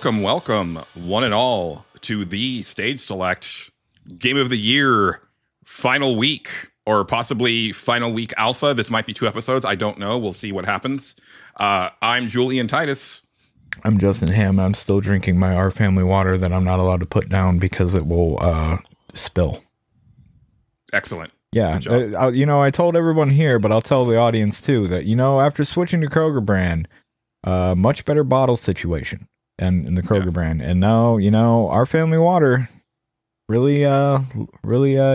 Welcome, one and all, to the Stage Select Game of the Year final week, or possibly final week alpha. This might be 2 episodes. I don't know. We'll see what happens. I'm Julian Titus. I'm Justin Ham. I'm still drinking my Our Family water that I'm not allowed to put down because it will spill. Excellent. Yeah. I told everyone here, but I'll tell the audience too, that, after switching to Kreiger brand, much better bottle situation and in the Kreiger brand. And now, Our Family water really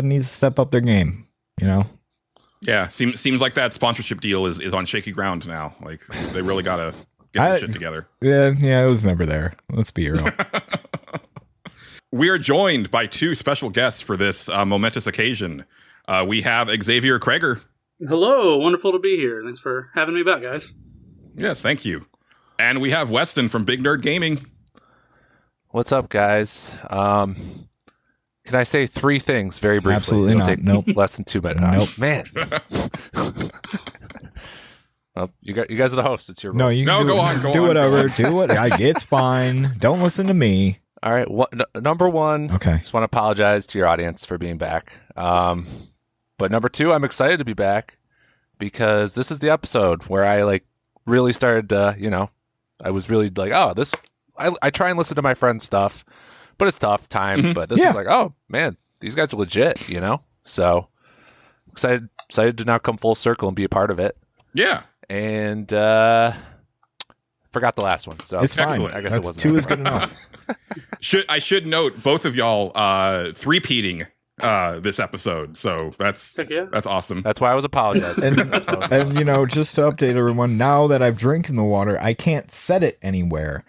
needs to step up their game, Yeah, seems like that sponsorship deal is on shaky ground now. Like, they really got to get their shit together. Yeah, it was never there. Let's be real. We are joined by 2 special guests for this momentous occasion. We have Xavier Kreiger. Hello, wonderful to be here. Thanks for having me back, guys. Yes, thank you. And we have Westen from Big Nerd Gaming. What's up, guys? Can I say 3 things very briefly? Absolutely not. Nope. Less than 2 minutes. Nope. Man. Well, you guys are the hosts. It's your No, voice. Go on. Do whatever. Do what. It's fine. Don't listen to me. All right. Number 1. Okay. Just want to apologize to your audience for being back. But number 2, I'm excited to be back because this is the episode where I really started to, I was really like, oh, this. I try and listen to my friends' stuff, but it's tough time. Mm-hmm. But this is like, oh man, these guys are legit, So excited to now come full circle and be a part of it. Yeah. And forgot the last one, so it's fine. Excellent. I guess it wasn't. 2 is good enough. I should note both of y'all three-peating this episode, so that's awesome. That's why I was apologizing. And just to update everyone, now that I've drinking the water, I can't set it anywhere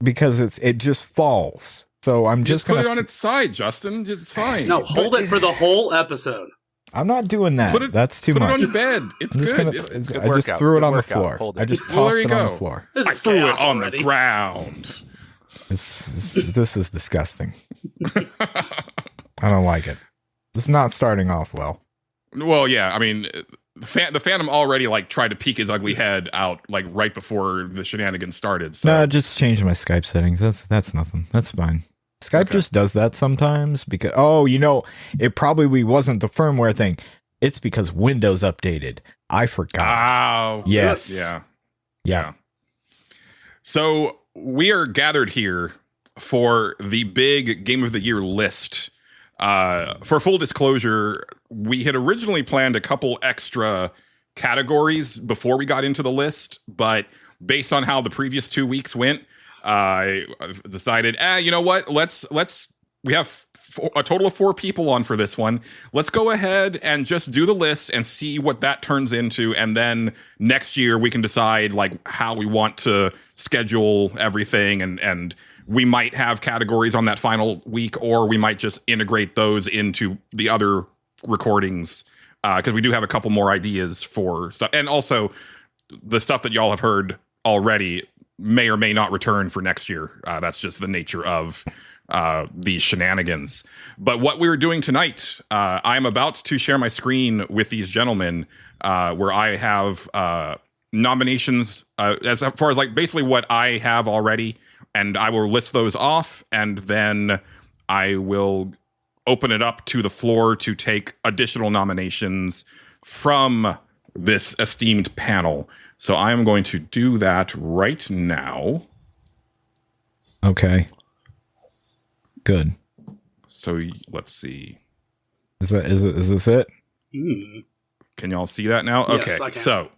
because it just falls. So I'm just put gonna it on its side, Justin. It's fine. No, hold it for the whole episode. I'm not doing that. That's too much. Put it on your bed. It's good. I just threw it on the floor. I just tossed it on the floor. I threw it on the ground. This is disgusting. I don't like it. It's not starting off well. Well, yeah. I mean, the Phantom already tried to peek his ugly head out right before the shenanigans started. So. No, just changed my Skype settings. That's nothing. That's fine. Skype just does that sometimes because it probably wasn't the firmware thing. It's because Windows updated. I forgot. Oh, yes. Yeah. So we are gathered here for the big Game of the Year list. For full disclosure, we had originally planned a couple extra categories before we got into the list, but based on how the previous 2 weeks went, I decided, you know what? We have a total of 4 people on for this one. Let's go ahead and just do the list and see what that turns into. And then next year we can decide how we want to schedule everything. And we might have categories on that final week, or we might just integrate those into the other recordings. Because we do have a couple more ideas for stuff. And also the stuff that y'all have heard already may or may not return for next year. That's just the nature of these shenanigans. But what we're doing tonight, I'm about to share my screen with these gentlemen, where I have nominations as far as basically what I have already, and I will list those off, and then I will open it up to the floor to take additional nominations from this esteemed panel. So I am going to do that right now. Okay. Good. So let's see. Is this it? Can y'all see that now? Yes, okay. So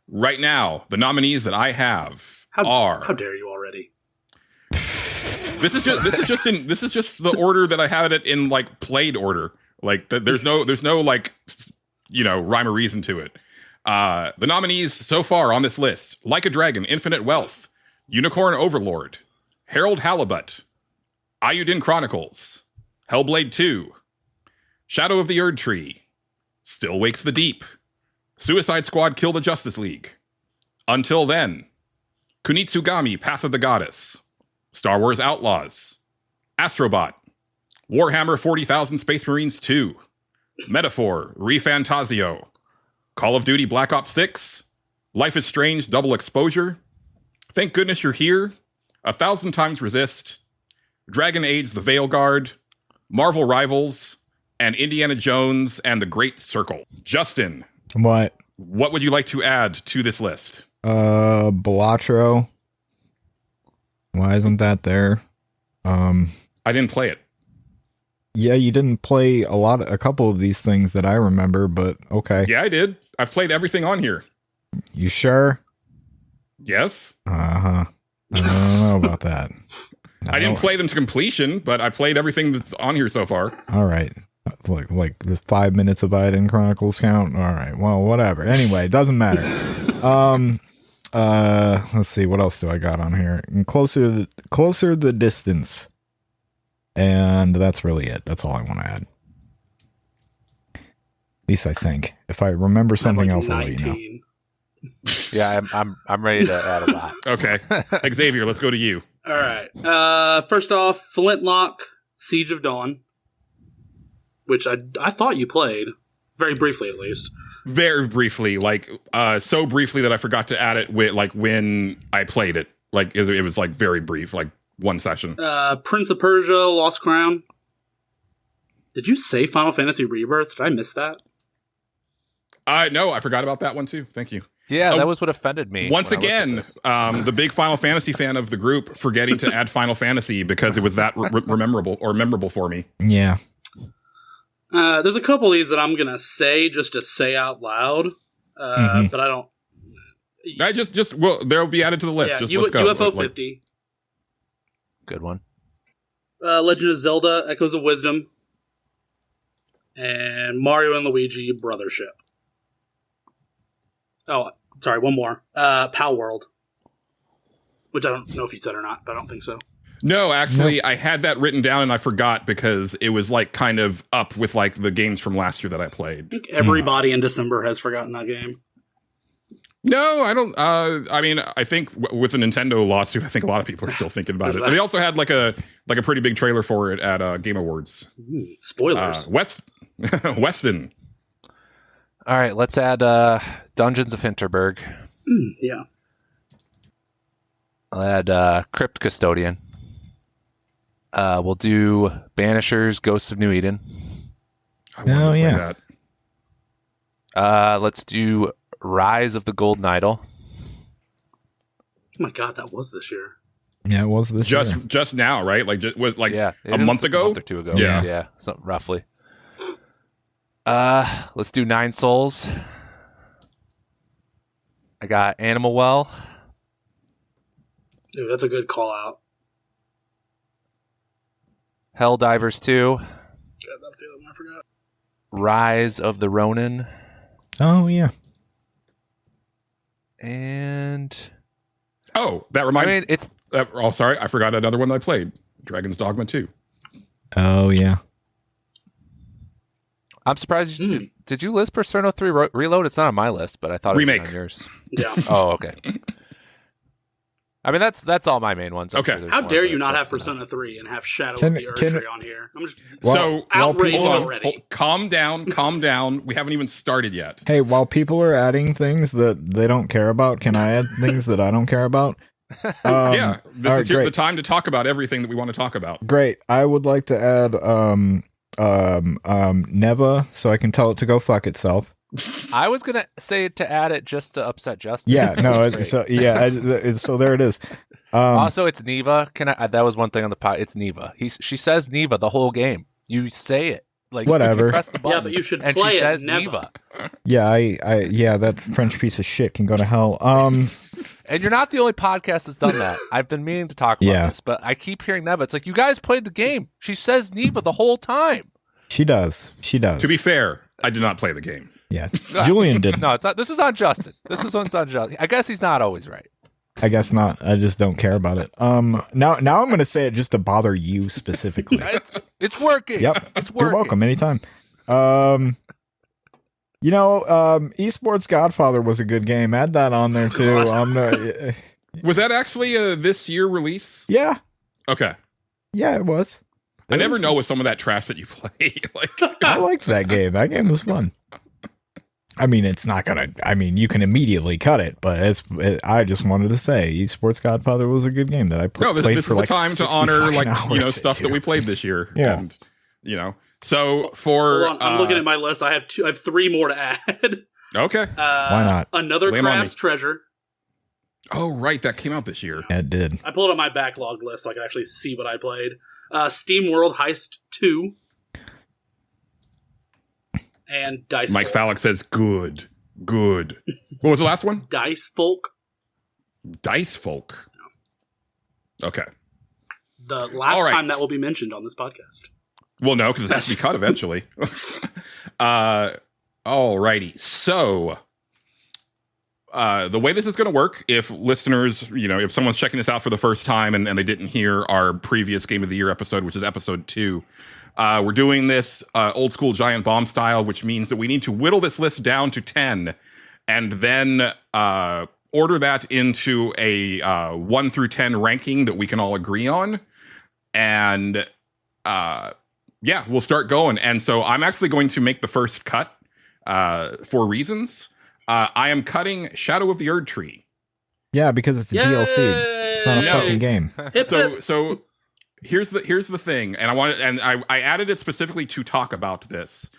right now, the nominees that I have are. How dare you already? This is just the order that I had it in played order. There's no rhyme or reason to it. The nominees so far on this list: Like a Dragon, Infinite Wealth, Unicorn Overlord, Harold Halibut, Ayudin Chronicles, Hellblade 2, Shadow of the Erd Tree, Still Wakes the Deep, Suicide Squad Kill the Justice League, Until Then, Kunitsugami Path of the Goddess, Star Wars Outlaws, Astrobot, Warhammer 40,000 Space Marines 2, Metaphor ReFantazio, Call of Duty Black Ops 6, Life is Strange Double Exposure, Thank Goodness You're Here, 1,000 Times Resist, Dragon Age: The Veilguard, Marvel Rivals, and Indiana Jones and the Great Circle. Justin, What? what would you like to add to this list? Balatro. Why isn't that there? I didn't play it. Yeah, you didn't play a couple of these things that I remember, but okay. Yeah, I did. I've played everything on here. You sure? Yes. I don't know about that. I didn't play them to completion, but I played everything that's on here so far. All right. Like the 5 minutes of Iden Chronicles count. All right. Well, whatever. Anyway, doesn't matter. Let's see. What else do I got on here? And closer the distance. And that's really it. That's all I want to add. At least I think. If I remember something else, I'll let you know. Yeah, I'm ready to add a lot. Okay. Xavier, let's go to you. All right. First off, Flintlock, Siege of Dawn, which I thought you played very briefly, at least. Very briefly, so briefly that I forgot to add it with when I played it. It was very brief, one session. Prince of Persia, Lost Crown. Did you say Final Fantasy Rebirth? Did I miss that? No, I forgot about that one too. Thank you. Yeah, that was what offended me. Once again, the big Final Fantasy fan of the group forgetting to add Final Fantasy because it was that memorable for me. Yeah. There's a couple of these that I'm gonna say just to say out loud, but I don't. They'll be added to the list. Yeah, let's go. UFO 50. Good one. Legend of Zelda: Echoes of Wisdom, and Mario and Luigi Brothership. Oh, sorry, one more. Pow World, which I don't know if you said or not, but I don't think so. No, actually, I had that written down and I forgot because it was kind of up with the games from last year that I played. I think everybody in December has forgotten that game. No, I don't. I mean, I think with the Nintendo lawsuit, I think a lot of people are still thinking about it. They also had a pretty big trailer for it at Game Awards. Spoilers. Westen. All right, let's add Dungeons of Hinterberg. Yeah. I'll add Crypt Custodian. We'll do Banishers, Ghosts of New Eden. Oh, yeah. Let's do Rise of the Golden Idol. Oh my god, that was this year. Yeah, it was this year. Just now, right? Yeah, a month ago? A month or two ago. Yeah. Yeah, something roughly. Let's do Nine Souls. I got Animal Well. Dude, that's a good call out. Helldivers 2. God, that's the other one I forgot. Rise of the Ronin. Oh, yeah. And... Oh, that reminds me. it's... sorry, I forgot another one that I played. Dragon's Dogma 2. Oh, yeah. I'm surprised you did you list Persona 3 Reload? It's not on my list, but I thought it was on yours. Yeah. Oh, okay. I mean, that's all my main ones. Okay. How dare you not have Persona 3 and have Shadow of the Erdtree on here? I'm just outraged already. Calm down. We haven't even started yet. Hey, while people are adding things that they don't care about, can I add things that I don't care about? Yeah, this is the time to talk about everything that we want to talk about. Great. I would like to add Neva, so I can tell it to go fuck itself. I was gonna say to add it just to upset Justin. Yeah, no. So there it is. Also, it's Neva. That was one thing on the pod. It's Neva. She says Neva the whole game. You say it whatever. You press the button, yeah, but you should and play she it. Says Neva. Yeah, that French piece of shit can go to hell. And you're not the only podcast that's done that. I've been meaning to talk about this, but I keep hearing Neva. It's you guys played the game. She says Neva the whole time. She does. To be fair, I did not play the game. Yeah, Julian did. No, it's not. This is on Justin. This one's on Justin. I guess he's not always right. I guess not. I just don't care about it. Now I'm going to say it just to bother you specifically. It's working. Yep, it's working. You're welcome anytime. Esports Godfather was a good game. Add that on there too. Was that actually a this year release? Yeah. Okay. Yeah, it was. I never know with some of that trash that you play. I liked that game. That game was fun. I mean, it's not gonna. I mean, you can immediately cut it, but I just wanted to say, Esports Godfather was a good game that I played this for is the like time to honor stuff that we. we played this year. Yeah. And, so for Hold on, I'm looking at my list. I have 3 more to add. Okay. Why not? Another Lay 'em on Crab's me. Treasure. Oh, right. That came out this year. It did. I pulled up my backlog list so I can actually see what I played. Steam World Heist 2. And Dice Mike Folk. Fallick says, good. What was the last one? Dice Folk. Dice Folk. Okay. The last All right. time that will be mentioned on this podcast. Well, no, because it has to be cut eventually. Alrighty. So, the way this is going to work, if listeners, if someone's checking this out for the first time and they didn't hear our previous Game of the Year episode, which is episode 2, we're doing this old school giant bomb style, which means that we need to whittle this list down to 10 and then order that into a 1 through 10 ranking that we can all agree on. And we'll start going. And so I'm actually going to make the first cut for reasons. I am cutting Shadow of the Erd Tree. Yeah, because it's a DLC. It's not a No. fucking game. So here's the thing, and I added it specifically to talk about this,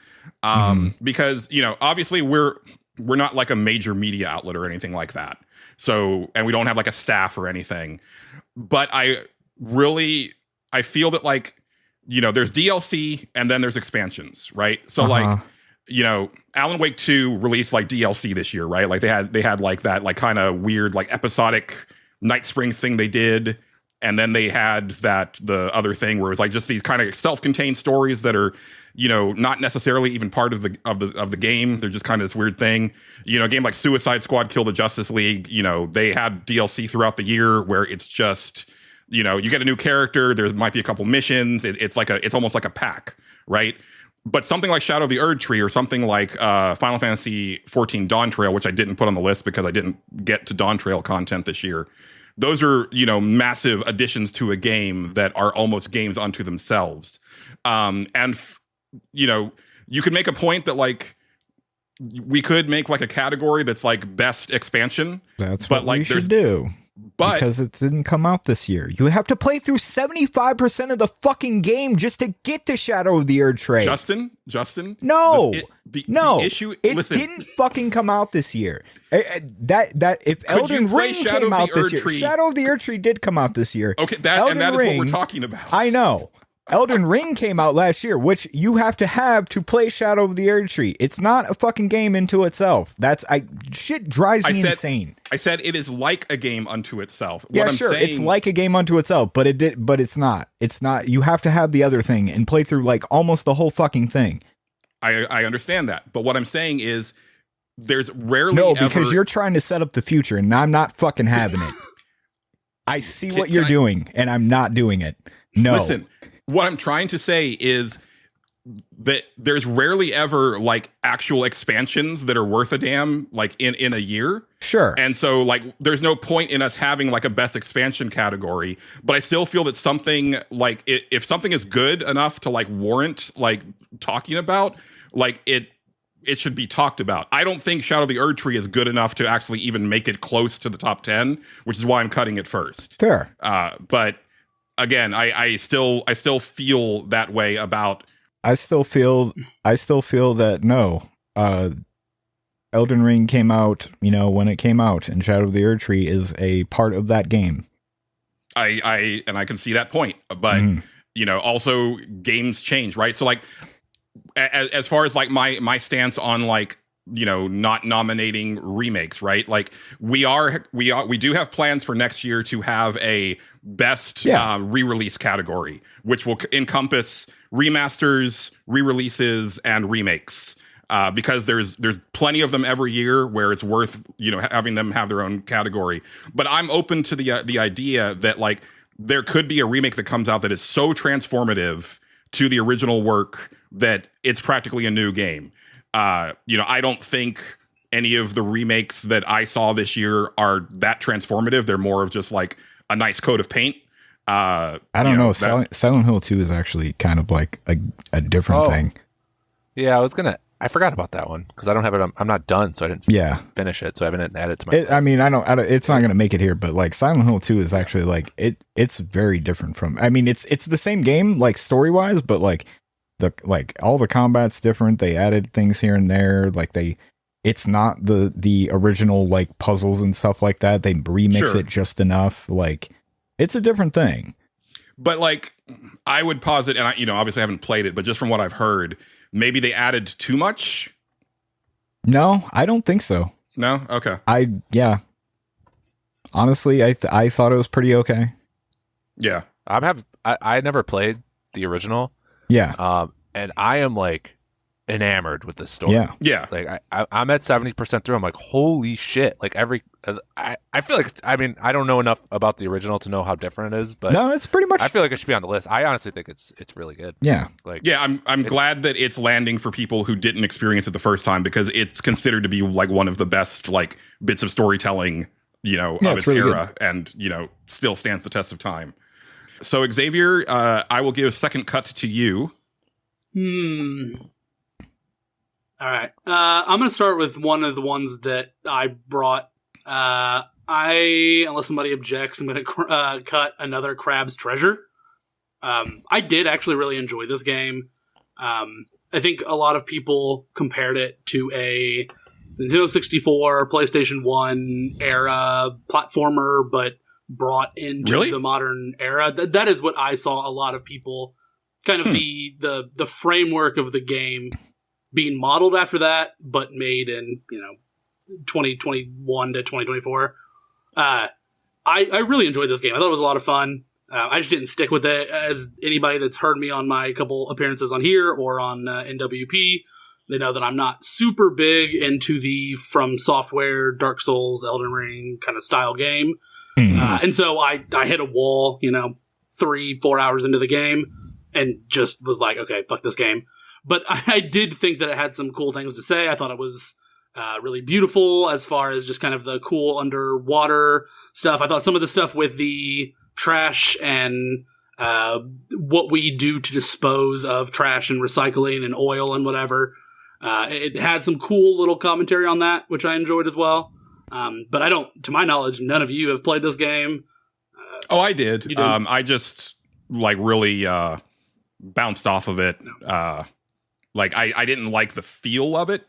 because obviously we're not like a major media outlet or anything like that. So, and we don't have like a staff or anything, but I feel that like there's DLC and then there's expansions, right? So like Alan Wake 2 released like DLC this year, right? Like they had like that like kind of weird like episodic Night Spring thing they did. And then they had the other thing where it was like just these kind of self-contained stories that are, not necessarily even part of the game. They're just kind of this weird thing. A game like Suicide Squad, Kill the Justice League, they had DLC throughout the year where it's just, you get a new character. There might be a couple missions. It's almost like a pack, right? But something like Shadow of the Erd Tree or something like Final Fantasy XIV Dawn Trail, which I didn't put on the list because I didn't get to Dawn Trail content this year. Those are, massive additions to a game that are almost games unto themselves. You could make a point that like we could make like a category that's like best expansion. That's what like we should do. But because it didn't come out this year. You have to play through 75% of the fucking game just to get to Shadow of the Erd Tree. Justin? No. The issue, it listen, didn't fucking come out this year. That if Elden Ring came out this year, Shadow of the Erd Tree did come out this year. Okay, that is what we're talking about. I know. Elden Ring came out last year, which you have to play Shadow of the Erd Tree. It's not a fucking game into itself. Shit drives me insane. I said it is like a game unto itself. Yeah, sure, it's like a game unto itself, but it's not. It's not. You have to have the other thing and play through like almost the whole fucking thing. I understand that, but what I'm saying is there's rarely because you're trying to set up the future, and I'm not fucking having it. I see what you're doing, and I'm not doing it. No. Listen, what I'm trying to say is that there's rarely ever like actual expansions that are worth a damn like in a year. Sure. And so like there's no point in us having like a best expansion category, but I still feel that something like if something is good enough to like warrant like talking about, like it should be talked about. I don't think Shadow of the Erd Tree is good enough to actually even make it close to the top 10, which is why I'm cutting it first. Fair. But again, I still feel that way about. I still feel that no. Elden Ring came out, when it came out, and Shadow of the Erd Tree is a part of that game. I can see that point, but also games change, right? So like, as far as like my stance on like not nominating remakes, right? Like we do have plans for next year to have a best re-release category, which will encompass remasters, re-releases, and remakes. Because there's plenty of them every year where it's worth having them have their own category. But I'm open to the idea that like there could be a remake that comes out that is so transformative to the original work that it's practically a new game. I don't think any of the remakes that I saw this year are that transformative. They're more of just like a nice coat of paint. I don't know. Silent Hill 2 is actually kind of like a different thing. Yeah, I was gonna I forgot about that one because I don't have it. I'm not done, so I didn't finish it. So I haven't added it to my list. I mean, I don't. It's not going to make it here, but like Silent Hill 2 is actually like it's very different from. I mean, it's the same game like story wise, but like all the combat's different. They added things here and there. Like it's not the original like puzzles and stuff like that. They remix it just enough. Like it's a different thing. But like I would posit, and I obviously haven't played it, but just from what I've heard, maybe they added too much. No, I don't think so. No? Okay. Honestly, I thought it was pretty okay. Yeah. I never played the original. Yeah. And I am like enamored with this story. Yeah. Yeah. Like I'm at 70% through. I'm like, holy shit. Like I feel like, I mean, I don't know enough about the original to know how different it is, but no, it's pretty much. I feel like it should be on the list. I honestly think it's really good. Yeah. Like, yeah, I'm glad that it's landing for people who didn't experience it the first time, because it's considered to be like one of the best like bits of storytelling, of its really era, good. And still stands the test of time. So Xavier, I will give second cut to you. All right. I'm going to start with one of the ones that I brought. Unless somebody objects, I'm going to cut another Crab's Treasure. I did actually really enjoy this game. I think a lot of people compared it to a Nintendo 64, PlayStation 1 era platformer, but brought into the modern era. That is what I saw a lot of people, kind of the framework of the game being modeled after that, but made in 2021 to 2024. I really enjoyed this game. I thought it was a lot of fun. I just didn't stick with it. As anybody that's heard me on my couple appearances on here or on NWP, they know that I'm not super big into the From Software, Dark Souls, Elden Ring kind of style game. And so I hit a wall, 3-4 hours into the game and just was like, okay, fuck this game. But I did think that it had some cool things to say. I thought it was really beautiful as far as just kind of the cool underwater stuff. I thought some of the stuff with the trash and what we do to dispose of trash and recycling and oil and whatever, it had some cool little commentary on that, which I enjoyed as well. But to my knowledge, none of you have played this game. I did. You did? I just like really bounced off of it. I didn't like the feel of it.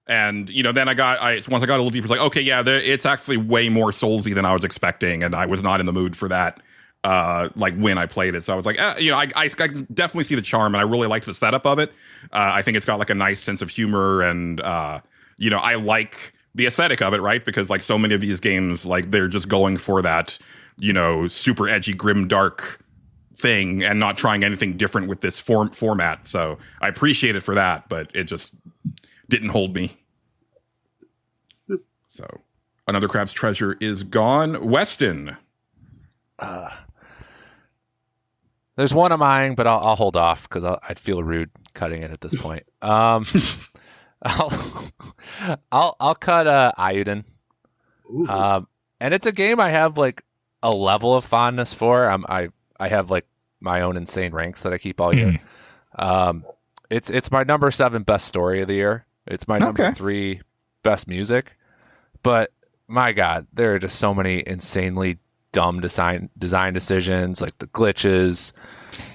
And then once I got a little deeper, it's like, okay, yeah, it's actually way more Soulsy than I was expecting, and I was not in the mood for that. When I played it, so I was like, I can definitely see the charm, and I really liked the setup of it. I think it's got like a nice sense of humor, and I like the aesthetic of it, right? Because like so many of these games, like they're just going for that, super edgy, grim, dark thing, and not trying anything different with this format. So I appreciate it for that, but it just didn't hold me. So another Crab's Treasure is gone. Westen. There's one of mine, but I'll hold off because I'd feel rude cutting it at this point. I'll cut Ayuden. And it's a game I have like a level of fondness for. I have like my own insane ranks that I keep all year. It's my number 7 best story of the year. It's my number 3 best music. But my God, there are just so many insanely dumb design decisions, like the glitches.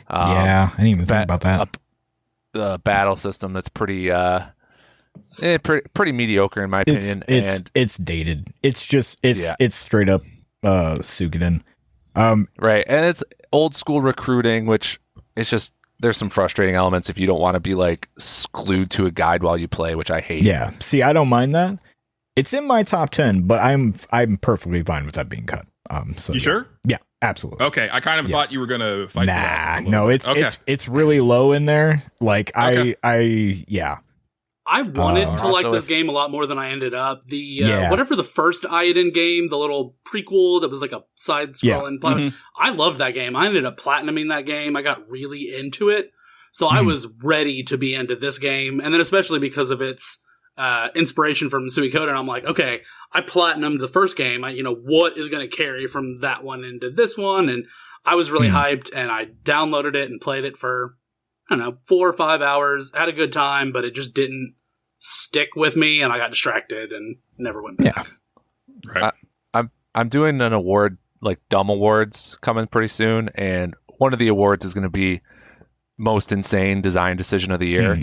I didn't even think about that. The battle system that's pretty mediocre in my opinion. It's dated. It's straight up Suikoden. Right, and it's old school recruiting, which it's just there's some frustrating elements if you don't want to be like glued to a guide while you play, which I hate. Yeah, see, I don't mind that. It's in my top 10, but I'm perfectly fine with that being cut. So you sure? Yeah, absolutely. Okay, I kind of thought you were gonna fight. No, it's really low in there. Like I wanted to like this game a lot more than I ended up. Whatever the first Ayuden game, the little prequel that was like a side-scrolling I loved that game. I ended up platinuming that game. I got really into it. So I was ready to be into this game. And then especially because of its inspiration from Suikoden, I'm like, okay, I platinumed the first game. What is going to carry from that one into this one? And I was really hyped, and I downloaded it and played it for I don't know, 4 or 5 hours. Had a good time, but it just didn't stick with me, and I got distracted and never went back. Yeah. Right. I'm doing an award, like Dumb Awards, coming pretty soon, and one of the awards is going to be most insane design decision of the year,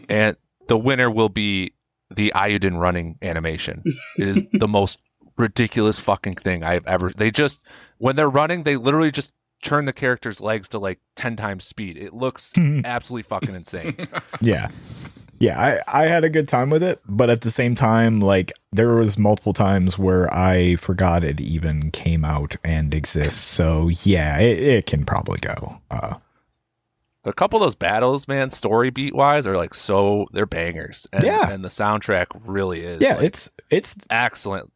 and the winner will be the Ayuden running animation. It is the most ridiculous fucking thing I've ever. They just, when they're running, they literally just turn the character's legs to like 10 times speed. It looks absolutely fucking insane. Yeah. Yeah, I had a good time with it, but at the same time, like, there was multiple times where I forgot it even came out and exists. So, yeah, it can probably go. A couple of those battles, man, story beat wise, are like they're bangers. And, and the soundtrack really is. Yeah, like, it's excellent.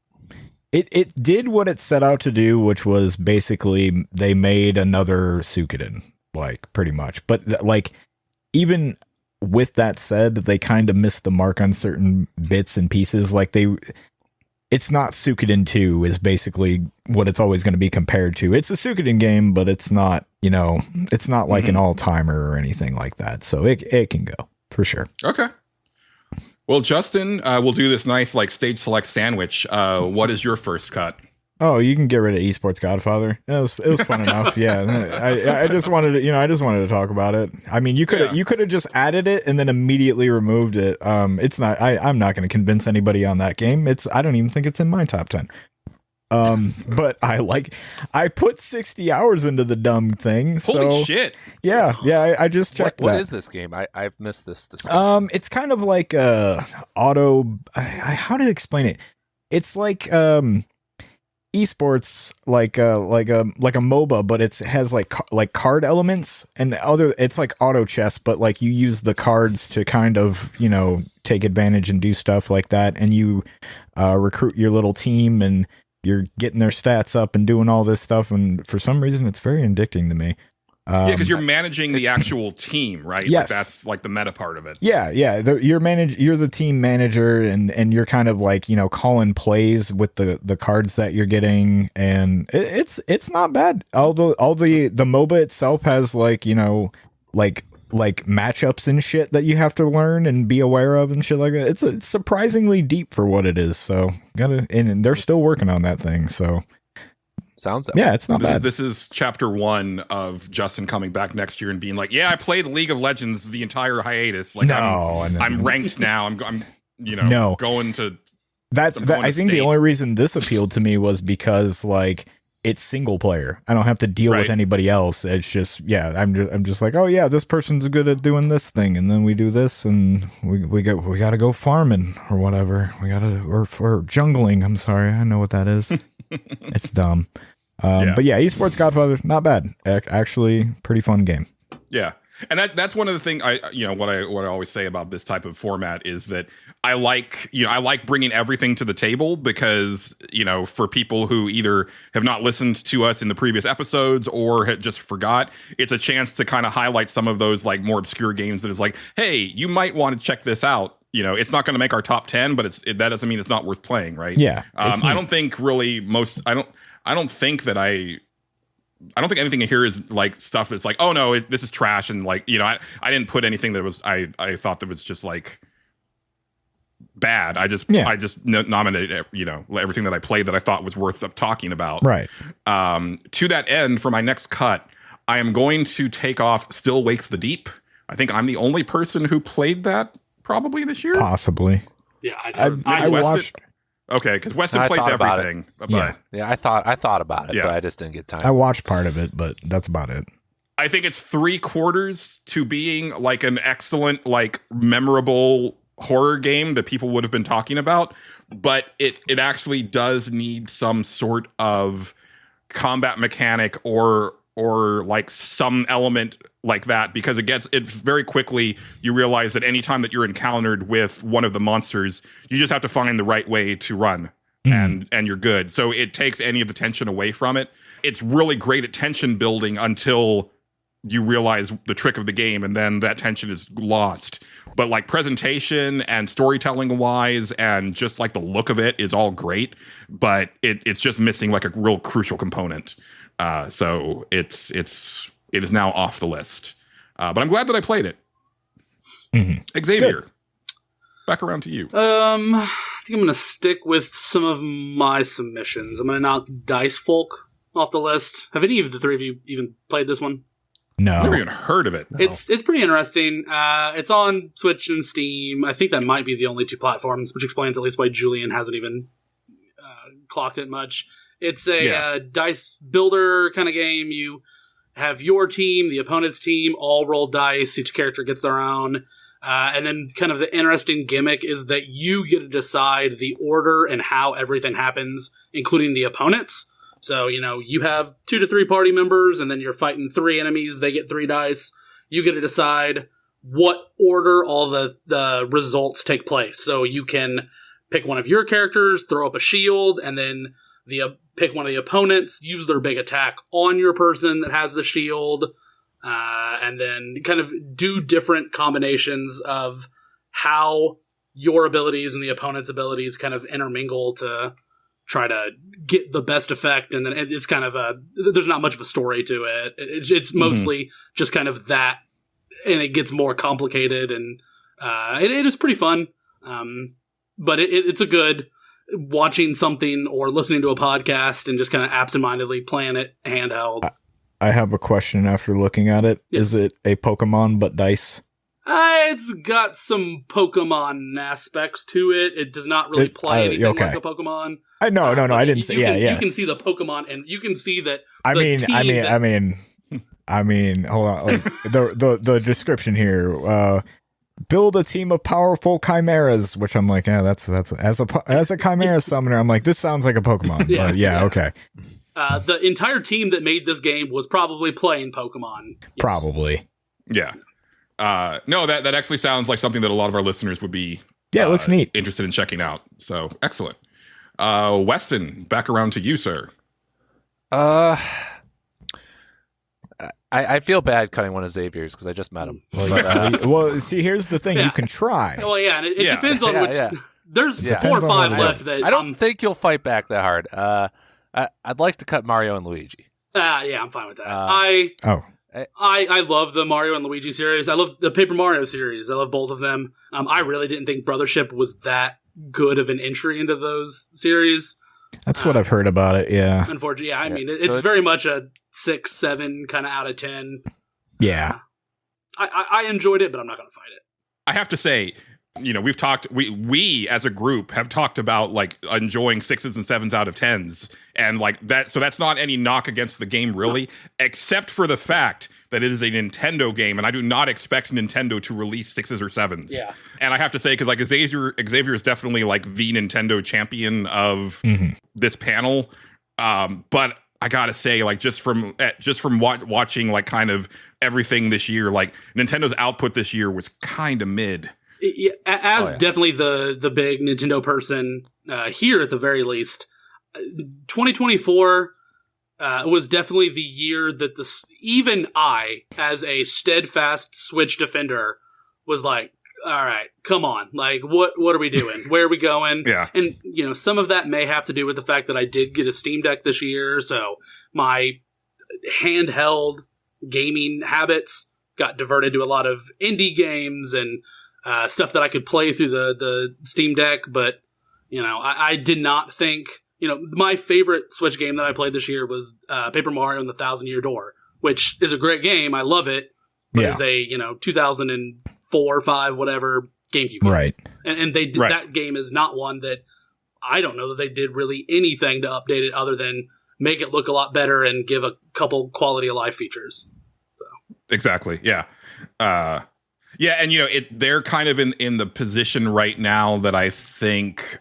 It did what it set out to do, which was basically they made another Suikoden, like, pretty much. But like, even with that said, they kind of missed the mark on certain bits and pieces. Like, it's not Suikoden 2 is basically what it's always going to be compared to. It's a Suikoden game, but it's not, it's not like an all-timer or anything like that. So it can go for sure. Okay. Well, Justin, we'll do this nice like stage select sandwich. What is your first cut? Oh, you can get rid of Esports Godfather. It was fun enough. Yeah, I just wanted to, I just wanted to talk about it. I mean, you could have just added it and then immediately removed it. It's not. I'm not going to convince anybody on that game. I don't even think it's in my top 10. But I put 60 hours into the dumb thing. Holy shit! Yeah. I just checked. What is this game? I've missed this discussion. It's kind of like auto. How to explain it? It's like esports, like a MOBA, but it has like card elements and it's like auto chess, but like you use the cards to kind of take advantage and do stuff like that, and you recruit your little team and you're getting their stats up and doing all this stuff, and for some reason it's very addicting to me. Because you're managing the actual team, right? Yes. Like that's like the meta part of it. Yeah. You're the team manager, and you're kind of like calling plays with the cards that you're getting, and it's not bad. Although the MOBA itself has like matchups and shit that you have to learn and be aware of and shit like that. It's surprisingly deep for what it is. So and they're still working on that thing. So. Sounds that yeah, way. it's not bad. This is chapter 1 of Justin coming back next year and being like, "Yeah, I played League of Legends the entire hiatus. Like, I'm ranked now. I'm going to that. I think the only reason this appealed to me was because like it's single player. I don't have to deal with anybody else. It's just I'm just like, oh yeah, this person's good at doing this thing, and then we do this, and we got to go farming or whatever. Or jungling. I'm sorry, I know what that is. It's dumb. But yeah, Esports Godfather, not bad. Actually, pretty fun game. Yeah. And that's one of the things what I always say about this type of format is that I like bringing everything to the table because, for people who either have not listened to us in the previous episodes or had just forgot, it's a chance to kind of highlight some of those like more obscure games that is like, hey, you might want to check this out. It's not going to make our top 10, but that doesn't mean it's not worth playing, right? Yeah. I don't think really I don't think anything in here is like stuff that's like, oh no, this is trash, and like I didn't put anything that was I thought that was just like bad. I just nominated everything that I played that I thought was worth talking about. Right. To that end, for my next cut, I am going to take off Still Wakes the Deep. I think I'm the only person who played that probably this year. Possibly. Yeah, I watched. Okay, because Westen plays everything. But yeah, I thought about it, but I just didn't get time. I watched part of it, but that's about it. I think it's 3/4 to being like an excellent, like memorable horror game that people would have been talking about, but it actually does need some sort of combat mechanic or like some element like that, because it very quickly you realize that anytime that you're encountered with one of the monsters, you just have to find the right way to run and you're good. So it takes any of the tension away from it. It's really great at tension building until you realize the trick of the game, and then that tension is lost. But like presentation and storytelling wise and just like the look of it is all great, but it's just missing like a real crucial component. So it is now off the list. But I'm glad that I played it. Xavier, back around to you. I think I'm going to stick with some of my submissions. I'm going to knock Dice Folk off the list. Have any of the three of you even played this one? No. Never even heard of it. No. It's pretty interesting. It's on Switch and Steam. I think that might be the only two platforms, which explains at least why Julian hasn't even clocked it much. It's a dice builder kind of game. You have your team, the opponent's team, all roll dice. Each character gets their own. And then kind of the interesting gimmick is that you get to decide the order and how everything happens, including the opponents. So, you have 2 to 3 party members, and then you're fighting 3 enemies. They get 3 dice. You get to decide what order all the results take place. So you can pick one of your characters, throw up a shield, and then pick one of the opponents, use their big attack on your person that has the shield, and then kind of do different combinations of how your abilities and the opponent's abilities kind of intermingle to try to get the best effect. And then it's kind of there's not much of a story to it. It's mostly just kind of that, and it gets more complicated, and it is pretty fun. But it's a good watching something or listening to a podcast and just kind of absentmindedly playing it handheld. I have a question after looking at it. Yes. Is it a Pokemon but dice? It's got some Pokemon aspects to it. It does not really play anything like a Pokemon. No, I didn't say. You can see the Pokemon, and you can see that. I mean, hold on. Like, the description here. Build a team of powerful chimeras, which I'm like, that's as a chimera summoner, I'm like, this sounds like a Pokemon. Yeah. Okay. The entire team that made this game was probably playing Pokemon. Yes. Probably. Yeah. No, that actually sounds like something that a lot of our listeners would be it looks neat, interested in checking out. So excellent. Westen, back around to you, sir. I feel bad cutting one of Xavier's because I just met him. Well, see, here's the thing: you can try. Well, yeah, and it depends on which. Yeah. There's 4 or 5 left. That I don't think you'll fight back that hard. I'd like to cut Mario and Luigi. Yeah, I'm fine with that. I love the Mario and Luigi series. I love the Paper Mario series. I love both of them. I really didn't think Brothership was that good of an entry into those series. That's what I've heard about it. Yeah. Unfortunately, I mean, it's very much a 6, 7 kind of out of 10. Yeah. I enjoyed it, but I'm not going to fight it. I have to say, we've talked, we as a group have talked about like enjoying 6s and 7s out of 10s, and like that. So that's not any knock against the game really, except for the fact that it is a Nintendo game, and I do not expect Nintendo to release 6s or 7s. Yeah. And I have to say, because like Xavier is definitely like the Nintendo champion of this panel. But I gotta say, like just from watching like kind of everything this year, like Nintendo's output this year was kind of mid. Definitely the big Nintendo person here at the very least, 2024 was definitely the year that even I, as a steadfast Switch defender, was like, all right, come on. Like, what are we doing? Where are we going? Yeah. And, some of that may have to do with the fact that I did get a Steam Deck this year, so my handheld gaming habits got diverted to a lot of indie games and stuff that I could play through the Steam Deck, but, I did not think... my favorite Switch game that I played this year was Paper Mario and the Thousand Year Door, which is a great game. I love it. But it's a 2004, 5, whatever GameCube game. Right. And they did, that game is not one that I don't know that they did really anything to update it other than make it look a lot better and give a couple quality of life features. So. Exactly. Yeah. Yeah, and they're kind of in the position right now that I think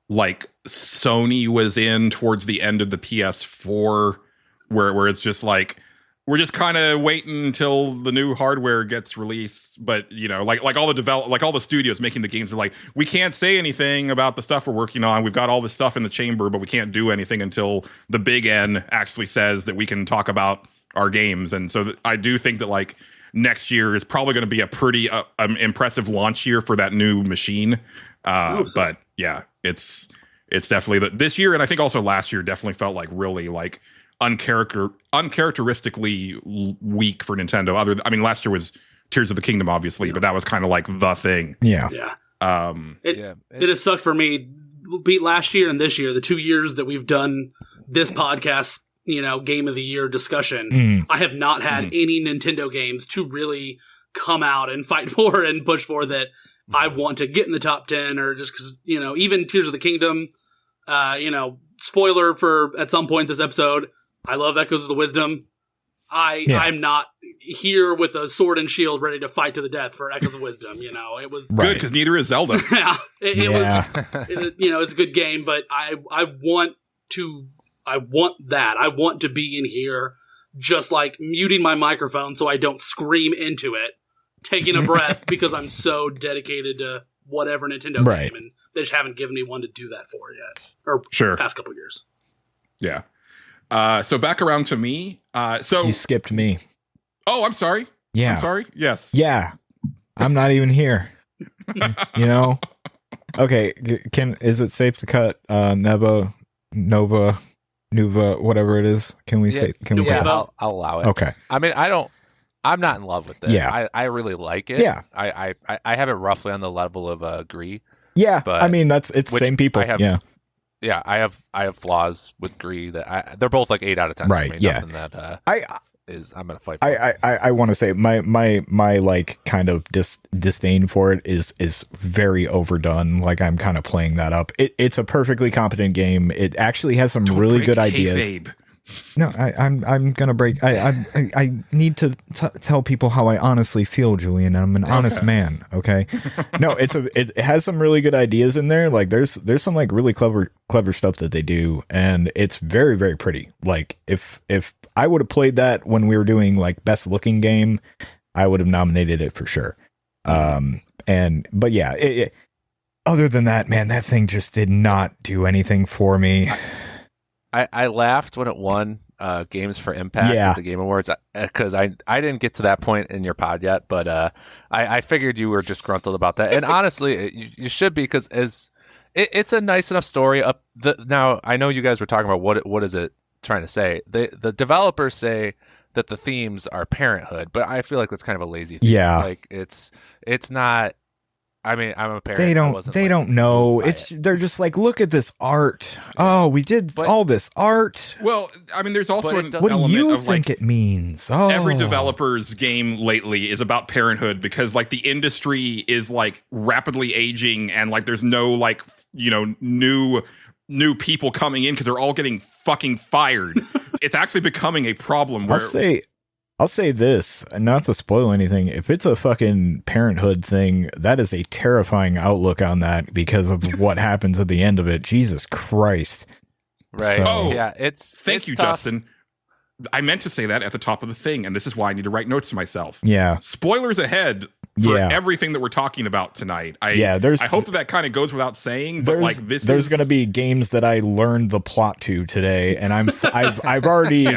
like Sony was in towards the end of the PS4, where it's just like we're just kind of waiting until the new hardware gets released. But like all the studios making the games are like, we can't say anything about the stuff we're working on. We've got all this stuff in the chamber, but we can't do anything until the big N actually says that we can talk about our games. And so I do think that like next year is probably going to be a pretty impressive launch year for that new machine. But yeah, it's definitely this year, and I think also last year definitely felt like really like uncharacteristically weak for Nintendo. Last year was Tears of the Kingdom, obviously, but that was kind of like the thing. Yeah. It has sucked for me. Beat last year and this year, the 2 years that we've done this podcast, game of the year discussion. I have not had any Nintendo games to really come out and fight for and push for that I want to get in the top 10, or just because, even Tears of the Kingdom, spoiler for at some point this episode, I love Echoes of the Wisdom. I'm not here with a sword and shield ready to fight to the death for Echoes of Wisdom. It was good because neither is Zelda. Yeah, it was. It's a good game, but I want that. I want to be in here, just like muting my microphone so I don't scream into it, taking a breath because I'm so dedicated to whatever Nintendo game, and they just haven't given me one to do that for yet, or past couple years. Yeah. So back around to me. So you skipped me. Oh, I'm sorry. Yeah. I'm sorry. Yes. Yeah. I'm not even here. Okay. Is it safe to cut Nova, whatever it is? Can we say? Can we? Yeah, I'll allow it. Okay. I'm not in love with it. Yeah. I really like it. Yeah. I have it roughly on the level of Gree. Yeah. But it's same people. Yeah, I have flaws with Gree that they're both like 8 out of 10. Right. For me. Yeah. Nothing that I'm gonna fight. I want to say my like kind of disdain for it is very overdone. Like I'm kind of playing that up. It's a perfectly competent game. It actually has some really good ideas. Kayfabe. No, I'm gonna break. I need to tell people how I honestly feel, Julian. I'm an honest man. Okay. No, it has some really good ideas in there. Like there's some like really clever stuff that they do, and it's very, very pretty. Like if I would have played that when we were doing like best looking game, I would have nominated it for sure. But yeah, other than that, man, that thing just did not do anything for me. I laughed when it won Games for Impact at the Game Awards because I didn't get to that point in your pod yet, but I figured you were disgruntled about that. And honestly, you should be, because it's a nice enough story. Now, I know you guys were talking about what is it trying to say. The developers say that the themes are parenthood, but I feel like that's kind of a lazy theme. Yeah. Like it's not. I mean, I'm a parent. They don't know. They're just like, look at this art. Oh, we did all this art. Well, I mean, there's also an what do element you of think like it means? Oh, every developer's game lately is about parenthood, because like the industry is like rapidly aging, and like there's no like new people coming in because they're all getting fucking fired. It's actually becoming a problem. Where I'll say this, and not to spoil anything, if it's a fucking parenthood thing, that is a terrifying outlook on that because of what happens at the end of it. Jesus Christ. Right. So, Oh, yeah, thank you, tough. Justin. I meant to say that at the top of the thing, and this is why I need to write notes to myself. Yeah. Spoilers ahead for everything that we're talking about tonight. I hope that kind of goes without saying, but like there's going to be games that I learned the plot to today, and I've already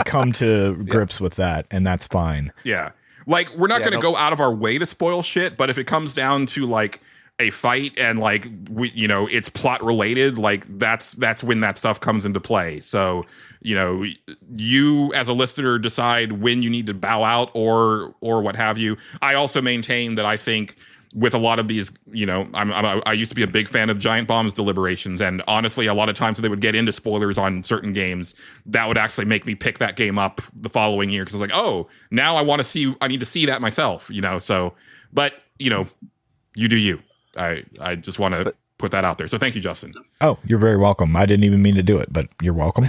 come to grips with that, and that's fine. Yeah. Like we're not going to go out of our way to spoil shit, but if it comes down to like a fight and like it's plot related, like that's when that stuff comes into play. So you as a listener decide when you need to bow out or what have you. I also maintain that I think with a lot of these, I used to be a big fan of Giant Bomb's deliberations, and honestly, a lot of times they would get into spoilers on certain games. That would actually make me pick that game up the following year, because I was like, oh, now I need to see that myself. So, but you do you. I just want to put that out there. So thank you, Justin. Oh, you're very welcome. I didn't even mean to do it, but you're welcome.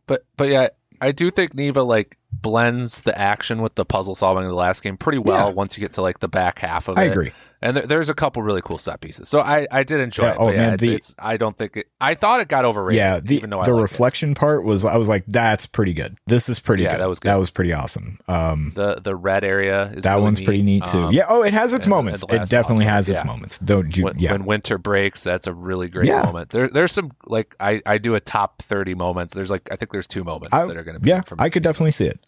But yeah, I do think Neva like blends the action with the puzzle solving of the last game pretty well once you get to like the back half of it. I agree. And there's a couple really cool set pieces. So I did enjoy it. Oh, but man, I don't think I thought it got overrated. Yeah, even though the reflection part was, I was like, that's pretty good. This is pretty good. That was good. That was pretty awesome. The red area is that really one's pretty neat too. It has its moments. It definitely has its moments. When winter breaks, that's a really great moment. There's some like I do a top 30 moments. There's like I think there's 2 moments that are going to be. Yeah, I could definitely see it.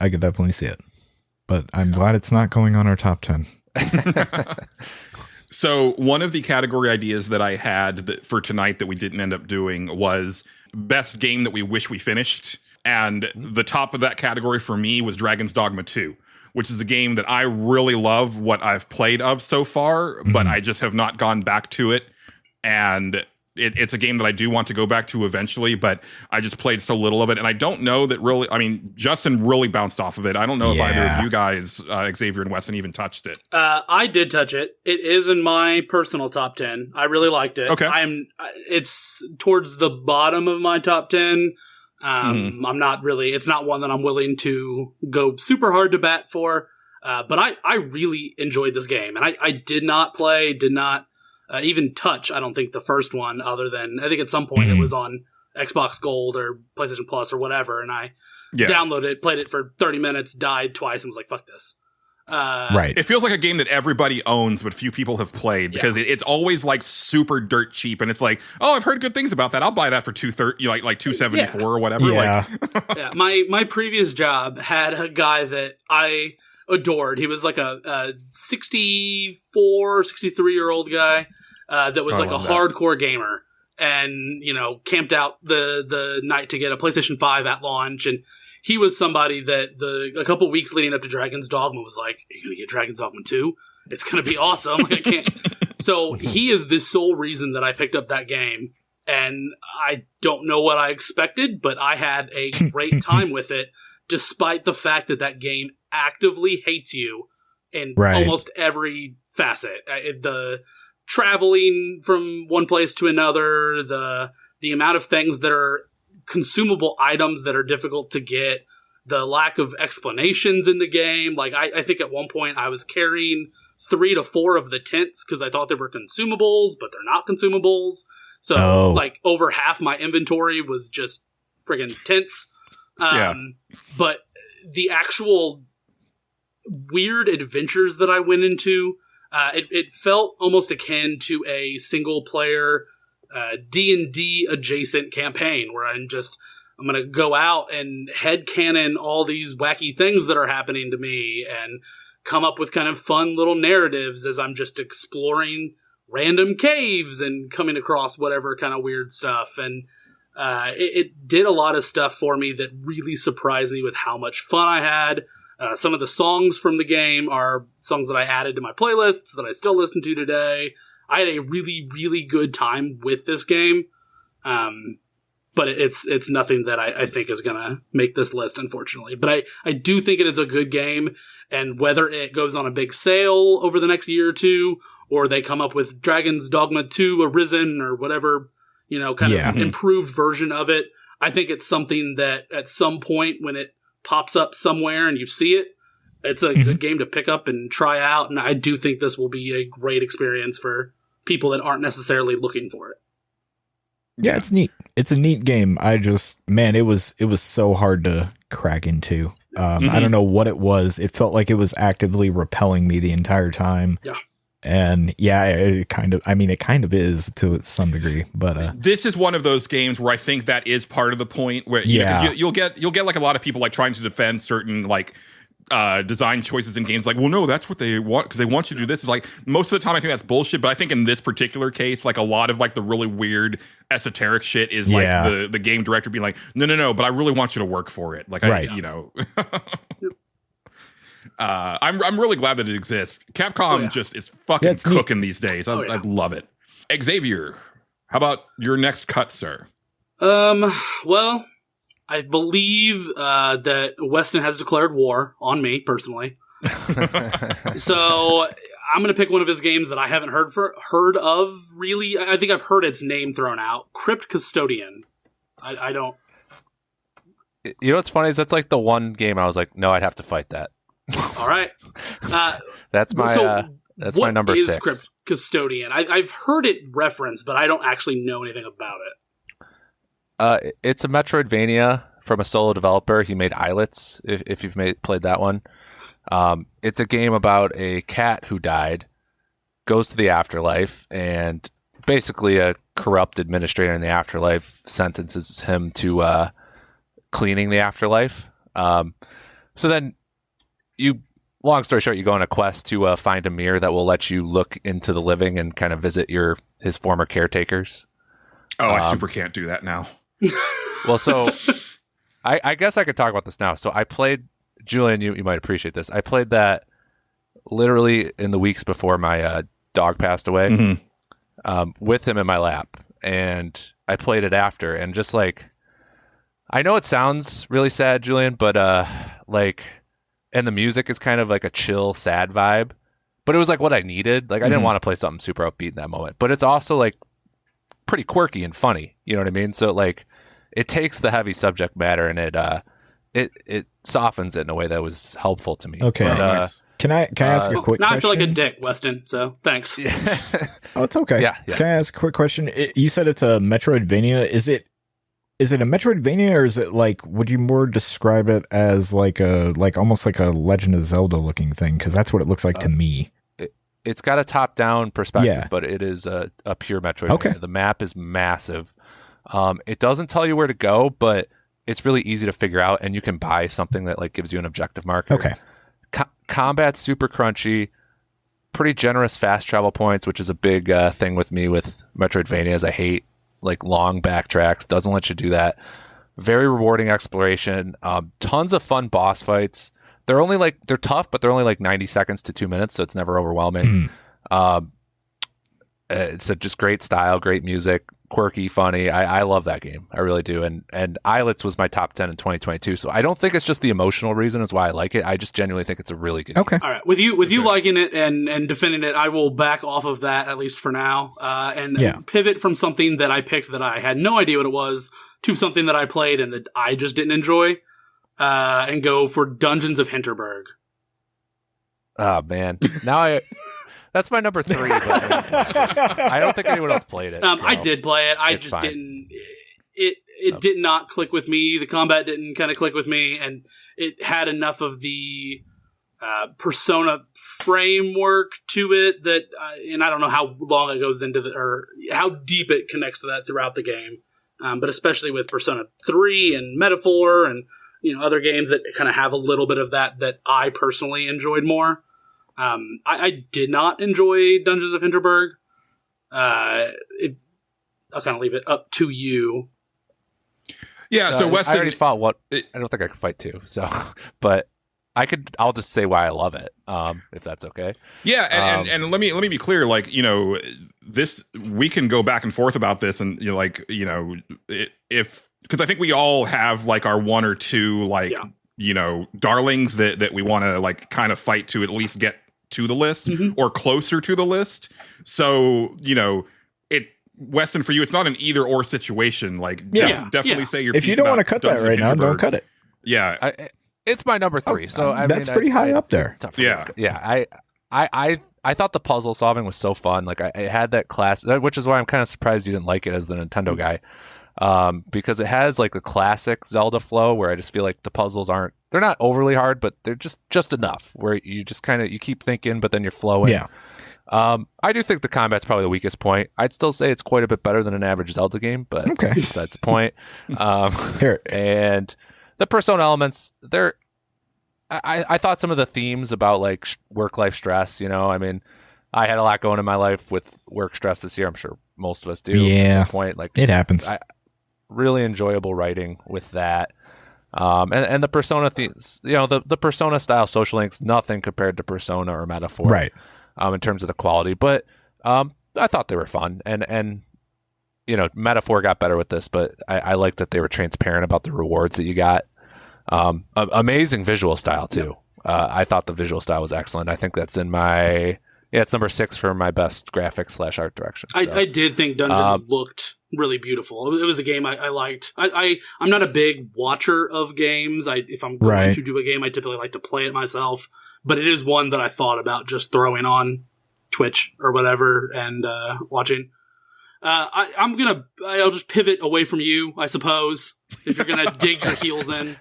But I'm glad it's not going on our top 10. So one of the category ideas that I had for tonight that we didn't end up doing was best game that we wish we finished. And the top of that category for me was Dragon's Dogma 2, which is a game that I really love what I've played of so far, but I just have not gone back to it. And it's a game that I do want to go back to eventually, but I just played so little of it. And I don't know that really, I mean, Justin really bounced off of it. I don't know if either of you guys, Xavier and Westen, even touched it. I did touch it. It is in my personal top 10. I really liked it. Okay. It's towards the bottom of my top 10. I'm not really, it's not one that I'm willing to go super hard to bat for. But I really enjoyed this game, and I did not even touch, I don't think, the first one, other than, I think at some point it was on Xbox Gold or PlayStation Plus or whatever, and I downloaded it, played it for 30 minutes, died twice, and was like, fuck this. Right. It feels like a game that everybody owns, but few people have played, because it's always like super dirt cheap, and it's like, oh, I've heard good things about that. I'll buy that for $230, like $274 or whatever. Yeah. Yeah. My previous job had a guy that I adored. He was like a 64, 63-year-old guy that was like a hardcore gamer, and camped out the night to get a PlayStation 5 at launch. And he was somebody that a couple weeks leading up to Dragon's Dogma was like, "Are you gonna get Dragon's Dogma 2? It's gonna be awesome." Like, I can't. So he is the sole reason that I picked up that game, and I don't know what I expected, but I had a great time with it, despite the fact that game actively hates you in almost every facet. The traveling from one place to another, the amount of things that are consumable items that are difficult to get, the lack of explanations in the game. Like, I think at one point I was carrying 3 to 4 of the tents because I thought they were consumables, but they're not consumables. So like over half my inventory was just friggin' tents. But the actual weird adventures that I went into, it felt almost akin to a single player D&D adjacent campaign where I'm going to go out and headcanon all these wacky things that are happening to me and come up with kind of fun little narratives as I'm just exploring random caves and coming across whatever kind of weird stuff. And it did a lot of stuff for me that really surprised me with how much fun I had. Some of the songs from the game are songs that I added to my playlists that I still listen to today. I had a really, really good time with this game. But it's nothing that I think is going to make this list, unfortunately. But I do think it is a good game, and whether it goes on a big sale over the next year or two, or they come up with Dragon's Dogma 2 Arisen or whatever, kind of improved version of it, I think it's something that at some point when it pops up somewhere and you see it, it's a good game to pick up and try out. And I do think this will be a great experience for people that aren't necessarily looking for it. Yeah, it's neat. It's a neat game. It was so hard to crack into. I don't know what it was. It felt like it was actively repelling me the entire time. Yeah. And it kind of is to some degree, but this is one of those games where I think that is part of the point where you'll get like a lot of people like trying to defend certain like design choices in games, like, well, no, that's what they want because they want you to do this. It's like, most of the time I think that's bullshit, but I think in this particular case, like, a lot of like the really weird esoteric shit is like the game director being like, no, but I really want you to work for it. Like, I'm really glad that it exists. Capcom just is fucking cooking these days. I love it. Xavier, how about your next cut, sir? Well, I believe that Westen has declared war on me personally. So I'm going to pick one of his games that I haven't heard of really. I think I've heard its name thrown out. Crypt Custodian. I don't. You know what's funny is that's like the one game I was like, no, I'd have to fight that. All right. That's my my number 6. What is Crypt Custodian? I've heard it referenced, but I don't actually know anything about it. It's a Metroidvania from a solo developer. He made Islets, if you've played that one. It's a game about a cat who died, goes to the afterlife, and basically a corrupt administrator in the afterlife sentences him to cleaning the afterlife. So then long story short, you go on a quest to find a mirror that will let you look into the living and kind of visit his former caretakers. Oh, I super can't do that now. Well, so I guess I could talk about this now. So I played, Julian, you might appreciate this. I played that literally in the weeks before my dog passed away, with him in my lap. And I played it after. And just like, I know it sounds really sad, Julian, but and the music is kind of like a chill, sad vibe. But it was like what I needed. Like, I didn't want to play something super upbeat in that moment. But it's also like pretty quirky and funny. You know what I mean? So like, it takes the heavy subject matter and it softens it in a way that was helpful to me. Okay. But, Nice. Can I ask a quick Now question? I feel like a dick, Weston, so thanks. Oh, it's okay. Yeah. Can I ask a quick question? You said it's a Metroidvania. Is it a Metroidvania, or is it like, would you more describe it as like almost like a Legend of Zelda looking thing? Because that's what it looks like to me. It's got a top-down perspective, Yeah. but it is a pure Metroidvania. Okay. The map is massive. It doesn't tell you where to go, but it's really easy to figure out, and you can buy something that like gives you an objective marker. Okay. Combat's super crunchy, pretty generous fast travel points, which is a big thing with me with Metroidvanias. I hate like long backtracks. Doesn't let you do that. Very rewarding exploration. Tons of fun boss fights. They're tough, but they're only like 90 seconds to 2 minutes, so it's never overwhelming. It's just great style, great music, quirky, funny. I love that game. I really do. And Islets was my top 10 in 2022. So I don't think it's just the emotional reason is why I like it. I just genuinely think it's a really good Okay. game. All right, with you liking it and defending it, I will back off of that at least for now, and pivot from something that I picked that I had no idea what it was to something that I played and that I just didn't enjoy, and go for Dungeons of Hinterberg. Oh man, that's my number 3. But I don't think anyone else played it. I did play it. I just fine. didn't. It did not click with me. The combat didn't kind of click with me, and it had enough of the Persona framework to it that, and I don't know how long it goes into or how deep it connects to that throughout the game. But especially with Persona 3 and Metaphor and other games that kind of have a little bit of that I personally enjoyed more. I did not enjoy Dungeons of Hinterberg. I'll kind of leave it up to you. Yeah, so Westen, I already fought I don't think I could fight 2, so but I'll just say why I love it, if that's okay. Yeah, and let me be clear, like, this, we can go back and forth about this, and if because I think we all have like our one or two darlings that we want to like kind of fight to at least get to the list or closer to the list. So Weston, for you, it's not an either or situation. Like, definitely say your if piece you don't about want to cut that Dungeons of right now, don't Hinterberg. cut it. Yeah, it's my number 3. So I that's mean, pretty high up there. It's tough for me. Yeah. I thought the puzzle solving was so fun. Like I had that class, which is why I'm kind of surprised you didn't like it as the Nintendo guy, because it has like a classic Zelda flow where I just feel like the puzzles they're not overly hard, but they're just enough where you just kind of you keep thinking, but then you're flowing. Yeah. I do think the combat's probably the weakest point. I'd still say it's quite a bit better than an average Zelda game, but besides the point. And the Persona elements, I thought some of the themes about like work-life stress, I mean, I had a lot going in my life with work stress this year. I'm sure most of us do. Yeah. At some point, like It happens. Really enjoyable writing with that. And the Persona themes, the Persona style social links, nothing compared to Persona or Metaphor. Right. In terms of the quality, but I thought they were fun, and Metaphor got better with this, but I liked that they were transparent about the rewards that you got. Amazing visual style too. I thought the visual style was excellent. I think that's in it's number 6 for my best graphics / art direction. So. I did think Dungeons looked really beautiful. It was a game I liked. I'm not a big watcher of games. If I'm going to do a game, I typically like to play it myself. But it is one that I thought about just throwing on Twitch or whatever and watching. I'll just pivot away from you, I suppose, if you're gonna dig your heels in.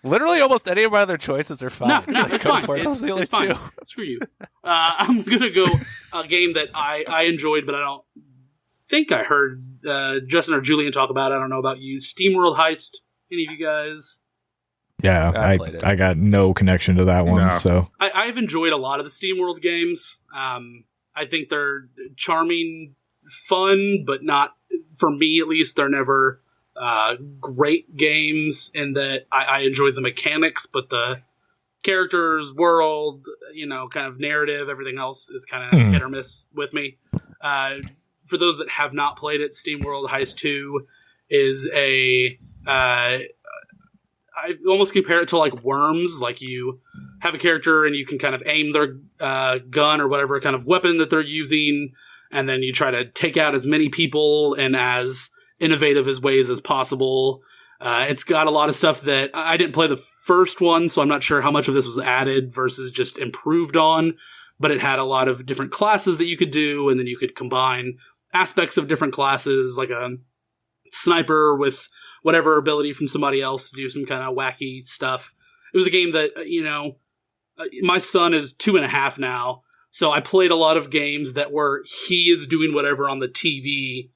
Literally, almost any of my other choices are fine. No, it's fine. It's fine. Screw you. I'm gonna go a game that I enjoyed, but I don't think I heard Justin or Julian talk about. I don't know about you. SteamWorld Heist. Any of you guys? Yeah, I got no connection to that one. No. So I've enjoyed a lot of the SteamWorld games. I think they're charming fun, but not, for me at least, they're never great games in that I enjoy the mechanics, but the characters, world, kind of narrative, everything else is kind of hit or miss with me. For those that have not played it, SteamWorld Heist 2 is I almost compare it to like Worms. Like you have a character and you can kind of aim their gun or whatever kind of weapon that they're using, and then you try to take out as many people in as innovative as ways as possible. It's got a lot of stuff that I didn't play the first one, so I'm not sure how much of this was added versus just improved on, but it had a lot of different classes that you could do, and then you could combine aspects of different classes, like a sniper with whatever ability from somebody else to do some kind of wacky stuff. It was a game that, my son is 2.5 now, so I played a lot of games that were he is doing whatever on the TV.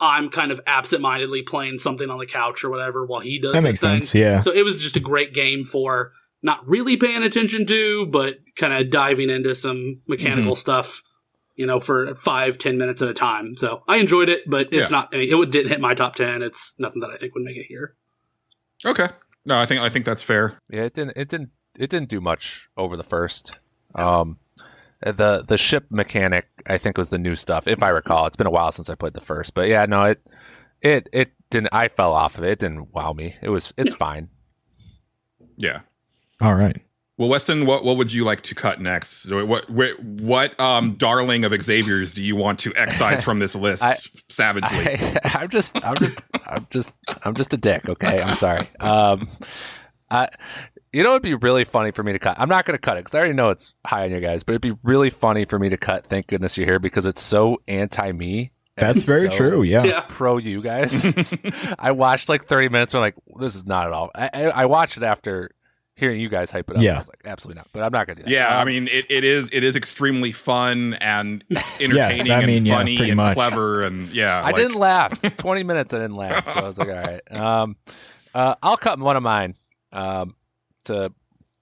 I'm kind of absentmindedly playing something on the couch or whatever while he does that makes thing. sense, yeah. So it was just a great game for not really paying attention to, but kind of diving into some mechanical stuff, for 5-10 minutes at a time. So I enjoyed it, but it's not. It didn't hit my top 10. It's nothing that I think would make it here. Okay, no, I think that's fair. Yeah, it didn't do much over the first. The ship mechanic, I think, was the new stuff, if I recall. It's been a while since I played the first, but yeah, no, it didn't. I fell off of it. It didn't wow me. It's fine. Yeah. All right. Well, Westen, what would you like to cut next? What darling of Xavier's do you want to excise from this list savagely? I'm just a dick. Okay, I'm sorry. It'd be really funny for me to cut. I'm not going to cut it because I already know it's high on you guys, but it'd be really funny for me to cut. Thank goodness you're here, because it's so anti-me. That's very true. Yeah. Pro you guys. I watched like 30 minutes. And I'm like, this is not at all. I watched it after hearing you guys hype it up. Yeah. I was like, absolutely not. But I'm not going to do that. Yeah, I mean, it is extremling fun and entertaining and funny and much. Clever and I didn't laugh. 20 minutes I didn't laugh. So I was like, all right. I'll cut one of mine to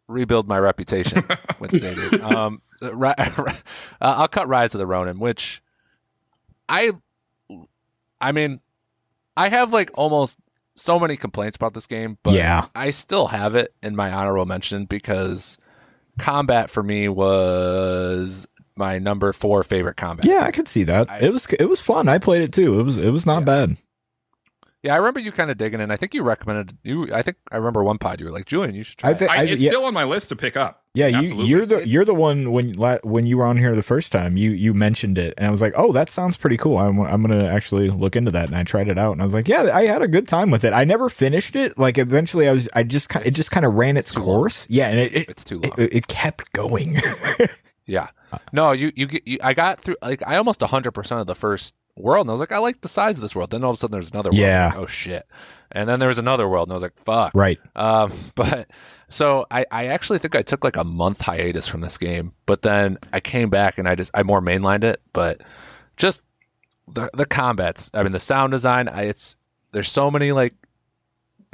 rebuild my reputation with Xavier. I'll cut Rise of the Ronin, which I mean, I have like almost so many complaints about this game, but I still have it in my honorable mention because combat for me was my number 4 favorite combat. Yeah, I could see that. It was fun. I played it too. It was not bad. Yeah, I remember you kind of digging in. I think you recommended I think I remember one pod you were like, Julian, you should try it. It's still on my list to pick up. Yeah, you're the one when you were on here the first time, you mentioned it, and I was like, oh, that sounds pretty cool. I'm gonna actually look into that, and I tried it out, and I was like, yeah, I had a good time with it. I never finished it. Like eventually, it just kind of ran its course. Yeah, and it's too long. It kept going. Yeah, no, I got through like I almost 100% of the first world, and I was like, I like the size of this world. Then all of a sudden there's another world. Yeah. Like, oh shit. And then there was another world, and I was like, fuck. Right. But so I actually think I took like a month hiatus from this game, but then I came back and I more mainlined it, but just the combats, I mean the sound design, there's so many like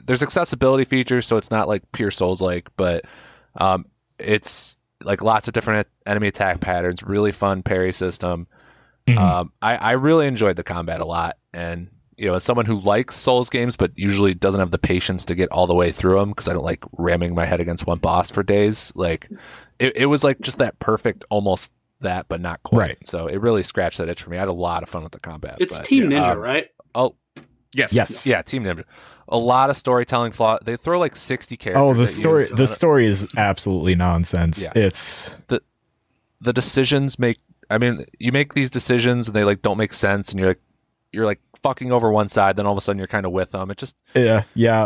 there's accessibility features, so it's not like pure Souls-like, but it's like lots of different enemy attack patterns, really fun parry system. Mm-hmm. I really enjoyed the combat a lot, and as someone who likes Souls games but usually doesn't have the patience to get all the way through them because I don't like ramming my head against one boss for days, like it was like just that perfect, almost that, but not quite. Right. So it really scratched that itch for me. I had a lot of fun with the combat. It's Team Ninja, right? Oh, yes, yeah, Team Ninja. A lot of storytelling flaw. They throw like 60 characters. Oh, the story is absolutely nonsense. Yeah. It's the decisions make. I mean, you make these decisions and they like don't make sense, and you're like fucking over one side, then all of a sudden you're kind of with them. It just yeah.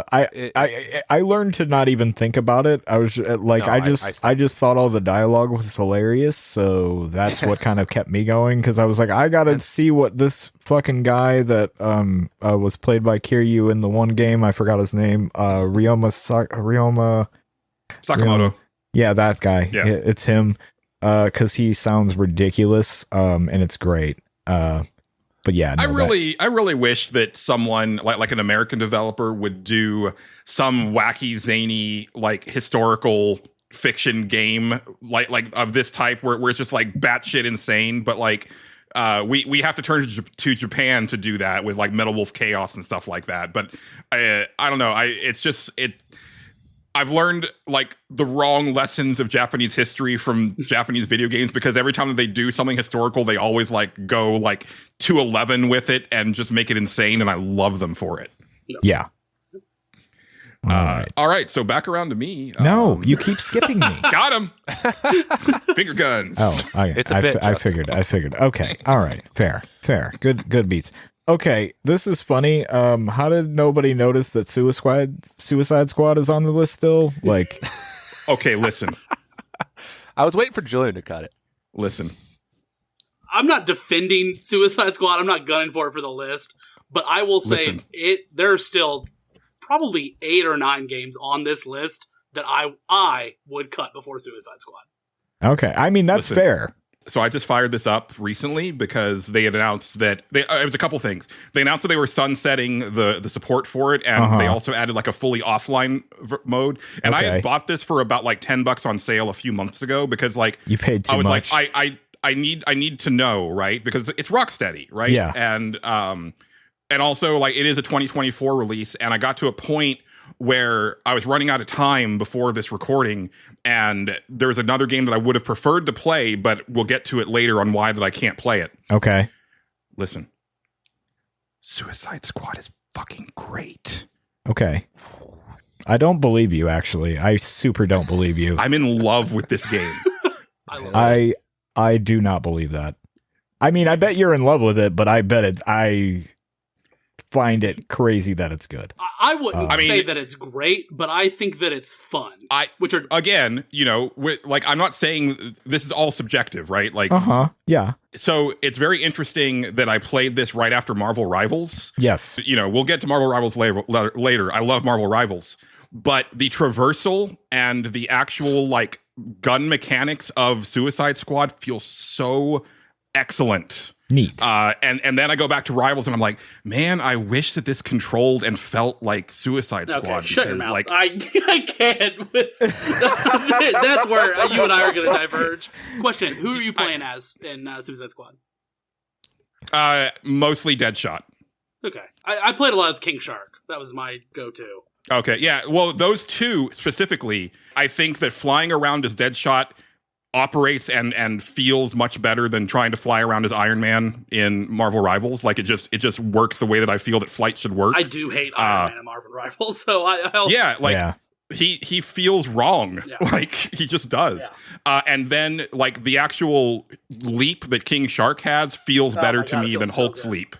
I learned to not even think about it. I was like, I just thought all the dialogue was hilarious, so that's what kind of kept me going, because I was like, I gotta see what this fucking guy that was played by Kiryu in the one game, I forgot his name, Ryoma Sakamoto. Yeah, that guy. Yeah. It's him. Because he sounds ridiculous, and it's great. But yeah, no, I really wish that someone like an American developer would do some wacky, zany, like historical fiction game like of this type where it's just like batshit insane, but like we have to turn to Japan to do that with like Metal Wolf Chaos and stuff like that. But I don't know. I've learned like the wrong lessons of Japanese history from Japanese video games, because every time that they do something historical, they always like go like 211 with it and just make it insane. And I love them for it. Yeah. All right. So back around to me. No, you keep skipping me. Got him. Finger guns. Oh, okay. It's a bit, I figured. Okay. All right. Fair. Good beats. Okay, this is funny. How did nobody notice that Suicide Squad is on the list still? Like, okay, listen. I was waiting for Julian to cut it. Listen. I'm not defending Suicide Squad. I'm not gunning for it for the list, but I will say there are still probably 8 or 9 games on this list that I would cut before Suicide Squad. Okay, I mean that's fair. So I just fired this up recently because they had announced that it was a couple things. They announced that they were sunsetting the support for it, and they also added like a fully offline mode. And I had bought this for about like $10 on sale a few months ago because like you paid too much. Like I need to know, right? Because it's Rocksteady, right? Yeah. And also like it is a 2024 release, and I got to a point where I was running out of time before this recording, and there was another game that I would have preferred to play, but we'll get to it later on why that I can't play it. Okay. Listen. Suicide Squad is fucking great. Okay. I don't believe you, actually. I super don't believe you. I'm in love with this game. I do not believe that. I mean, I bet you're in love with it, but I find it crazy that it's good. I wouldn't say that it's great, but I think that it's fun. Again, you know, like I'm not saying this is all subjective, right? Like, yeah. So it's very interesting that I played this right after Marvel Rivals. Yes. You know, we'll get to Marvel Rivals later. I love Marvel Rivals, but the traversal and the actual like gun mechanics of Suicide Squad feel so excellent. Neat. And then I go back to Rivals and I'm like, man, I wish that this controlled and felt like Suicide Squad. Okay, shut your mouth. Like, I can't. That's where you and I are going to diverge. Question: who are you playing as in Suicide Squad? Mostly Deadshot. Okay, I played a lot as King Shark. That was my go-to. Okay, yeah. Well, those two specifically, I think that flying around as Deadshot operates and feels much better than trying to fly around as Iron Man in Marvel Rivals. Like it just works the way that I feel that flight should work. I do hate Iron Man in Marvel Rivals, so he feels wrong. Yeah. Like he just does. Yeah. And then like the actual leap that King Shark has feels better to me than Hulk's leap.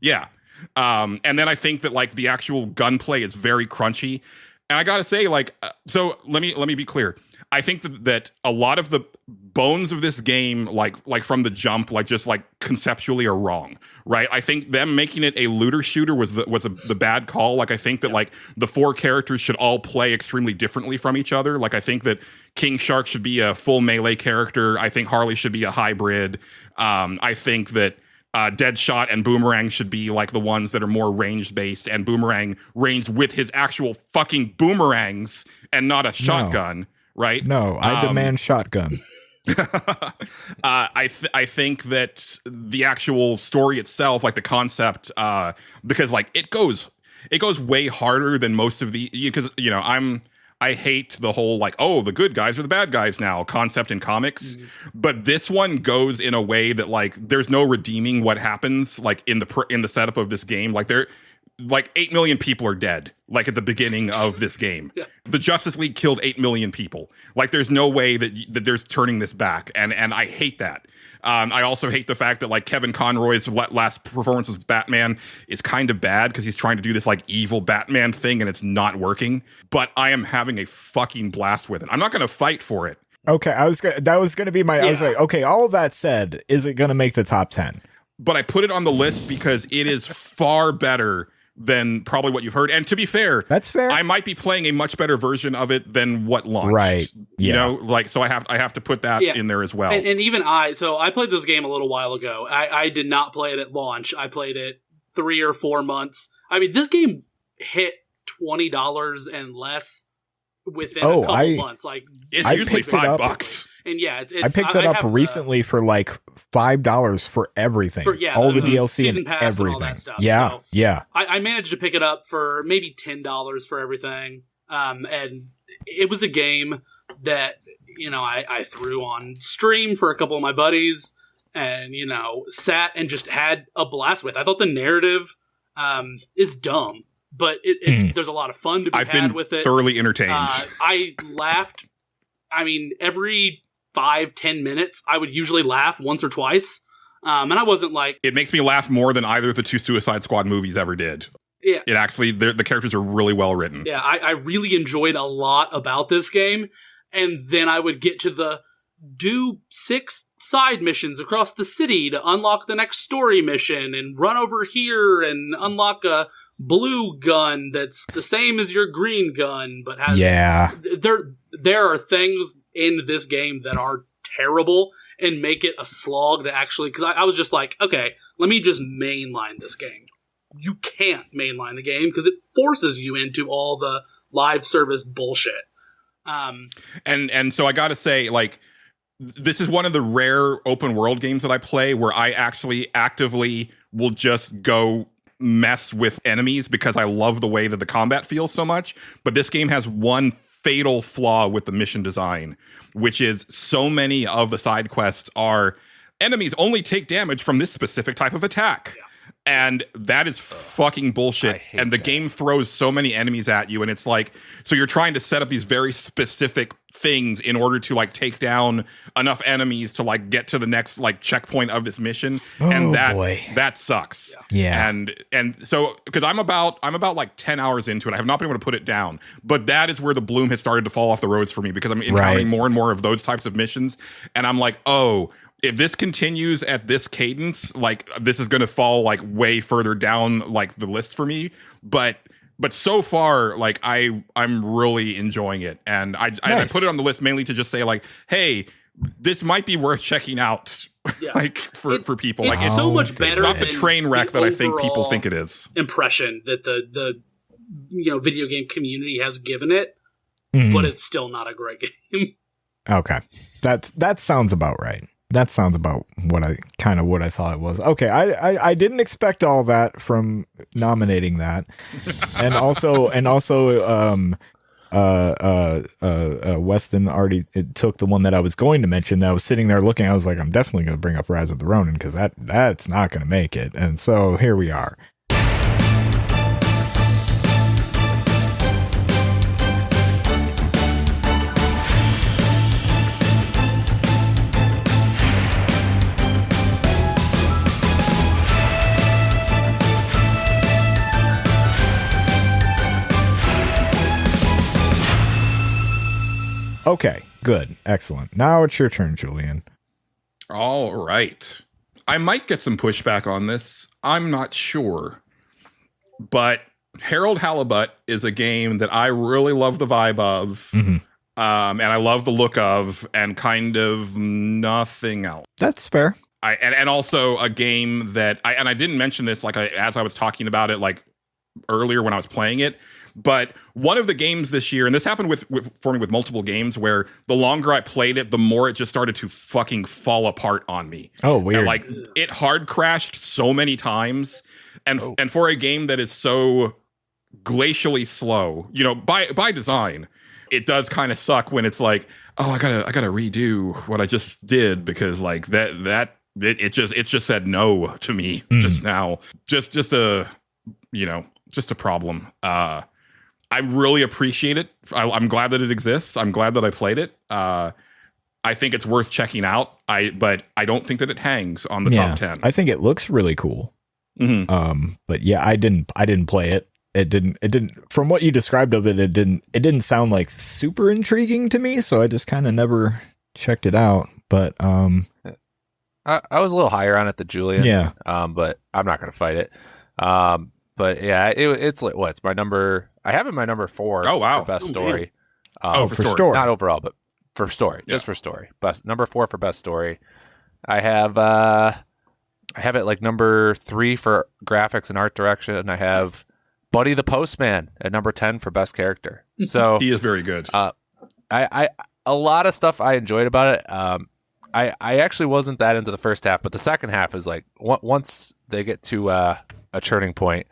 Yeah. And then I think that like the actual gunplay is very crunchy. And I gotta say, like, so let me be clear. I think that a lot of the bones of this game, like from the jump, like just like conceptually are wrong, right? I think them making it a looter shooter was the bad call. Like I think that like the 4 characters should all play extremely differently from each other. Like I think that King Shark should be a full melee character. I think Harley should be a hybrid. I think that Deadshot and Boomerang should be like the ones that are more range based, and Boomerang ranged with his actual fucking boomerangs and not a shotgun. Right? No, I demand shotgun. I think that the actual story itself, like the concept, because like it goes way harder than most of the, because you know I hate the whole like, oh, the good guys are the bad guys now concept in comics, but this one goes in a way that like there's no redeeming what happens like in the setup of this game. Like like 8 million people are dead, like at the beginning of this game. Yeah. The Justice League killed 8 million people. Like there's no way that there's turning this back. And I hate that. I also hate the fact that like Kevin Conroy's last performance as Batman is kind of bad because he's trying to do this like evil Batman thing and it's not working. But I am having a fucking blast with it. I'm not going to fight for it. Okay, that was going to be my. Yeah. I was like, okay. All of that said, is it going to make the top 10? But I put it on the list because it is far better than probably what you've heard. And to be fair, that's fair. I might be playing a much better version of it than what launched. Right. Yeah. You know, like, so I have to put that in there as well. And even I played this game a little while ago. I did not play it at launch. I played it 3 or 4 months. I mean, this game hit $20 and less within a couple months. Like it's usually $5. And yeah, I picked it up recently for like $5 for everything. All the DLC season pass everything. And all that stuff. Yeah, so yeah. I managed to pick it up for maybe $10 for everything. And it was a game that, I threw on stream for a couple of my buddies and, sat and just had a blast with. I thought the narrative is dumb, but there's a lot of fun to be had with it. I've been thoroughly entertained. I laughed. I mean, every 5-10 minutes, I would usually laugh once or twice. And I wasn't like... It makes me laugh more than either of the two Suicide Squad movies ever did. Yeah. It actually, the characters are really well written. Yeah, I really enjoyed a lot about this game. And then I would get to do 6 side missions across the city to unlock the next story mission and run over here and unlock a blue gun that's the same as your green gun, but has... Yeah. There are things in this game that are terrible and make it a slog to actually... Because I was just like, okay, let me just mainline this game. You can't mainline the game because it forces you into all the live service bullshit. And so I gotta say, like, this is one of the rare open world games that I play where I actually actively will just go mess with enemies because I love the way that the combat feels so much. But this game has one fatal flaw with the mission design, which is so many of the side quests are enemies only take damage from this specific type of attack. Yeah. And that is fucking bullshit. And the game throws so many enemies at you. And it's like, so you're trying to set up these very specific things in order to like take down enough enemies to like get to the next like checkpoint of this mission. And that sucks. Yeah. And so, because I'm about like 10 hours into it, I have not been able to put it down, but that is where the bloom has started to fall off the roads for me because I'm encountering more and more of those types of missions. And I'm like, oh, if this continues at this cadence, like this is going to fall like way further down like the list for me. But so far, like I'm really enjoying it, and I put it on the list mainly to just say like, hey, this might be worth checking out, like for people. It's like so much better. It's not the train wreck that I think people think it is. Impression that the video game community has given it, but it's still not a great game. Okay, that sounds about right. That sounds about what I thought it was. Okay, I didn't expect all that from nominating that, and also Westen already took the one that I was going to mention. That I was sitting there looking. I was like, I'm definitely going to bring up Rise of the Ronin because that's not going to make it. And so here we are. Okay, good. Excellent. Now it's your turn, Julian. All right. I might get some pushback on this. I'm not sure. But Harold Halibut is a game that I really love the vibe of, and I love the look of, and kind of nothing else. That's fair. And also a game that I didn't mention this like as I was talking about it like earlier when I was playing it. But one of the games this year, and this happened for me with multiple games, where the longer I played it, the more it just started to fucking fall apart on me. Oh, weird. And like it hard crashed so many times. And for a game that is so glacially slow, by design, it does kind of suck when it's like, oh, I gotta redo what I just did because like it just said no to me just now. Just a problem. I really appreciate it. I'm glad that it exists. I'm glad that I played it. I think it's worth checking out. But I don't think that it hangs on the top 10. I think it looks really cool. But yeah, I didn't play it. It didn't. From what you described of it, it didn't sound like super intriguing to me. So I just kind of never checked it out. But I was a little higher on it than Julian. Yeah. But I'm not going to fight it. But yeah, it's like it's my number. I have it my number 4. Oh wow, for best story. For story, not overall, but for story, just for story. Best number 4 for best story. I have it like number 3 for graphics and art direction. I have Buddy the Postman at number 10 for best character. So he is very good. I a a lot of stuff I enjoyed about it. I actually wasn't that into the first half, but the second half is like once they get to a turning point,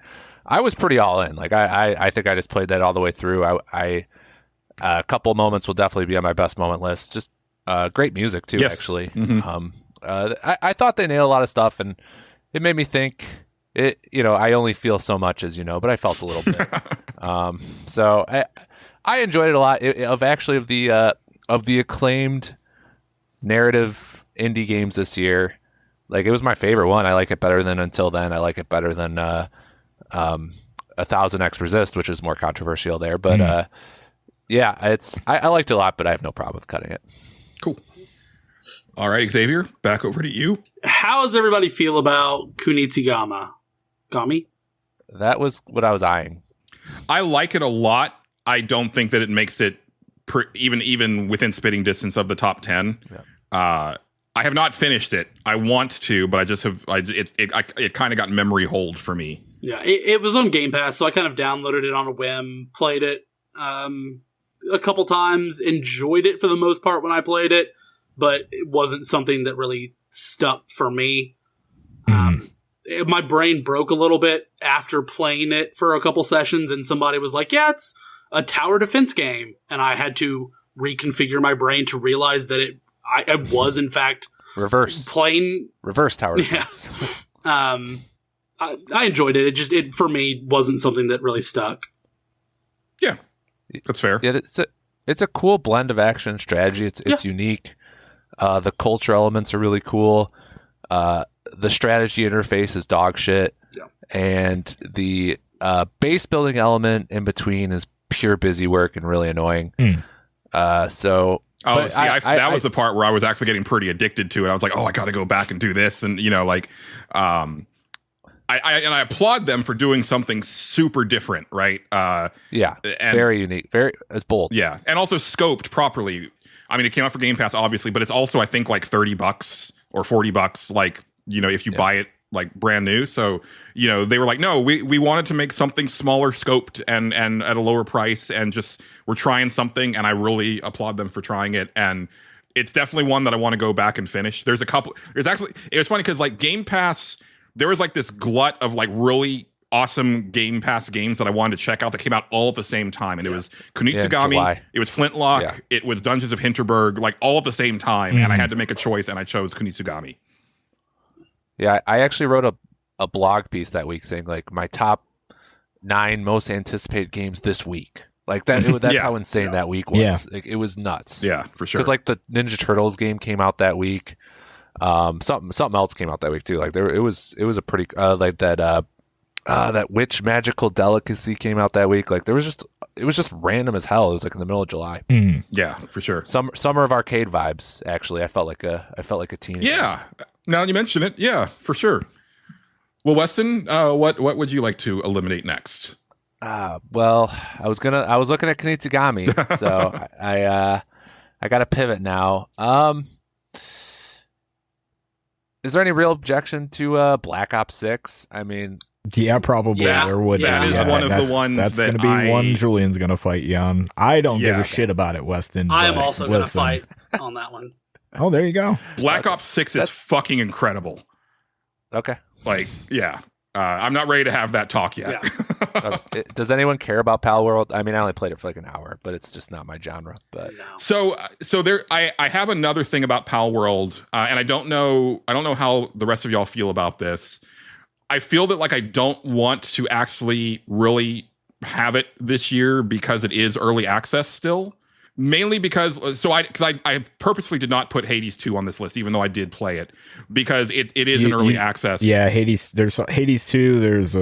I was pretty all in. Like I think I just played that all the way through. I a couple moments will definitely be on my best moment list. Just great music too, Yes. actually. Mhm. I thought they nailed a lot of stuff, and it made me think. I only feel so much, as you know, but I felt a little bit. So I enjoyed it a lot. Of the acclaimed narrative indie games this year, like it was my favorite one. I like it better than Until Then. I like it better than 1000x Resist, which is more controversial there. But I liked it a lot, but I have no problem with cutting it. Cool. All right, Xavier, back over to you. How does everybody feel about Kunitsugama? Gami? That was what I was eyeing. I like it a lot. I don't think that it makes it even within spitting distance of the top 10. Yeah. I have not finished it. I want to, but I just have. It kind of got memory hold for me. Yeah, it was on Game Pass, so I kind of downloaded it on a whim, played it a couple times, enjoyed it for the most part when I played it, but it wasn't something that really stuck for me. My brain broke a little bit after playing it for a couple sessions, and somebody was like, yeah, it's a tower defense game. And I had to reconfigure my brain to realize that I was, in fact, reverse tower defense. I enjoyed it. It for me wasn't something that really stuck. Yeah, that's fair. Yeah, it's a cool blend of action and strategy. It's unique. The culture elements are really cool. The strategy interface is dog shit, and the base building element in between is pure busy work and really annoying. That was the part where I was actually getting pretty addicted to it. I was like, I got to go back and do this, and I applaud them for doing something super different, right? And very unique, it's bold. Yeah, and also scoped properly. I mean, it came out for Game Pass, obviously, but it's also, I think, like $30 or $40, like, if you buy it like brand new. So, they were like, no, we wanted to make something smaller scoped and at a lower price, and just we're trying something, and I really applaud them for trying it. And it's definitely one that I want to go back and finish. It was funny because like Game Pass, there was like this glut of like really awesome Game Pass games that I wanted to check out that came out all at the same time. And it was Kunitsugami, it was Flintlock, it was Dungeons of Hinterberg, like all at the same time. And I had to make a choice, and I chose Kunitsugami. Yeah, I actually wrote a blog piece that week saying like my top 9 most anticipated games this week. Like that's how insane that week was. Yeah. Like, it was nuts. Yeah, for sure. Because like the Ninja Turtles game came out that week. Something else came out that week too. Like it was a pretty that Witch Magical Delicacy came out that week. Like it was just random as hell. It was like in the middle of July. Yeah, for sure. Summer of arcade vibes. Actually, I felt like a teenager. Yeah. Now that you mention it, yeah, for sure. Well, Westen, what would you like to eliminate next? Well, I was looking at Kunitsugami, so I got to pivot now. Is there any real objection to Black Ops 6? I mean, yeah, probably there would. That is one of the ones that's going to be one Julian's going to fight you on. I don't give a shit about it, Weston. I am also going to fight on that one. Oh, there you go. Black Ops 6 is fucking incredible. Okay. Like, yeah. I'm not ready to have that talk yet. Yeah. Does anyone care about Pal World? I mean, I only played it for like an hour, but it's just not my genre. But so there, I have another thing about Pal World, and I don't know how the rest of y'all feel about this. I feel that like I don't want to actually really have it this year because it is early access still. Mainly because I purposely did not put Hades 2 on this list, even though I did play it, because it is an early access. Yeah, Hades. There's Hades 2. There's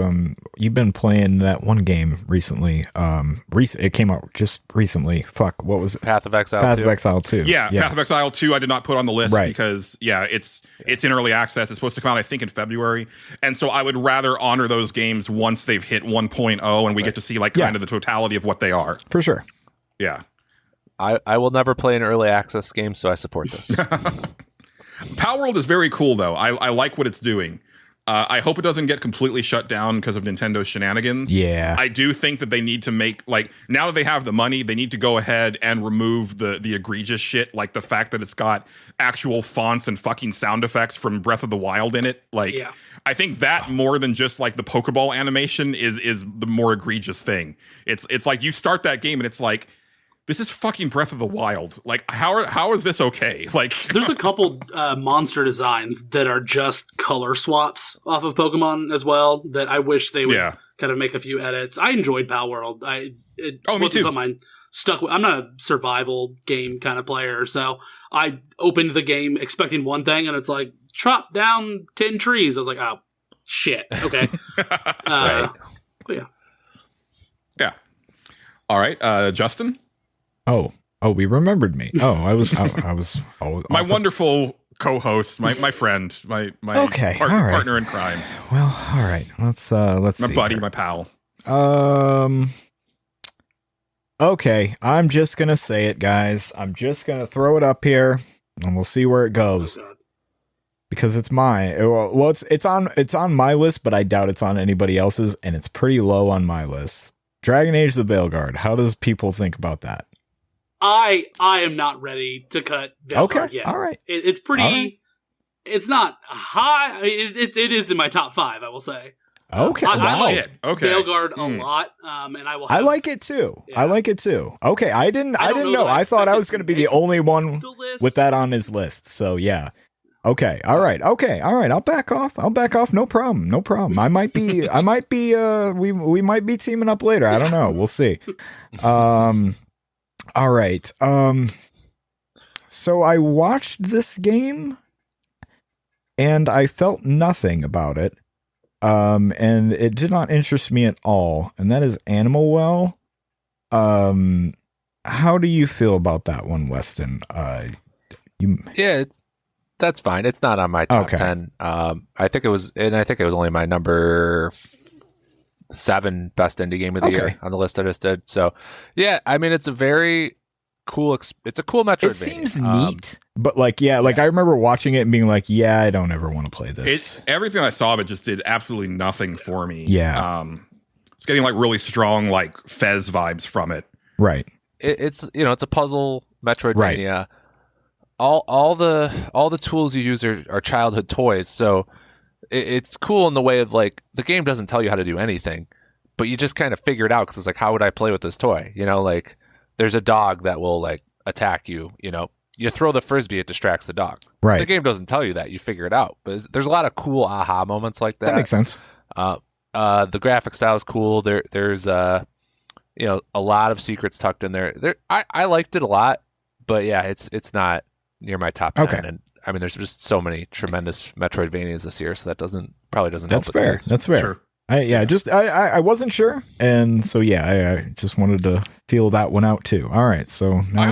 you've been playing that one game recently. It came out just recently. Fuck, what was it? Path of Exile 2. Yeah, Path of Exile 2. I did not put on the list because it's in early access. It's supposed to come out, I think, in February, and so I would rather honor those games once they've hit 1.0 and we get to see like kind of the totality of what they are. For sure. Yeah. I will never play an early access game, so I support this. Pal World is very cool, though. I like what it's doing. I hope it doesn't get completely shut down because of Nintendo's shenanigans. Yeah. I do think that they need to make, like, now that they have the money, they need to go ahead and remove the egregious shit, like the fact that it's got actual fonts and fucking sound effects from Breath of the Wild in it. Like, I think that more than just like the Pokeball animation is the more egregious thing. It's like you start that game and it's like, this is fucking Breath of the Wild. Like, how is this okay? Like, there's a couple monster designs that are just color swaps off of Pokemon as well that I wish they would kind of make a few edits. I enjoyed Pal World. It me too. Something I stuck with. I'm not a survival game kind of player, so I opened the game expecting one thing, and it's like, chop down 10 trees. I was like, oh, shit. Okay. Right. Yeah. All right, Justin? Oh, we remembered me. Oh, I was my wonderful co-host, my friend, my partner in crime. Well, all right. Let's see. My buddy, here. my pal. Okay, I'm just gonna say it, guys. I'm just gonna throw it up here, and we'll see where it goes. Oh, because it's mine. Well, it's on my list, but I doubt it's on anybody else's, and it's pretty low on my list. Dragon Age: The Veilguard. How does people think about that? I am not ready to cut Veilguard yet. All right. It's pretty. Right. It's not high. It is in my top 5. I will say. Okay. I like Okay. Veilguard a lot, and I will. I like it too. Yeah. I like it too. Okay. I didn't know. that I thought I was expected going to be to the make only one the list. with that on his list. So yeah. Okay. All right. Okay. All right. I'll back off. No problem. I might be. We might be teaming up later. I don't know. We'll see. All right. So I watched this game and I felt nothing about it. And it did not interest me at all. And that is Animal Well. How do you feel about that one, Westen? Yeah, that's fine. It's not on my top 10. I think it was only my number 7 best indie game of the year on the list I just did. So, yeah, I mean, it's a very cool. It's a cool Metroidvania. It seems neat, but I remember watching it and being like, yeah, I don't ever want to play this. Everything I saw of it just did absolutely nothing for me. Yeah, it's getting like really strong like Fez vibes from it. Right. It's it's a puzzle Metroidvania. Right. All the tools you use are childhood toys, so it's cool in the way of like the game doesn't tell you how to do anything, but you just kind of figure it out because it's like, how would I play with this toy? Like there's a dog that will like attack you. You throw the frisbee, it distracts the dog. Right. The game doesn't tell you that. You figure it out. But there's a lot of cool aha moments like that. That makes sense. The graphic style is cool. There's a lot of secrets tucked in there. I liked it a lot, but yeah, it's not near my top 10. And I mean, there's just so many tremendous Metroidvanias this year, so that probably doesn't help. That's fair. That's fair. Sure. I wasn't sure, and so I just wanted to feel that one out too. All right, so now I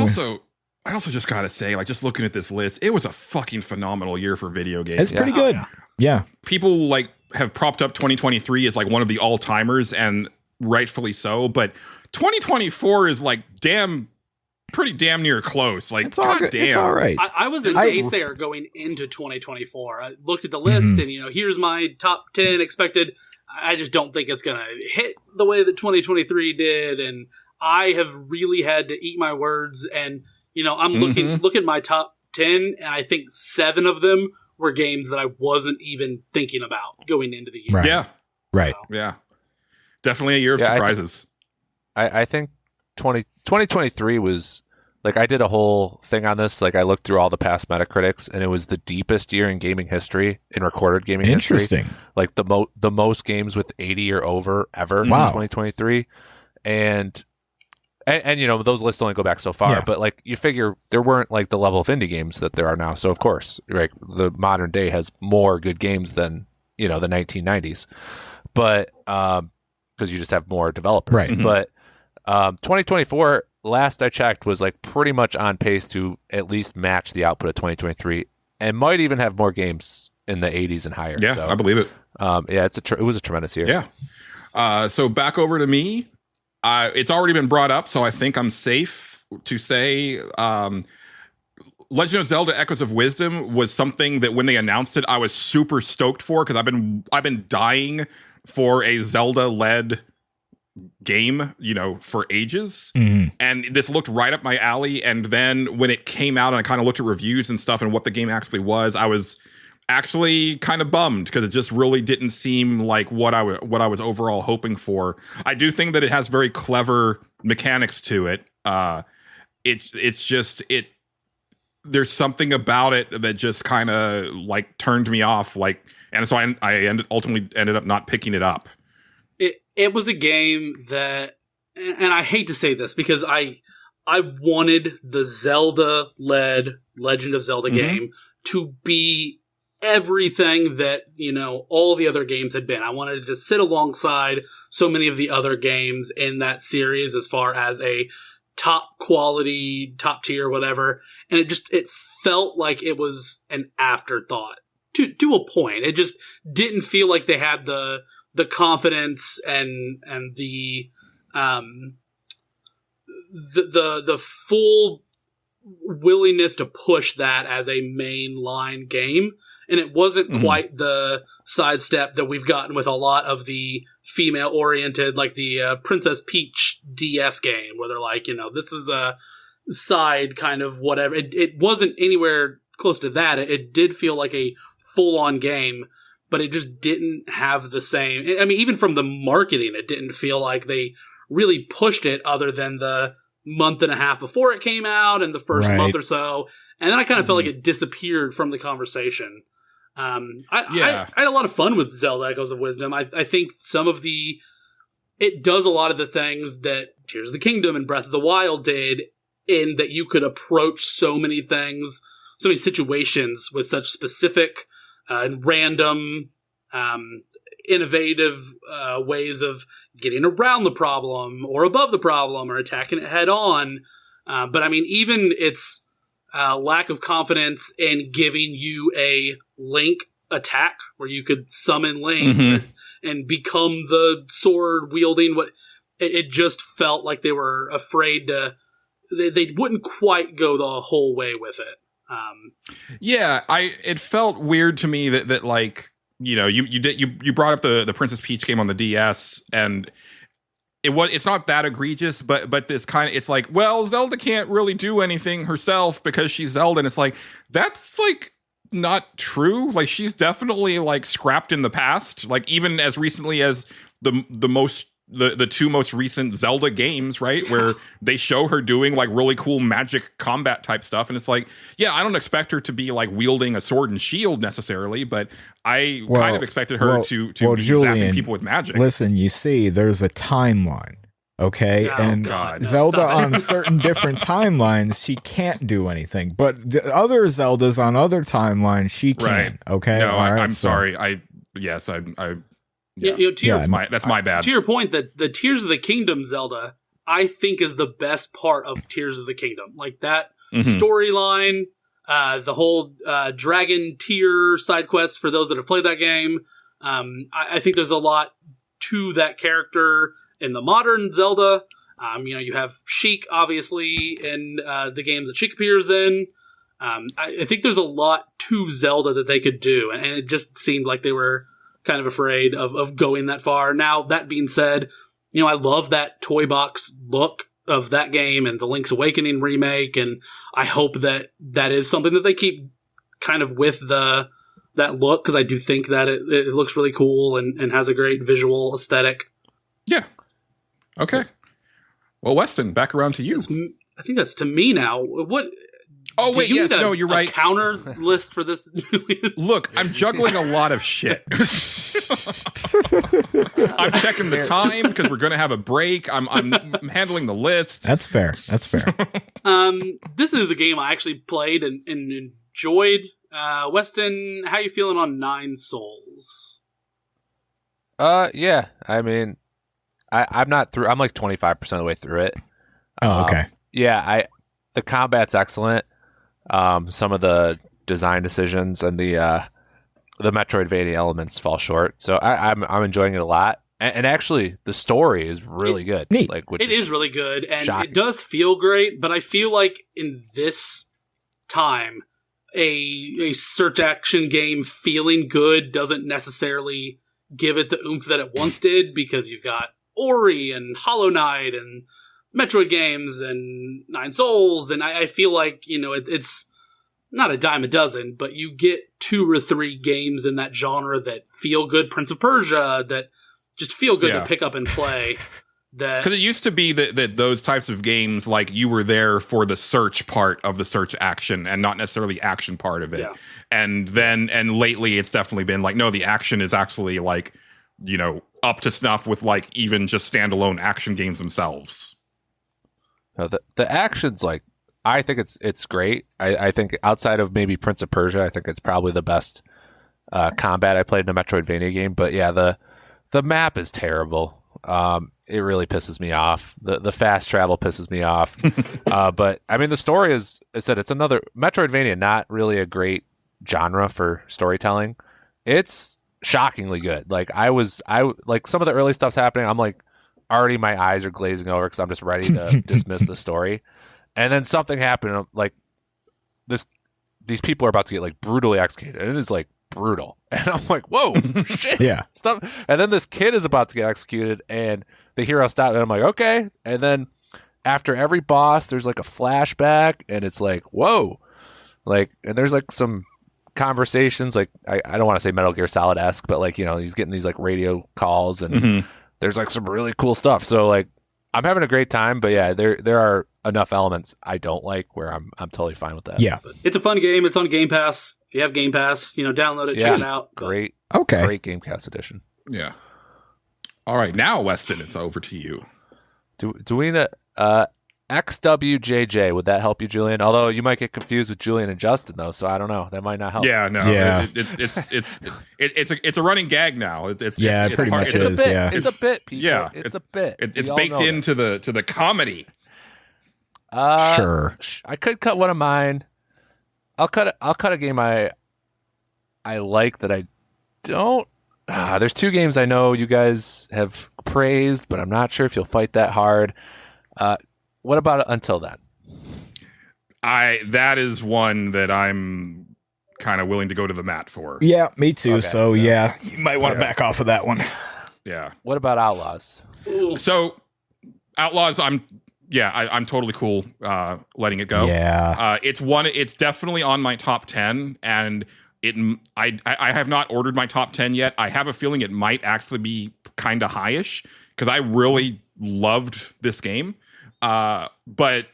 also just gotta say, like, just looking at this list, it was a fucking phenomenal year for video games. It's pretty good. Yeah. People like have propped up 2023 as like one of the all timers, and rightfully so. But 2024 is like pretty damn near close. Like, it's all damn. It's all right. I was a naysayer going into 2024. I looked at the list, and here's my top 10 expected. I just don't think it's gonna hit the way that 2023 did, and I have really had to eat my words. And I'm looking at my top 10, and I think 7 of them were games that I wasn't even thinking about going into the year. Right. Yeah, right. So. Yeah, definitely a year of surprises. I think 2023 was like, I did a whole thing on this. Like, I looked through all the past Metacritics, and it was the deepest year in gaming history, in recorded gaming history. Interesting. Like the most games with 80 or over ever in 2023, and those lists only go back so far. But like, you figure there weren't like the level of indie games that there are now. So of course, right, the modern day has more good games than the 1990s, but because you just have more developers. Right. But 2024, last I checked, was like pretty much on pace to at least match the output of 2023, and might even have more games in the 80s and higher. Yeah, so, I believe it. It was a tremendous year. Yeah. So back over to me. It's already been brought up, so I think I'm safe to say Legend of Zelda: Echoes of Wisdom was something that when they announced it, I was super stoked for because I've been dying for a Zelda-led game, for ages. Mhm. And this looked right up my alley. And then when it came out and I kind of looked at reviews and stuff and what the game actually was, I was actually kind of bummed because it just really didn't seem like what I was overall hoping for. I do think that it has very clever mechanics to it. It's just there's something about it that just kind of like turned me off. And so I ultimately ended up not picking it up. It was a game that, and I hate to say this because I wanted the Zelda-led Legend of Zelda game to be everything that, all the other games had been. I wanted it to sit alongside so many of the other games in that series as far as a top quality, top tier, whatever. And it felt like it was an afterthought to a point. It just didn't feel like they had the confidence and the full willingness to push that as a mainline game. And it wasn't quite the sidestep that we've gotten with a lot of the female-oriented, like the Princess Peach DS game, where they're like, this is a side kind of whatever. It wasn't anywhere close to that. It did feel like a full-on game, but it just didn't have the same... I mean, even from the marketing, it didn't feel like they really pushed it other than the month and a half before it came out and the first month or so. And then I kind of felt like it disappeared from the conversation. I had a lot of fun with Zelda Echoes of Wisdom. I think it does a lot of the things that Tears of the Kingdom and Breath of the Wild did, in that you could approach so many things, so many situations with such specific and random, innovative ways of getting around the problem or above the problem or attacking it head on. But I mean, even its lack of confidence in giving you a Link attack where you could summon Link and become the sword wielding, it just felt like they were afraid they wouldn't quite go the whole way with it. It felt weird to me that like, you brought up the Princess Peach game on the DS, and it's not that egregious, but this kind of, it's like, well, Zelda can't really do anything herself because she's Zelda, and it's like, that's like not true. Like, she's definitely like scrapped in the past, like even as recently as the two most recent Zelda games, right? Where they show her doing like really cool magic combat type stuff. And it's like, I don't expect her to be like wielding a sword and shield necessarily, but I kind of expected her to be zapping people with magic. Listen, you see, there's a timeline. Okay, Zelda on certain different timelines, she can't do anything, but the other Zeldas on other timelines, she can. Right. Okay, no, I'm sorry. That's my bad. To your point, that the Tears of the Kingdom Zelda, I think, is the best part of Tears of the Kingdom. Like that storyline, the whole dragon tier side quest for those that have played that game. I think there's a lot to that character in the modern Zelda. You have Sheik, obviously, in the games that Sheik appears in. I think there's a lot to Zelda that they could do, and it just seemed like they were kind of afraid of going that far. Now, that being said, I love that toy box look of that game and the Link's Awakening remake, and I hope that is something that they keep kind of with that look, because I do think that it looks really cool and has a great visual aesthetic. Yeah. Okay. Well, Westen, back around to you. I think that's to me now. What... Oh, wait, yes, no, you're right. Counter list for this. Look, I'm juggling a lot of shit. I'm checking the time because we're going to have a break. I'm handling the list. That's fair. This is a game I actually played and enjoyed. Westen, how you feeling on Nine Souls? Yeah. I mean, I'm not through. I'm like 25% of the way through it. Oh, okay. The combat's excellent. Some of the design decisions and the Metroidvania elements fall short. So I'm enjoying it a lot. And actually, the story is really good. Neat. It is really good, and shocking. It does feel great. But I feel like in this time, a search action game feeling good doesn't necessarily give it the oomph that it once did, because you've got Ori and Hollow Knight and Metroid games and Nine Souls, and I feel like, it's not a dime a dozen, but you get 2 or 3 games in that genre that feel good. Prince of Persia, that just feel good to pick up and play. Because it used to be that those types of games, like, you were there for the search part of the search action and not necessarily the action part of it. Yeah. And lately it's definitely been like, no, the action is actually like, up to snuff with like even just standalone action games themselves. No, the action's like, I think it's great. I think outside of maybe Prince of Persia, I think it's probably the best combat I played in a Metroidvania game. But yeah, the map is terrible. It really pisses me off. The fast travel pisses me off. But I mean, the story is, I said, it's another Metroidvania, not really a great genre for storytelling. It's shockingly good. Like I like some of the early stuff's happening. I'm like, already my eyes are glazing over because I'm just ready to dismiss the story. And then something happened, like these people are about to get like brutally executed. And it is like brutal. And I'm like, whoa, shit. Yeah. Stuff. And then this kid is about to get executed and the hero stops. And I'm like, okay. And then after every boss, there's like a flashback and it's like, whoa. Like, and there's like some conversations, like I don't want to say Metal Gear Solid-esque, but like, he's getting these like radio calls and there's like some really cool stuff. So like, I'm having a great time, but yeah, there are enough elements I don't like where I'm totally fine with that. Yeah. It's a fun game. It's on Game Pass. If you have Game Pass, download it, check it out. Great. Okay. Great Game Pass edition. Yeah. All right. Now, Westen, it's over to you. Do we know XWJJ, would that help you, Julian? Although you might get confused with Julian and Justin, though, so I don't know. That might not help. Yeah, no. Yeah. It's a running gag now. It's pretty much it's a is. bit. Yeah. It's a bit, people. Yeah, it's a bit. It's baked into the comedy. Sure. I could cut one of mine. I'll cut a game I like that I don't. There's 2 games I know you guys have praised, but I'm not sure if you'll fight that hard. What about Until Then? That is one that I'm kind of willing to go to the mat for. Yeah, me too. Okay. So yeah, you might want to back off of that one. Yeah. What about Outlaws? So Outlaws, I'm totally cool letting it go. Yeah. It's definitely on my top 10, and I have not ordered my top 10 yet. I have a feeling it might actually be kind of highish because I really loved this game. But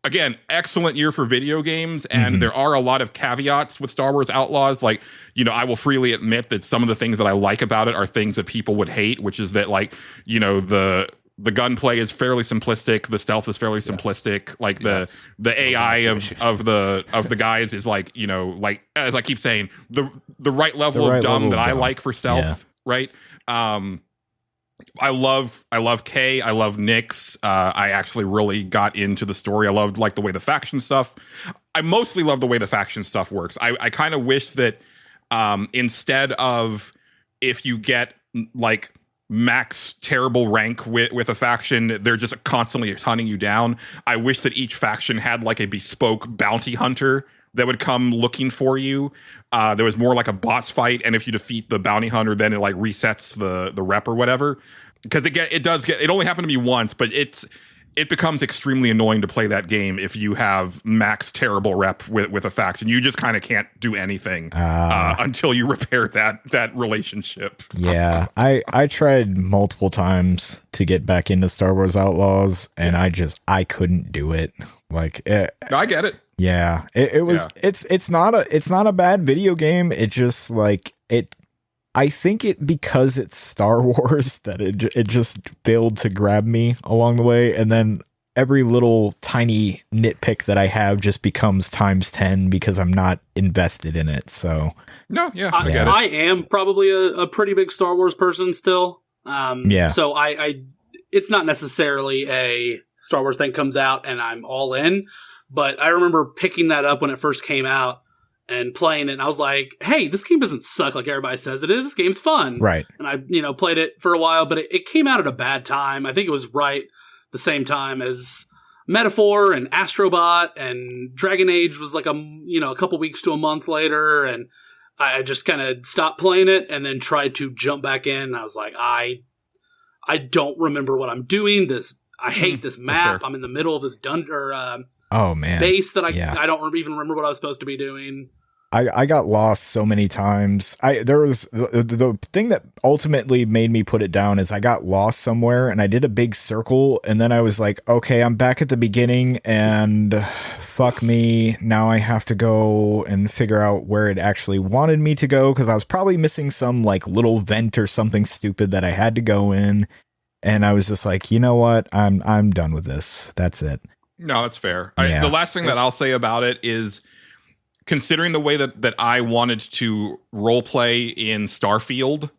again, excellent year for video games, and there are a lot of caveats with Star Wars Outlaws. Like, I will freely admit that some of the things that I like about it are things that people would hate, which is that, like, the gunplay is fairly simplistic, the stealth is fairly simplistic, like the AI of the guys is like, like, as I keep saying, the right level of dumb that I like for stealth, right? I love Kay. I love Nyx. I actually really got into the story. I loved like the way the faction stuff. I mostly love the way the faction stuff works. I kind of wish that instead of, if you get like max terrible rank with a faction, they're just constantly hunting you down. I wish that each faction had like a bespoke bounty hunter that would come looking for you. There was more like a boss fight, and if you defeat the bounty hunter, then it like resets the rep or whatever. Because it only happened to me once, but it becomes extremely annoying to play that game if you have max terrible rep with a faction. You just kind of can't do anything until you repair that relationship. Yeah, I tried multiple times to get back into Star Wars Outlaws, and I couldn't do it. Like, I get it. Yeah, it was. Yeah. It's not a bad video game. It just like it. I think it, because it's Star Wars, that it just failed to grab me along the way, and then every little tiny nitpick that I have just becomes times 10 because I'm not invested in it. So no, yeah, I get it. I am probably a pretty big Star Wars person still. Yeah. So I it's not necessarily a Star Wars thing comes out and I'm all in, but I remember picking that up when it first came out and playing it, and I was like, hey, this game doesn't suck like everybody says it is. This game's fun. Right. And I played it for a while, but it came out at a bad time. I think it was right the same time as Metaphor and Astrobot, and Dragon Age was like a couple weeks to a month later, and I just kind of stopped playing it and then tried to jump back in. I was like, I don't remember what I'm doing. I hate this map. I'm in the middle of this base that I don't even remember what I was supposed to be doing. I got lost so many times. There was the thing that ultimately made me put it down is I got lost somewhere and I did a big circle and then I was like, okay, I'm back at the beginning and fuck me. Now I have to go and figure out where it actually wanted me to go because I was probably missing some like little vent or something stupid that I had to go in. And I was just like, you know what? I'm done with this. That's it. No, that's fair. The last thing that I'll say about it is, considering the way that I wanted to role play in Starfield,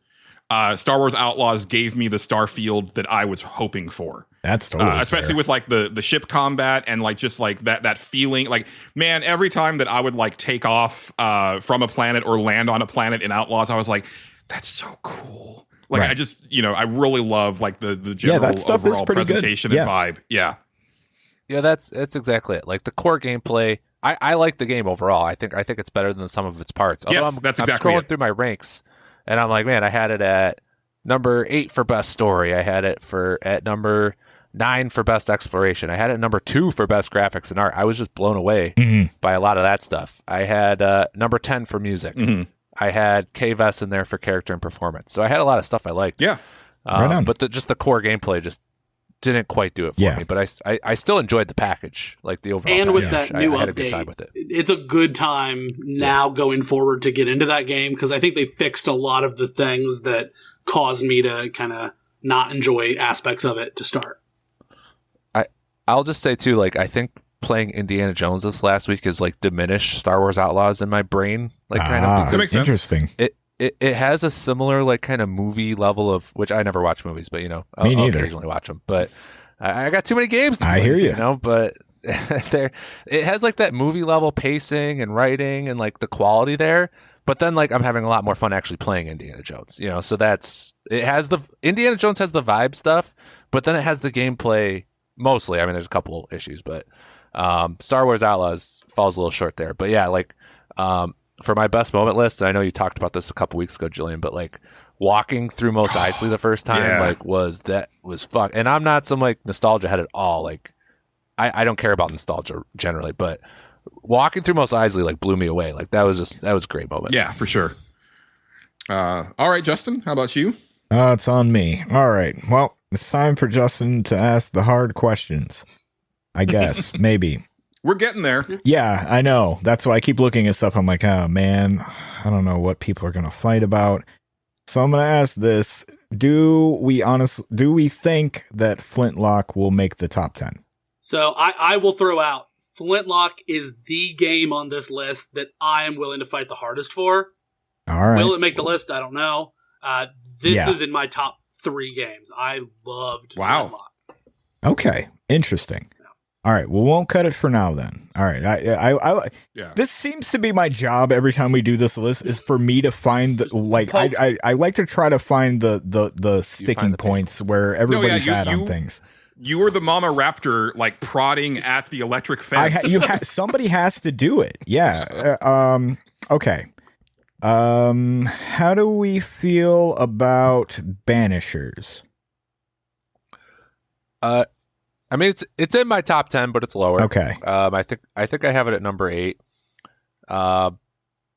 Star Wars Outlaws gave me the Starfield that I was hoping for. That's totally especially fair. with like the ship combat and like just like that feeling. Like, man, every time that I would like take off from a planet or land on a planet in Outlaws, I was like, that's so cool. Like, right. I just, I really love like the general overall presentation and vibe. Yeah. Yeah, that's exactly it. Like the core gameplay, I like the game overall. I think it's better than the sum of its parts. Although yes, that's exactly I'm scrolling through my ranks, and I'm like, man, I had it at number 8 for best story. I had it at number 9 for best exploration. I had it at number 2 for best graphics and art. I was just blown away by a lot of that stuff. I had number 10 for music. Mm-hmm. I had KVS in there for character and performance. So I had a lot of stuff I liked. Yeah, but just the core gameplay just didn't quite do it for me, but I still enjoyed the package, like the overall and package. With that new I update, had a good time with it. It's a good time now going forward to get into that game because I think they fixed a lot of the things that caused me to kind of not enjoy aspects of it to start. I'll just say too, like I think playing Indiana Jones this last week is like diminished Star Wars Outlaws in my brain, like kind of. That makes sense. Interesting. It has a similar like kind of movie level of, which I never watch movies, but I'll occasionally watch them. But I got too many games to play, hear you. But it has like that movie level pacing and writing and like the quality there. But then like I'm having a lot more fun actually playing Indiana Jones, so Indiana Jones has the vibe stuff, but then it has the gameplay mostly. I mean, there's a couple issues, but Star Wars Outlaws falls a little short there. But yeah, like for my best moment list, and I know you talked about this a couple weeks ago, Jillian, but like walking through Mos Eisley the first time, was fuck. And I'm not some like nostalgia head at all. Like I don't care about nostalgia generally, but walking through Mos Eisley like blew me away. Like that was a great moment. Yeah, for sure. All right, Justin, how about you? It's on me. All right. Well, it's time for Justin to ask the hard questions. I guess maybe. We're getting there. Yeah, I know. That's why I keep looking at stuff. I'm like, oh man, I don't know what people are going to fight about. So I'm going to ask this. Do we think that Flintlock will make the top 10? So I will throw out Flintlock is the game on this list that I am willing to fight the hardest for. All right. Will it make the list? I don't know. This is in my top 3 games. I loved Flintlock. Okay. Interesting. All right, we won't cut it for now then. All right, I this seems to be my job every time we do this list is for me to find I like to try to find the sticking points where everybody's at on things. You were the mama raptor like prodding at the electric fence. Somebody has to do it. Yeah. Okay. How do we feel about Banishers? I mean, it's in my top 10, but it's lower. Okay. I think I have it at number 8. But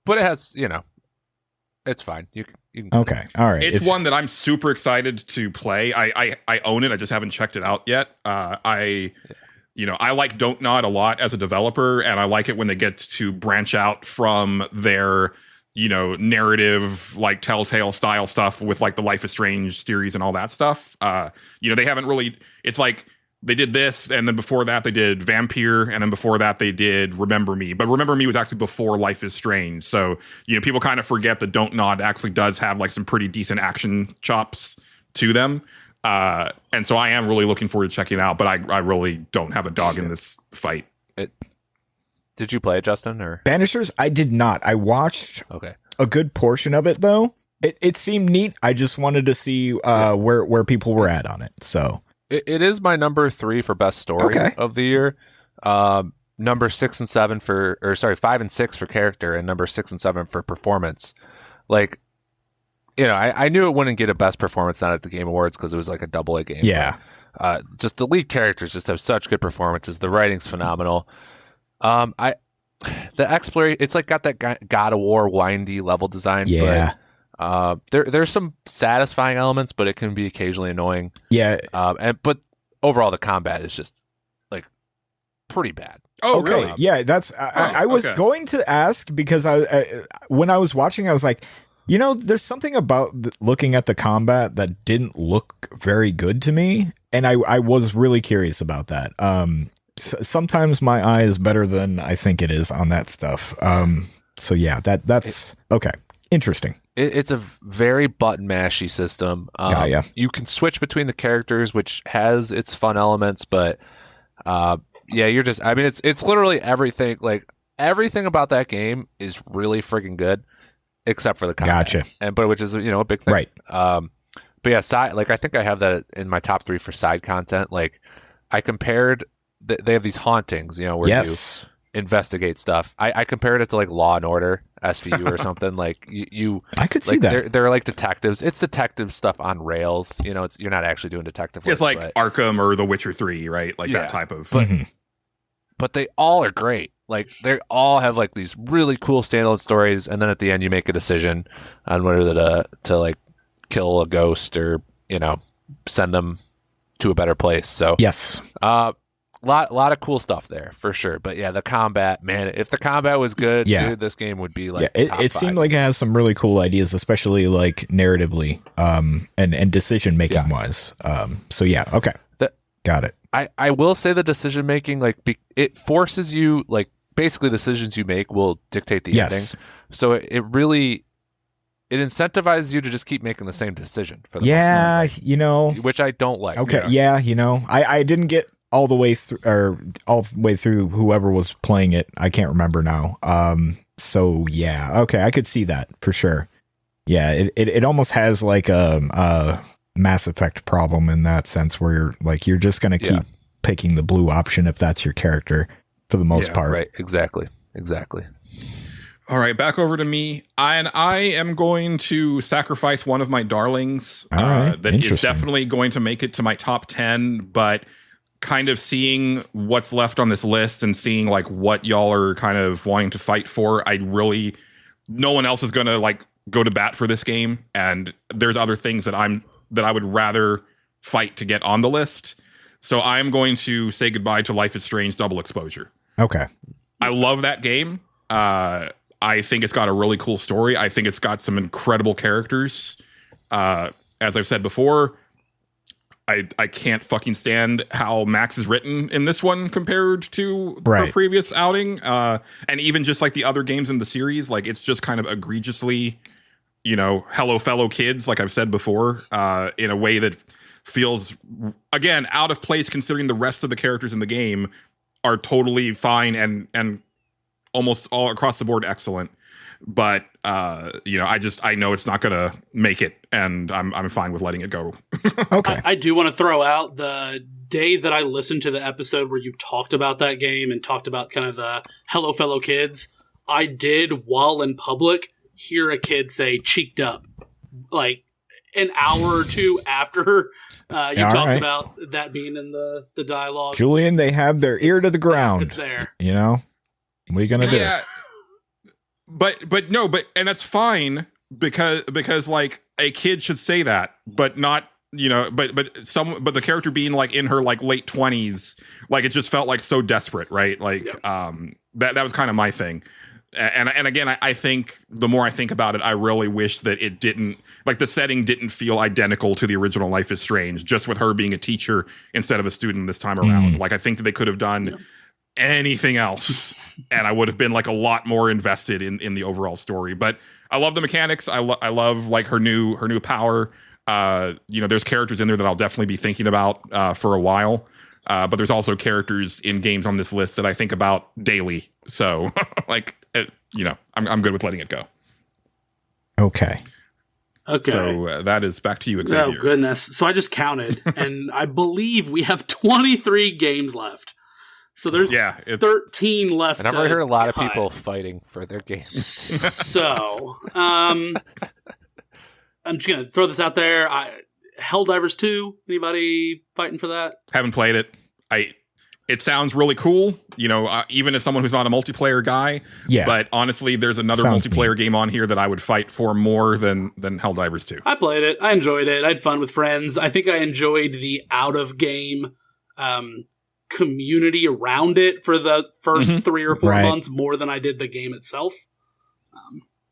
it has, it's fine. You can. Okay. All right. It's one that I'm super excited to play. I own it. I just haven't checked it out yet. I like Don't Nod a lot as a developer, and I like it when they get to branch out from their narrative, like Telltale style stuff with like the Life is Strange series and all that stuff. They haven't really. It's like. They did this, and then before that, they did Vampire, and then before that, they did Remember Me. But Remember Me was actually before Life is Strange. So, people kind of forget that Don't Nod actually does have like some pretty decent action chops to them. And so I am really looking forward to checking it out, but I really don't have a dog in this fight. Did you play it, Justin? Or Banishers? I did not. I watched a good portion of it, though. It seemed neat. I just wanted to see where people were at on it. So. It is my number 3 for best story of the year. Number 5 and 6 for character, and number 6 and 7 for performance. Like, I knew it wouldn't get a best performance not at the Game Awards because it was like a AA game. Yeah. But, just the lead characters just have such good performances. The writing's phenomenal. The exploration, it's like got that God of War windy level design. Yeah. But there's some satisfying elements, but it can be occasionally annoying. Yeah. But overall, the combat is just like pretty bad. Oh, okay. really? Yeah, that's. I was going to ask because when I was watching, I was like, there's something about looking at the combat that didn't look very good to me, and I was really curious about that. Sometimes my eye is better than I think it is on that stuff. So yeah, that's okay. Interesting. It's a very button mashy system. Yeah. You can switch between the characters, which has its fun elements, but you're just. I mean, it's literally everything. Like everything about that game is really freaking good, except for the combat. Gotcha. But which is a big thing, right? But yeah, I think I have that in my top 3 for side content. Like I compared. They have these hauntings, where you investigate stuff. I compared it to like Law and Order SVU or something. Like you I could see that they're like detectives. It's detective stuff on rails. You're not actually doing detective work. It's like Arkham or The Witcher 3, right? Like that type of. But they all are great. Like they all have like these really cool standalone stories, and then at the end you make a decision on whether to like kill a ghost or send them to a better place. So yes. Lot of cool stuff there for sure. But yeah, the combat, man, if the combat was good, dude, this game would be like it seemed like it has some really cool ideas, especially like narratively and decision making wise. So yeah, okay. Got it. I will say the decision making, like it forces you, like basically the decisions you make will dictate the ending. So it really incentivizes you to just keep making the same decision for the most, which I don't like. Okay, I didn't get all the way through whoever was playing it. I can't remember now. So yeah, okay, I could see that for sure. Yeah, it almost has like a Mass Effect problem in that sense, where you're just gonna keep picking the blue option if that's your character for the most part. Right, exactly. All right, back over to me. I am going to sacrifice one of my darlings that is definitely going to make it to my top 10, but kind of seeing what's left on this list and seeing like what y'all are kind of wanting to fight for, no one else is going to like go to bat for this game, and there's other things that I would rather fight to get on the list. So I'm going to say goodbye to Life is Strange Double Exposure. Okay. I love that game. I think it's got a really cool story. I think it's got some incredible characters. As I've said before, I can't fucking stand how Max is written in this one compared to her previous outing. And even just like the other games in the series, like it's just kind of egregiously, hello fellow kids, like I've said before, in a way that feels, again, out of place considering the rest of the characters in the game are totally fine and almost all across the board excellent. But I know it's not gonna make it, and I'm fine with letting it go. Okay. I do want to throw out the day that I listened to the episode where you talked about that game and talked about kind of the hello fellow kids. I did, while in public, hear a kid say cheeked up, like an hour or two after you talked about that being in the dialogue. Julian, they have their ear to the ground. It's there. What are you gonna do? Yeah. But and that's fine because like a kid should say that, but not, but the character being like in her like late 20s, like it just felt like so desperate, right? Like that was kind of my thing. And again, I think the more I think about it, I really wish that it didn't, like the setting didn't feel identical to the original Life is Strange, just with her being a teacher instead of a student this time around. Like I think that they could have done anything else, and I would have been like a lot more invested in the overall story. But I love the mechanics. I love like her new power. There's characters in there that I'll definitely be thinking about for a while. But there's also characters in games on this list that I think about daily. So I'm good with letting it go. Okay. Okay. So that is back to you, Xavier. Oh, goodness. So I just counted, and I believe we have 23 games left. So there's 13 left. And I've already heard a lot of people fighting for their games. So, I'm just going to throw this out there. Helldivers 2, anybody fighting for that? Haven't played it. It sounds really cool, even as someone who's not a multiplayer guy. Yeah. But honestly, there's another multiplayer game on here that I would fight for more than Helldivers 2. I played it. I enjoyed it. I had fun with friends. I think I enjoyed the out-of-game community around it for the first 3 or 4 months more than I did the game itself.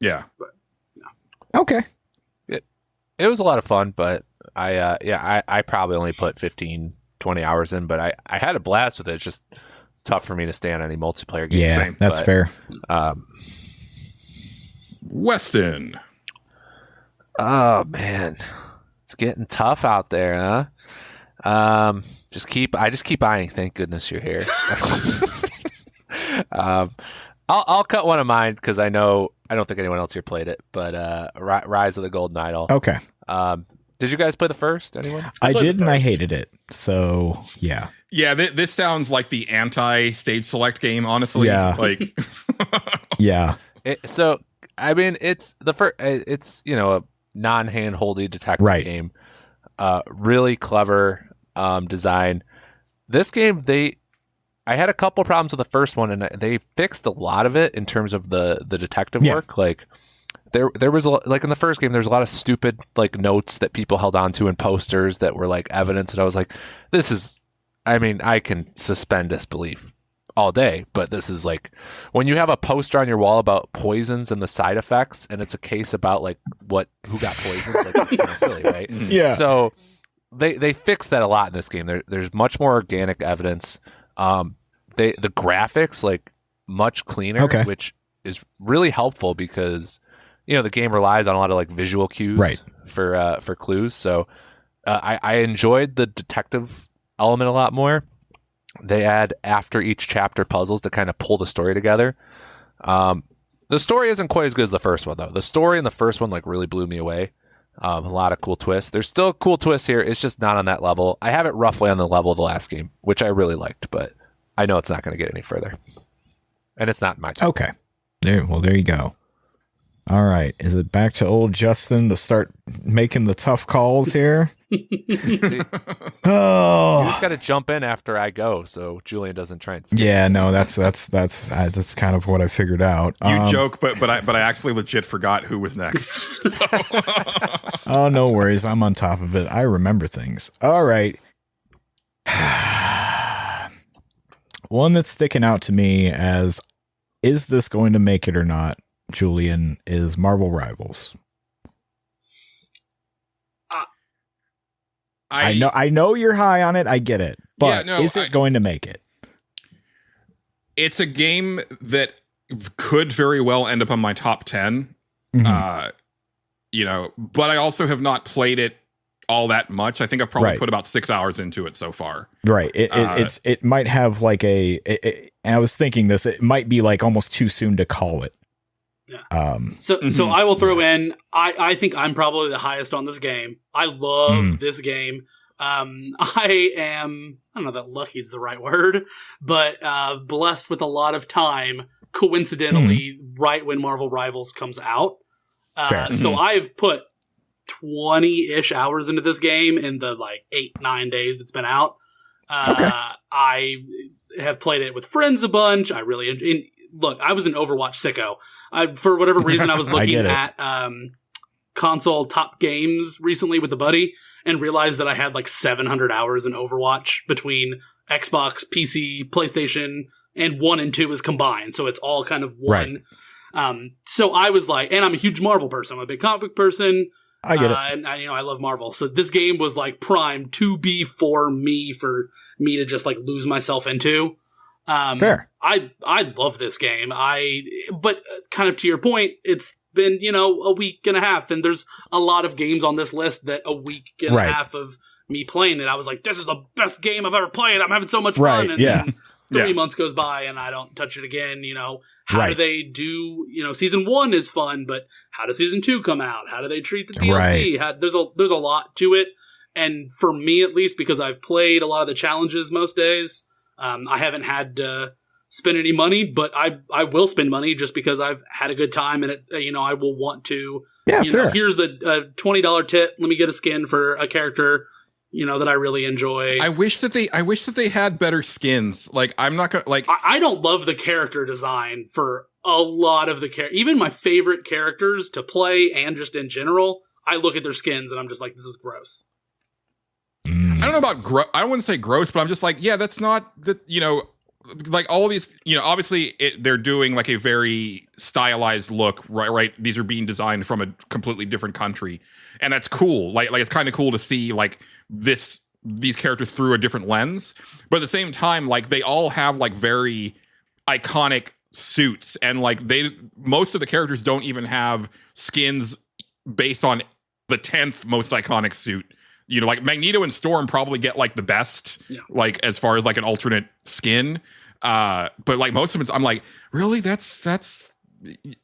Yeah. But, Okay. It was a lot of fun, but I probably only put 15, 20 hours in, but I had a blast with it. It's just tough for me to stay on any multiplayer game. Yeah, that's fair. Westen. Oh man, it's getting tough out there, huh? I just keep eyeing. Thank goodness you're here. I'll cut one of mine because I don't think anyone else here played it, but Rise of the Golden Idol. Okay. Did you guys play the first? Anyone? I did, and I hated it. So yeah. Yeah, this sounds like the anti-stage select game. Honestly, yeah. Yeah. So I mean, it's the first. It's a non-hand-holdy detective game. Really clever design. This game, I had a couple problems with the first one, and they fixed a lot of it in terms of the detective work. Like there was in the first game, there's a lot of stupid notes that people held on to and posters that were evidence, and I was like, this is. I mean, I can suspend disbelief all day, but this is when you have a poster on your wall about poisons and the side effects, and it's a case about who got poisoned. It's kind of silly, right? Yeah. So they fixed that a lot in this game. There's much more organic evidence. The graphics much cleaner, which is really helpful because the game relies on a lot of visual cues for clues. So I enjoyed the detective element a lot more. They add after each chapter puzzles to kind of pull the story together. The story isn't quite as good as the first one though. The story in the first one really blew me away. A lot of cool twists. There's still cool twists here. It's just not on that level. I have it roughly on the level of the last game, which I really liked, but I know it's not going to get any further. And it's not my time. Okay. There you go. All right. Is it back to old Justin to start making the tough calls here? You just got to jump in after I go, so Julian doesn't try and. Yeah, no, that's kind of what I figured out. You joke, but I actually legit forgot who was next. So. Oh, no worries. I'm on top of it. I remember things. All right. One that's sticking out to me as is this going to make it or not, Julian, is Marvel Rivals. I know you're high on it. I get it. But is it going to make it? It's a game that could very well end up on my top 10. Mm-hmm. But I also have not played it all that much. I think I've probably put about 6 hours into it so far. Right. It might have and I was thinking this, it might be almost too soon to call it. Yeah. So I will throw in, I think I'm probably the highest on this game. I love this game. I don't know that lucky is the right word, but blessed with a lot of time, coincidentally, right when Marvel Rivals comes out. So I've put 20-ish hours into this game in the 8-9 days it's been out. I have played it with friends a bunch. I really look, I was an Overwatch sicko. For whatever reason, I was looking at console top games recently with a buddy and realized that I had 700 hours in Overwatch between Xbox, PC, PlayStation, and 1 and 2 is combined. So it's all kind of one. So I was and I'm a huge Marvel person. I'm a big comic book person. I get it. And I love Marvel. So this game was primed to be for me to just lose myself into. Fair. I love this game. But kind of to your point, it's been, a week and a half, and there's a lot of games on this list that a week and a half of me playing it, I was this is the best game I've ever played. I'm having so much fun. And then 3 months goes by and I don't touch it again, how do they do, season 1 is fun, but how does season 2 come out? How do they treat the DLC? There's a lot to it. And for me, at least, because I've played a lot of the challenges most days, I haven't had to spend any money, but I will spend money just because I've had a good time, and I will want to. Yeah, fair. Here's a $20 tip. Let me get a skin for a character, that I really enjoy. I wish that they had better skins. Like, I'm not gonna like. I don't love the character design for a lot of even my favorite characters to play and just in general. I look at their skins and I'm just like, this is gross. I don't know about I wouldn't say gross, but I'm just like, yeah, that's not the, like all these, obviously they're doing like a very stylized look, right? These are being designed from a completely different country, and that's cool. Like it's kind of cool to see like these characters through a different lens, but at the same time, like they all have like very iconic suits, and like most of the characters don't even have skins based on the 10th most iconic suit. Like Magneto and Storm probably get like the best, like as far as like an alternate skin. But like most of it, I'm like, really? That's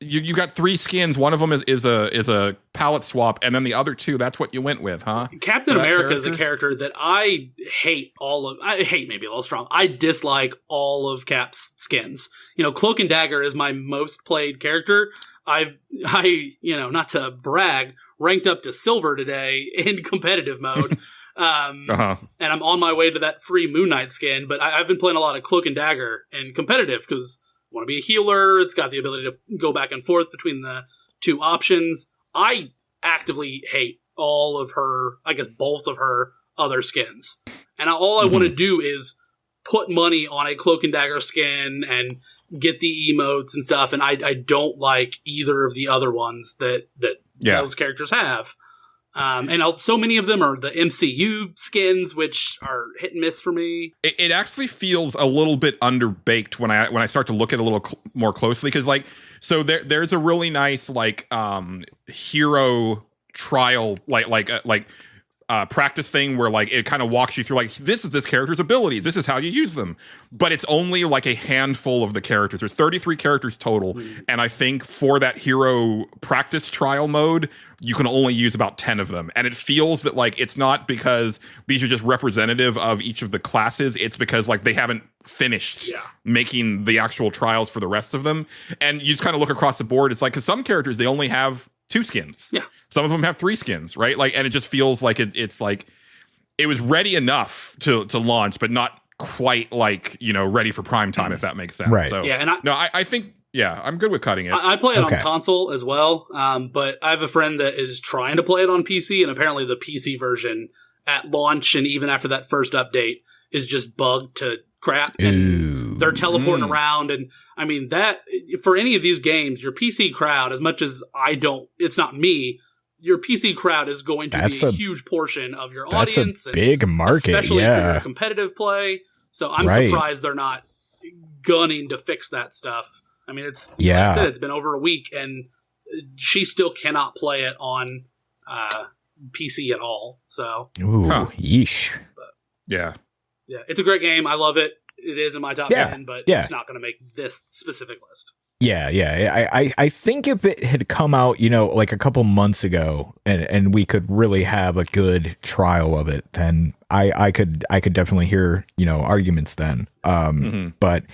you got 3 skins. One of them is a palette swap, and then the other 2, that's what you went with, huh? Captain America is a character that I hate maybe a little strong. I dislike all of Cap's skins. Cloak and Dagger is my most played character. I not to brag, ranked up to silver today in competitive mode. And I'm on my way to that free Moon Knight skin, but I've been playing a lot of Cloak and Dagger in competitive because I want to be a healer. It's got the ability to go back and forth between the 2 options. I actively hate all of her, I guess both of her other skins. And all I want to do is put money on a Cloak and Dagger skin and get the emotes and stuff, and I don't like either of the other ones that those characters have. And so many of them are the MCU skins, which are hit and miss for me. It actually feels a little bit underbaked when I start to look at it a little more closely, because like, so there's a really nice like hero trial like practice thing where like it kind of walks you through like, this is this character's abilities, this is how you use them, but it's only like a handful of the characters. There's 33 characters total, and I think for that hero practice trial mode you can only use about 10 of them, and it feels that like it's not because these are just representative of each of the classes, it's because like they haven't finished making the actual trials for the rest of them. And you just kind of look across the board, it's like, because some characters they only have 2 skins. Yeah. Some of them have 3 skins, right? Like, and it just feels like it's like it was ready enough to launch, but not quite like, ready for prime time, if that makes sense. Right. So yeah, and I think I'm good with cutting it. I play it on console as well, but I have a friend that is trying to play it on PC, and apparently the PC version at launch and even after that first update is just bugged to crap, and they're teleporting around, and I mean that for any of these games, your PC crowd, as much as it's not me, your PC crowd is going to be a huge portion of your audience. That's a big market, especially for your competitive play. So I'm surprised they're not gunning to fix that stuff. I mean, like I said, it's been over a week, and she still cannot play it on PC at all. So, yeesh. But, yeah, it's a great game. I love it. It is in my top 10, but it's not going to make this specific list. I think if it had come out, like a couple months ago, and we could really have a good trial of it, then I could definitely hear arguments then. But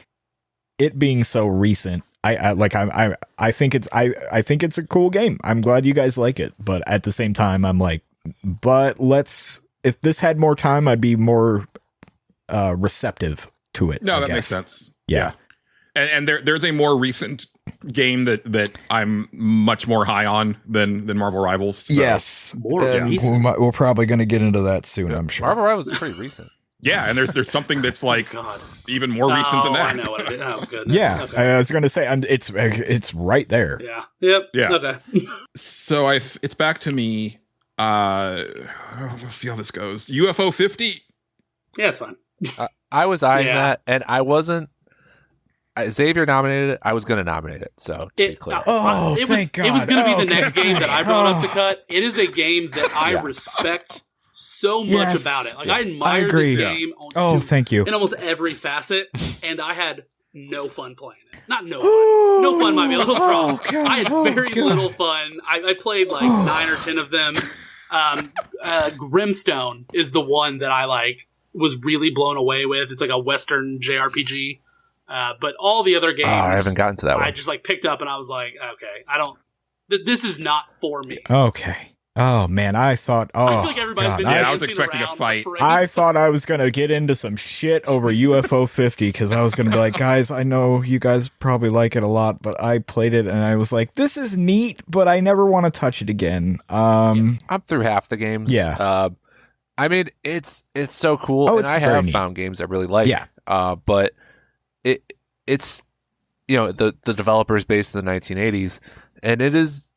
it being so recent, I think it's a cool game. I'm glad you guys like it, but at the same time, I'm like, if this had more time, I'd be more receptive to it. No, that makes sense. Yeah. And there's a more recent game that I'm much more high on than Marvel Rivals. So. Yes. We're probably going to get into that soon, I'm sure. Marvel Rivals is pretty recent. Yeah, and there's something that's like even more recent than that. I know what it is. Oh, goodness. Yeah, okay. I was going to say, it's right there. Yeah. Yep. Yeah. Okay. So it's back to me. We'll see how this goes. UFO 50. Yeah, it's fine. I was eyeing that, and I wasn't. Xavier nominated it. I was going to nominate it. So to be clear, thank God. It was going to be the next game that I brought up to cut. It is a game that I respect so much about it. Like I admire this game. Thank you. In almost every facet, and I had no fun playing it. Not no fun. No fun might be a little strong. God, I had very little fun. I played like 9 or 10 of them. Grimstone is the one that I was really blown away with. It's like a Western JRPG. But all the other games, I haven't gotten to that one. I just picked up and I was like, okay, this is not for me. Okay. Oh man, I thought. Oh, I feel like everybody's God, been. I was expecting a fight. I thought I was gonna get into some shit over UFO 50 because I was gonna be like, guys, I know you guys probably like it a lot, but I played it and I was like, this is neat, but I never want to touch it again. I'm through half the games. Yeah. I mean, it's so cool, Oh, and it's I very have neat. found games I really like. Yeah. But it's the developers based in the 1980s, and it is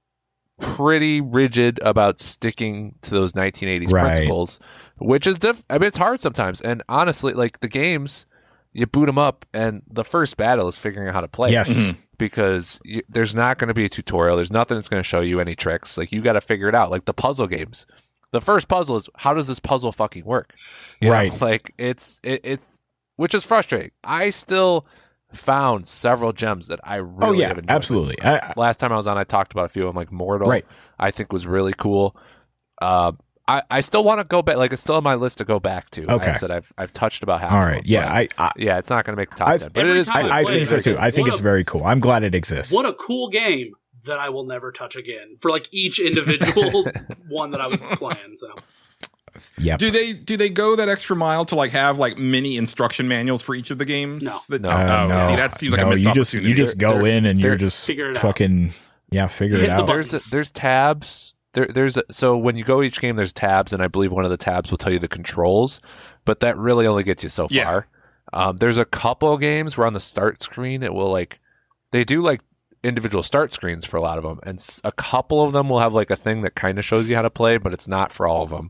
pretty rigid about sticking to those 1980s Right. principles, which is I mean, it's hard sometimes. And honestly, like the games, you boot them up, and the first battle is figuring out how to play. Yes. it. Because there's not going to be a tutorial. There's nothing that's going to show you any tricks. Like you got to figure it out. Like the puzzle games. The first puzzle is how does this puzzle fucking work? You Right. know, like it's which is frustrating. I still found several gems that I really have enjoyed. Absolutely. Last time I was on, I talked about a few of them, like Mortal. Right. I think was really cool. I still want to go back. Like it's still on my list to go back to. Okay. I said I've touched about half. All of right. them, Yeah. but it's not going to make the top 10, but it Every is. time Cool. I play think so it, too. I think what it's a- very cool. I'm glad it exists. What a cool game that I will never touch again for each individual one that I was playing. So Yep. Do they go that extra mile to have mini instruction manuals for each of the games? No. That, No, see, that seems like a missed you opportunity. just go in and you're just Figure it out. fucking figure Hit it the out. button. There's tabs. So when you go each game, there's tabs, and I believe one of the tabs will tell you the controls, but that really only gets you so Yeah. far. There's a couple games where on the start screen it will they do individual start screens for a lot of them, and a couple of them will have a thing that kind of shows you how to play, but it's not for all of them.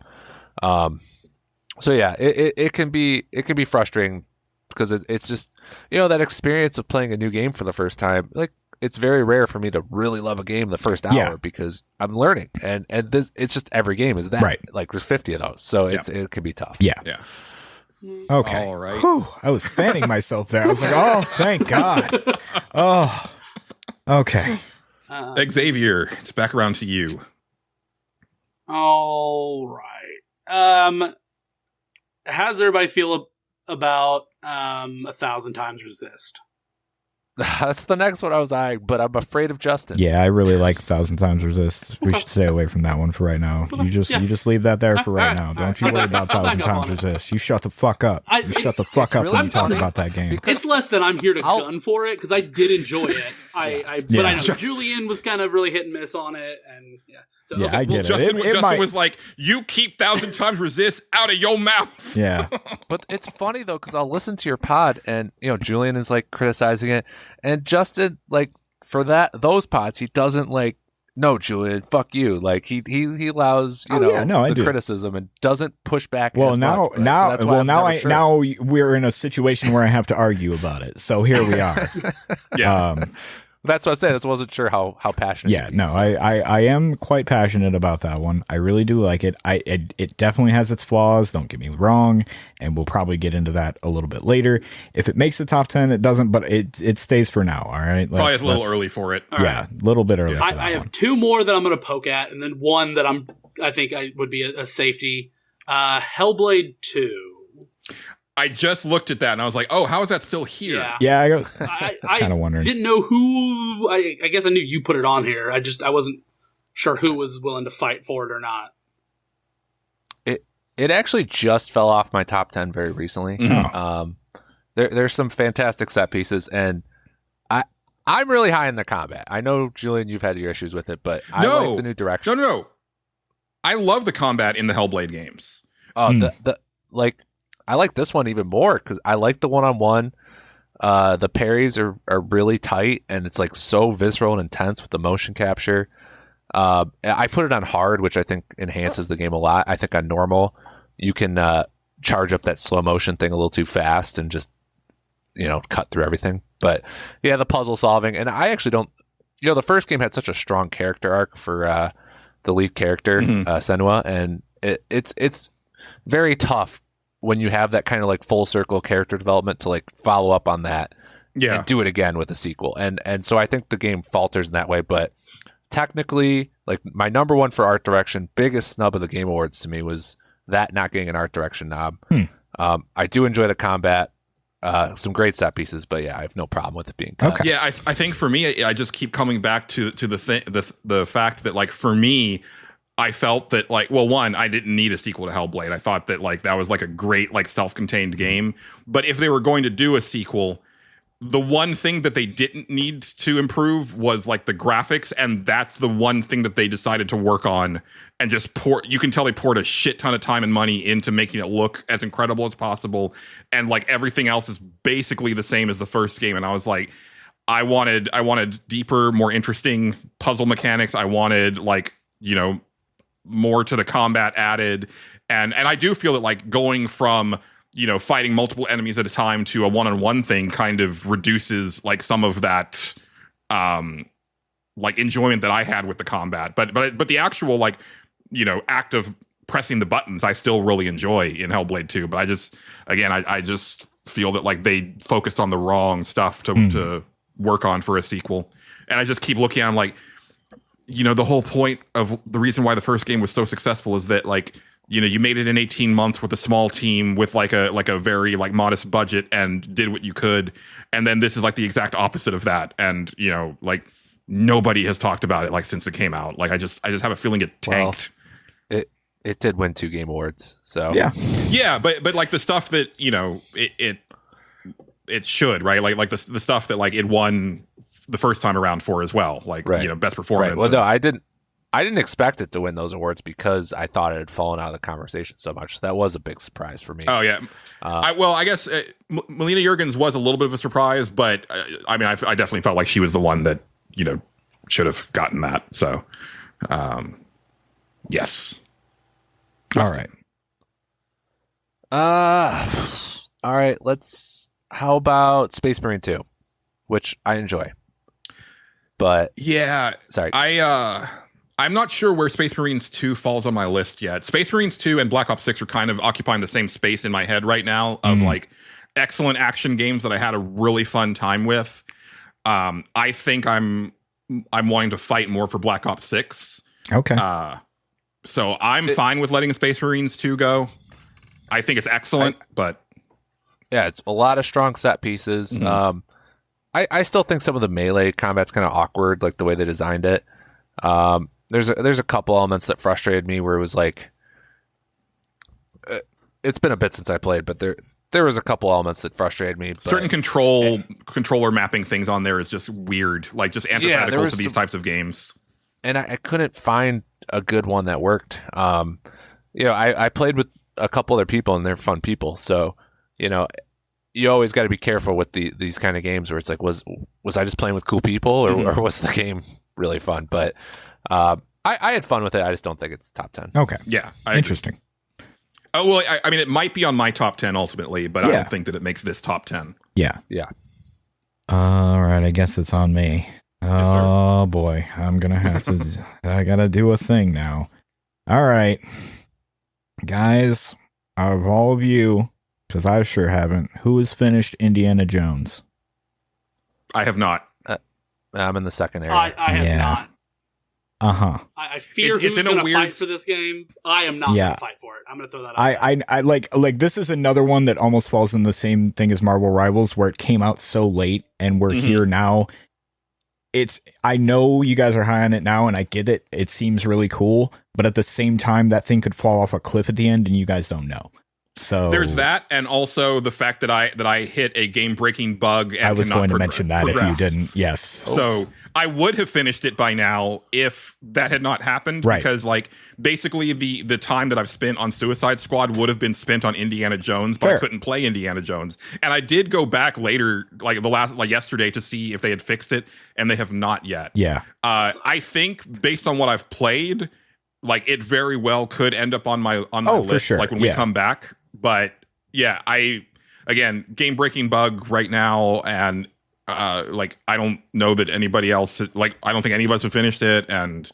So yeah, it can be frustrating because it's just that experience of playing a new game for the first time. It's very rare for me to really love a game the first hour Yeah. because I'm learning, and this it's just every game is that Right. there's 50 of those, so it can be tough. Yeah. Yeah. Okay. All right. Whew, I was fanning myself there. I was like, oh, thank God. Oh. Okay. Xavier, it's back around to you. all right. How does everybody feel about 1,000 Times Resist? That's the next one I was eyeing, but I'm afraid of Justin. Yeah, I really like 1,000 Times Resist. We should stay away from that one for right now. You just leave that there for right now. Don't you worry about 1,000 Times Resist. You shut the fuck up. You shut the fuck up really when you talk funny about that game. It's less than I'm here to I'll- gun for it because I did enjoy it. But Yeah. I know Julian was kind of really hit and miss on it, and yeah. So, Yeah, I get it. Justin might- was like, "You keep 1,000 times resist out of your mouth." Yeah. But it's funny though because I'll listen to your pod and Julian is criticizing it, and Justin for those pods he doesn't no Julian fuck you he allows I the do. criticism and doesn't push back. Well, as now, much, right? So that's why I'm never sure. now we're in a situation where I have to argue about it. So here we are. Yeah. That's what I said. I wasn't sure how passionate. Yeah, you'd be, no, so. I am quite passionate about that one. I really do like it. It definitely has its flaws. Don't get me wrong, and we'll probably get into that a little bit later. If it makes the top 10, it doesn't, but it stays for now. All right, Probably it's a little early for it. All Yeah, a little bit early. Yeah. For that I have one. 2 more that I'm going to poke at, and then one that I think would be a safety. Hellblade 2. I just looked at that and I was like, "Oh, how is that still here?" Yeah. Yeah, I I kind of wondering. didn't know who. I guess I knew you put it on here. I wasn't sure who was willing to fight for it or not. It actually just fell off my top 10 very recently. Mhm. There's some fantastic set pieces, and I'm really high in the combat. I know, Julian, you've had your issues with it, but I like the new direction. No. I love the combat in the Hellblade games. I like this one even more because I like the one-on-one. The parries are really tight, and it's so visceral and intense with the motion capture. I put it on hard, which I think enhances the game a lot. I think on normal, you can charge up that slow motion thing a little too fast and just cut through everything. But yeah, the puzzle solving, and I actually don't. The first game had such a strong character arc for the lead character, Senua, and it's very tough when you have that kind of full circle character development to follow up on that and do it again with a sequel. And so I think the game falters in that way. But technically, like my number one for art direction, biggest snub of the Game Awards to me was that not getting an art direction knob. I do enjoy the combat, some great set pieces, but yeah, I have no problem with it being cut. Okay. Yeah, I think for me, I just keep coming back to the fact that, like, for me, I felt that, like, well, one, I didn't need a sequel to Hellblade. I thought that, like, that was like a great, like, self-contained game. But if they were going to do a sequel, the one thing that they didn't need to improve was, like, the graphics, and that's the one thing that they decided to work on and just you can tell they poured a shit ton of time and money into making it look as incredible as possible, and, like, everything else is basically the same as the first game. And I was like, I wanted deeper, more interesting puzzle mechanics. I wanted, like, you know, more to the combat added, and I do feel that, like, going from, you know, fighting multiple enemies at a time to a one-on-one thing kind of reduces, like, some of that like enjoyment that I had with the combat. But the actual, like, you know, act of pressing the buttons I still really enjoy in Hellblade 2. But I just feel that, like, they focused on the wrong stuff to work on for a sequel. And I just keep looking at them like, you know, the whole point of the reason why the first game was so successful is that, like, you know, you made it in 18 months with a small team with like a very, like, modest budget and did what you could. And then this is, like, the exact opposite of that. And, you know, like, nobody has talked about it, like, since it came out. Like, I just have a feeling it tanked. Well, it did win 2 Game Awards. So yeah, but like the stuff that, you know, it should, right? Like the stuff that, like, it won the first time around for as well, like, you know, best performance. Right. Well, no, I didn't expect it to win those awards because I thought it had fallen out of the conversation so much. That was a big surprise for me. Oh yeah. I guess Melina Juergens was a little bit of a surprise, but I mean, I definitely felt like she was the one that, you know, should have gotten that. So, yes. All right. All right. How about Space Marine 2, which I enjoy. But yeah, sorry. I'm not sure where Space Marines 2 falls on my list yet. Space Marines 2 and Black Ops 6 are kind of occupying the same space in my head right now of like excellent action games that I had a really fun time with. I think I'm wanting to fight more for Black Ops 6. Okay. So I'm fine with letting Space Marines 2 go. I think it's excellent, but yeah, it's a lot of strong set pieces. I still think some of the melee combat's kind of awkward, like the way they designed it. There's a couple elements that frustrated me where it was like, it's been a bit since I played, but there was a couple elements that frustrated me. But, certain controller mapping things on there is just weird, like just antithetical to these types of games. And I couldn't find a good one that worked. You know, I played with a couple other people and they're fun people. So, you know, you always got to be careful with these kind of games where it's like, was I just playing with cool people or was the game really fun? But I had fun with it. I just don't think it's top 10. Okay. Yeah. Interesting. Oh, well, I mean, it might be on my top 10 ultimately, but I don't think that it makes this top 10. Yeah. Yeah. All right. I guess it's on me. Oh, boy. I'm going to have to... I got to do a thing now. All right. Guys, out of all of you, because I sure haven't, who has finished Indiana Jones? I have not. I'm in the second area. I have not. Uh-huh. I fear who's going to fight for this game. I am not going to fight for it. I'm going to throw that out. I like this is another one that almost falls in the same thing as Marvel Rivals, where it came out so late and we're here now. I know you guys are high on it now, and I get it. It seems really cool, but at the same time, that thing could fall off a cliff at the end, and you guys don't know. So there's that, and also the fact that I hit a game-breaking bug. And I was going to mention that if you didn't. Yes. So I would have finished it by now if that had not happened, because like basically the time that I've spent on Suicide Squad would have been spent on Indiana Jones, but I couldn't play Indiana Jones. And I did go back later, like yesterday, to see if they had fixed it, and they have not yet. Yeah. I think based on what I've played, like it very well could end up on my list, for sure. like when we come back. But yeah, again, game-breaking bug right now, and like I don't know that anybody else, like I don't think any of us have finished it, and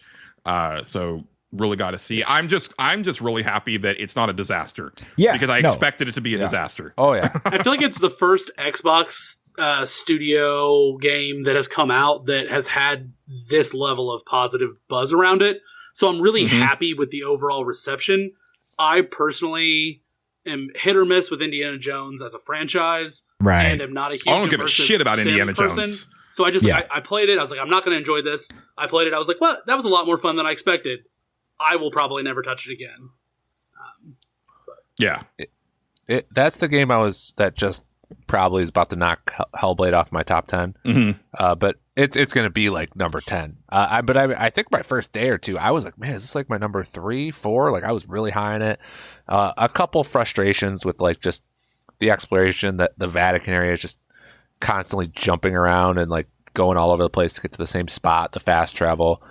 so really got to see. I'm just really happy that it's not a disaster. Yeah, because I expected it to be a disaster. Oh yeah. I feel like it's the first Xbox studio game that has come out that has had this level of positive buzz around it. So I'm really happy with the overall reception. I personally am hit or miss with Indiana Jones as a franchise, Right. and am not a huge I don't give a shit about sim Indiana person. Jones. So I just Yeah. I played it. I was like, I'm not going to enjoy this. I played it. I was like, well, that was a lot more fun than I expected. I will probably never touch it again. Yeah. That's the game that just probably is about to knock Hellblade off my top 10. But it's going to be like number 10. But I think my first day or two, I was like, man, is this like my number 3, 4? Like I was really high on it. A couple frustrations with like just the exploration, that the Vatican area is just constantly jumping around and like going all over the place to get to the same spot, the fast travel,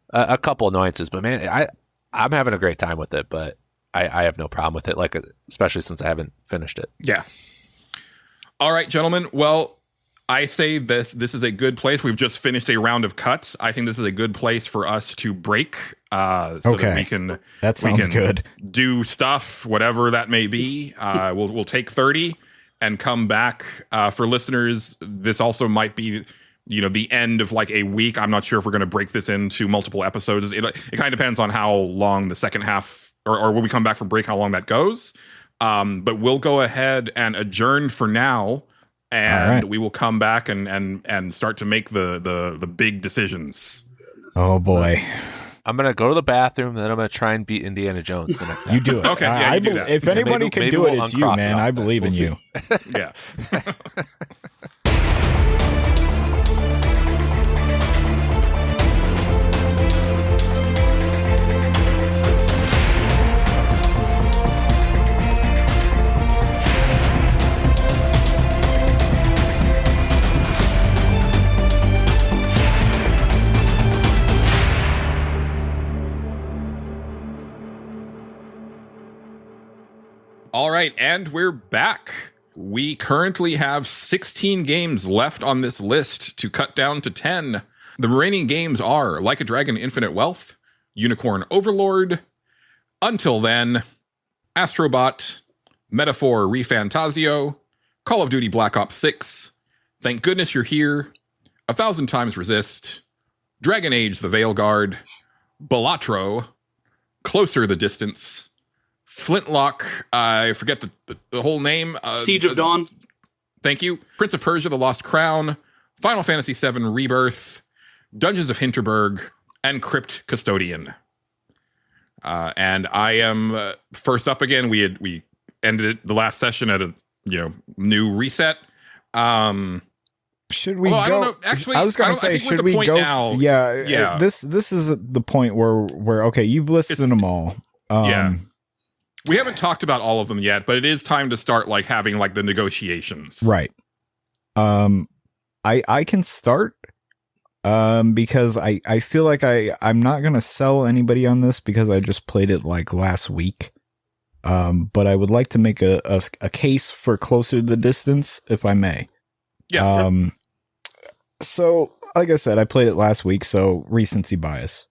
a couple annoyances, but man, I'm having a great time with it, but I have no problem with it, like especially since I haven't finished it. Yeah. All right, gentlemen. Well, I say this is a good place. We've just finished a round of cuts. I think this is a good place for us to break so that we can good. do stuff, whatever that may be. We'll take 30 and come back. For listeners, this also might be, the end of like a week. I'm not sure if we're going to break this into multiple episodes. It kind of depends on how long the second half, or when we come back from break, how long that goes. But we'll go ahead and adjourn for now, and we will come back and start to make the big decisions. Oh boy. I'm going to go to the bathroom, and then I'm going to try and beat Indiana Jones the next time. You do it. Okay, yeah, you do that. If anybody can maybe do it, we'll it's you, uncross man. it off I then. believe We'll in you. Yeah. All right, and we're back. We currently have 16 games left on this list to cut down to 10. The remaining games are Like a Dragon Infinite Wealth, Unicorn Overlord, Until Then, Astrobot, Metaphor Refantasio, Call of Duty Black Ops 6, Thank Goodness You're Here, 1,000 Times Resist, Dragon Age The Veilguard, Balatro, Closer the Distance, Flintlock, I forget the whole name. Siege of Dawn. Thank you. Prince of Persia, The Lost Crown, Final Fantasy VII Rebirth, Dungeons of Hinterberg, and Crypt Custodian. And I am first up again. We ended the last session at a new reset. Should we? I don't know. Actually, I was going to say, should we go now? Yeah. This is the point where okay, you've listed them all. Yeah. We haven't talked about all of them yet, but it is time to start like having like the negotiations. Right. I can start because I feel like I'm not going to sell anybody on this because I just played it like last week. But I would like to make a case for Closer to the Distance, if I may. Yes. So like I said, I played it last week, so recency bias.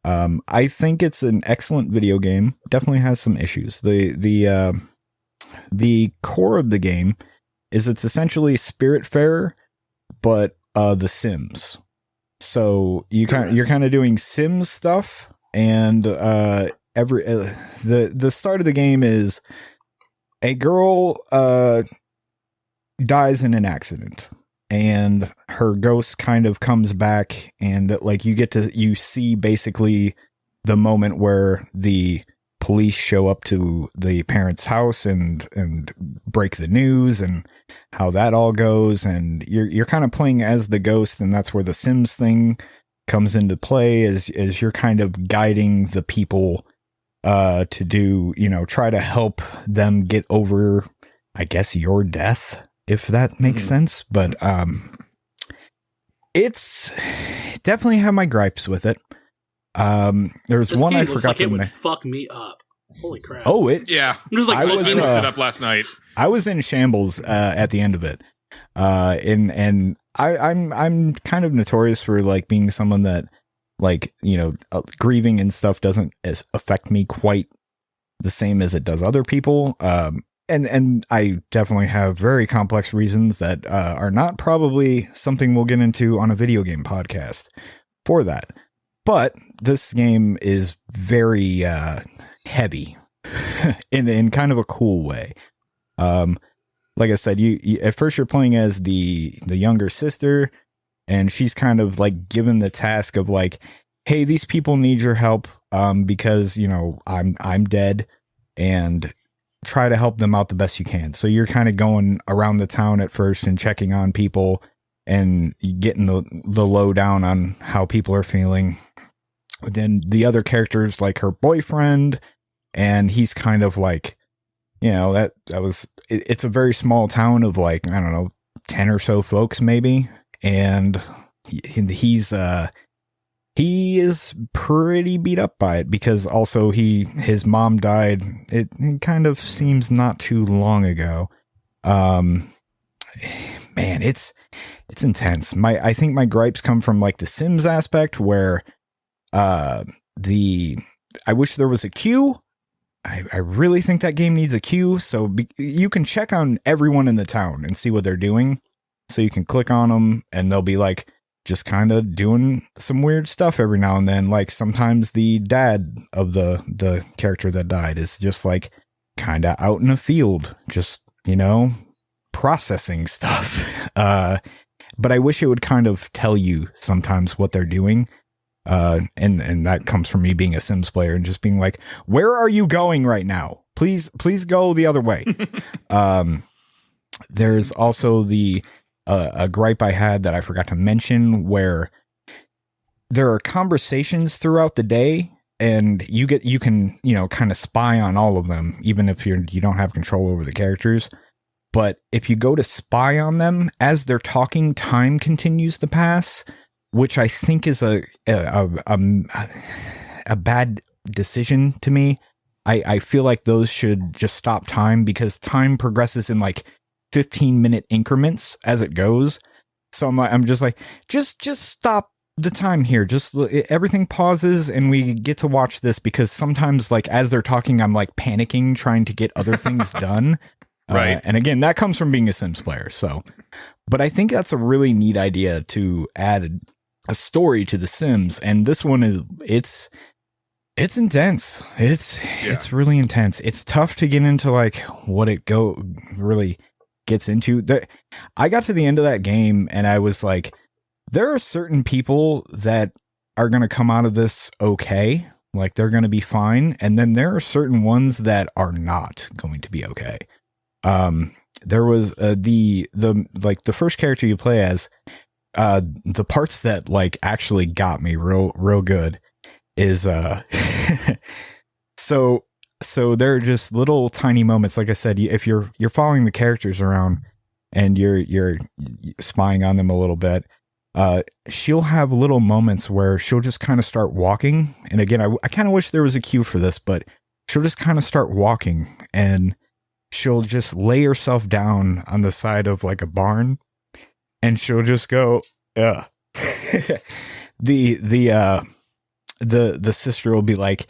I think it's an excellent video game. Definitely has some issues. The core of the game is it's essentially Spiritfarer, but The Sims. So you're kind of doing Sims stuff, and the start of the game is a girl dies in an accident. And her ghost kind of comes back, and like you see basically the moment where the police show up to the parents' house and break the news and how that all goes. And you're kind of playing as the ghost, and that's where the Sims thing comes into play as you're kind of guiding the people to do, try to help them get over, I guess, your death, if that makes sense. But it's definitely have my gripes with it. There's This one game I looks forgot like to it would mention. fuck me up. Holy crap! Oh, it. Yeah. I'm just like I I was, looked it up last night. I was in shambles at the end of it, and I'm kind of notorious for like being someone that like grieving and stuff doesn't affect me quite the same as it does other people. and I definitely have very complex reasons that are not probably something we'll get into on a video game podcast for that. But this game is very heavy in kind of a cool way. Like I said, you at first you're playing as the younger sister, and she's kind of like given the task of like, hey, these people need your help because, you know, I'm dead, and try to help them out the best you can. So you're kind of going around the town at first and checking on people and getting the lowdown on how people are feeling. Then the other character's like her boyfriend, and he's kind of like, you know, it's a very small town of like, I don't know, 10 or so folks maybe. And he is pretty beat up by it because also his mom died. It kind of seems not too long ago. Man, it's intense. I think my gripes come from like the Sims aspect where I wish there was a queue. I really think that game needs a queue, so you can check on everyone in the town and see what they're doing. So you can click on them, and they'll be like just kind of doing some weird stuff every now and then. Like sometimes the dad of the character that died is just like kind of out in a field, just, you know, processing stuff. But I wish it would kind of tell you sometimes what they're doing. And that comes from me being a Sims player and just being like, where are you going right now? Please go the other way. There's also a gripe I had that I forgot to mention where there are conversations throughout the day, and you can, you know, kind of spy on all of them, even if you don't have control over the characters. But if you go to spy on them as they're talking, time continues to pass, which I think is a bad decision to me. I feel like those should just stop time, because time progresses in like 15-minute increments as it goes. So I'm just like, just stop the time here. Just everything pauses and we get to watch this, because sometimes like as they're talking, I'm like panicking trying to get other things done. Right. And again, that comes from being a Sims player. So, but I think that's a really neat idea to add a story to the Sims. And this one it's intense. It's really intense. It's tough to get into like what it really gets into. I got to the end of that game and I was like, there are certain people that are going to come out of this okay. Like they're going to be fine. And then there are certain ones that are not going to be okay. There was the first character you play as, the parts that like actually got me real good is so there are just little tiny moments. Like I said, if you're following the characters around and you're spying on them a little bit, she'll have little moments where she'll just kind of start walking. And again, I kind of wish there was a cue for this, but she'll just kind of start walking and she'll just lay herself down on the side of like a barn, and she'll just go, ugh. The sister will be like,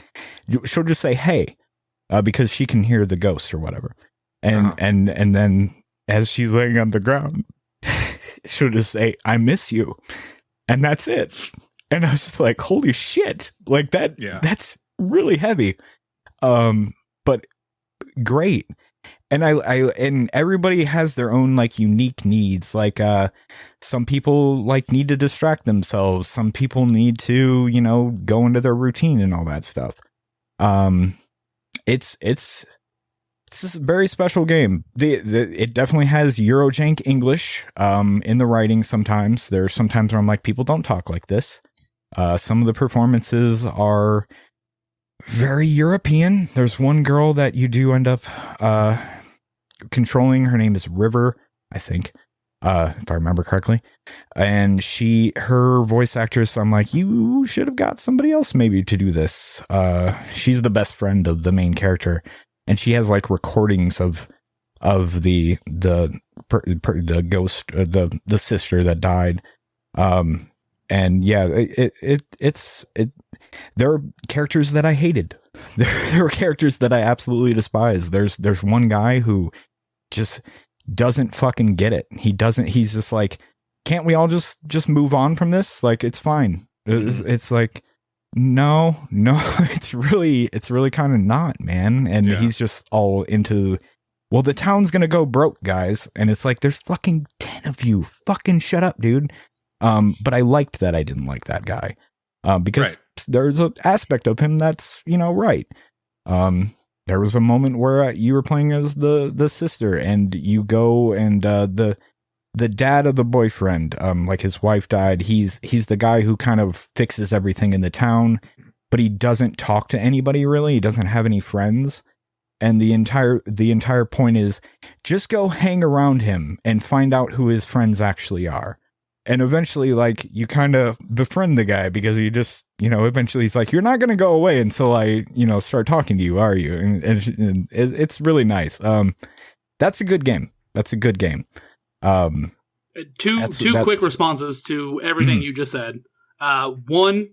she'll just say, hey, because she can hear the ghosts or whatever. And then as she's laying on the ground, she'll just say, I miss you. And that's it. And I was just like, holy shit. Like that, that's really heavy. But great. And and everybody has their own like unique needs. Like, some people like need to distract themselves. Some people need to, you know, go into their routine and all that stuff. It's a very special game. It definitely has Eurojank English, in the writing. Sometimes there's sometimes where I'm like, people don't talk like this. Some of the performances are very European. There's one girl that you do end up controlling. Her name is River, I think, if I remember correctly. And her voice actress, I'm like, you should have got somebody else maybe to do this. She's the best friend of the main character, and she has like recordings of the ghost, the sister that died. And yeah, it's there are characters that I hated. There are characters that I absolutely despise. There's one guy who just doesn't fucking get it. He's just like, can't we all just move on from this? Like, it's fine. It's like, no, it's really kind of not, man. And he's just all into, well, the town's gonna go broke, guys. And it's like, there's fucking 10 of you. Fucking shut up, dude. But I liked that I didn't like that guy. Because there's an aspect of him that's, right. There was a moment where you were playing as the sister, and you go and the dad of the boyfriend, like his wife died. He's the guy who kind of fixes everything in the town, but he doesn't talk to anybody really. He doesn't have any friends. And the entire point is just go hang around him and find out who his friends actually are. And eventually, like, you kind of befriend the guy because you just, eventually he's like, you're not going to go away until I, start talking to you, are you? And it's really nice. That's a good game. Two quick responses to everything you just said. One,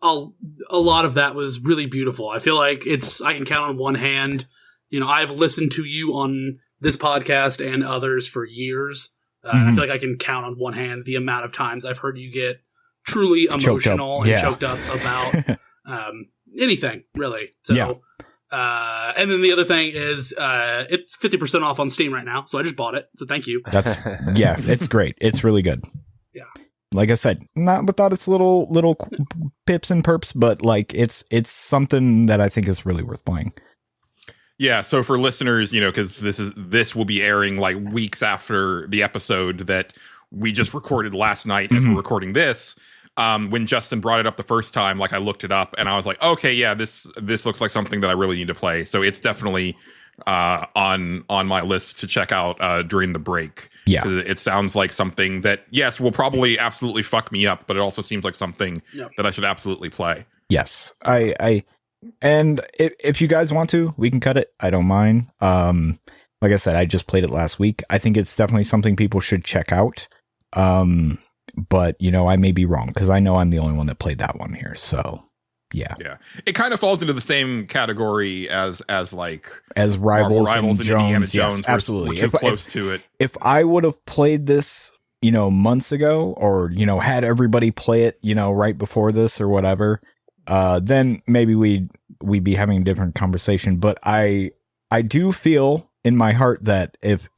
a lot of that was really beautiful. I feel like I can count on one hand. I've listened to you on this podcast and others for years. I feel like I can count on one hand the amount of times I've heard you get truly emotional and choked up about anything, really. So, and then the other thing is it's 50% off on Steam right now, so I just bought it. So thank you. It's great. It's really good. Yeah. Like I said, not without its little pips and perps, but like it's something that I think is really worth playing. Yeah, so for listeners, because this will be airing like weeks after the episode that we just recorded last night as we're recording this. When Justin brought it up the first time, like I looked it up and I was like, okay, yeah, this looks like something that I really need to play. So it's definitely on my list to check out during the break. Yeah, it sounds like something that will probably absolutely fuck me up, but it also seems like something that I should absolutely play. Yes, And if you guys want to, we can cut it. I don't mind. Like I said, I just played it last week. I think it's definitely something people should check out. But I may be wrong because I know I'm the only one that played that one here. So yeah. It kind of falls into the same category as Rivals and Jones. Indiana Jones. Yes, absolutely. We're too close to it. If I would have played this, months ago, or had everybody play it, right before this or whatever. Then maybe we'd be having a different conversation. But I do feel in my heart that if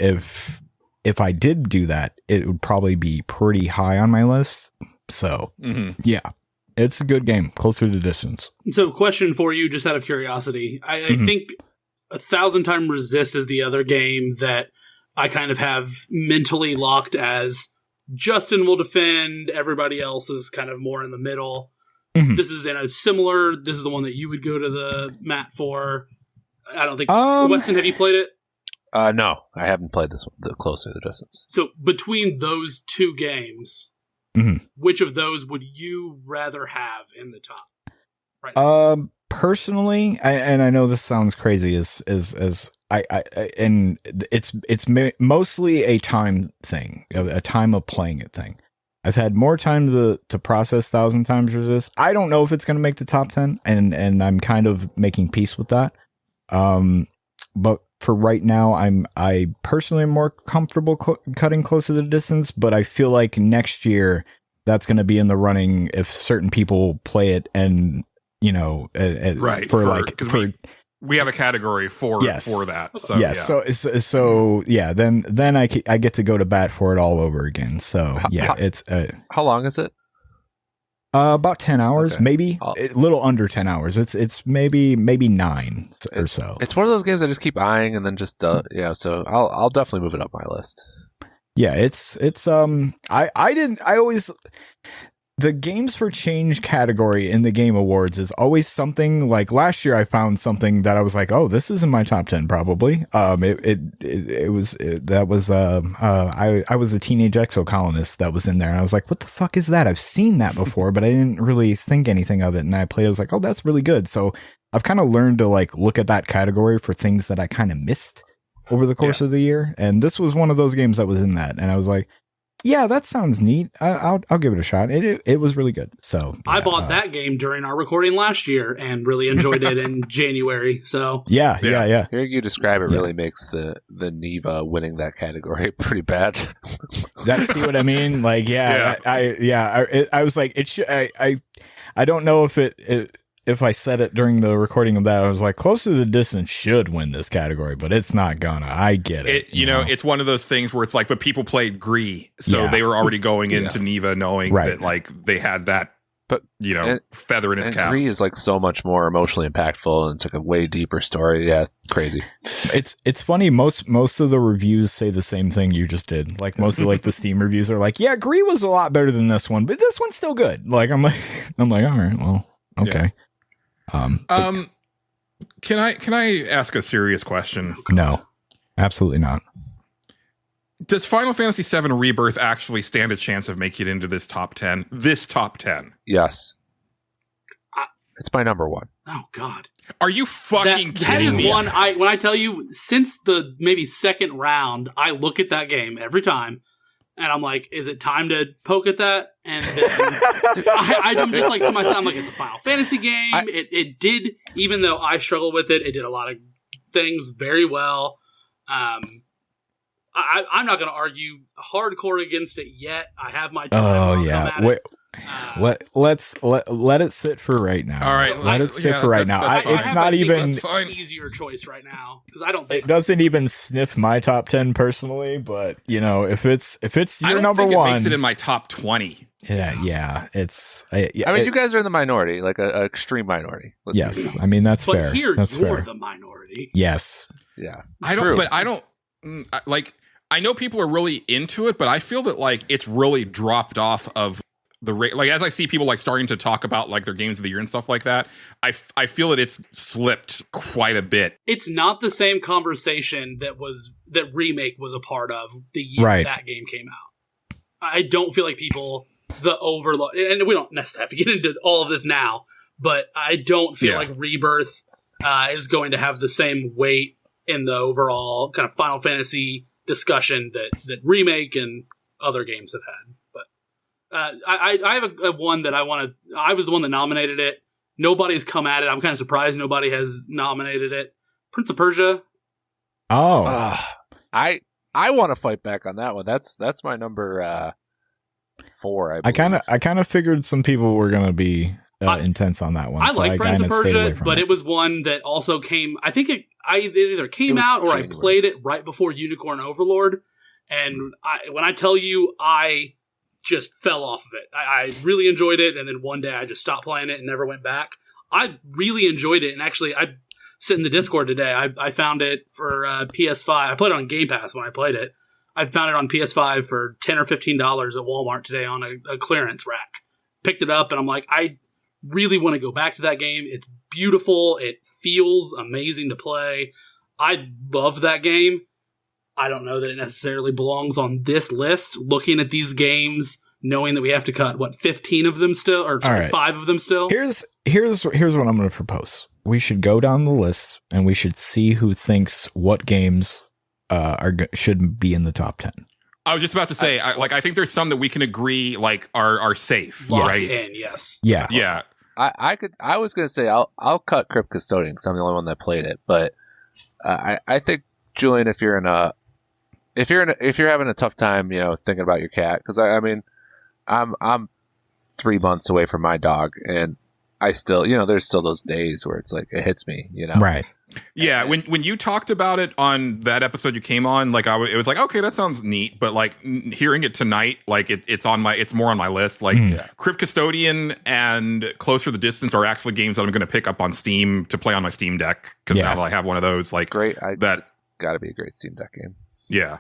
I did do that, it would probably be pretty high on my list. So yeah, it's a good game. Closer to Distance. So, question for you, just out of curiosity, I think 1,000 Time Resist is the other game that I kind of have mentally locked as Justin will defend. Everybody else is kind of more in the middle. This is this is the one that you would go to the mat for. I don't think. Westen, have you played it? No, I haven't played this one, the Closer the Distance. So between those two games, which of those would you rather have in the top? Right now? Personally, and I know this sounds crazy, and it's mostly a time thing, a time of playing it thing. I've had more time to process 1,000 Times Resist. I don't know if it's going to make the top 10, and I'm kind of making peace with that. But for right now, I personally am more comfortable cutting Closer to the Distance, but I feel like next year that's going to be in the running if certain people play it, and we have a category for that. So, yes. Yeah. So yeah. Then I get to go to bat for it all over again. So yeah, it's how long is it? About 10 hours, maybe a little under 10 hours. It's maybe 9 or so. It's one of those games I just keep eyeing and then just So I'll definitely move it up my list. Yeah, the Games for Change category in the Game Awards is always something like last year I found something that I was like, oh, this is in my top 10 probably. I was a teenage exocolonist that was in there, and I was like, what the fuck is that? I've seen that before, but I didn't really think anything of it. And I played, I was like, oh, that's really good. So I've kind of learned to like look at that category for things that I kind of missed over the course of the year. And this was one of those games that was in that. And I was like, Yeah, that sounds neat. I'll give it a shot. It was really good. So I bought that game during our recording last year and really enjoyed it in January. So yeah. Hearing you describe it really makes the Neva winning that category pretty bad. See what I mean? Like, I was like, it should. I don't know if I said it during the recording of that. I was like, Close to the Distance should win this category, but it's not gonna. I get it. You know, it's one of those things where it's like, but people played Gree, so they were already going into Neva knowing that like they had that, but feather in his cap. Gree is like so much more emotionally impactful, and it's like a way deeper story. Yeah, crazy. It's funny. Most of the reviews say the same thing you just did. Like most of like the Steam reviews are like, yeah, Gree was a lot better than this one, but this one's still good. Like I'm like, all right, well, okay. Yeah. Can I ask a serious question? No, absolutely not. Does Final Fantasy VII Rebirth actually stand a chance of making it into this top 10? This top 10? Yes. It's my number one. Oh God. Are you fucking kidding that is me? One when I tell you, since the maybe second round, I look at that game every time and I'm like, is it time to poke at that? And then I'm just like to myself, I'm like, it's a Final Fantasy game. It did, even though I struggled with it, it did a lot of things very well. I'm not going to argue hardcore against it yet. I have my time. Oh yeah. Wait. Let it sit for right now. All right, let it sit for right now. It's not even an easier choice right now because I don't think it doesn't even sniff my top 10 personally. But if it's your number one, it makes it in my top 20. Yeah. It's. I mean, you guys are in the minority, like an extreme minority. Yes, I mean that's but fair. Here that's you're fair. the minority. Yes. Yeah. I don't like. I know people are really into it, but I feel that like it's really dropped off of the rate. Like as I see people like starting to talk about like their games of the year and stuff like that, I feel that it's slipped quite a bit. It's not the same conversation that Remake was a part of the year that game came out. I don't feel like people and we don't necessarily have to get into all of this now, but I don't feel like Rebirth is going to have the same weight in the overall kind of Final Fantasy discussion that Remake and other games have had. I have a one that I was the one that nominated it. Nobody's come at it. I'm kind of surprised nobody has nominated it. Prince of Persia. Oh, I want to fight back on that one. That's my number 4. I kind of figured some people were going to be intense on that one. I like Prince of Persia, but it was one that also came. I think it either came out or January. I played it right before Unicorn Overlord, and when I tell you, I just fell off of it. I really enjoyed it, and then one day I just stopped playing it and never went back. I really enjoyed it, and actually I sit in the Discord today. I found it for PS5. I played it on Game Pass when I played it. I found it on PS5 for $10 or $15 at Walmart today on a clearance rack. Picked it up, and I'm like, I really want to go back to that game. It's beautiful. It feels amazing to play. I love that game. I don't know that it necessarily belongs on this list. Looking at these games, knowing that we have to cut 15 of them still, or sorry, 5 of them still. Here's what I'm going to propose. We should go down the list and we should see who thinks what games should be in the top 10. I was just about to say, I think there's some that we can agree like are safe, right? And yes, yeah. I was going to say I'll cut Crypt Custodian because I'm the only one that played it, but I think Julian, if you're having a tough time, thinking about your cat, because I mean, I'm 3 months away from my dog, and I still, there's still those days where it's like it hits me, Right. Yeah, when you talked about it on that episode you came on, like it was like, okay, that sounds neat, but like hearing it tonight, like it's more on my list. Like Crypt Custodian and Closer to the Distance are actually games that I'm going to pick up on Steam to play on my Steam Deck because now that I have one of those, like great, it's got to be a great Steam Deck game. Yeah,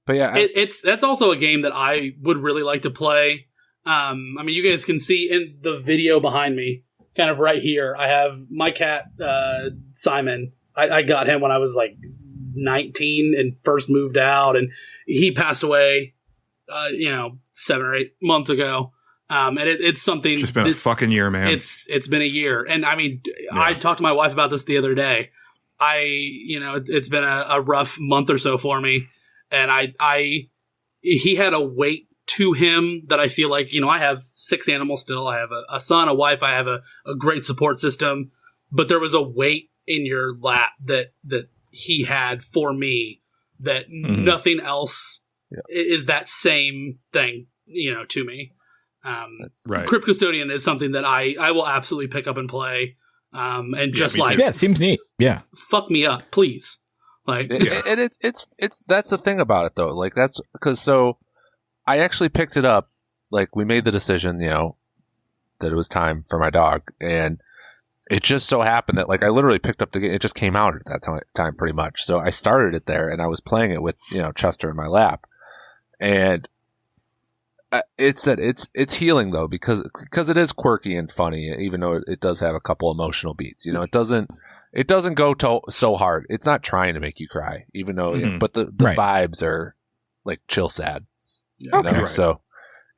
but yeah, that's also a game that I would really like to play. I mean, you guys can see in the video behind me. Kind of right here, I have my cat, Simon. I got him when I was like 19 and first moved out, and he passed away, 7 or 8 months ago. And it's something. It's just been a fucking year, man. It's been a year, and I mean, I talked to my wife about this the other day. It's been a rough month or so for me, and he had a weight to him that I feel like, I have 6 animals still. I have a son, a wife. I have a great support system. But there was a weight in your lap that he had for me that nothing else is that same thing, to me. Right. Crypt Custodian is something that I will absolutely pick up and play. And just seems neat. Yeah. Fuck me up, please. Like, and it's that's the thing about it though. Like that's because I actually picked it up. Like we made the decision, that it was time for my dog, and it just so happened that like I literally picked up the game. It just came out at that time pretty much. So I started it there, and I was playing it with Chester in my lap, and it's healing though because it is quirky and funny, even though it does have a couple emotional beats. It doesn't go so hard. It's not trying to make you cry, even though. But the vibes are like chill sad. Okay. Right. So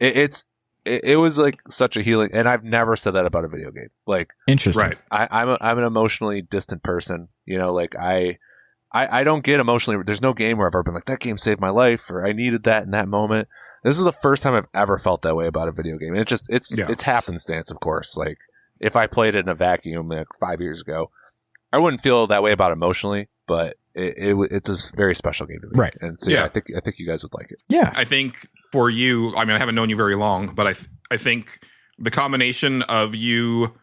it was like such a healing, and I've never said that about a video game. Like Interesting. Right. I'm an emotionally distant person. Like I don't get emotionally. There's no game where I've ever been like that game saved my life or I needed that in that moment. This is the first time I've ever felt that way about a video game. And it's happenstance, of course. Like if I played it in a vacuum like 5 years ago, I wouldn't feel that way about it emotionally, but it's a very special game to me. Right. And so I think you guys would like it. Yeah. I think for you, I mean, I haven't known you very long, but I think the combination of you,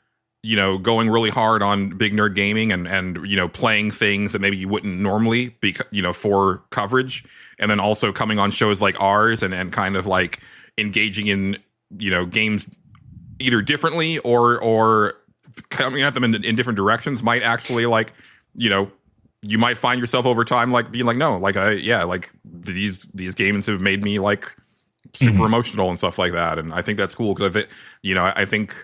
going really hard on big nerd gaming and playing things that maybe you wouldn't normally be, for coverage, and then also coming on shows like ours and kind of like engaging in, games either differently or coming at them in different directions might actually like, you might find yourself over time like being like, no, like like these games have made me like super emotional and stuff like that, and I think that's cool because I think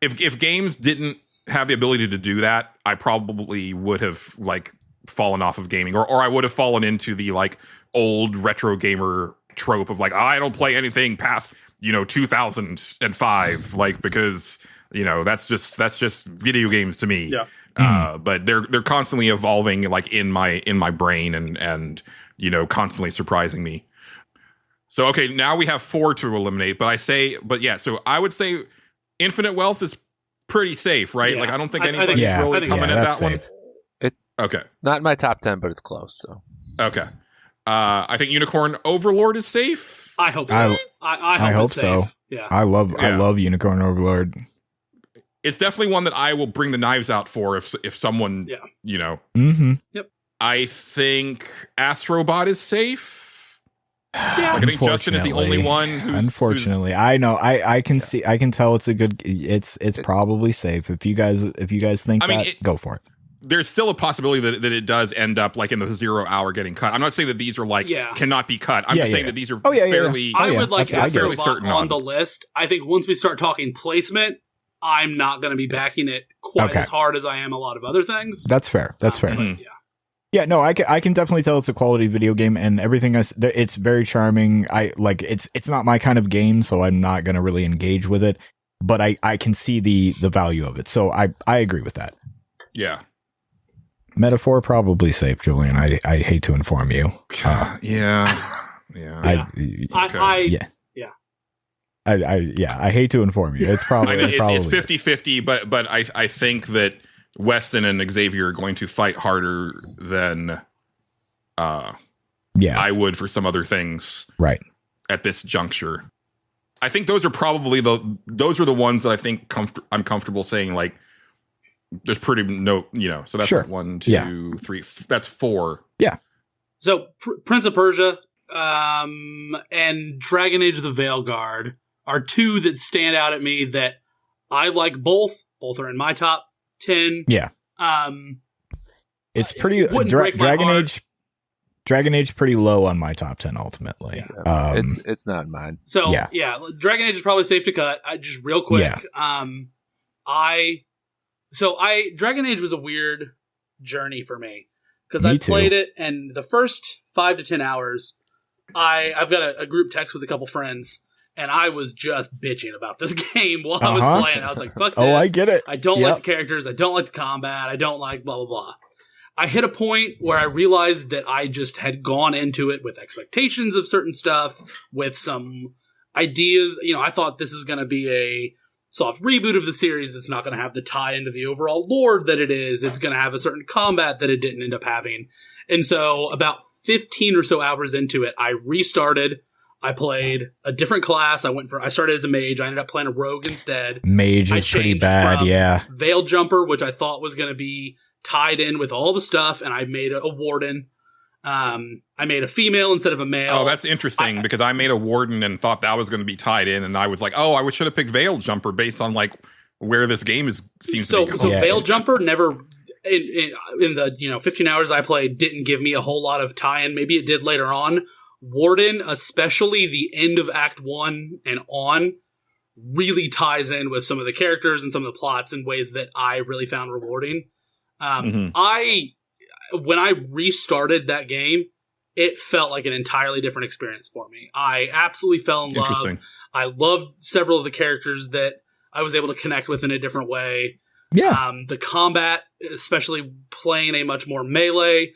if games didn't have the ability to do that, I probably would have like fallen off of gaming, or I would have fallen into the like old retro gamer trope of like I don't play anything past 2005 like because that's just video games to me. But they're constantly evolving like in my brain and constantly surprising me. So okay, now we have 4 to eliminate, so I would say Infinite Wealth is pretty safe, right? Yeah. Like I don't think anybody's really coming at that one. Okay. It's not in my top 10, but it's close. So okay. I think Unicorn Overlord is safe. I hope so. I hope so. Yeah. I love Unicorn Overlord. It's definitely one that I will bring the knives out for if someone, Yep. I think Astrobot is safe. Yeah. Like, I think Justin is the only one unfortunately, I know. I can see. I can tell it's a good. It's probably safe. If you guys think go for it. There's still a possibility that it does end up like in the 0 hour getting cut. I'm not saying that these are like cannot be cut. I'm just saying that these are fairly. I would like fairly certain on the list. I think once we start talking placement, I'm not going to be backing it quite as hard as I am a lot of other things. That's fair. That's fair. But, yeah, no, I can definitely tell it's a quality video game, and everything. It's very charming. I like it's not my kind of game, so I'm not going to really engage with it. But I can see the value of it, so I agree with that. Yeah. Metaphor probably safe, Julian. I hate to inform you. I hate to inform you. It's probably it's 50-50, but I think that Westen and Xavier are going to fight harder than I would for some other things. Right. At this juncture. I think those are probably the ones that I think I'm comfortable saying like there's pretty so that's like 1, 2, 3. That's 4. Yeah. So Prince of Persia and Dragon Age of the Veilguard are 2 that stand out at me that I like both. Both are in my top 10. Yeah. It's pretty Dragon Age pretty low on my top 10 ultimately. It's not mine. So Dragon Age is probably safe to cut. Just real quick. Dragon Age was a weird journey for me because I played it, and the first 5 to 10 hours, I've got a group text with a couple friends, and I was just bitching about this game while I was playing. I was like, fuck this. I get it. I don't like the characters. I don't like the combat. I don't like blah, blah, I hit a point where I realized that I just had gone into it with expectations of certain stuff, with some ideas. I thought this is going to be a soft reboot of the series that's not going to have the tie into the overall lore that it is. It's going to have a certain combat that it didn't end up having. And so about 15 or so hours into it, I restarted. I played a different class. I started as a mage. I ended up playing a rogue instead. Mage is pretty bad, yeah. Veil Jumper, which I thought was going to be tied in with all the stuff, and I made a warden. I made a female instead of a male. Oh, that's interesting because I made a warden and thought that was going to be tied in, and I was like, oh, I should have picked Veil Jumper based on like where this game seems to be going. So Veil Jumper never in the 15 hours I played didn't give me a whole lot of tie-in. Maybe it did later on. Warden, especially the end of Act 1 and on, really ties in with some of the characters and some of the plots in ways that I really found rewarding. When I restarted that game, it felt like an entirely different experience for me. I absolutely fell in love. I loved several of the characters that I was able to connect with in a different way. Yeah. The combat, especially playing a much more melee,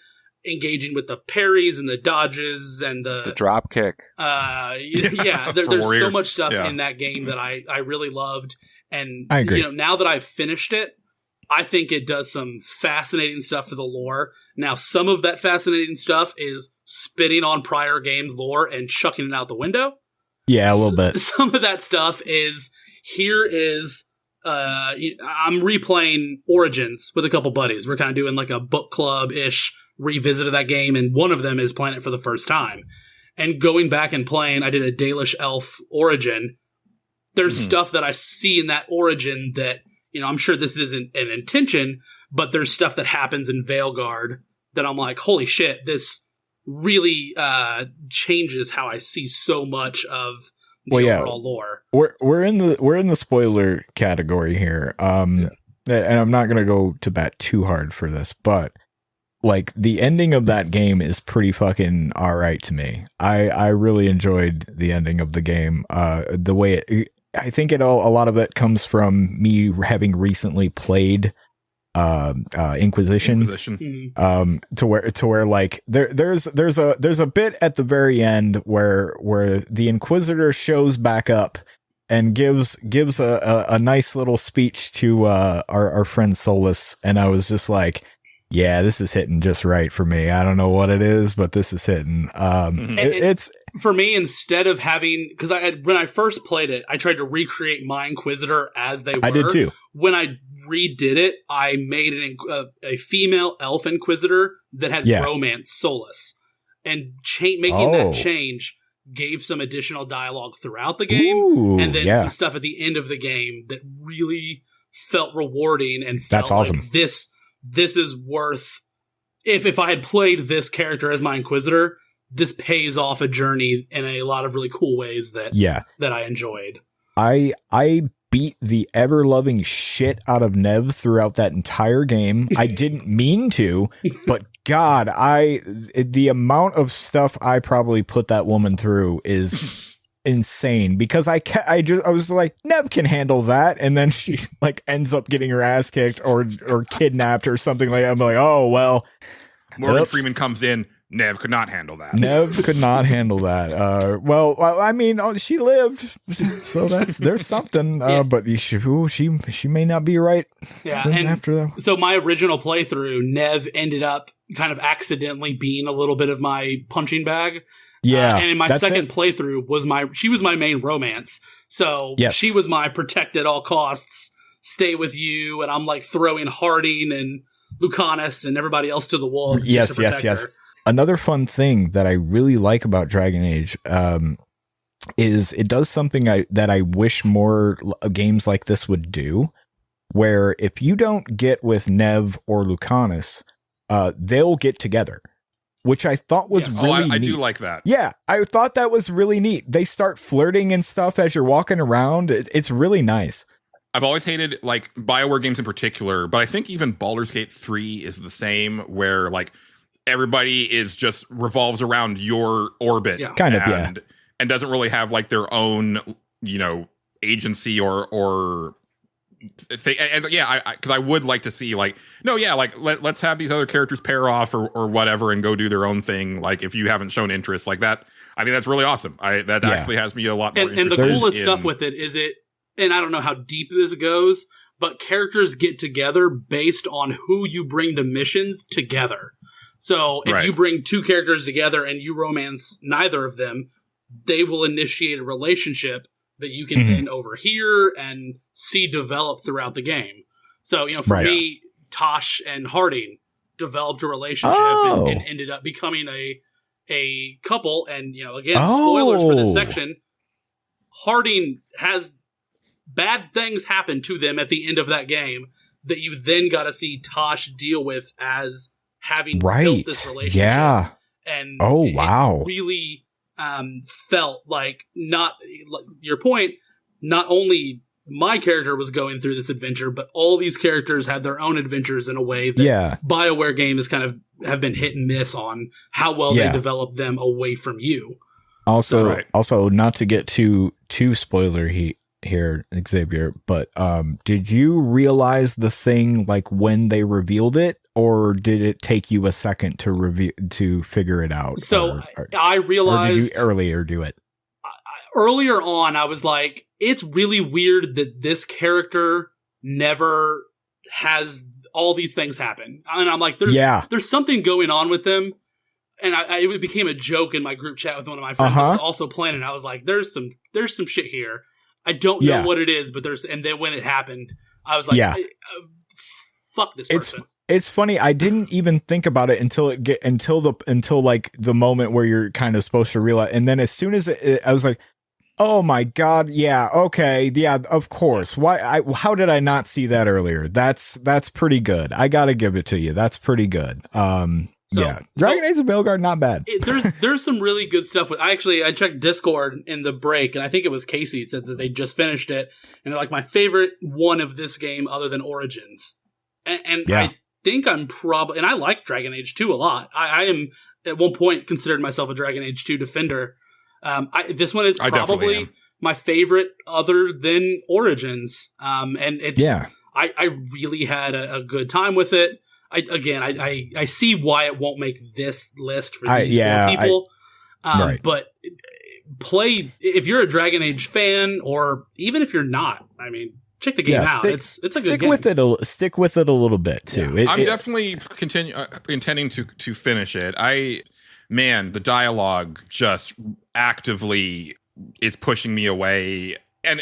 engaging with the parries and the dodges and the drop kick. There's so much stuff in that game that I really loved. And I agree. Now that I've finished it, I think it does some fascinating stuff for the lore. Now, some of that fascinating stuff is spitting on prior games' lore and chucking it out the window. Yeah, a little bit. Some of that stuff is, I'm replaying Origins with a couple buddies. We're kind of doing like a book club-ish revisit of that game, and one of them is playing it for the first time. And going back and playing, I did a Dalish Elf Origin. There's stuff that I see in that Origin that, I'm sure this isn't an intention, but there's stuff that happens in Veilguard that I'm like, holy shit, this really changes how I see so much of the overall lore. We're in the spoiler category here. And I'm not gonna go to bat too hard for this, but like the ending of that game is pretty fucking all right to me. I really enjoyed the ending of the game. The way I think a lot of it comes from me having recently played Inquisition. To where like there's a bit at the very end where the Inquisitor shows back up and gives a nice little speech to our friend Solus, and I was just like, yeah, this is hitting just right for me. I don't know what it is, but this is hitting. It's for me, instead of having, because when I first played it, I tried to recreate my Inquisitor as they were. I did too. When I redid it, I made a female elf Inquisitor that had romance Solus, and making that change gave some additional dialogue throughout the game, and then some stuff at the end of the game that really felt rewarding and felt that's awesome. Like this is worth. If I had played this character as my Inquisitor, this pays off a journey in a lot of really cool ways that I enjoyed. I beat the ever-loving shit out of Nev throughout that entire game. I didn't mean to, but God, the amount of stuff I probably put that woman through is insane, because I was like, Nev can handle that, and then she like ends up getting her ass kicked or kidnapped or something like that. I'm like, oh well. Morgan Freeman comes in. Nev could not handle that. Nev could not handle that. Well, I mean, she lived, so there's something. But she may not be right. Yeah, and after that. So my original playthrough, Nev ended up kind of accidentally being a little bit of my punching bag. Yeah, and in my second playthrough she was my main romance. So she was my protect at all costs, stay with you, and I'm like throwing Harding and Lucanus and everybody else to the wolves. Yes. Another fun thing that I really like about Dragon Age is it does something that I wish more games like this would do, where if you don't get with Nev or Lucanus, they'll get together, which I thought was really neat. I do like that. Yeah, I thought that was really neat. They start flirting and stuff as you're walking around. It's really nice. I've always hated like BioWare games in particular, but I think even Baldur's Gate 3 is the same, where like everybody is just revolves around your orbit, and doesn't really have like their own, agency or because I would like to see like, no, yeah, like let's have these other characters pair off or whatever and go do their own thing. Like if you haven't shown interest like that, I think that's really awesome. That actually has me a lot more and the coolest stuff with it is and I don't know how deep this goes, but characters get together based on who you bring to missions together. So if you bring two characters together and you romance neither of them, they will initiate a relationship that you can then overhear and see develop throughout the game. So, for me, Tosh and Harding developed a relationship and ended up becoming a couple. And, again, spoilers for this section, Harding has bad things happen to them at the end of that game that you then got to see Tosh deal with as having built this relationship. Yeah. And wow. It really felt like, not like your point, not only my character was going through this adventure, but all these characters had their own adventures in a way that BioWare games kind of have been hit and miss on how well they develop them away from you. Also, not to get too spoiler here, Xavier, but did you realize the thing like when they revealed it, or did it take you a second to figure it out? So I realized, or did you earlier do it? Earlier on, I was like, it's really weird that this character never has all these things happen, and I'm like, there's something going on with them. And it became a joke in my group chat with one of my friends who was also playing, and I was like, there's some shit here. I don't know what it is, but and then when it happened, I was like, fuck this person. It's funny. I didn't even think about it until like the moment where you're kind of supposed to realize. And then as soon as I was like, oh my God. Yeah. Okay. Yeah, of course. How did I not see that earlier? That's pretty good. I got to give it to you. That's pretty good. Dragon Age of Belgard, not bad. There's some really good stuff. I checked Discord in the break, and I think it was Casey said that they just finished it, and they're like, my favorite one of this game other than Origins. And I think I'm probably, and I like Dragon Age 2 a lot. I am at one point considered myself a Dragon Age 2 defender. This one is probably my favorite other than Origins. And it's I really had a good time with it. I see why it won't make this list for these four people. But play, if you're a Dragon Age fan, or even if you're not, I mean, check the game out. It's a good game. Stick with it a little bit too. Yeah. I'm definitely intending to finish it. The dialogue just actively is pushing me away, and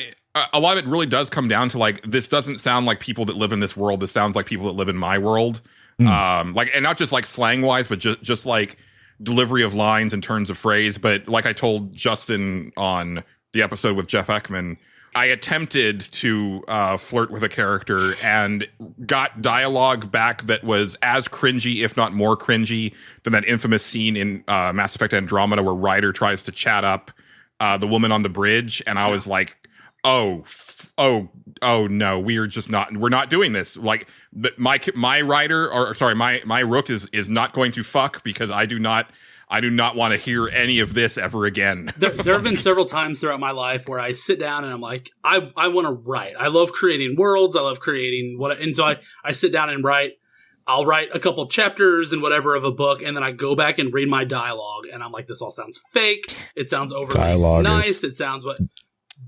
a lot of it really does come down to like, this doesn't sound like people that live in this world. This sounds like people that live in my world. And not just like slang wise, but just like delivery of lines and turns of phrase. But like I told Justin on the episode with Jeff Ekman, I attempted to flirt with a character and got dialogue back that was as cringy, if not more cringy, than that infamous scene in Mass Effect Andromeda where Ryder tries to chat up the woman on the bridge. And I was like, oh no, we're not doing this. Like my Ryder, or sorry, my Rook is not going to fuck, because I do not want to hear any of this ever again. There have been several times throughout my life where I sit down and I'm like, I want to write. I love creating worlds. I love creating and so I sit down and write. I'll write a couple chapters and whatever of a book, and then I go back and read my dialogue, and I'm like, this all sounds fake. It sounds overly nice. It sounds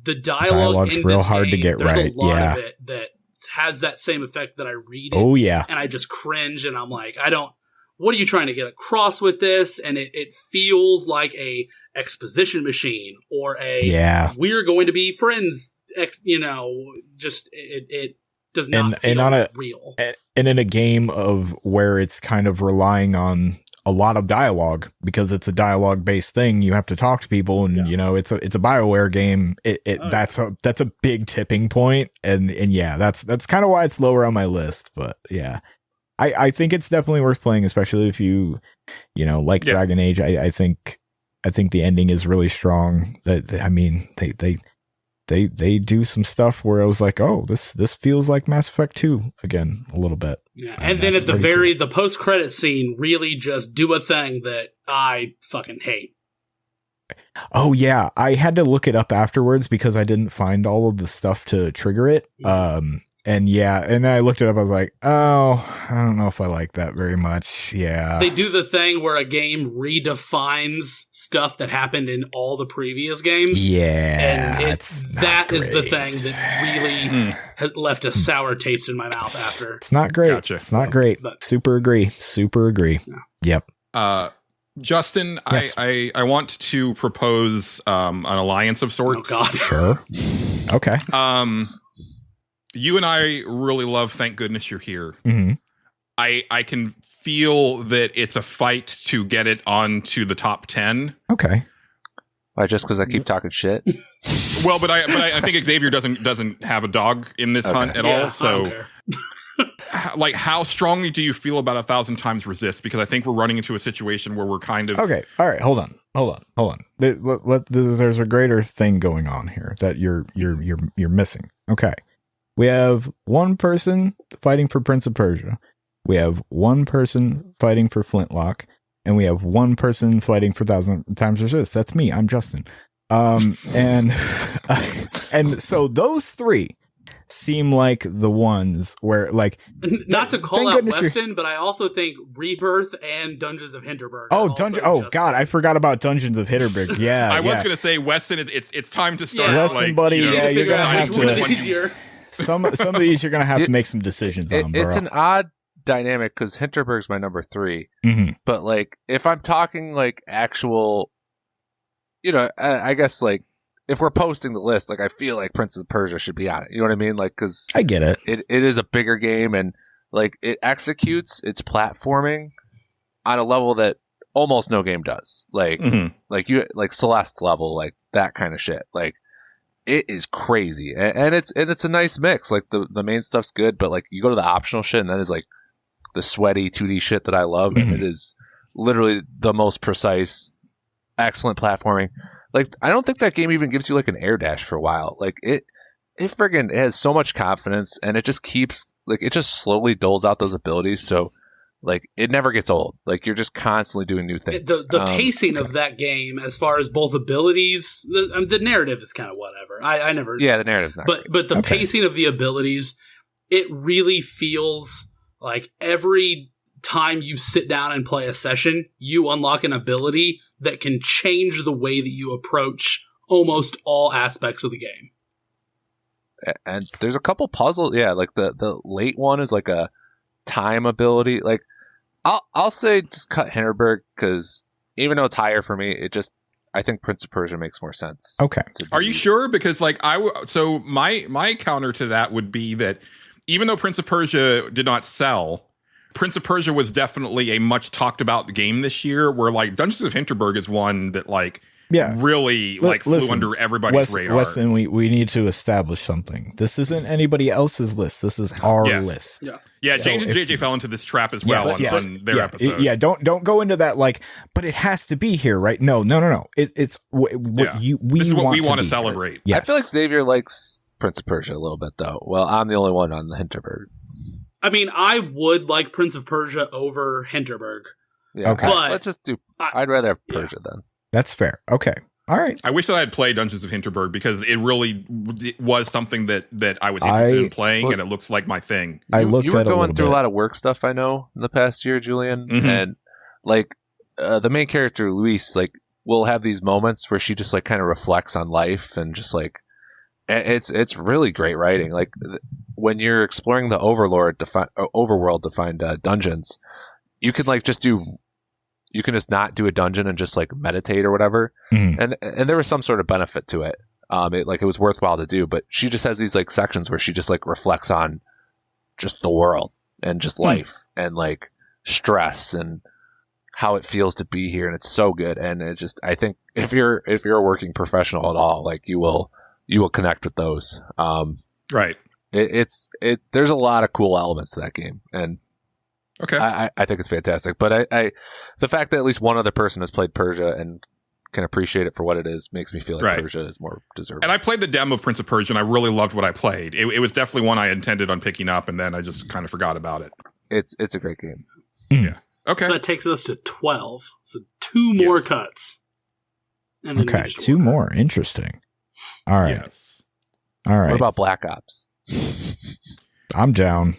the dialogue's in real this hard game, to get there's right. a lot of it that has that same effect that I read it. Oh yeah. And I just cringe, and I'm like, what are you trying to get across with this? And it feels like a exposition machine, or we're going to be friends. Just it does not feel real. And in a game of where it's kind of relying on a lot of dialogue, because it's a dialogue based thing, you have to talk to people, and it's a BioWare game. That's a big tipping point, and that's kind of why it's lower on my list. But I think it's definitely worth playing, especially if you like Dragon Age. I think the ending is really strong. They do some stuff where I was like, oh, this feels like Mass Effect 2 again a little bit. Yeah, and then at the post-credit scene really just do a thing that I fucking hate. Oh yeah, I had to look it up afterwards because I didn't find all of the stuff to trigger it. and I looked it up. I was like, oh, I don't know if I like that very much. Yeah, They do the thing where a game redefines stuff that happened in all the previous games. yeah, And it's not that is the great. thing that really has left a sour taste in my mouth after. It's not great. Gotcha. It's not great. But- Super agree. Yeah. Yep. Justin, Yes. I want to propose an alliance of Oh, sorts. God. Sure. Okay. You and I really love Thank Goodness You're Here. hmm I can feel that it's a fight to get it onto the top 10. Okay. Why, just because I keep talking shit? Well, but I think Xavier doesn't have a dog in this hunt at Yeah, I all. don't So, care. like, how strongly do you feel about 1,000 Times Resist? Because I think we're running into a situation where we're kind of Okay. All right. Hold on. There's a greater thing going on here that you're missing. Okay. We have one person fighting for Prince of Persia. We have one person fighting for Flintlock, and we have one person fighting for 1,000 Times Resist. That's me. I'm Justin. And and so those three seem like the ones where, like, Not to call thank out goodness you're- Westen, but I also think Rebirth and Dungeons of Hinterberg. oh, are Dungeon. also Oh just- God, I forgot about Dungeons of Hitterberg. Yeah, I was yeah. going to say, Weston, it's time to start. Yeah. Weston, buddy, you know, yeah, you're Figure gonna out have which one to- is easier. Some of these you're gonna have to make some decisions on, bro. It's an odd dynamic because Hinterberg's my number 3. Mhm. But like, if I'm talking like actual, I guess like if we're posting the list, like I feel like Prince of Persia should be on it. You know what I mean? Like, because I get it. it is a bigger game and like it executes its platforming on a level that almost no game does. Like, Mhm. like Celeste's level, like that kind of shit. Like, it is crazy, and it's a nice mix. Like the main stuff's good, but like you go to the optional shit, and that is like the sweaty 2D shit that I love, and it is literally the most precise, excellent platforming. Like, I don't think that game even gives you like an air dash for a while. Like it friggin' has so much confidence, and it just keeps like it just slowly doles out those abilities. So like it never gets old. Like you're just constantly doing new things. The pacing of that game, as far as both abilities, the narrative is kind of whatever. I never. Yeah, the narrative's not great. But the Okay. pacing of the abilities, it really feels like every time you sit down and play a session, you unlock an ability that can change the way that you approach almost all aspects of the game. And there's a couple puzzles. Yeah, like the late one is like a time ability. Like I'll say just cut Hinterberg because even though it's higher for me, I think Prince of Persia makes more sense. Okay. Are you sure? Because like so my counter to that would be that even though Prince of Persia did not sell, Prince of Persia was definitely a much talked about game this year. Where like Dungeons of Hinterberg is one that like really like flew listen, under everybody's radar. Weston, we need to establish something. This isn't anybody else's list. This is our Yes. list. Yeah, So Jane and if JJ fell into this trap as well on their episode. Yeah, don't go into that like, but it has to be here, right? No. It's what Yeah. This is what we want to be celebrate. here. Yes. I feel like Xavier likes Prince of Persia a little bit though. Well, I'm the only one on the Hinterberg. I mean, I would like Prince of Persia over Hinterberg. Yeah, Okay. But let's just do. I'd rather have Persia then. That's fair. Okay. All right. I wish that I had played Dungeons of Hinterberg because it really was something that I was interested in playing, and it looks like my thing. I looked You were at it a going little through bit. a lot of work stuff, I know, in the past year, Julian, Mhm. and like the main character Luis, like will have these moments where she just like kind of reflects on life and just like it's really great writing. Like when you're exploring the overworld to find dungeons, you can like just not do a dungeon and just like meditate or whatever. Mhm. And there was some sort of benefit to it. It was worthwhile to do, but she just has these like sections where she just like reflects on just the world and just life and like stress and how it feels to be here. And it's so good. And it just, I think if you're a working professional at all, like you will connect with those. Right. There's a lot of cool elements to that game. And Okay. I think it's fantastic, but the fact that at least one other person has played Persia and can appreciate it for what it is makes me feel like Right. Persia is more deserving. And I played the demo of Prince of Persia, and I really loved what I played. It was definitely one I intended on picking up, and then I just kind of forgot about it. It's a great game. Okay. So that takes us to 12. So 2 more Yes. cuts. And then we Okay. just 2 work. more. Interesting. All right. Yes. All right. What about Black Ops? I'm down.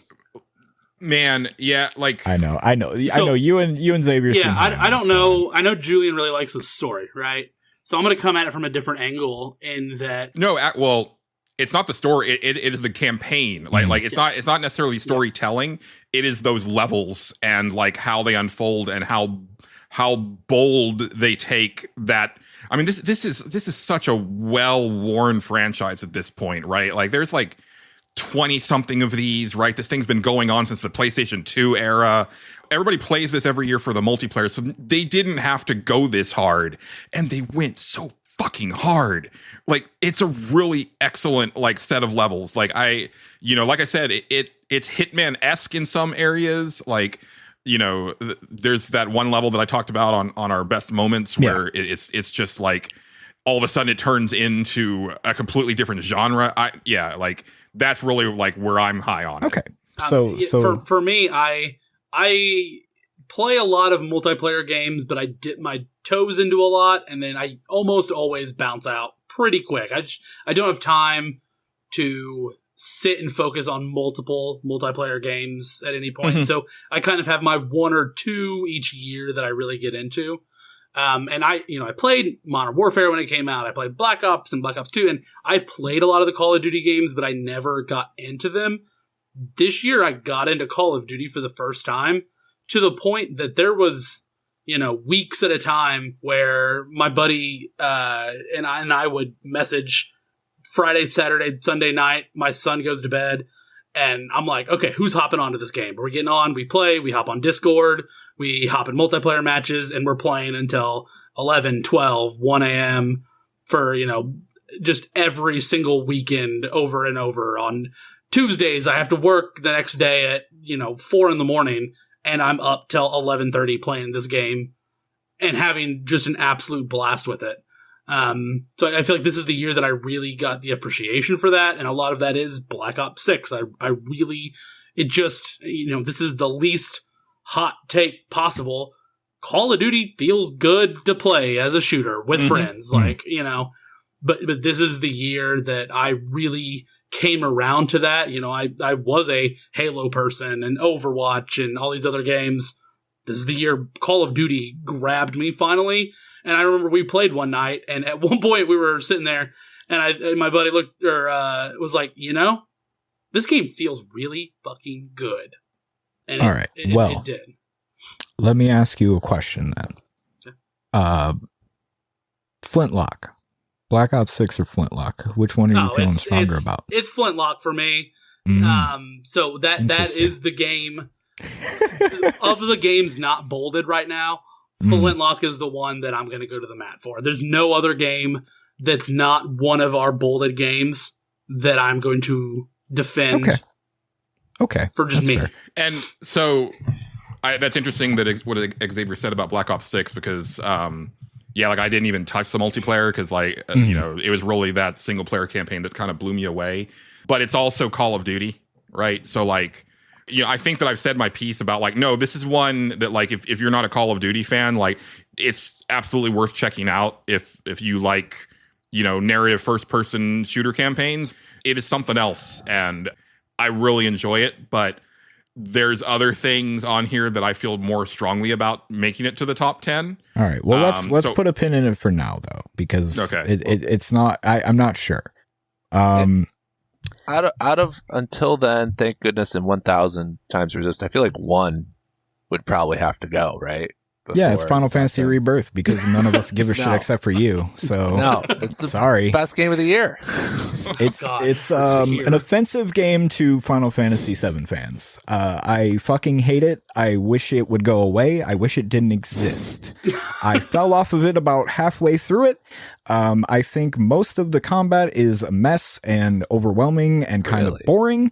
Man, yeah, like I know. I know you and Xavier. Yeah, I don't know. I know Julian really likes the story, right? So I'm going to come at it from a different angle in that. No, well, it's not the story. It is the campaign. Like it's not necessarily storytelling. It is those levels and like how they unfold and how bold they take that. I mean, this is such a well-worn franchise at this point, right? Like there's like 20 something of these, right? This thing's been going on since the PlayStation 2 era. Everybody plays this every year for the multiplayer, so they didn't have to go this hard, and they went so fucking hard. Like it's a really excellent like set of levels. Like like I said, it's Hitman-esque in some areas. Like, there's that one level that I talked about on our best moments where it's just like all of a sudden it turns into a completely different genre. Like that's really like where I'm high on. Okay. It. So for me, I play a lot of multiplayer games, but I dip my toes into a lot, and then I almost always bounce out pretty quick. I don't have time to sit and focus on multiple multiplayer games at any point. Mm-hmm. So I kind of have my one or two each year that I really get into. And I played Modern Warfare when it came out. I played Black Ops and Black Ops 2, and I've played a lot of the Call of Duty games, but I never got into them. This year, I got into Call of Duty for the first time, to the point that there was, weeks at a time where my buddy and I would message Friday, Saturday, Sunday night. My son goes to bed, and I'm like, okay, who's hopping onto this game? We're getting on, we play, we hop on Discord, we hop in multiplayer matches, and we're playing until 11, 12, 1 a.m. for, just every single weekend over and over. On Tuesdays, I have to work the next day at, 4 in the morning, and I'm up till 11:30 playing this game and having just an absolute blast with it. So I feel like this is the year that I really got the appreciation for that, and a lot of that is Black Ops 6. This is the least hot take possible. Call of Duty feels good to play as a shooter with friends, but this is the year that I really came around to that. I was a Halo person and Overwatch and all these other games. This is the year Call of Duty grabbed me finally. And I remember we played one night, and at one point we were sitting there, and my buddy was like, this game feels really fucking good. And all right, it did. Let me ask you a question then. Okay. Flintlock. Black Ops 6 or Flintlock? Which one are you feeling stronger about? It's Flintlock for me. So that is the game of the games not bolded right now. Flintlock is the one that I'm going to go to the mat for. There's no other game that's not one of our bolded games that I'm going to defend. Okay. For just me. Fair. And so that's interesting that what Xavier said about Black Ops 6, because I didn't even touch the multiplayer because it was really that single player campaign that kind of blew me away. But it's also Call of Duty, right? So I think that I've said my piece about no, this is one that if you're not a Call of Duty fan, it's absolutely worth checking out if you like, narrative first person shooter campaigns. It is something else, and I really enjoy it, but there's other things on here that I feel more strongly about making it to the top 10. All right. Well, let's put a pin in it for now, though, because it's not. I'm not sure. Out of until then, thank goodness, in 1,000 times resist, I feel like one would probably have to go, right? Yeah, it's Final Fantasy Rebirth, because none of us give a shit except for you. So no, it's the best game of the year. It's an offensive game to Final Fantasy VII fans. I fucking hate it. I wish it would go away. I wish it didn't exist. I fell off of it about halfway through it. I think most of the combat is a mess and overwhelming and kind of boring.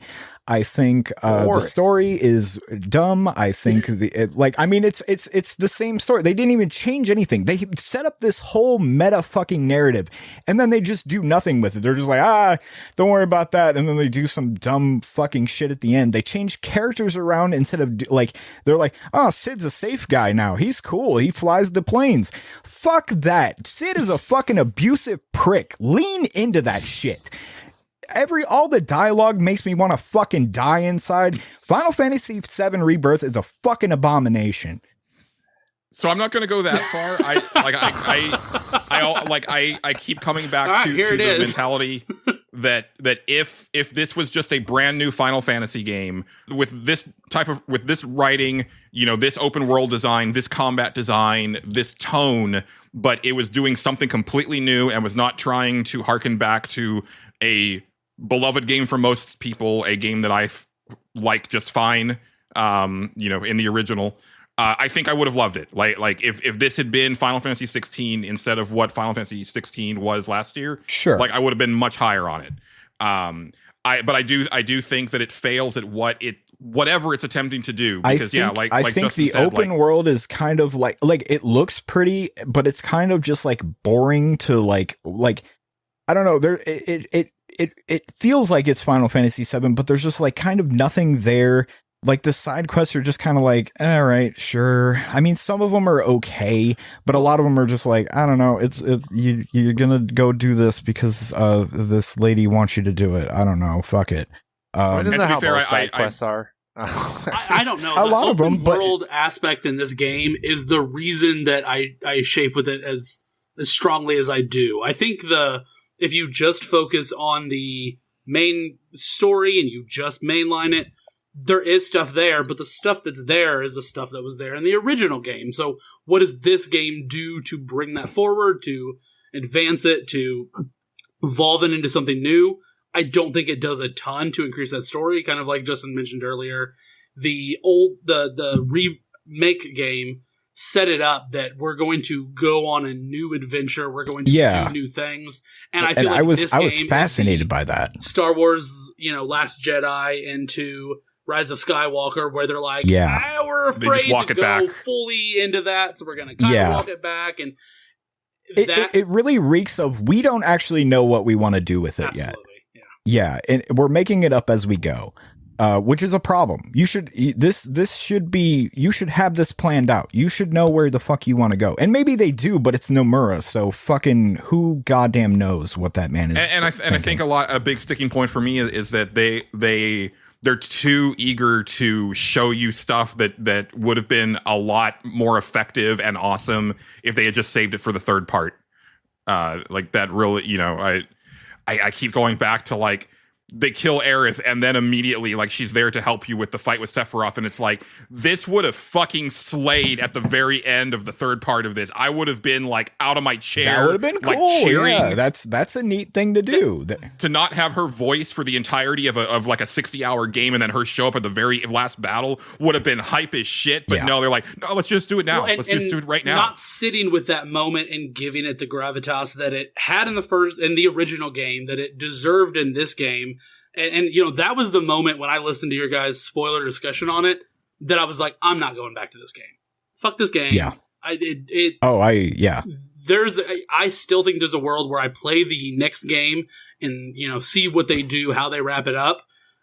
I think the story is dumb. I think it's the same story. They didn't even change anything. They set up this whole meta fucking narrative, and then they just do nothing with it. They're just like, don't worry about that. And then they do some dumb fucking shit at the end. They change characters around instead of they're like, oh, Sid's a safe guy now. He's cool. He flies the planes. Fuck that. Sid is a fucking abusive prick. Lean into that shit. all the dialogue makes me want to fucking die inside. Final Fantasy VII Rebirth is a fucking abomination. So I'm not going to go that far. I keep coming back to the mentality that if this was just a brand new Final Fantasy game with this writing, this open world design, this combat design, this tone, but it was doing something completely new and was not trying to harken back to a beloved game for most people, a game that I like just fine, in the original. I think I would have loved it. Like if this had been Final Fantasy 16 instead of what Final Fantasy 16 was last year, sure. Like I would have been much higher on it. But I do think that it fails at whatever it's attempting to do. Because I think Justin the said, open world is kind of like it looks pretty, but it's kind of just like boring to like I don't know. It feels like it's Final Fantasy 7, but there's just like kind of nothing there. Like the side quests are just kind of like, all right, sure. I mean, some of them are okay, but a lot of them are just like, I don't know. You're gonna go do this because this lady wants you to do it. I don't know. Fuck it. Isn't that how most side quests are? I don't know. A lot of them, but world aspect in this game is the reason that I chafe with it as strongly as I do. I think if you just focus on the main story and you just mainline it, there is stuff there, but the stuff that's there is the stuff that was there in the original game. So what does this game do to bring that forward, to advance it, to evolve it into something new? I don't think it does a ton to increase that story. Kind of like Justin mentioned earlier, the remake game set it up that we're going to go on a new adventure. We're going to do new things. And I feel like I was fascinated by that. Star Wars, Last Jedi into Rise of Skywalker, where they're like, we're afraid to go fully into that, so we're going to kind of walk it back. And it really reeks of, we don't actually know what we want to do with it yet. Yeah, and we're making it up as we go, which is a problem. You should have this planned out. You should know where the fuck you want to go. And maybe they do, but it's Nomura, so fucking who goddamn knows what that man is. And I think a big sticking point for me is that they're too eager to show you stuff that would have been a lot more effective and awesome if they had just saved it for the third part. Like that really, I keep going back to like, they kill Aerith and then immediately like she's there to help you with the fight with Sephiroth, and it's like, this would have fucking slayed at the very end of the third part of this. I would have been like out of my chair. That would have been cool. Like, cheering. Yeah, that's a neat thing to do. To not have her voice for the entirety of like a 60-hour game and then her show up at the very last battle would have been hype as shit. But no, they're like, no, let's just do it now. Let's just do it right now. Not sitting with that moment and giving it the gravitas that it had in the original game, that it deserved in this game. And that was the moment when I listened to your guys' spoiler discussion on it that I was like, I'm not going back to this game. Fuck this game. Yeah. I still think there's a world where I play the next game and, see what they do, how they wrap it up.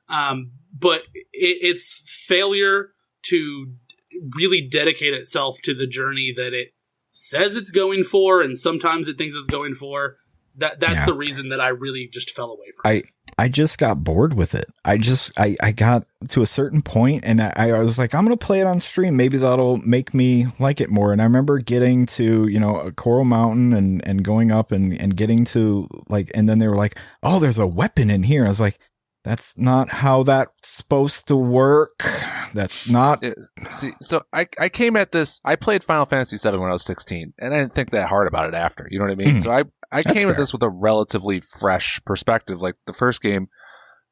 But it's failure to really dedicate itself to the journey that it says it's going for, and sometimes it thinks it's going for. That's the reason that I really just fell away from it. I just got bored with it. I got to a certain point and I was like, I'm going to play it on stream. Maybe that'll make me like it more. And I remember getting to, a Coral Mountain and going up and getting to like, and then they were like, oh, there's a weapon in here. I was like, that's not how that's supposed to work. That's not. See, so I came at this. I played Final Fantasy VII when I was 16, and I didn't think that hard about it after. You know what I mean? So I came at this with a relatively fresh perspective. Like the first game,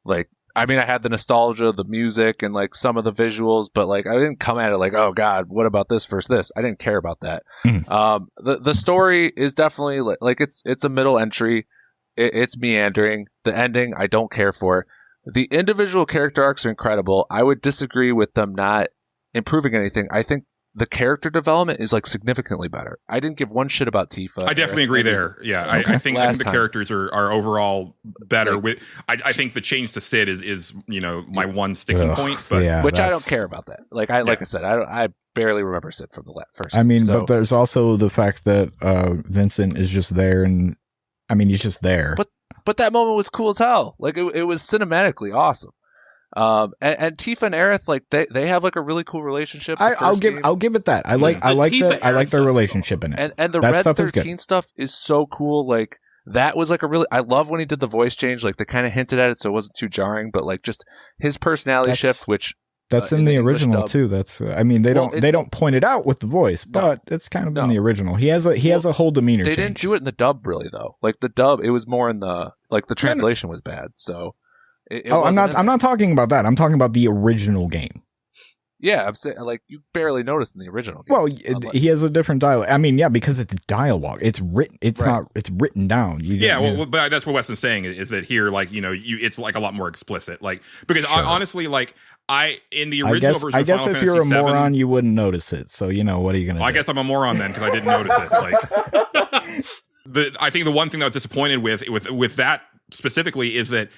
I had the nostalgia, the music, and like some of the visuals, but like I didn't come at it like, oh god, what about this versus this? I didn't care about that. The story is definitely like it's a middle entry. It's meandering. The ending, I don't care for. The individual character arcs are incredible. I would disagree with them not improving anything. I think the character development is like significantly better. I didn't give one shit about Tifa. I definitely agree there. Yeah, okay. I think the characters are overall better. I think the change to Sid is my one sticking point, but which I don't care about that. Like I said, I barely remember Sid from the first. I mean, but there's also the fact that Vincent is just there, and I mean he's just there. But that moment was cool as hell. Like it was cinematically awesome. And Tifa and Aerith, like they have like a really cool relationship. I'll give it that. I like their relationship in it. And the that Red stuff 13 stuff is so cool. Like that was like I love when he did the voice change. Like they kind of hinted at it, so it wasn't too jarring. But like just his personality shift, which that's in the original dub, too. That's they don't point it out with the voice, but it's kind of in the original. He has a whole demeanor. They didn't do it in the dub really though. Like the dub, it was more in the translation was bad. So. I'm not talking about that. I'm talking about the original game. Yeah, I'm saying like you barely noticed in the original game. Well, he has a different dialogue. I mean, yeah, because it's dialogue. It's written. It's right. not. It's written down. But that's what Weston's saying is that here, like it's like a lot more explicit. Like because honestly, like in the original version, I of guess Final if you're a Fantasy moron, you wouldn't notice it. So what are you gonna? I guess I'm a moron then because I didn't notice it. Like I think the one thing that I was disappointed with that specifically is that.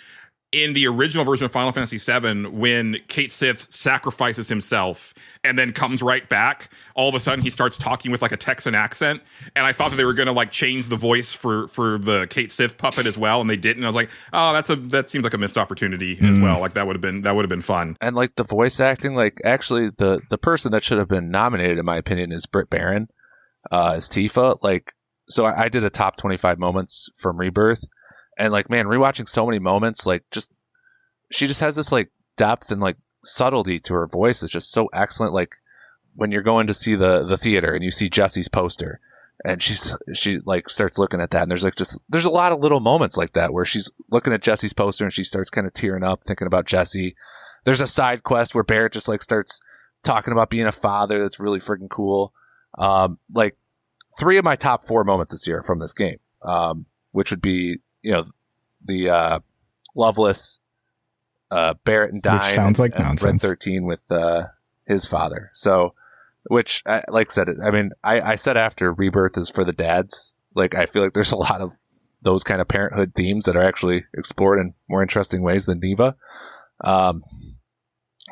In the original version of Final Fantasy VII, when Cait Sith sacrifices himself and then comes right back, all of a sudden he starts talking with like a Texan accent. And I thought that they were going to like change the voice for the Cait Sith puppet as well, and they didn't. I was like, oh, that seems like a missed opportunity as well. Like that would have been fun. And like the voice acting, like actually the person that should have been nominated, in my opinion, is Britt Baron as Tifa. Like, so I did a top 25 moments from Rebirth. And like, man, rewatching so many moments, like she just has this like depth and like subtlety to her voice. It's just so excellent. Like when you're going to see the theater and you see Jesse's poster and she like starts looking at that. And there's a lot of little moments like that where she's looking at Jesse's poster and she starts kind of tearing up thinking about Jesse. There's a side quest where Barrett just like starts talking about being a father. That's really freaking cool. Like 3 of my top 4 moments this year from this game, which would be, the Loveless, Barrett and Dine, which sounds like and nonsense. Red 13 with his father. So, which, like I said, I mean, I said after Rebirth is for the dads. Like, I feel like there's a lot of those kind of parenthood themes that are actually explored in more interesting ways than Neva.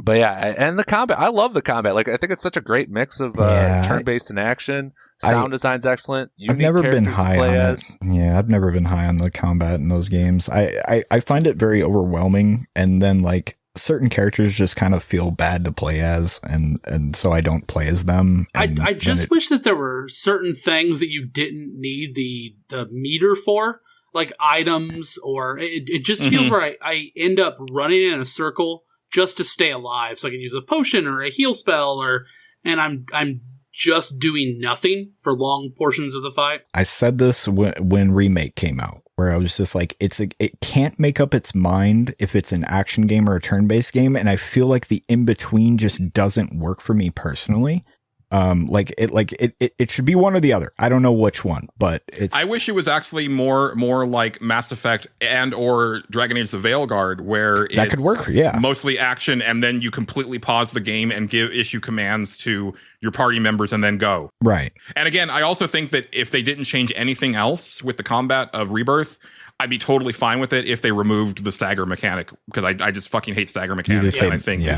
But yeah, and the combat, I love the combat. Like, I think it's such a great mix of turn-based and action. Sound design's excellent. I've never been high on it. Yeah, I've never been high on the combat in those games. I find it very overwhelming, and then like certain characters just kind of feel bad to play as, and so I don't play as them. I just wish that there were certain things that you didn't need the meter for, like items, or it just feels where I end up running in a circle just to stay alive, so I can use a potion or a heal spell, and I'm just doing nothing for long portions of the fight. I said this when Remake came out, where I was just like, it can't make up its mind if it's an action game or a turn-based game, and I feel like the in-between just doesn't work for me personally. It should be one or the other. I don't know which one, but it's. I wish it was actually more like Mass Effect and or Dragon Age: The Veilguard, where that could work. Yeah, mostly action, and then you completely pause the game and issue commands to your party members, and then go. Right. And again, I also think that if they didn't change anything else with the combat of Rebirth, I'd be totally fine with it if they removed the stagger mechanic, because I just fucking hate stagger mechanics. And I think,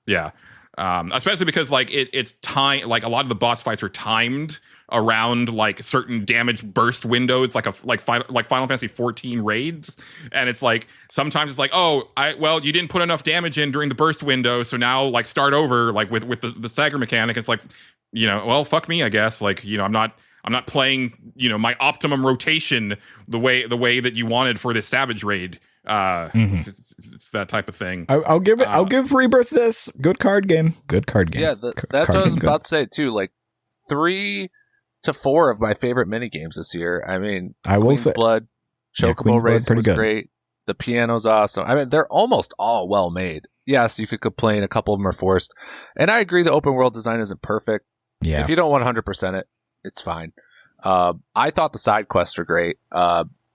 yeah. Especially because like it's time, like a lot of the boss fights are timed around like certain damage burst windows, like Final Fantasy 14 raids, and it's like sometimes it's like, you didn't put enough damage in during the burst window, so now like start over like with the stagger mechanic. It's like, well, fuck me, I guess. Like, I'm not playing my optimum rotation the way that you wanted for this Savage raid. It's that type of thing. I'll give Rebirth this good card game. Yeah, that's what I was about to say too. Like 3 to 4 of my favorite mini games this year. I mean, Queen's Blood, Chocobo Racing was great. The piano's awesome. I mean, they're almost all well made. Yes, you could complain a couple of them are forced, and I agree the open world design isn't perfect. Yeah, if you don't 100% it, it's fine. I thought the side quests are great.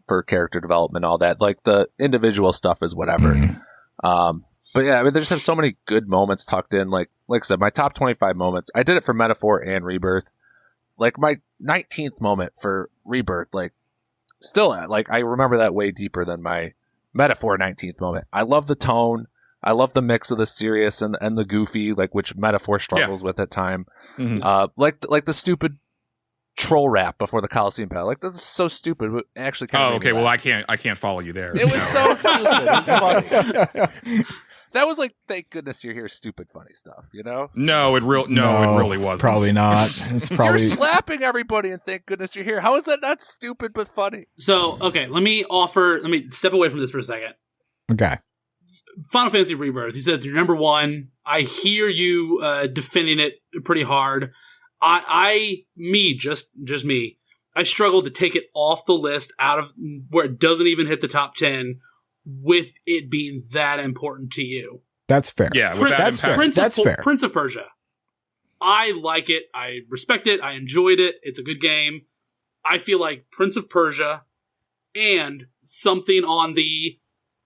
For character development, all that, like the individual stuff is whatever. But yeah, I mean, they just have so many good moments tucked in. Like I said, my top 25 moments, I did it for Metaphor and Rebirth. Like my 19th moment for Rebirth, like still like I remember that way deeper than my Metaphor 19th moment. I love the tone. I love the mix of the serious and the goofy, like which Metaphor struggles with at time. Like the stupid troll rap before the Coliseum battle. Like, that's so stupid. But actually, kind of. Oh, okay. Well, I can't follow you there. It was so stupid. It was funny. That was like, thank goodness you're here, stupid, funny stuff. You know? No, it really wasn't. Probably not. It's probably You're slapping everybody, and thank goodness you're here. How is that not stupid but funny? So, okay, let me step away from this for a second. okay. Final Fantasy Rebirth. You said it's your number one. I hear you defending it pretty hard. Just me. I struggled to take it off the list out of where it doesn't even hit the top 10 with it being that important to you. That's fair. Yeah, with that That's impact. fair. That's fair. Prince of Persia. I like it. I respect it. I enjoyed it. It's a good game. I feel like Prince of Persia and something on the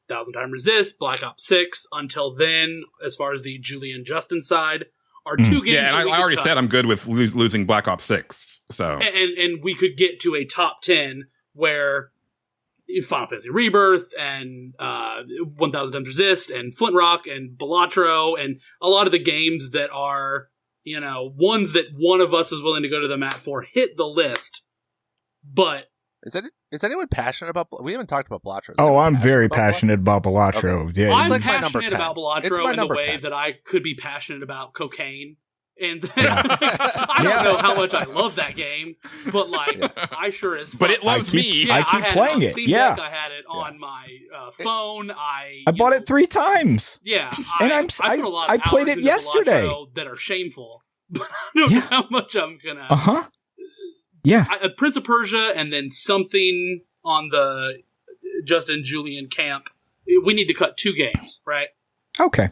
Thousand Time Resist, Black Ops 6, Until Then, as far as the Julian Justin side, are two games. Yeah, and that we I already could said I'm good with losing Black Ops 6. So and we could get to a top 10 where Final Fantasy Rebirth and 1000 Times Resist and Flint Rock and Balatro and a lot of the games that are, ones that one of us is willing to go to the mat for hit the list. But is anyone passionate about? We haven't talked about Balatro. Oh, I'm very passionate about Balatro. Okay. Yeah, I'm like my number passionate 10. about It's Balatro my in the number way 10. that I could be passionate about cocaine. And I don't know how much I love that game, but I sure as fuck. But it loves me. Yeah, I keep had playing it. it. On Steam Yeah. Deck, I had it on my phone. I bought it 3 times. Yeah, And I put a lot of I played hours it into yesterday. Balatro that are shameful, but I don't know how much I'm gonna. Yeah. Prince of Persia, and then something on the Justin Julian camp. We need to cut 2 games, right? Okay.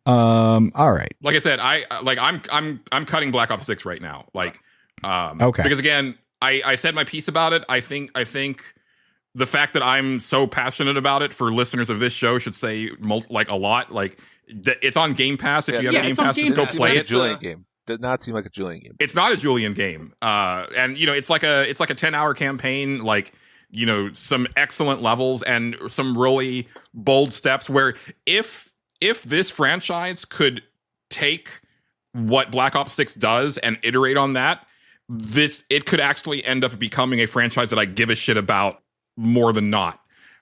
All right. Like I said, I'm cutting Black Ops 6 right now. Okay. Because again, I said my piece about it. I think the fact that I'm so passionate about it for listeners of this show should say a lot. It's on Game Pass. If you have Game Pass, just go play it. Julian game did not seem like a Julian game. It's not a Julian game. And it's like a 10-hour campaign. Some excellent levels and some really bold steps where if this franchise could take what Black Ops 6 does and iterate on that, it could actually end up becoming a franchise that I give a shit about more than not.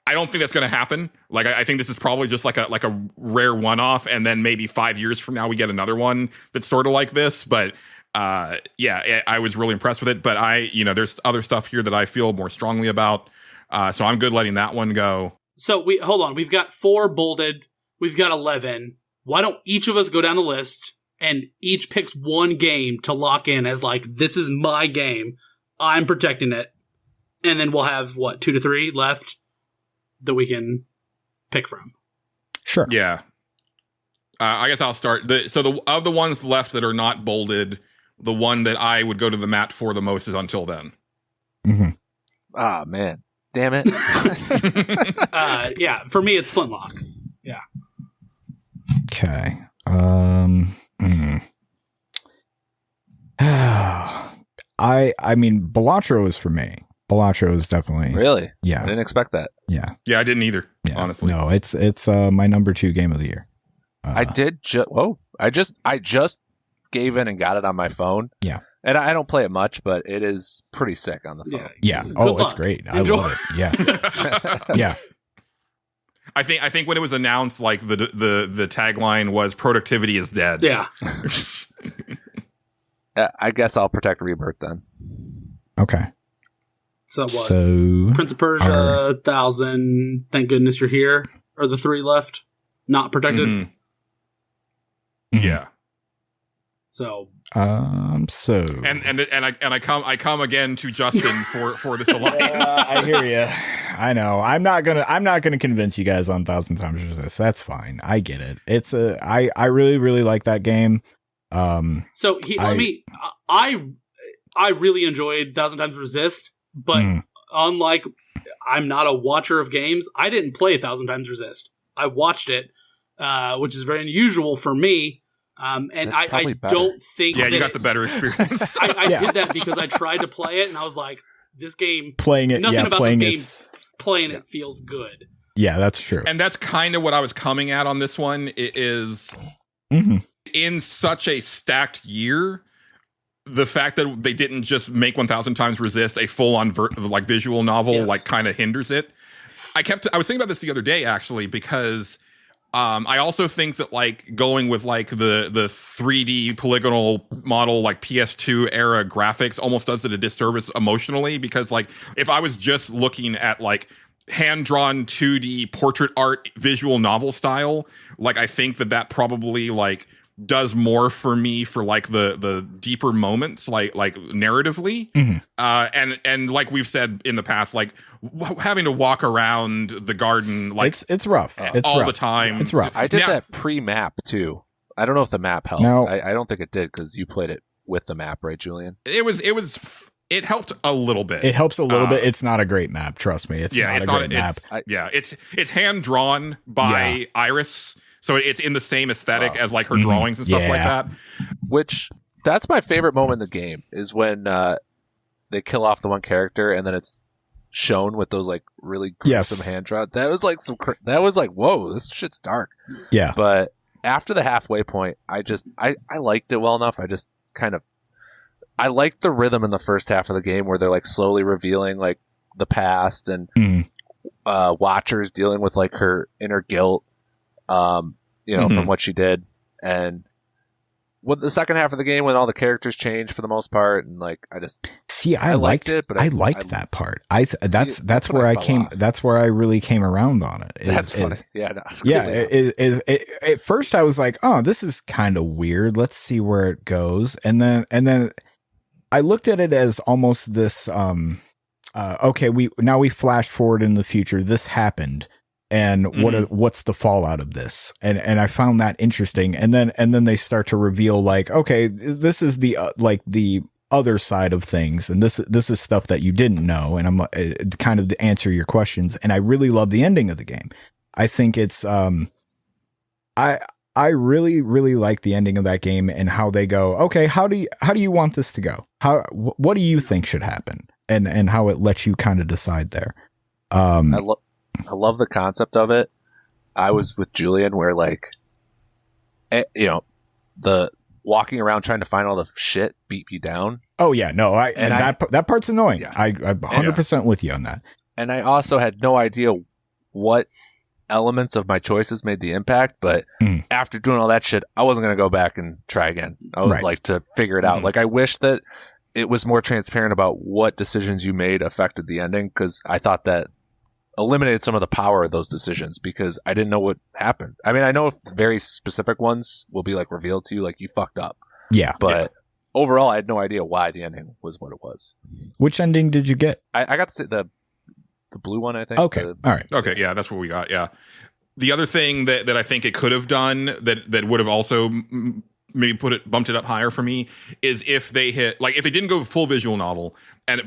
I don't think that's going to happen. I think this is probably just like a rare one-off, and then maybe 5 years from now we get another one that's sort of like this. But I was really impressed with it. But there's other stuff here that I feel more strongly about. So I'm good letting that one go. So hold on. We've got 4 bolded. We've got 11. Why don't each of us go down the list and each picks one game to lock in as this is my game. I'm protecting it. And then we'll have 2 to 3 left that we can pick from. Sure. Yeah. I guess I'll start. Of the ones left that are not bolded, the one that I would go to the mat for the most is Until Then. Mm-hmm. Ah, man. Damn it. Yeah, for me it's Flintlock. Yeah. Okay. I mean, Balatro is for me. Balatro is definitely Really? Yeah. I didn't expect that. Yeah. Yeah, I didn't either. Yeah. Honestly, No, it's my number 2 game of the year. I did I just gave in and got it on my phone. Yeah. And I don't play it much, but it is pretty sick on the phone. Yeah. Good Oh, it's luck. great. Enjoy. I love it. Yeah. Yeah. I think when it was announced, the tagline was "Productivity is dead." Yeah. I guess I'll protect Rebirth then. Okay. So what? So Prince of Persia, 1000. Thank goodness you're here. Are the 3 left not protected? Mhm. Mhm. Yeah. So so And I come again to Justin for this alliance. I hear you. I know. I'm not gonna convince you guys on 1000 Times Resist. That's fine. I get it. I really, really like that game. So I really enjoyed 1000 Times Resist, but unlike I'm not a watcher of games, I didn't play 1000 Times Resist. I watched it, which is very unusual for me. And I don't think Yeah, you got the better experience. I did that because I tried to play it and I was like, this game playing it. nothing Yeah, about playing this game it. playing it feels good. Yeah, that's true. And that's kind of what I was coming at on this one. It is Mm-hmm. in such a stacked year. the fact that they didn't just make 1000 Times Resist a full-on like visual novel like kind of hinders it. I was thinking about this the other day actually, because I also think that like going with like the 3D polygonal model like PS2 era graphics almost does it a disservice emotionally, because like if I was just looking at like hand-drawn 2D portrait art visual novel style, like I think that probably like does more for me for like the deeper moments, like narratively. And like we've said in the past, like having to walk around the garden like it's rough. It's all rough. the time. It's rough. I did that pre-map too. I don't know if the map helped. No. I don't think it did, because you played it with the map, right, Julian? It helped a little bit. It helps a little bit. It's not a great map, trust me. It's not a great map. It's hand drawn by Iris, so it's in the same aesthetic as like her drawings and stuff like that. Which that's my favorite moment in the game, is when they kill off the one character and then it's shown with those like really gruesome hand drawn. That was like that was like, whoa, this shit's dark. Yeah. But after the halfway point, I liked it well enough. I liked the rhythm in the first half of the game where they're like slowly revealing like the past and Watchers dealing with like her inner guilt, from what she did. And with the second half of the game, when all the characters change for the most part, and like I liked it, but I liked that part. That's where I really came around on it. That's funny. No, at first I was like, oh, this is kind of weird. Let's see where it goes. And then I looked at it as almost this, okay, we flash forward in the future. This happened, and what's the fallout of this? And I found that interesting. And then they start to reveal like, okay, this is the the other side of things, and this is stuff that you didn't know. And I'm kind of to answer your questions. And I really love the ending of the game. I think it's I really, really like the ending of that game and how they go, okay, how do you want this to go? What do you think should happen? And how it lets you kind of decide there. I love the concept of it. I was with Julian where like, the walking around trying to find all the shit beat me down. Oh yeah, no, that part's annoying. Yeah. I'm 100% with you on that. And I also had no idea what elements of my choices made the impact, but after doing all that shit, I wasn't going to go back and try again. I would like to figure it out. Like I wish that it was more transparent about what decisions you made affected the ending, because I thought that eliminated some of the power of those decisions, because I didn't know what happened. I mean, I know very specific ones will be like revealed to you, like you fucked up. Yeah. But overall, I had no idea why the ending was what it was. Which ending did you get? I got to say the blue one, I think. Okay. All right. Okay. Yeah, that's what we got. Yeah. The other thing that I think it could have done that would have also maybe bumped it up higher for me is if they didn't go full visual novel,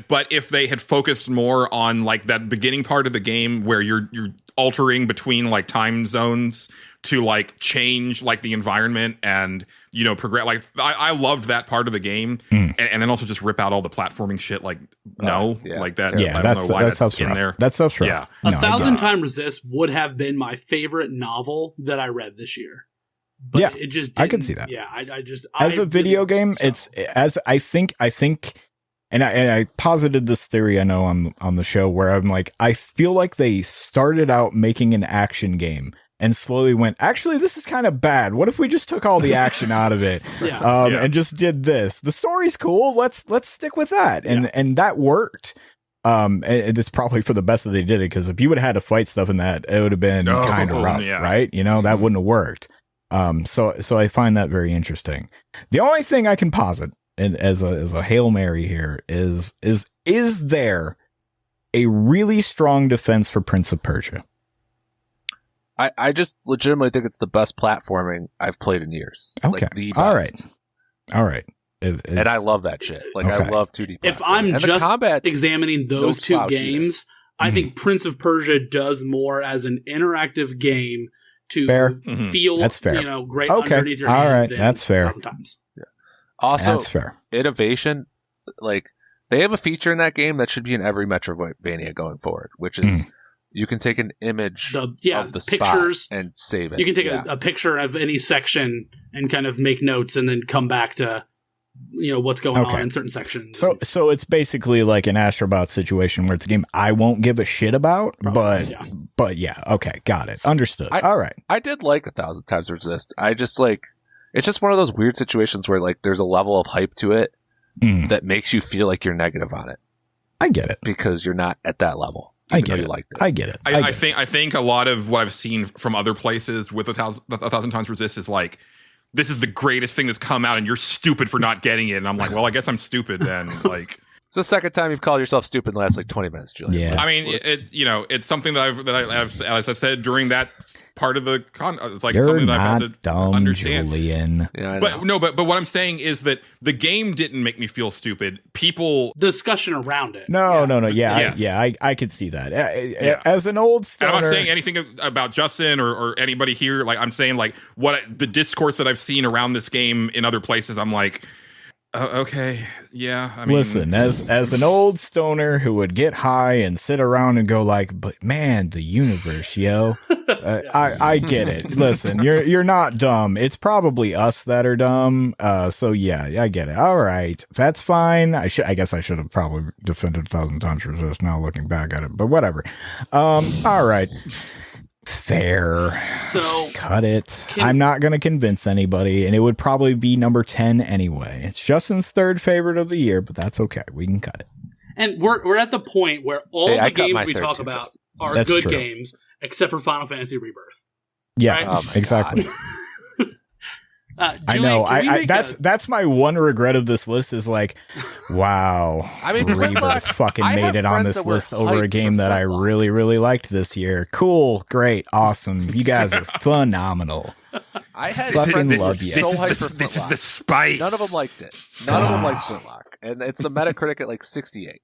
but if they had focused more on like that beginning part of the game where you're altering between like time zones to like change like the environment and progress. Like I loved that part of the game, and then also just rip out all the platforming shit. Like like that. Yeah, I don't know why that's in there. That stuff's rough. Yeah, 1000 Times Resist would have been my favorite novel that I read this year. But it just I can see that. Yeah, I just as a video game, it's as I think. And I posited this theory, I know, on the show, where I'm like, I feel like they started out making an action game and slowly went, actually, this is kind of bad. What if we just took all the action out of it and just did this? The story's cool. Let's stick with that. And that worked. And it's probably for the best that they did it, because if you would have had to fight stuff in that, it would have been kind of rough, right? That woun't have worked. So I find that very interesting. The only thing I can posit, and as a Hail Mary here, is there a really strong defense for Prince of Persia? I just legitimately think it's the best platforming I've played in years. Okay. Like the best. All right. And I love that shit. Like I love 2D platforming. If I'm just examining those two games, I think Prince of Persia does more as an interactive game to feel that's fair. Great underneath your hand. All right, that's fair. Yeah. Also, that's fair. Innovation, like they have a feature in that game that should be in every Metroidvania going forward, which is you can take an image of the pictures spot and save it. You can take a picture of any section and kind of make notes and then come back to what's going on in certain sections. So it's basically like an Astrobot situation where it's a game I won't give a shit about, but yeah, okay, got it, understood. All right, I did like 1,000 Times Resist. I just like it's just one of those weird situations where like there's a level of hype to it that makes you feel like you're negative on it. I get it because you're not at that level. I get it. You liked it. I get it. I think a lot of what I've seen from other places with 1,000 Times Resist is like, this is the greatest thing that's come out, and you're stupid for not getting it. And I'm like, well, I guess I'm stupid then. Like, it's the second time you've called yourself stupid in the last like 20 minutes, Julian. Yeah. I mean, it's something that I've as I've said during that part of the it's like You're something that I've not had to dumb, understand. Julian. Yeah, But what I'm saying is that the game didn't make me feel stupid. People discussion around it. No. Yes. I could see that. As an old stoner, and I'm not saying anything about Justin or anybody here. Like, I'm saying like the discourse that I've seen around this game in other places. I'm like, okay, yeah. I mean, listen, as an old stoner who would get high and sit around and go like, but man, the universe, yo. I get it. Listen, you're not dumb. It's probably us that are dumb. So yeah, I get it. All right, that's fine. I guess I should have probably defended 1,000 Times Resist now looking back at it, but whatever. All right. Fair. So cut it. I'm not going to convince anybody, and it would probably be number 10 anyway. It's Justin's third favorite of the year, but that's okay. We can cut it. And we're at the point where all the games we talk about Justin. are That's good true. games, except for Final Fantasy Rebirth. Yeah, Right? Oh my exactly. I know. That's my one regret of this list is like, wow. I mean, Rebirth Flintlock, fucking I made have it on friends this that were list over a hyped game for that I Flintlock. really, really liked this year. Cool, great, awesome. You guys are phenomenal. I had Fucking friends that were love you. so hyped for This is Flintlock. the spice. None of them liked it. None of them liked Flintlock, and it's the Metacritic at like 68.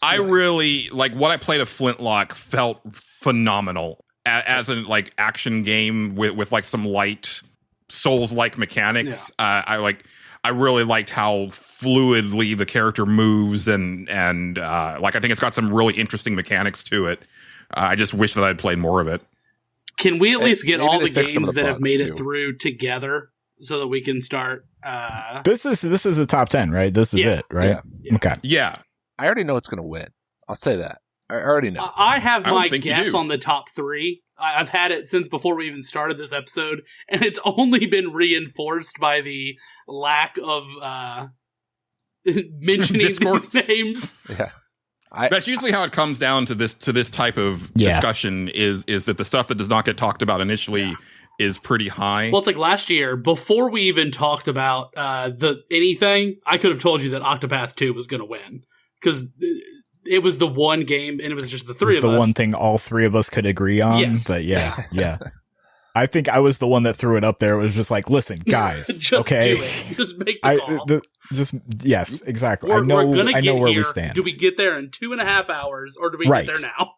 I really like what I played of Flintlock. Felt phenomenal as an like action game with like some light Souls-like mechanics. I really liked how fluidly the character moves and like I think it's got some really interesting mechanics to it. I just wish that I'd played more of it. Can we at least get maybe all they the fixed some of games the that have bugs, made too. it through together so that we can start? This is a top 10, right? This is it, right? Yeah. Okay. Yeah, I already know it's going to win. I'll say that. I already know. I have I don't my think you guess do. on the top 3. I've had it since before we even started this episode, and it's only been reinforced by the lack of mentioning Discourse. these names. Yeah. that's usually how it comes down to this type of Yeah. discussion. Is that the stuff that does not get talked about initially is pretty high. Well, it's like last year, before we even talked about anything, I could have told you that Octopath 2 was going to win, because it was the one game, and it was just the three It's of the us. one thing all three of us could agree on. Yes. But yeah. I think I was the one that threw it up there. It was just like, listen, guys, Just okay. do it. Just make the call. Yes, exactly. We're gonna I know get where here. we stand. Do we get there in 2.5 hours, or do we Right. get there now?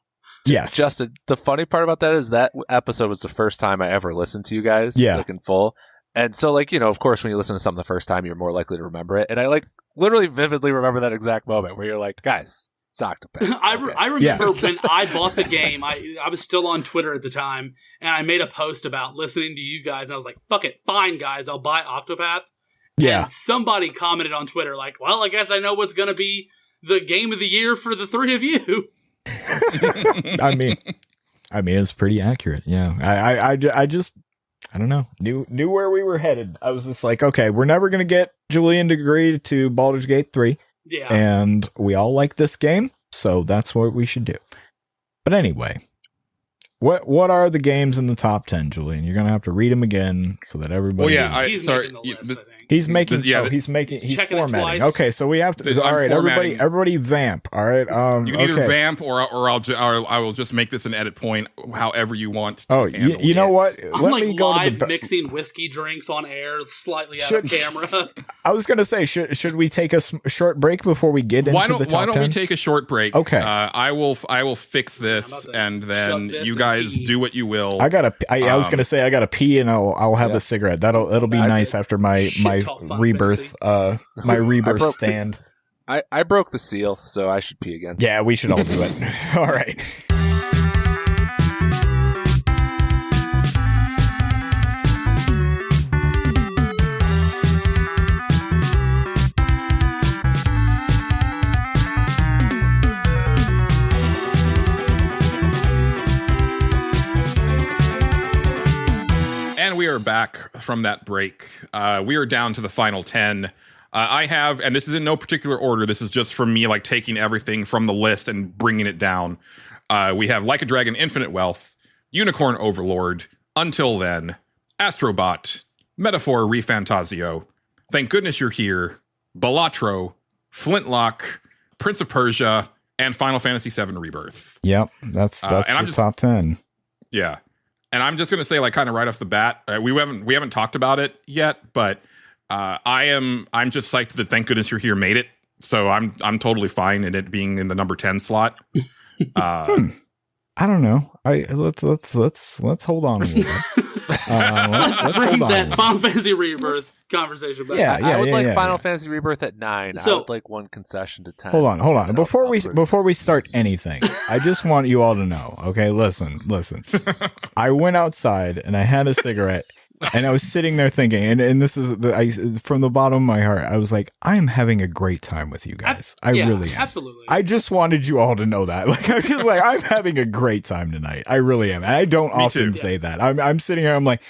Yes, Justin, the funny part about that is that episode was the first time I ever listened to you guys, Yeah. like in full. And so, like, of course, when you listen to something the first time, you're more likely to remember it. And I, like, literally vividly remember that exact moment where you're like, guys, it's Octopath. I remember Yeah. when I bought the game, I was still on Twitter at the time, and I made a post about listening to you guys, and I was like, fuck it, fine, guys, I'll buy Octopath. Yeah. And somebody commented on Twitter, like, well, I guess I know what's going to be the game of the year for the three of you. I mean, it's pretty accurate. Yeah. I just, I don't know, knew where we were headed. I was just like, okay, we're never going to get Julian to agree to Baldur's Gate 3. Yeah. And we all like this game, so that's what we should do. But anyway, what are the games in the top 10, Julian? You're gonna have to read them again so that everybody. Well, yeah, He's sorry. making the list, I think. He's making. Yeah, he's checking it formatting. twice. Okay, so we have to. All I'm right, formatting. everybody, vamp. All right. You can either okay. vamp or I will just make this an edit point, however you want. To Oh, handle you know it. what? I'm Let like me go live to the. mixing whiskey drinks on air, slightly out Should- of camera. I was gonna say, should we take a short break before we get into Why the don't top Why don't 10? we take a short break? Okay. I will fix I'm about this, to and shove then this you and guys pee. do what you will. I was gonna say I gotta pee and I'll have Yeah. a cigarette. It'll be nice after my Shit talk Final rebirth my rebirth broke- stand. I broke the seal, so I should pee again. Yeah, we should all do it. All right. back from that break. We are down to the final 10. I have, and this is in no particular order, this is just from me like taking everything from the list and bringing it down. We have Like a Dragon Infinite Wealth, Unicorn Overlord, Until Then, Astrobot, Metaphor Refantasio, Thank Goodness You're Here, Balatro, Flintlock, Prince of Persia, and Final Fantasy VII Rebirth. Yep, that's the top 10. Yeah. And I'm just going to say, like, kind of right off the bat, we haven't talked about it yet, but I'm just psyched that Thank Goodness You're Here made it. So I'm totally fine in it being in the number 10 slot. I don't know. Let's hold on a little bit. Let's bring that Final Fantasy Rebirth conversation back. Yeah, I would like Final yeah. Fantasy Rebirth at 9. So, I would like one concession to 10. Hold on. Before we start anything, I just want you all to know. Okay, listen. I went outside and I had a cigarette. And I was sitting there thinking, and this is from the bottom of my heart, I was like, I am having a great time with you guys. I really am. Absolutely. I just wanted you all to know that. Like, I was just like, I'm having a great time tonight. I really am. And I don't often say that. I'm sitting here, I'm like,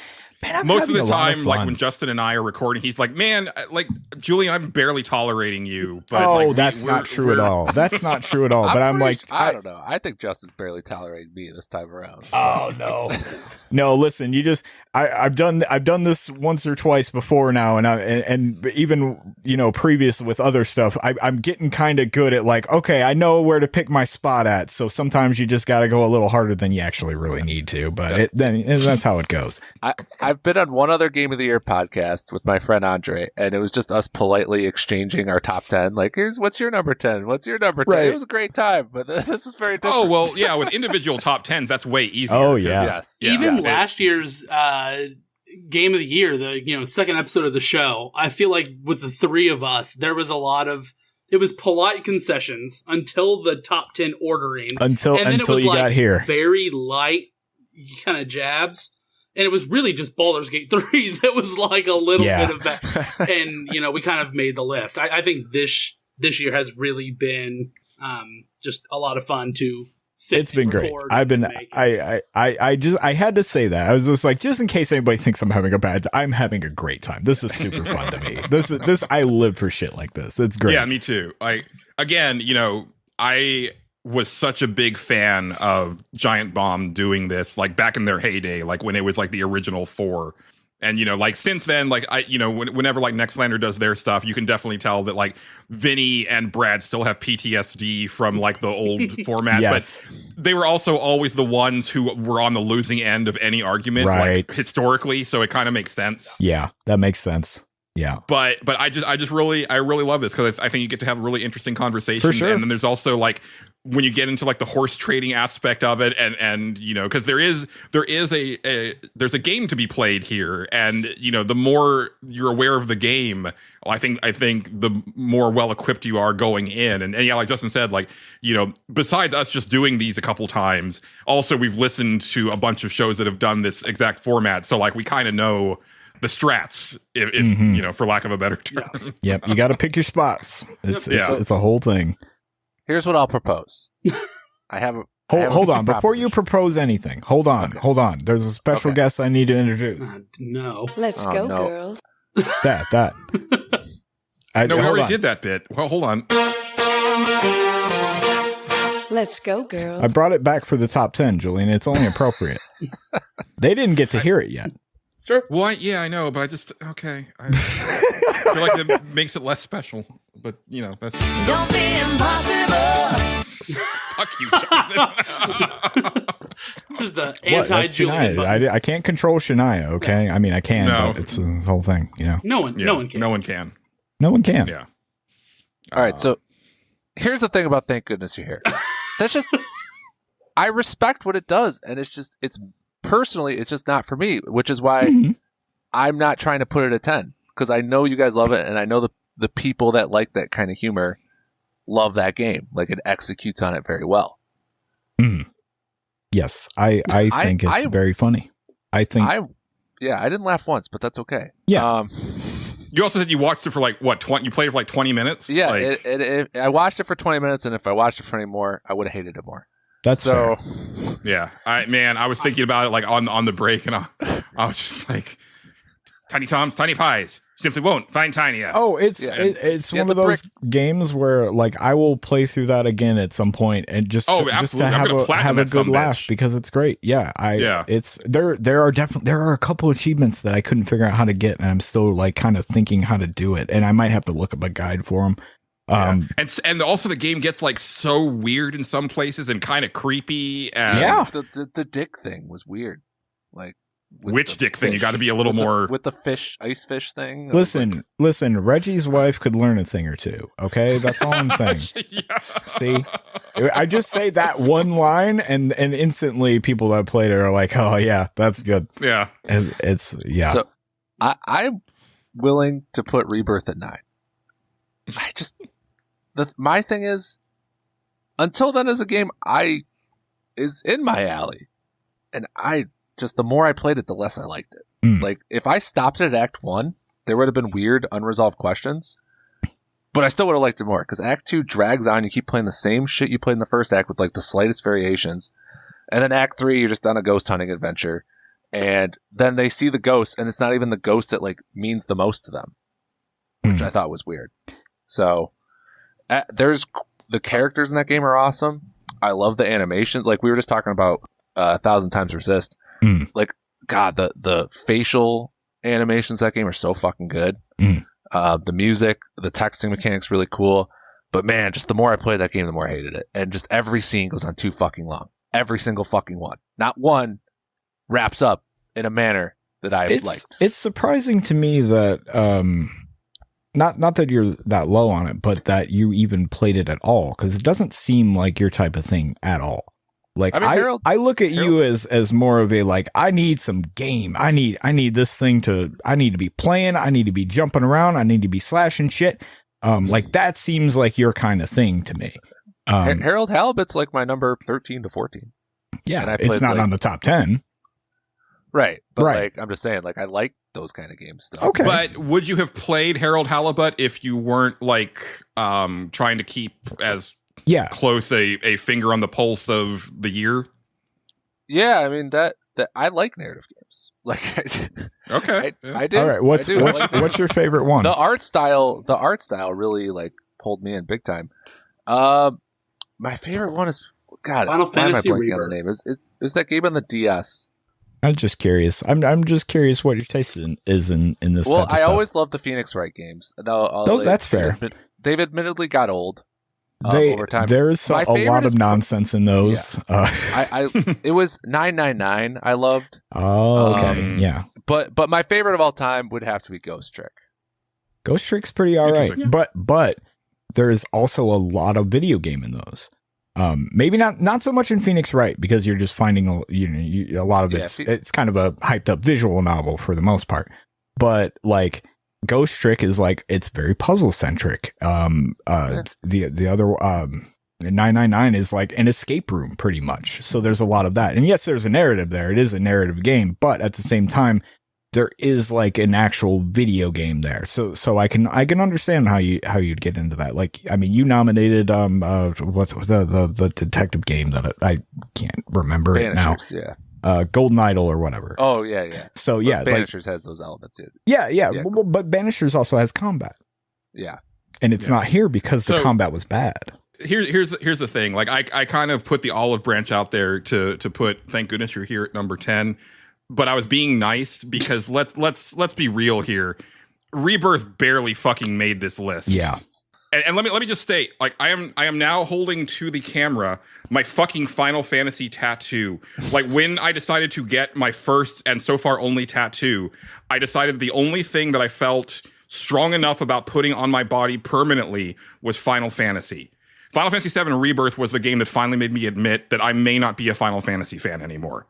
man, I'm most of the of time, like fun. when Justin and I are recording, he's like, man, like, Julian, I'm barely tolerating you. But oh, like, that's not true at all. That's not true at all. But I'm like, I don't know. I think Justin's barely tolerating me this time around. Oh no, no. Listen, you just I've done this once or twice before now, and even previous with other stuff. I'm getting kind of good at like, okay, I know where to pick my spot at. So sometimes you just got to go a little harder than you actually really need to. But then that's how it goes. I've been on one other Game of the Year podcast with my friend Andre, and it was just us politely exchanging our top 10. Like, what's your number 10? What's your number 10? Right. It was a great time, but this was very different. Oh, well, yeah, with individual top 10s, that's way easier. Oh, yeah. Yes. Even last year's Game of the Year, the second episode of the show, I feel like with the three of us, there was a lot of, it was polite concessions until the top 10 ordering. Until you got here. Very light kind of jabs. And it was really just Baldur's Gate 3 that was like a little bit of that. And, we kind of made the list. I think this year has really been just a lot of fun to sit It's been great. I had to say that. I was just like, just in case anybody thinks I'm having a bad time, I'm having a great time. This is super fun to me. This I live for shit like this. It's great. Yeah, me too. I was such a big fan of Giant Bomb doing this, like back in their heyday, like when it was like the original 4. And, like since then, like whenever like Nextlander does their stuff, you can definitely tell that like Vinny and Brad still have PTSD from like the old format. Yes. But they were also always the ones who were on the losing end of any argument, like historically. So it kind of makes sense. Yeah, that makes sense. Yeah. But I really love this because I think you get to have really interesting conversations. For sure. And then there's also like when you get into like the horse trading aspect of it and because there's a game to be played here, and the more you're aware of the game, I think the more well equipped you are going in. And yeah, like Justin said, like besides us just doing these a couple times, also we've listened to a bunch of shows that have done this exact format, so like we kind of know the strats, if for lack of a better term. Yep, you got to pick your spots. It's a whole thing. Here's what I'll propose. Hold on. Before you propose anything, hold on. There's a special guest I need to introduce. No. Let's go, girls. That. No, we already did that bit. Well, hold on. Let's go, girls. I brought it back for the top 10, Julian. It's only appropriate. They didn't get to hear it yet. It's true. Well, I know, but I feel like it makes it less special. But that's Don't be impossible. fuck you, Justin. Just the What? That's anti-Julian Shania. button. I can't control Shania. Okay, I mean I can, No. but it's the whole thing. No one can. No one can. No one can. Yeah. All right, so here's the thing about Thank Goodness You're Here. That's just, I respect what it does, and it's just not for me, which is why I'm not trying to put it at 10, because I know you guys love it, and I know the people that like that kind of humor love that game. Like, it executes on it very well. Yes, I think it's very funny. I didn't laugh once, but that's okay. Yeah. You also said you watched it for like what? You played it for like 20 minutes. Yeah, like, I watched it for 20 minutes, and if I watched it for any more, I would have hated it more. That's fair. Yeah, I was thinking about it like on the break, and I was just like, Tiny Toms, Tiny Pies. Simply won't find tiny. Oh, it's Yeah. it's Yeah, one the of those games where like I will play through that again at some point and just Oh, just absolutely. to I'm gonna have platinum a that good sumbitch. laugh because it's great. Yeah, Yeah. it's there are a couple achievements that I couldn't figure out how to get, and I'm still like kind of thinking how to do it, and I might have to look up a guide for them. Yeah. And also the game gets like so weird in some places and kind of creepy. And Yeah. The dick thing was weird. Like with Which the dick thing? You fish. got to be a little With more. with the ice fish thing. It was like- Listen, Reggie's wife could learn a thing or two. Okay, that's all I'm saying. Yeah. See, I just say that one line, and instantly people that played it are like, "Oh yeah, that's good." Yeah. And it's yeah. So I'm willing to put Rebirth at 9. I just my thing is, until then, as a game, is in my alley, and the more I played it, the less I liked it. Mm. Like if I stopped it at Act 1, there would have been weird, unresolved questions, but I still would have liked it more because Act 2 drags on. You keep playing the same shit you played in the first act with like the slightest variations, and then Act 3, you're just on a ghost hunting adventure, and then they see the ghost, and it's not even the ghost that like means the most to them, which Mm. I thought was weird. So there's the characters in that game are awesome. I love the animations. Like we were just talking about 1,000 Times Resist. Mm. Like God, the facial animations of that game are so fucking good. Mm. The music, the texting mechanics, really cool. But man, just the more I played that game, the more I hated it. And just every scene goes on too fucking long. Every single fucking one. Not one wraps up in a manner that I liked. It's surprising to me that not that you're that low on it, but that you even played it at all, because it doesn't seem like your type of thing at all. Like I mean, Harold- I look at you as more of a like, I need some game. I need this thing I need to be playing. I need to be jumping around. I need to be slashing shit. Like that seems like your kind of thing to me. Harold Halibut's like my number 13 to 14. Yeah, and I it's played, not like- on the top 10. Right. But Right. like I'm just saying, like I like those kind of games still. Okay. But would you have played Harold Halibut if you weren't like trying to keep as Yeah. close a finger on the pulse of the year? Yeah, I mean that I like narrative games. Like Okay. I do. All right. What's I do. I like what's your favorite one? the art style really like pulled me in big time. My favorite one is God. Final why am I Fantasy blanking on the Rebirth. name? Is that game on the DS? I'm just curious. I'm just curious what your taste is in this. Well, type of I stuff. always loved the Phoenix Wright games. That's fair. They've admittedly got old over time. There's My a favorite lot is of nonsense in those. it was 999. I loved, Oh, okay. Yeah. but my favorite of all time would have to be Ghost Trick. Ghost Trick's pretty all right. Interesting. But there is also a lot of video game in those. Maybe not so much in Phoenix Wright, because you're just finding a lot of Yeah, it's kind of a hyped up visual novel for the most part. But like Ghost Trick is like, it's very puzzle centric. The other 999 is like an escape room pretty much. So there's a lot of that. And yes, there's a narrative there. It is a narrative game, but at the same time, there is like an actual video game there. So I can understand how you'd get into that. Like, I mean, you nominated what's the detective game that I can't remember it now. Banishers, Golden Idol or whatever. Oh yeah. So yeah, But like, Banishers has those elements. yeah. Yeah. But Banishers also has combat, Yeah. and it's not here because the So- combat was bad. Here's the thing. Like I kind of put the olive branch out there to put. Thank goodness you're here at number 10. But I was being nice because let's be real here. Rebirth barely fucking made this list. Yeah. And let me just state, like I am now holding to the camera my fucking Final Fantasy tattoo. Like when I decided to get my first and so far only tattoo, I decided the only thing that I felt strong enough about putting on my body permanently was Final Fantasy. Final Fantasy VII Rebirth was the game that finally made me admit that I may not be a Final Fantasy fan anymore.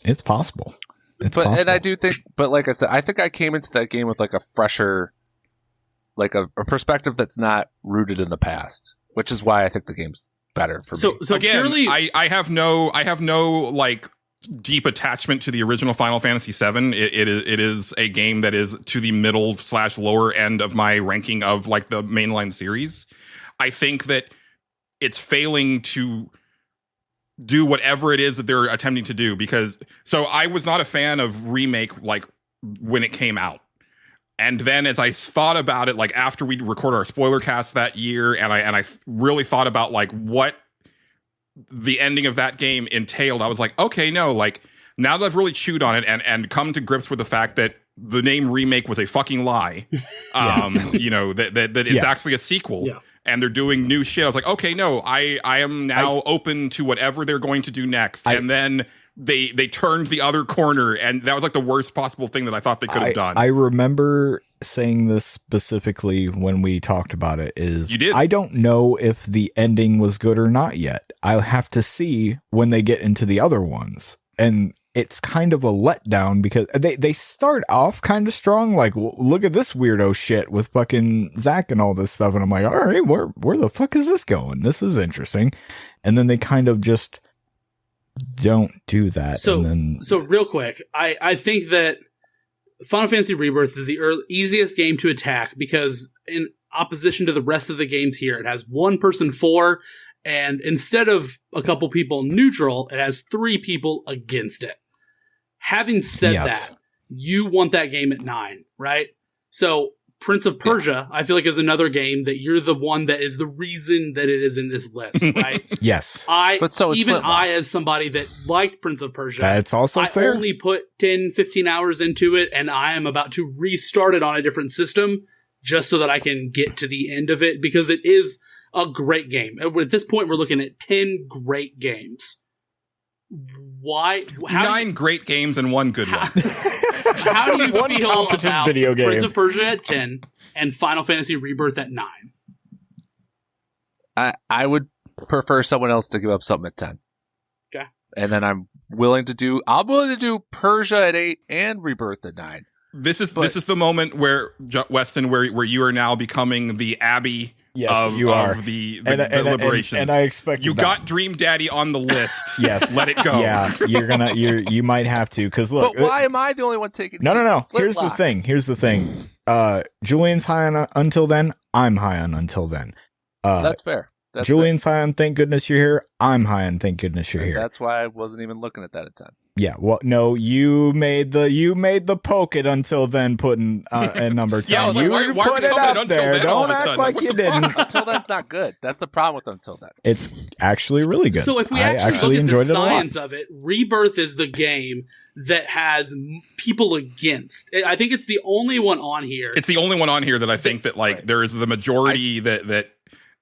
It's possible. And I do think, but like I said, I think I came into that game with like a fresher, like a perspective that's not rooted in the past, which is why I think the game's better for me. So Again, purely, I have no like deep attachment to the original Final Fantasy VII. It is a game that is to the middle / lower end of my ranking of like the mainline series. I think that it's failing to do whatever it is that they're attempting to do, because so I was not a fan of remake like when it came out. And then as I thought about it, like after we recorded our spoiler cast that year, and I really thought about like what the ending of that game entailed, I was like, okay, no, like now that I've really chewed on it and come to grips with the fact that the name remake was a fucking lie, you know, that it's actually a sequel and they're doing new shit. I was like, okay, no, I am now open to whatever they're going to do next. And then they turned the other corner, and that was like the worst possible thing that I thought they could have done. I remember saying this specifically when we talked about it. You did? I don't know if the ending was good or not yet. I'll have to see when they get into the other ones. And it's kind of a letdown because they start off kind of strong. Like, look at this weirdo shit with fucking Zach and all this stuff. And I'm like, all right, where the fuck is this going? This is interesting. And then they kind of just don't do that. So real quick, I think that Final Fantasy Rebirth is the easiest game to attack because in opposition to the rest of the games here, it has one person for, and instead of a couple people neutral, it has 3 people against it. Having said that, you want that game at 9, right? So Prince of Persia, I feel like, is another game that you're the one that is the reason that it is in this list, right? Yes. But so even I, as somebody that liked Prince of Persia, that's also fair. I only put 10, 15 hours into it, and I am about to restart it on a different system just so that I can get to the end of it, because it is a great game. At this point, we're looking at 10 great games. Why? 9 great games and 1 good one. How do you feel about video game. Prince of Persia at 10 and Final Fantasy Rebirth at 9? I would prefer someone else to give up something at 10. Okay. And then I'm willing to do Persia at 8 and Rebirth at 9. This is the moment where Westen, where you are now becoming the Abby of the deliberations. And I expect you got Dream Daddy on the list. Yes, let it go. Yeah, you might have to, because look. But why am I the only one taking? No. Here's the thing. Julian's high on Until Then. I'm high on Until Then. That's fair. Julian's high on Thank Goodness You're Here. I'm high on Thank Goodness You're Here. That's why I wasn't even looking at that at 10. Yeah, well, no, you made the poke it Until Then putting at number 10. Yeah, you why put it up there. Don't act like you didn't. Until Then's not good. That's the problem with Until Then. It's actually really good. So if we actually look at the science of it, Rebirth is the game that has people against. I think it's the only one on here. It's the only one on here that I think that like there is the majority that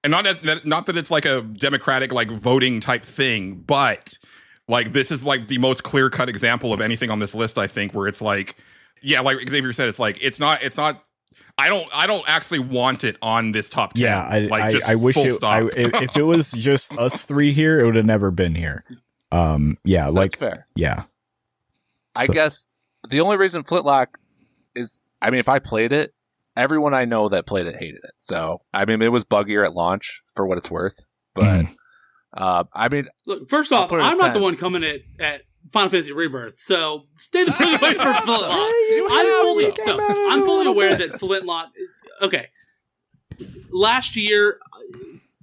and not that it's like a democratic like voting type thing, but like this is like the most clear-cut example of anything on this list, I think, where it's like, yeah, like Xavier said, it's like it's not I don't actually want it on this top 10. Yeah, I wish if it was just us 3 here, it would have never been here. Yeah, like that's fair. Yeah. I guess the only reason Flintlock is, I mean, if I played it, everyone I know that played it hated it. So, I mean, it was buggier at launch for what it's worth, but I mean, look, first off, I'm not the one coming at Final Fantasy Rebirth, so stay the fuck away from Flintlock. I'm fully aware that Flintlock. Okay, last year,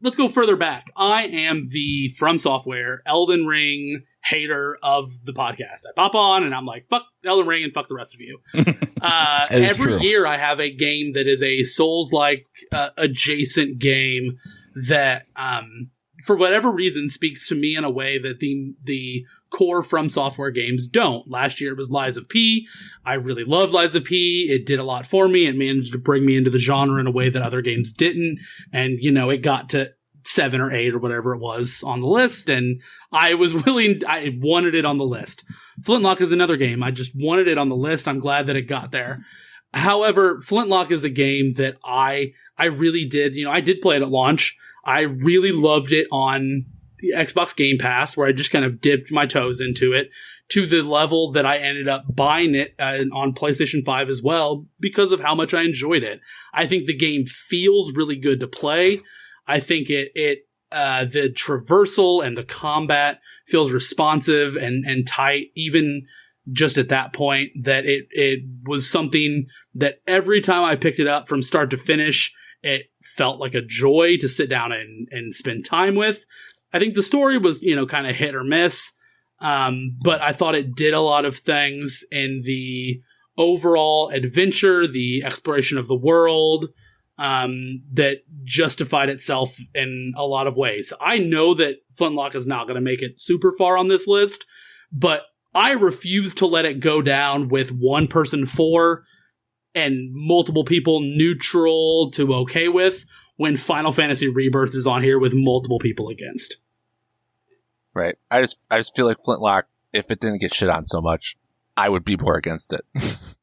let's go further back. I am the From Software Elden Ring hater of the podcast. I pop on and I'm like, fuck Elden Ring and fuck the rest of you. Every year I have a game that is a Souls-like adjacent game that for whatever reason speaks to me in a way that the core From Software games don't. Last year it was Lies of P. I really loved Lies of P. It did a lot for me. It managed to bring me into the genre in a way that other games didn't. And, you know, it got to 7 or 8 or whatever it was on the list, and I wanted it on the list. Flintlock is another game. I just wanted it on the list. I'm glad that it got there. However, Flintlock is a game that I really did, I did play it at launch. I really loved it on the Xbox Game Pass, where I just kind of dipped my toes into it to the level that I ended up buying it on PlayStation 5 as well because of how much I enjoyed it. I think the game feels really good to play. I think the traversal and the combat feels responsive and tight, even just at that point, that it was something that every time I picked it up from start to finish, it felt like a joy to sit down and spend time with. I think the story was, kind of hit or miss, but I thought it did a lot of things in the overall adventure, the exploration of the world, that justified itself in a lot of ways. I know that Flintlock is not going to make it super far on this list, but I refuse to let it go down with one person for and multiple people neutral to okay with when Final Fantasy Rebirth is on here with multiple people against. Right. I just feel like Flintlock, if it didn't get shit on so much, I would be more against it.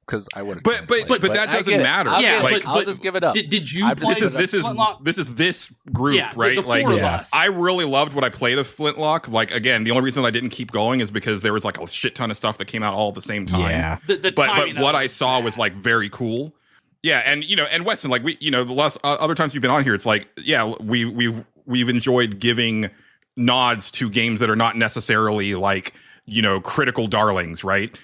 Because I wouldn't. But that doesn't matter. I'll just give it up. Did you play Flintlock? This is this group, Yeah, right? the four of us. I really loved what I played of Flintlock. Like, again, the only reason I didn't keep going is because there was like a shit ton of stuff that came out all at the same time. Yeah. The But timing of what it I saw was like very cool. Yeah, and and Westen, like the last other times you've been on here, it's like, yeah, we've enjoyed giving nods to games that are not necessarily like critical darlings, right?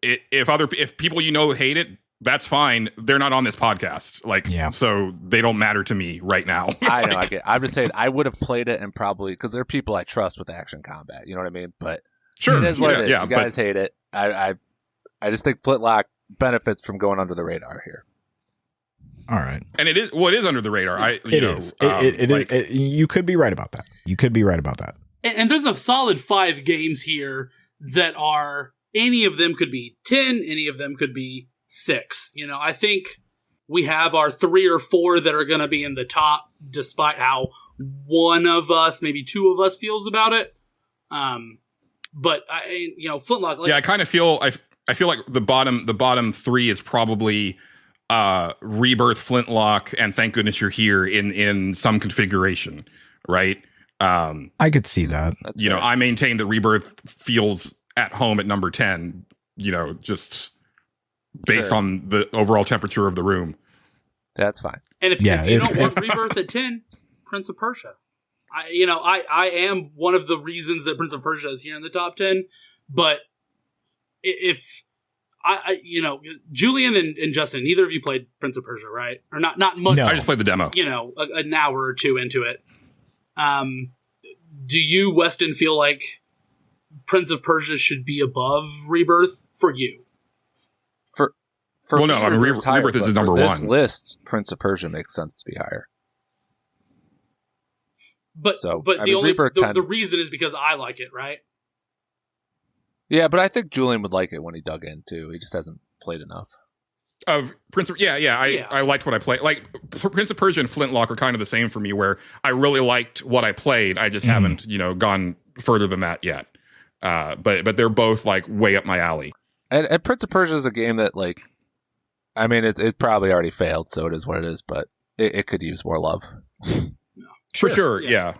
If people hate it, that's fine. They're not on this podcast, so they don't matter to me right now. I know. I'm just saying I would have played it and probably because there are people I trust with action combat. You know what I mean? But sure, it is what it is. Yeah, you guys hate it. I just think Flintlock benefits from going under the radar here. All right. And it is under the radar. It is. You could be right about that. And there's a solid 5 games here that are, any of them could be 10, any of them could be 6. I think we have our 3 or 4 that are going to be in the top, despite how one of us, maybe 2 of us, feels about it. But Flintlock. I kind of feel I feel like the bottom 3 is probably Rebirth, Flintlock, and Thank Goodness You're Here in some configuration, right? I could see that. I maintain that Rebirth feels at home at number 10, just based on the overall temperature of the room. That's fine. And if you don't want Rebirth at 10, Prince of Persia. I am one of the reasons that Prince of Persia is here in the top 10, but if Julian and Justin, neither of you played Prince of Persia, right? Or not much. No. I just played the demo. An hour or 2 into it. Do you, Westen, feel like Prince of Persia should be above Rebirth for you? For well, no, Rebirth is number 1. This list, Prince of Persia makes sense to be higher. But the reason is because I like it, right? Yeah, but I think Julian would like it when he dug in too. He just hasn't played enough. Of Prince of I liked what I played. Like Prince of Persia and Flintlock are kind of the same for me, where I really liked what I played. I just haven't gone further than that yet. But they're both like way up my alley. And Prince of Persia is a game that it probably already failed, so it is what it is. But it could use more love. For sure, yeah.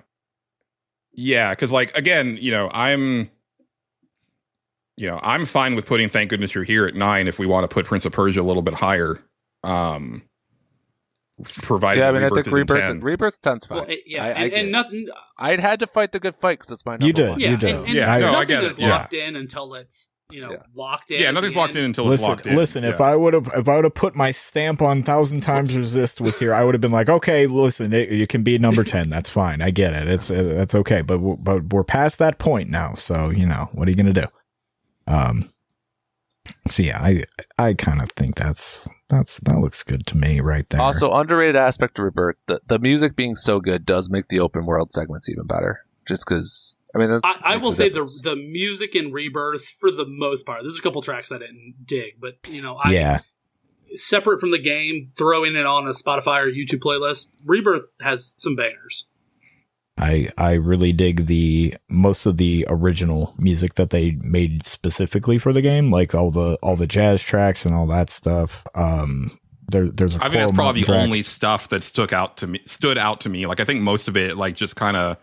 Because again, I'm fine with putting Thank Goodness You're Here at 9 if we want to put Prince of Persia a little bit higher. Provided Rebirth is 10. Rebirth 10's fine. Well, nothing. I'd had to fight the good fight because it's my number 1. You did. I get it. Nothing is locked in until it's locked in. Yeah, nothing's locked in until it's locked in. Listen, if I would have put my stamp on 1,000 Times Resist was here, I would have been like, okay, listen, you can be number 10. That's fine. I get it. That's okay. But we're past that point now. So what are you gonna do? So yeah, I kind of think that looks good to me right there. Also, underrated aspect of Rebirth, the music being so good does make the open world segments even better. Just because, I will say the music in Rebirth, for the most part, there's a couple tracks I didn't dig, but separate from the game, throwing it on a Spotify or YouTube playlist, Rebirth has some bangers. I really dig most of the original music that they made specifically for the game, like all the jazz tracks and all that stuff. There's I think that's probably the only stuff that stood out to me. Like I think most of it just kind of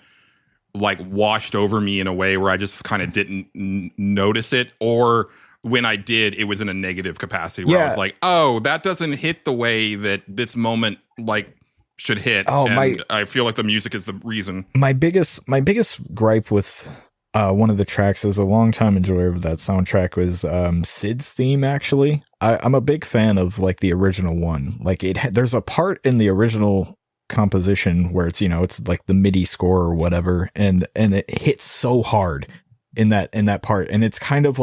washed over me in a way where I just kind of didn't notice it, or when I did, it was in a negative capacity where I was like, oh, that doesn't hit the way that this moment should hit. I feel like the music is the reason. My biggest gripe with one of the tracks, as a longtime enjoyer of that soundtrack, was Sid's theme. Actually, I'm a big fan of the original one. There's a part in the original composition where it's it's like the MIDI score or whatever, and it hits so hard in that part, and it's kind of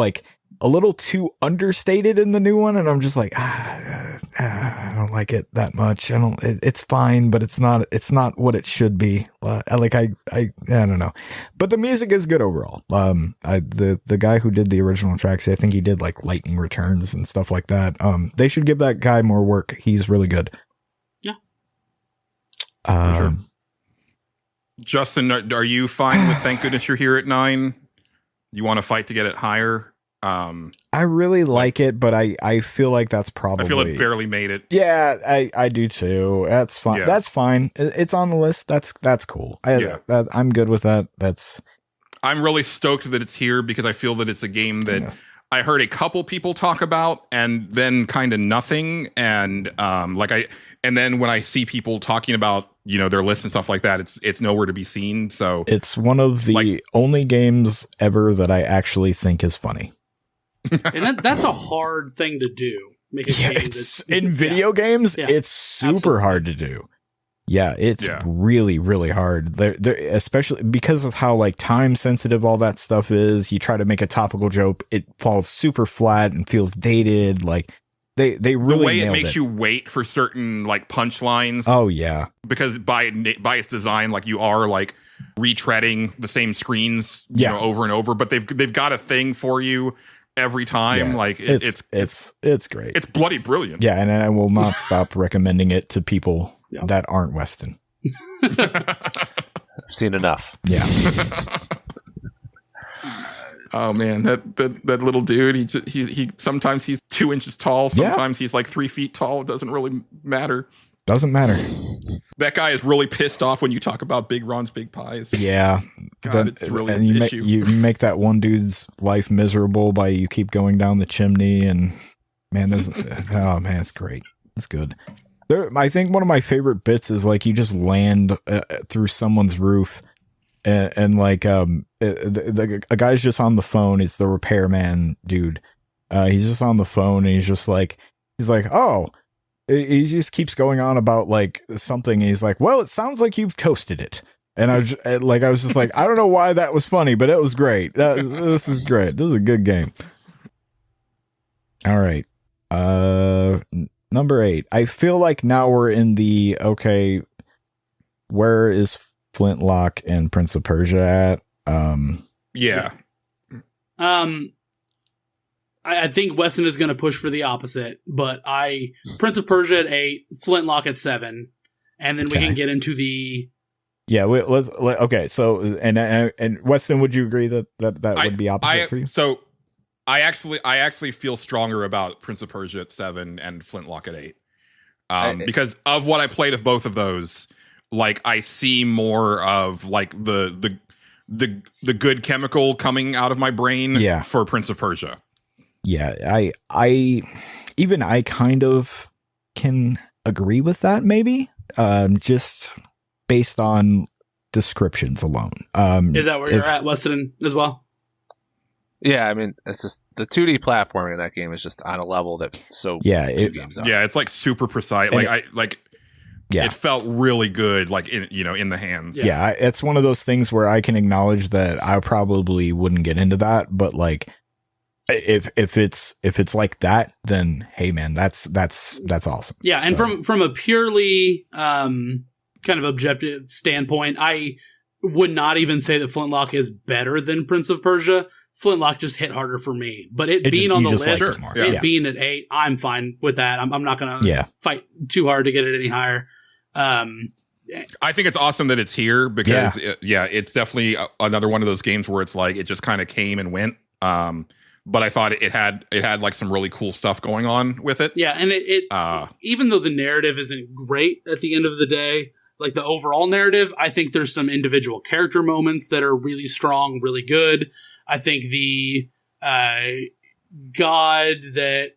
a little too understated in the new one, and I'm just like, I don't like it that much. It's fine, but it's not what it should be. I don't know, but the music is good overall. The guy who did the original tracks, I think he did like Lightning Returns and stuff like that. They should give that guy more work. He's really good. Yeah. For sure. Justin, are you fine with Thank Goodness You're Here at 9? You want to fight to get it higher? I really like it, but I feel like that's probably... I feel it barely made it. Yeah, I do too. That's fine. Yeah. That's fine. It's on the list. That's cool. I'm good with that. I'm really stoked that it's here because I feel that it's a game that I heard a couple people talk about and then kind of nothing. And and then when I see people talking about, their lists and stuff like that, it's nowhere to be seen. So it's one of the only games ever that I actually think is funny. And that's a hard thing to do. Make a game that's, in video games, it's super absolutely hard to do. Yeah, it's really, really hard. They're, especially because of how like time sensitive all that stuff is. You try to make a topical joke, it falls super flat and feels dated. Like they really the way it nailed makes you wait for certain like punchlines. Oh yeah, because by its design, like you are like retreading the same screens, over and over. But they've got a thing for you every time. Like it's great. It's bloody brilliant. Yeah, and I will not stop recommending it to people that aren't Westen. I've seen enough. Yeah. Oh man, that little dude. He sometimes he's 2 inches tall. Sometimes he's like 3 feet tall. It doesn't really matter. Doesn't matter. That guy is really pissed off when you talk about Big Ron's Big Pies. Yeah. God, it's really an issue. You make that one dude's life miserable by you keep going down the chimney, and man, it's great. It's good. I think one of my favorite bits is like you just land through someone's roof, and like a guy's just on the phone. It's the repairman dude. He's just on the phone, and he's like, oh. He just keeps going on about like something. And he's like, well, it sounds like you've toasted it. And I was just like, I don't know why that was funny, but it was great. This is great. This is a good game. All right. Number 8. I feel like now we're in the, okay, where is Flintlock and Prince of Persia at? Yeah. I think Westen is going to push for the opposite, but Prince of Persia at 8, Flintlock at 7, and then we can get into the... Yeah, okay, so, and Westen, would you agree that would be opposite for you? So, I actually feel stronger about Prince of Persia at 7 and Flintlock at 8. Because of what I played of both of those, like, I see more of, like, the good chemical coming out of my brain for Prince of Persia. Yeah, I kind of can agree with that, maybe, just based on descriptions alone. Is that where you're at, Westen, as well? Yeah, I mean, it's just the 2D platforming in that game is just on a level that games are. Yeah, it's like super precise. It felt really good, like in the hands. Yeah, it's one of those things where I can acknowledge that I probably wouldn't get into that, but like. If it's like that, then hey man, that's awesome. Yeah, and from a purely kind of objective standpoint, I would not even say that Flintlock is better than Prince of Persia. Flintlock just hit harder for me, but being on the list, being at 8, I'm fine with that. I'm not gonna fight too hard to get it any higher. I think it's awesome that it's here because it's definitely another one of those games where it's like it just kind of came and went. But I thought it had like some really cool stuff going on with it. Yeah, and it even though the narrative isn't great at the end of the day, like the overall narrative, I think there's some individual character moments that are really strong, really good. I think the god that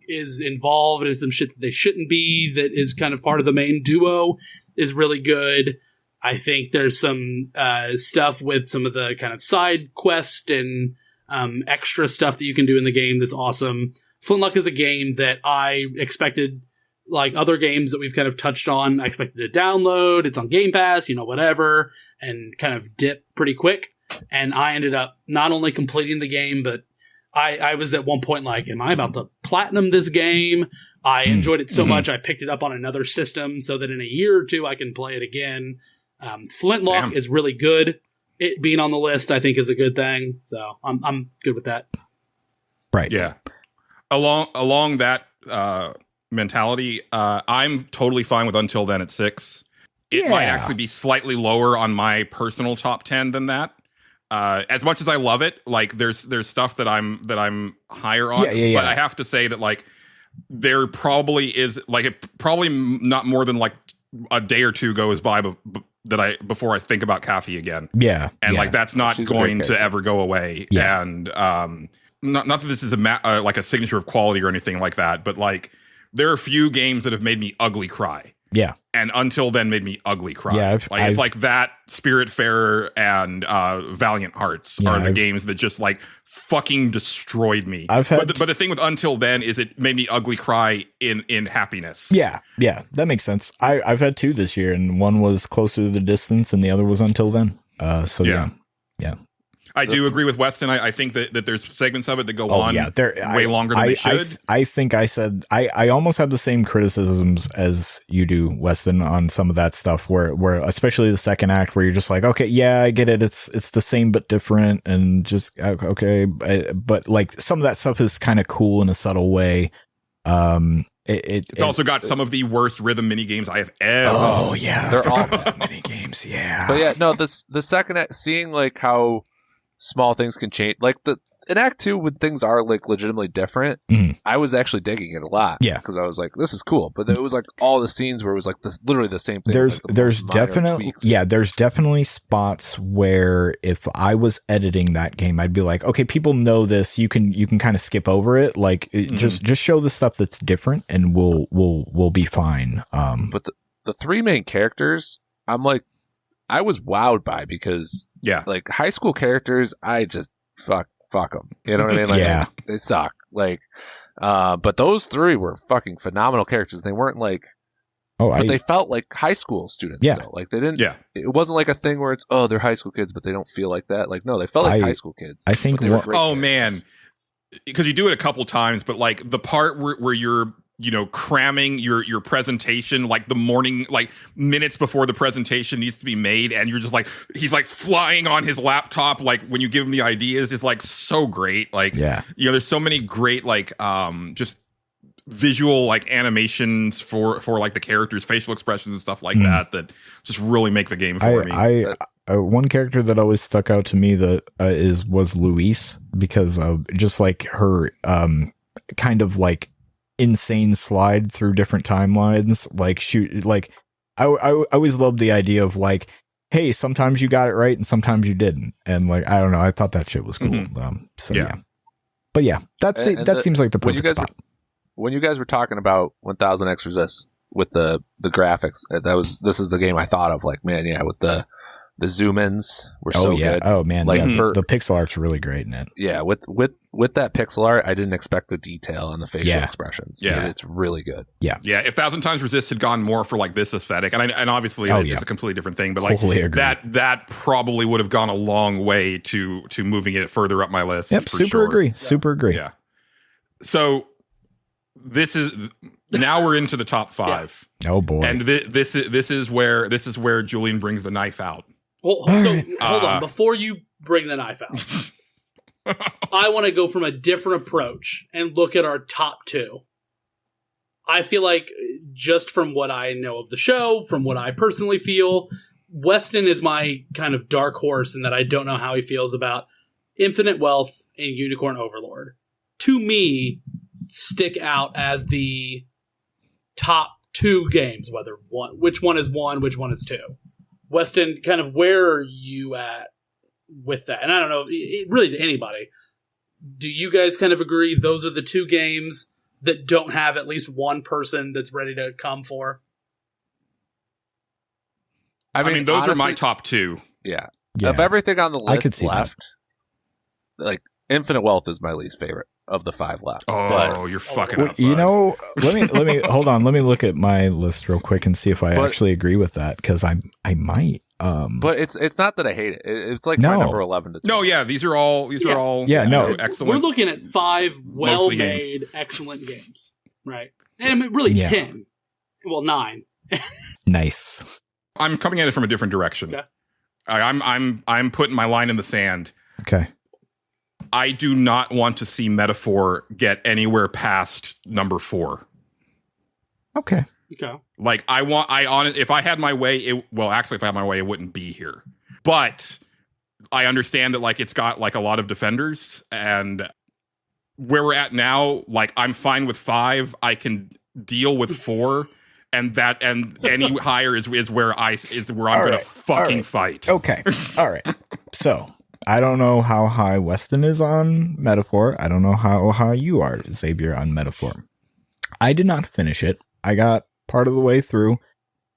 is involved in some shit that they shouldn't be, that is kind of part of the main duo, is really good. I think there's some stuff with some of the kind of side quest and extra stuff that you can do in the game that's awesome. Flintlock is a game that I expected, like other games that we've kind of touched on, I expected to download. It's on Game Pass, whatever, and kind of dip pretty quick. And I ended up not only completing the game, but I was at one point like, am I about to platinum this game? I enjoyed it so much I picked it up on another system so that in a year or two I can play it again. Flintlock is really good. It being on the list, I think, is a good thing. So I'm good with that. Right. Yeah. Along that mentality, I'm totally fine with Until Then at 6. It might actually be slightly lower on my personal top 10 than that. As much as I love it, like there's stuff that I'm higher on, but I have to say that like there probably is like it probably not more than like a day or two goes by before I think about Kathy again. Yeah, and like that's not She's going to ever go away. Yeah. And not that this is like a signature of quality or anything like that, but like there are a few games that have made me ugly cry. Yeah. And Until Then made me ugly cry. Yeah, it's like that, Spiritfarer and Valiant Hearts are the games that just like fucking destroyed me. But the thing with Until Then is it made me ugly cry in happiness. Yeah, that makes sense. I've had 2 this year, and one was Closer to the Distance, and the other was Until Then. So yeah. I do agree with Westen. I think that there's segments of it that go on way longer than they should. I think I said I almost have the same criticisms as you do, Westen, on some of that stuff where especially the second act where you're just like, okay, yeah, I get it. It's the same but different, and just okay, but like some of that stuff is kind of cool in a subtle way. It's also got some of the worst rhythm mini games I have ever. Oh yeah, they're all mini games. Yeah, but yeah, no, the second act, seeing like how small things can change, like in Act 2 when things are like legitimately different, I was actually digging it a lot. Yeah, because I was like, this is cool. But it was like all the scenes where it was like this, literally the same thing. There's definitely spots where if I was editing that game, I'd be like, okay, people know this. You can kind of skip over it. Like just show the stuff that's different, and we'll be fine. But the 3 main characters, I'm like, I was wowed by, because like high school characters, I just fuck them. You know what I mean? Like, they suck. Like, but those 3 were fucking phenomenal characters. They weren't like, but they felt like high school students still. Like they didn't. Yeah. It wasn't like a thing where it's they're high school kids, but they don't feel like that. Like no, they felt like high school kids. I think. Man, because you do it a couple times, but like the part where you're cramming your presentation, like the morning, like minutes before the presentation needs to be made, and you're just like, he's like flying on his laptop, like when you give him the ideas, is like so great. Like, there's so many great, like, just visual, like animations for like the characters' facial expressions and stuff like that just really make the game for me. One character that always stuck out to me that was Louise, because of just like her kind of like insane slide through different timelines. Like I always loved the idea of like, hey, sometimes you got it right and sometimes you didn't, and like I don't know, I thought that shit was cool. But yeah, that seems like the perfect spot. When you guys were talking about 1000X Resist with the graphics, this is the game I thought of. Like, man, with the zoom ins were so good. Oh man, like the pixel art's really great in it. Yeah, with that pixel art, I didn't expect the detail and the facial expressions. Yeah, it's really good. Yeah. If 1000 Times Resist had gone more for like this aesthetic, and obviously it's a completely different thing, but like totally that probably would have gone a long way to moving it further up my list. Yep, super agree. Yeah. So now we're into the top 5. Oh boy, and this is where Julian brings the knife out. Well, hold on. Before you bring the knife out, I want to go from a different approach and look at our top 2. I feel like, just from what I know of the show, from what I personally feel, Westen is my kind of dark horse in that I don't know how he feels about Infinite Wealth and Unicorn Overlord. To me, stick out as the top 2 games, which one is 1, which one is 2. Westen, kind of where are you at with that? And I don't know, really to anybody, do you guys kind of agree those are the 2 games that don't have at least one person that's ready to come for? I mean those honestly, are my top 2. Yeah. Of everything on the list left, like Infinite Wealth is my least favorite of the 5 left. You're fucking up. Let me hold on. Let me look at my list real quick and see if I actually agree with that, because I might. But it's not that I hate it. It's like No. my number 11 to 2. No, yeah, these are all Yeah, no. excellent. We're looking at 5 Mostly well-made, excellent games, right? And I mean, really Yeah. 10. Well, 9. Nice. I'm coming at it from a different direction. Okay. I'm putting my line in the sand. Okay. I do not want to see Metaphor get anywhere past number 4. Okay. Okay. Like if I had my way, if I had my way, it wouldn't be here. But I understand that like it's got like a lot of defenders, and where we're at now, like I'm fine with 5. I can deal with 4, and any higher is where I'm gonna fucking fight. Okay. All right. So I don't know how high Westen is on Metaphor. I don't know how high you are, Xavier, on Metaphor. I did not finish it. I got part of the way through,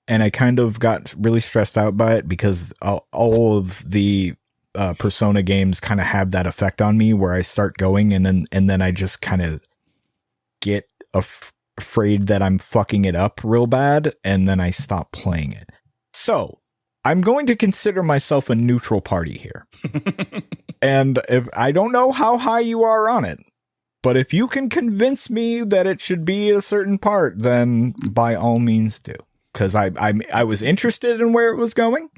and I kind of got really stressed out by it because all of the Persona games kind of have that effect on me where I start going and then I just kind of get afraid that I'm fucking it up real bad, and then I stop playing it. So I'm going to consider myself a neutral party here. And if I don't know how high you are on it, but if you can convince me that it should be a certain part, then by all means do. Because I was interested in where it was going,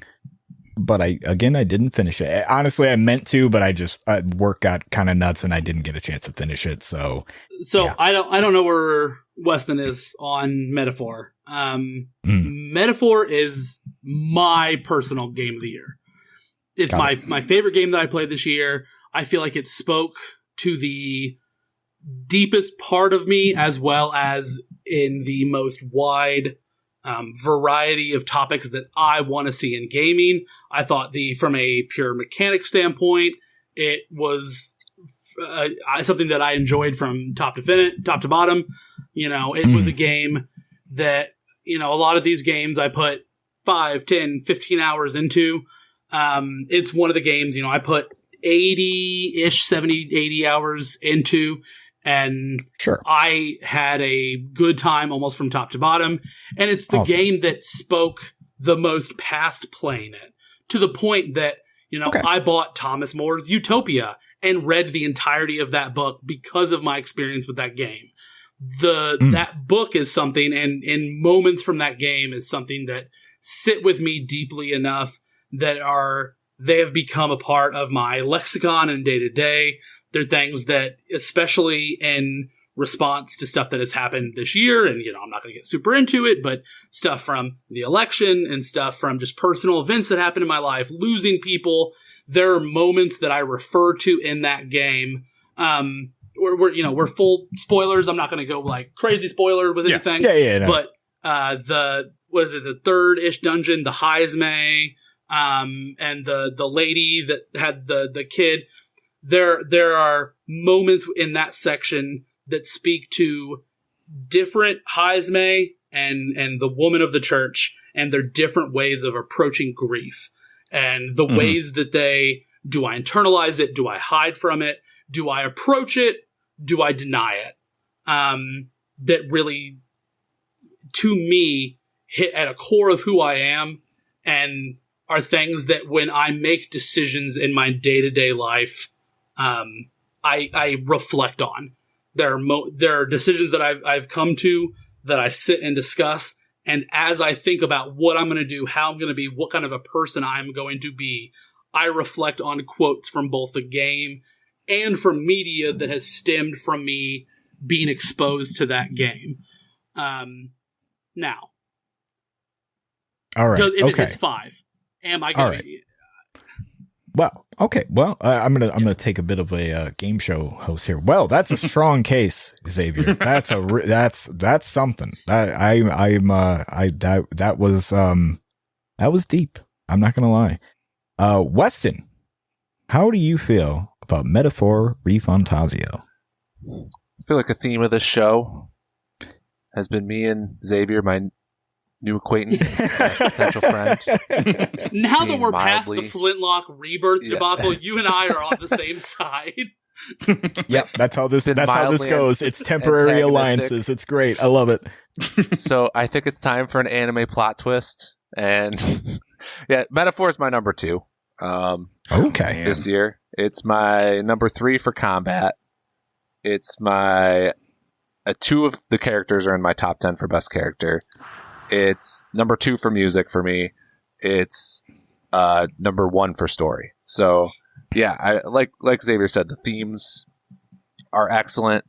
but I didn't finish it. Honestly, I meant to, but work got kind of nuts and I didn't get a chance to finish it. So yeah. I don't know where Weston is on Metaphor. Metaphor is my personal game of the year. It's my favorite game that I played this year. I feel like it spoke to the deepest part of me, as well as in the most wide variety of topics that I want to see in gaming. I thought from a pure mechanic standpoint, it was something that I enjoyed from top to bottom. It was a game that, a lot of these games I put 5, 10, 15 hours into. It's one of the games, I put 80-ish, 70, 80 hours into. And sure, I had a good time almost from top to bottom. And it's the game that spoke the most past playing it, to the point that, I bought Thomas More's Utopia and read the entirety of that book because of my experience with that game. That book is something, and moments from that game is something that sit with me deeply enough that they have become a part of my lexicon and day to day. They're things that, especially in response to stuff that has happened this year, and, I'm not going to get super into it, but stuff from the election and stuff from just personal events that happened in my life, losing people. There are moments that I refer to in that game. We're full spoilers. I'm not going to go like crazy spoiler with anything. Yeah. No. But the third-ish dungeon, the Heisme, and the lady that had the kid. There are moments in that section that speak to different Heisme and the woman of the church and their different ways of approaching grief, and the ways that do I internalize it? Do I hide from it? Do I approach it? Do I deny it? That really, to me, hit at a core of who I am, and are things that when I make decisions in my day-to-day life, I reflect on. There are decisions that I've come to that I sit and discuss, and as I think about what I'm going to do, how I'm going to be, what kind of a person I'm going to be, I reflect on quotes from both the game and from media that has stemmed from me being exposed to that game. Now, all right, if it's 5, am I going to? Well, okay. Well, I'm gonna take a bit of a game show host here. Well, that's a strong case, Xavier. That's something. That was deep. I'm not gonna lie. Weston, how do you feel about Metaphor Refantasio? I feel like a theme of this show has been me and Xavier, my new acquaintance, potential friend. Now that we're past the Flintlock rebirth debacle, you and I are on the same side. Yep, that's how this goes. It's temporary alliances. It's great. I love it. So I think it's time for an anime plot twist, and Yeah, Metaphor is my number 2. Okay. This year. It's my number 3 for combat. It's my 2 of the characters are in my top 10 for best character. It's number 2 for music for me. It's number 1 for story. So yeah, I like Xavier said, the themes are excellent.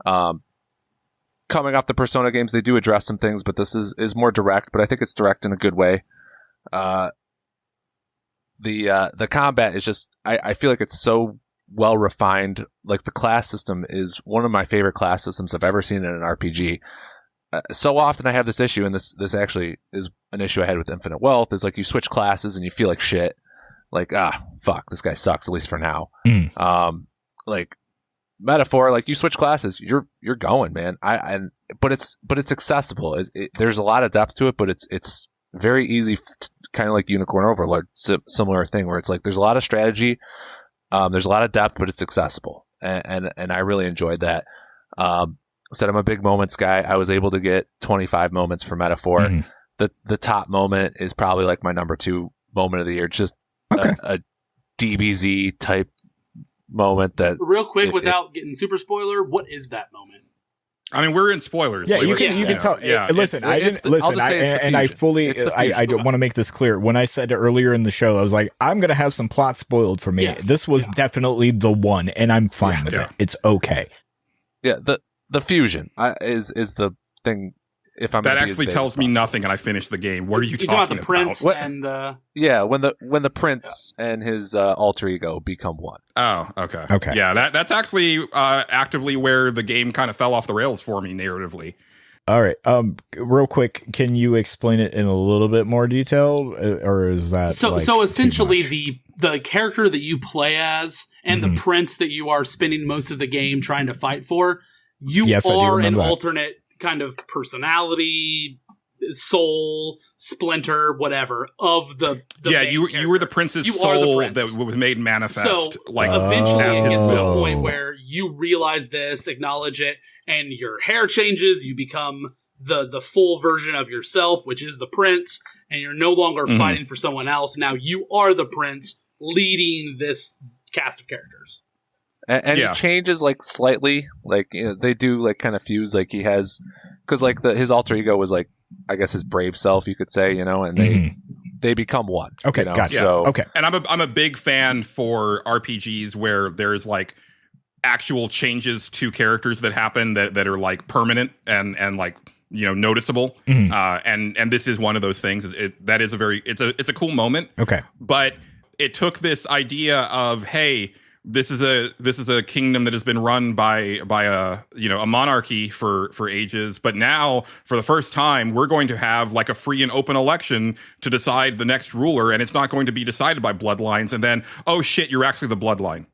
Coming off the Persona games, they do address some things, but this is more direct, but I think it's direct in a good way. The combat is just, I feel like it's so well refined. Like the class system is one of my favorite class systems I've ever seen in an RPG. So often I have this issue, and this actually is an issue I had with Infinite Wealth, is like you switch classes and you feel like shit. Like, fuck, this guy sucks, at least for now. Like Metaphor, like you switch classes, you're going, man. But it's accessible. There's a lot of depth to it, but it's very easy, kind of like Unicorn Overlord, similar thing where it's like there's a lot of strategy, there's a lot of depth, but it's accessible, and I really enjoyed that. Said I'm a big moments guy. I was able to get 25 moments for Metaphor. The top moment is probably like my number 2 moment of the year. Just a DBZ type moment that. Real quick, without getting super spoiler, what is that moment? I mean, we're in spoilers. Yeah, like, you can tell. Yeah, listen, I want to make this clear. When I said earlier in the show, I was like, I'm going to have some plot spoiled for me. Yes, this was definitely the one, and I'm fine with it. It's okay. Yeah, the fusion is the thing. If I'm that actually tells me nothing, and I finished the game. What are you talking about? The prince and yeah, when the prince and his alter ego become one. Oh, okay. Yeah, that's actually actively where the game kind of fell off the rails for me narratively. All right. Real quick, can you explain it in a little bit more detail, or is that so essentially the character that you play as and the prince that you are spending most of the game trying to fight for, you are an alternate kind of personality, soul, splinter, whatever of the you were the prince's soul that was made manifest. So eventually it gets to the point where you realize this, acknowledge it, and your hair changes. You become the full version of yourself, which is the prince, and you're no longer fighting for someone else. Now you are the prince leading this cast of characters. And it changes like slightly, like they do like kind of fuse, like he has, because like his alter ego was like, I guess his brave self, you could say, and they become one. Okay, gotcha. Yeah. So okay, and I'm a big fan for RPGs where there's like actual changes to characters that happen that are like permanent and like noticeable. And this is one of those things. That is it's a cool moment. Okay, but it took this idea of, hey, this is a kingdom that has been run by a monarchy for ages, but now for the first time we're going to have like a free and open election to decide the next ruler, and it's not going to be decided by bloodlines. And then, oh shit, you're actually the bloodline.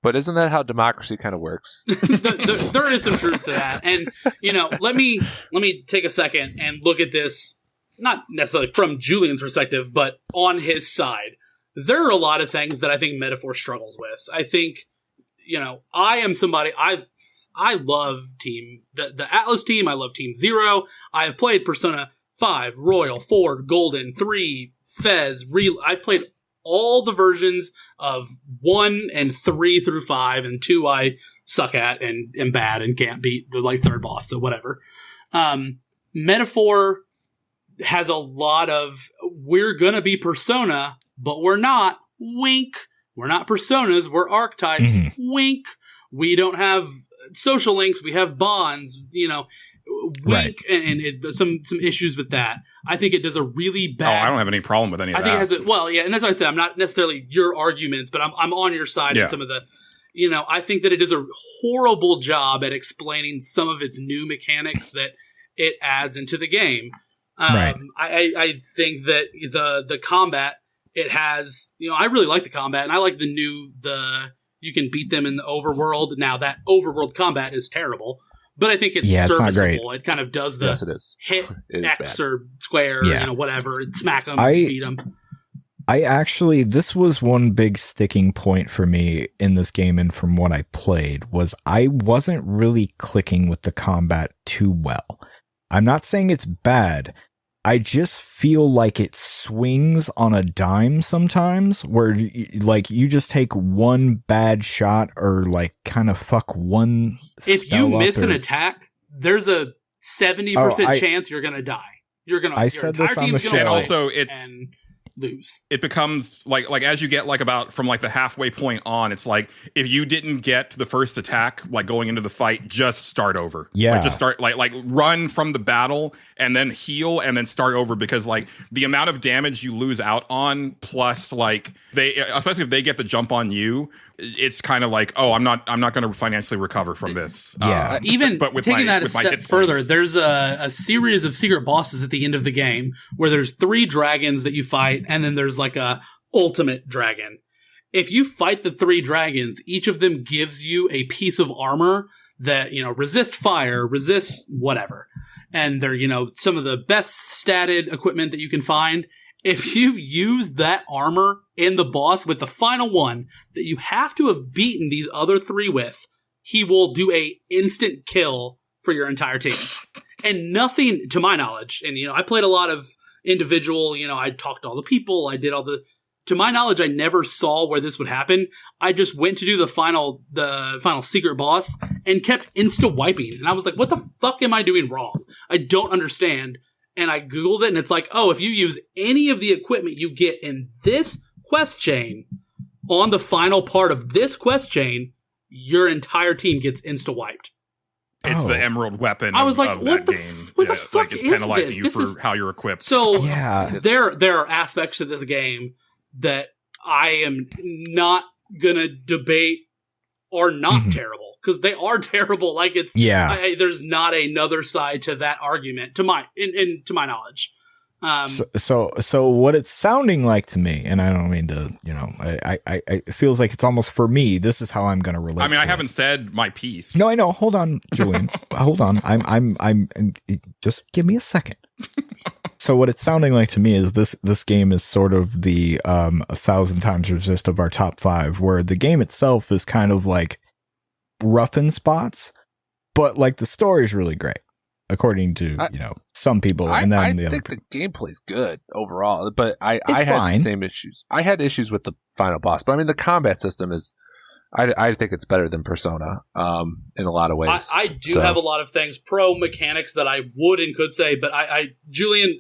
But isn't that how democracy kind of works? There is some truth to that, and let me take a second and look at this not necessarily from Julian's perspective, but on his side. There are a lot of things that I think Metaphor struggles with. I think, I am somebody, I love the Atlas team. I love Team Zero. I have played Persona 5, Royal, 4, Golden, 3, Fez, I've played all the versions of 1 and 3 through 5, and 2 I suck at and am bad and can't beat the third boss, so whatever. Metaphor has a lot of, we're gonna be Persona, but we're not. Wink. We're not personas. We're archetypes. Wink. We don't have social links. We have bonds. Wink. And some issues with that. I think it does a really bad. Oh, I don't have any problem with any of that. I think it has and that's what I said. I'm not necessarily your arguments, but I'm on your side in some of the. I think that it does a horrible job at explaining some of its new mechanics that it adds into the game. I think that the combat. It has, I really like the combat, and I like you can beat them in the overworld. Now, that overworld combat is terrible, but I think it's serviceable. It kind of does the hit X bad. Or square, whatever, smack them, beat them. This was one big sticking point for me in this game, and from what I played, was I wasn't really clicking with the combat too well. I'm not saying it's bad. I just feel like it swings on a dime sometimes, where like you just take one bad shot or like kind of fuck one. If you miss an attack, there's a 70% chance you're gonna die. You're gonna. I said this on the show, and also and lose. It becomes like as you get like about from like the halfway point on, it's like if you didn't get to the first attack like going into the fight, just start over. Yeah, like, just start like run from the battle and then heal and then start over, because like the amount of damage you lose out on, plus like they, especially if they get the jump on you, it's kind of like, oh, I'm not going to financially recover from this. Yeah, even but with taking that a with step further, there's a series of secret bosses at the end of the game where there's 3 dragons that you fight, and then there's like a ultimate dragon. If you fight the 3 dragons, each of them gives you a piece of armor that, you know, resist fire, resist whatever. And they're, you know, some of the best statted equipment that you can find. If you use that armor in the boss with the final one that you have to have beaten these other 3 with, he will do a instant kill for your entire team. And nothing, to my knowledge, and, you know, I played a lot of individual, you know, I talked to all the people, I did all the, to my knowledge, I never saw where this would happen. I just went to do the final secret boss and kept insta wiping. And I was like, what the fuck am I doing wrong? I don't understand. And I Googled it, and it's like, oh, if you use any of the equipment you get in this quest chain on the final part of this quest chain, your entire team gets insta wiped. It's the emerald weapon. I was like, of what that the game. what the fuck it's is penalizing this? you for how you're equipped. So yeah, there are aspects to this game that I am not gonna debate are not terrible, because they are terrible. Like it's there's not another side to that argument to my to my knowledge. So what it's sounding like to me, and I don't mean to, you know, I it feels like it's almost, for me, this is how I'm going to relate. I mean, I haven't said my piece. No, I know. Hold on, Julian. Hold on. I'm just give me a second. So what it's sounding like to me is this game is sort of the 1,000 times resist of our top 5, where the game itself is kind of like rough in spots, but like the story is really great, according to you know, some people. And then I think the gameplay's good overall, but I had fine. the same issues. I had issues with the final boss, but I mean the combat system is. I think it's better than Persona in a lot of ways. I do have a lot of things pro mechanics that I would and could say, but Julian,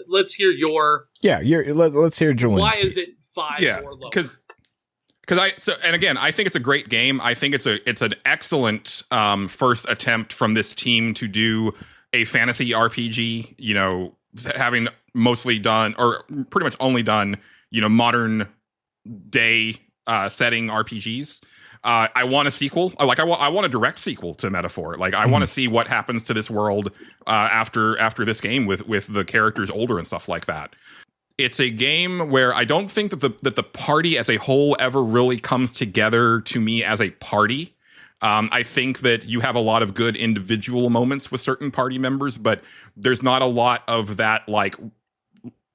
let's hear your let's hear Julian. Why is it 5 or lower? Because and again, I think it's a great game. I think it's an excellent first attempt from this team to do a fantasy RPG. You know, having mostly done, or pretty much only done, you know, modern day setting RPGs. I want a sequel. Like I want a direct sequel to Metaphor. Like I want to see what happens to this world after this game with the characters older and stuff like that. It's a game where I don't think that the party as a whole ever really comes together to me as a party. I think that you have a lot of good individual moments with certain party members, but there's not a lot of that, like,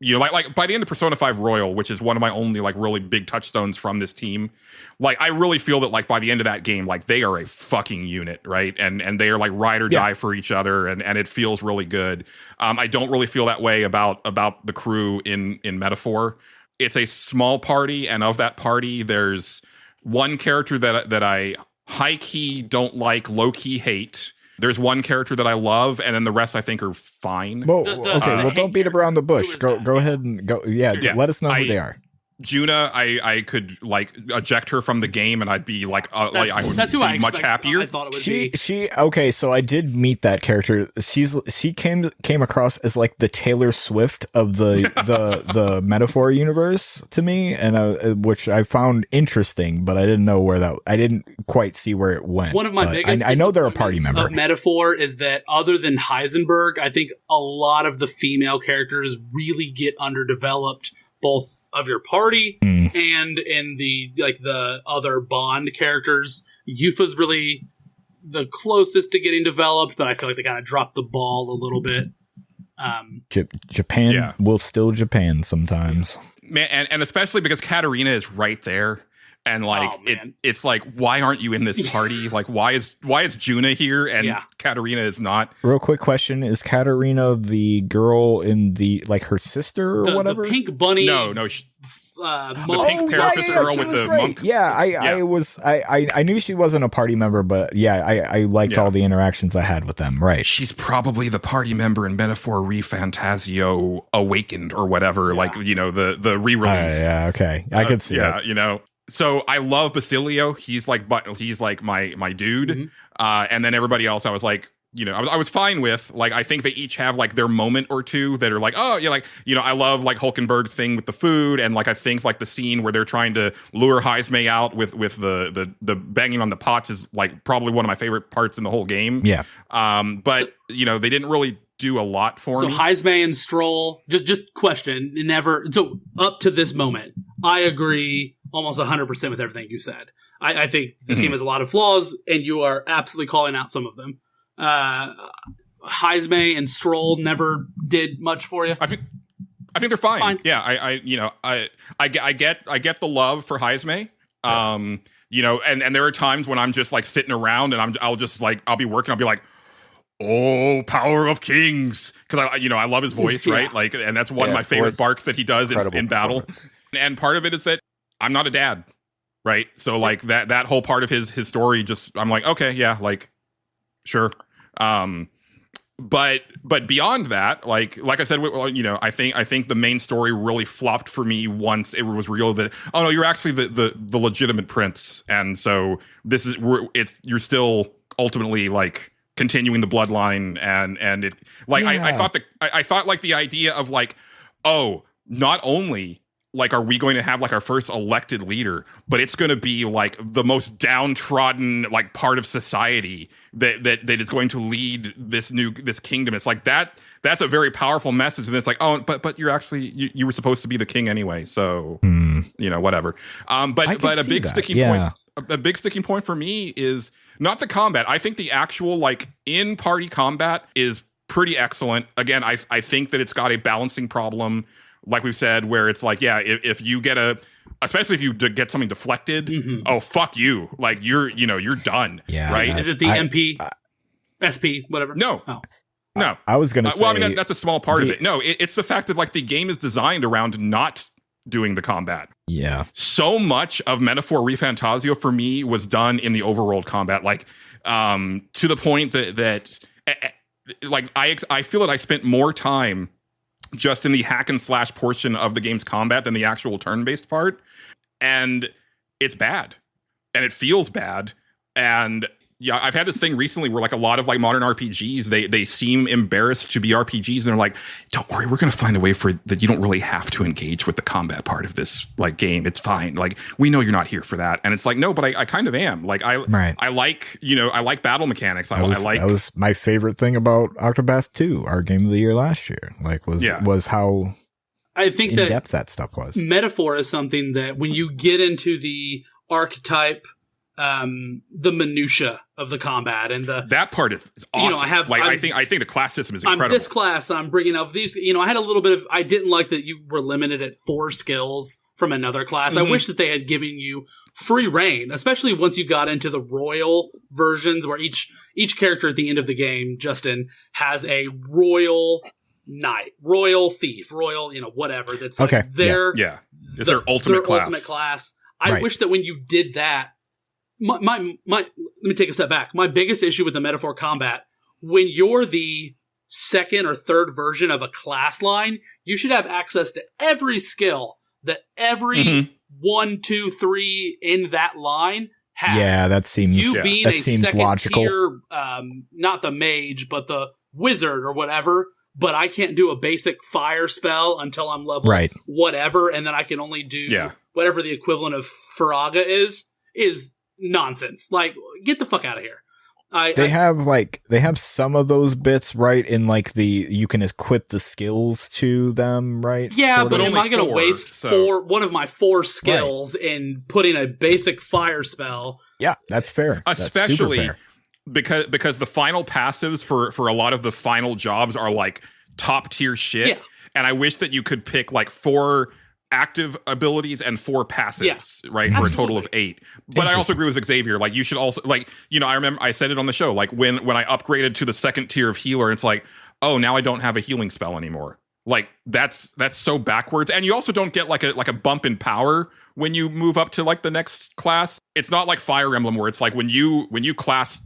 you know, like by the end of Persona 5 Royal, which is one of my only like really big touchstones from this team, like I really feel that like by the end of that game, like they are a fucking unit, right? And they are like ride or die for each other, and it feels really good. I don't really feel that way about the crew in Metaphor. It's a small party, and of that party, there's one character that I high key don't like, low key hate. There's one character that I love, and then the rest I think are fine. Well, okay, well, don't beat around the bush. Go ahead and go. Yeah, let us know who they are. Juna, I could like eject her from the game, and I'd be like I would that's who be much happier. I thought it would be. She okay. So I did meet that character. She came across as like the Taylor Swift of the Metaphor universe to me, and which I found interesting, but I didn't know I didn't quite see where it went. One of my biggest I know they're a party member of Metaphor is that other than Heisenberg, I think a lot of the female characters really get underdeveloped, both of your party and in the other Bond characters. Yufa's really the closest to getting developed, but I feel like they kind of dropped the ball a little bit. Japan will still Japan sometimes. Man, and especially because Katarina is right there. And like it's like, why aren't you in this party? Like why is Juna here and Katarina is not? Real quick question: is Katarina the girl in the like her sister or whatever? The pink bunny? No. The pink parapet girl with the monk. Yeah, I knew she wasn't a party member, but I liked all the interactions I had with them. Right. She's probably the party member in Metaphor ReFantasio Awakened or whatever, like, you know, the re-release. Okay. I could see it. You know. So I love Basilio. He's like my dude. Mm-hmm. And then everybody else, I was like, you know, I was fine with. Like, I think they each have like their moment or two that are like, oh yeah, like, you know, I love like Hulkenberg's thing with the food, and like I think like the scene where they're trying to lure Heismay out with the banging on the pots is like probably one of my favorite parts in the whole game. Yeah. But you know, they didn't really do a lot for me. So Heismay and Stroll, just question, never. So up to this moment, I agree almost 100% with everything you said. I think this game has a lot of flaws, and you are absolutely calling out some of them. Heismay and Stroll never did much for you. I think they're fine. Yeah, I get the love for Heismay. You know, and there are times when I'm just like sitting around and I'll be working. I'll be like, oh, power of kings, because I love his voice, right? Like, and that's one of my favorite barks that he does in battle. And part of it is that I'm not a dad, right? So like that whole part of his story, just I'm like, okay, yeah, like sure. But beyond that, like I said, you know, I think the main story really flopped for me once it was real that, oh no, you're actually the legitimate prince, and so you're still ultimately like continuing the bloodline, and it like I thought like the idea of like, oh, not only like are we going to have like our first elected leader, but it's going to be like the most downtrodden like part of society that is going to lead this kingdom. It's like that's a very powerful message, and it's like, oh, but you're actually you were supposed to be the king anyway, so you know, whatever. But a big sticking point. A big sticking point for me is not the combat. I think the actual like in-party combat is pretty excellent. Again, I think that it's got a balancing problem, like we've said, where it's like, yeah, if you get especially if you get something deflected, oh fuck you, like you're done. Yeah, right. Is it the MP, SP, whatever? No. Oh. No, I was gonna say. Well, I mean that's a small part of it. No, it's the fact that like the game is designed around not doing the combat. Yeah. So much of Metaphor ReFantasio for me was done in the overworld combat, like to the point that like I feel that I spent more time just in the hack and slash portion of the game's combat than the actual turn-based part, and it's bad, and it feels bad, and yeah, I've had this thing recently where like a lot of like modern RPGs, they seem embarrassed to be RPGs, and they're like, don't worry, we're going to find a way for that you don't really have to engage with the combat part of this like game. It's fine. Like, we know you're not here for that. And it's like, no, but I kind of am. Like I like, you know, I like battle mechanics. That was my favorite thing about Octopath 2, our game of the year last year. Like was how I think in depth that stuff was. Metaphor is something that when you get into the archetype, the minutia of the combat and that part is awesome. You know, I think the class system is incredible. I'm this class, I'm bringing up these. You know, I had a little bit of. I didn't like that you were limited at 4 skills from another class. I wish that they had given you free reign, especially once you got into the royal versions, where each character at the end of the game, Justin, has a royal knight, royal thief, royal, you know, whatever. That's like okay. It's their ultimate class. I wish that when you did that. Let me take a step back. My biggest issue with the Metaphor combat, when you're the second or third version of a class line, you should have access to every skill that every 1, 2, 3 in that line has. Yeah, that seems being that a seems second logical. tier, not the mage, but the wizard or whatever. But I can't do a basic fire spell until I'm level whatever, and then I can only do whatever the equivalent of Faraga is nonsense. Like, get the fuck out of here. They have some of those bits right in like you can equip the skills to them, right? Yeah, but am I going to waste one of my 4 skills in putting a basic fire spell? Yeah, that's fair. Especially that's fair. because the final passives for a lot of the final jobs are like top tier shit. Yeah. And I wish that you could pick like 4 active abilities and 4 passives, right? For Absolutely. a total of 8. But I also agree with Xavier. Like, you should also, like, I remember I said it on the show, like when I upgraded to the 2nd tier of healer, it's like, oh, now I don't have a healing spell anymore. Like, that's so backwards. And you also don't get like a bump in power when you move up to like the next class. It's not like Fire Emblem where it's like when you class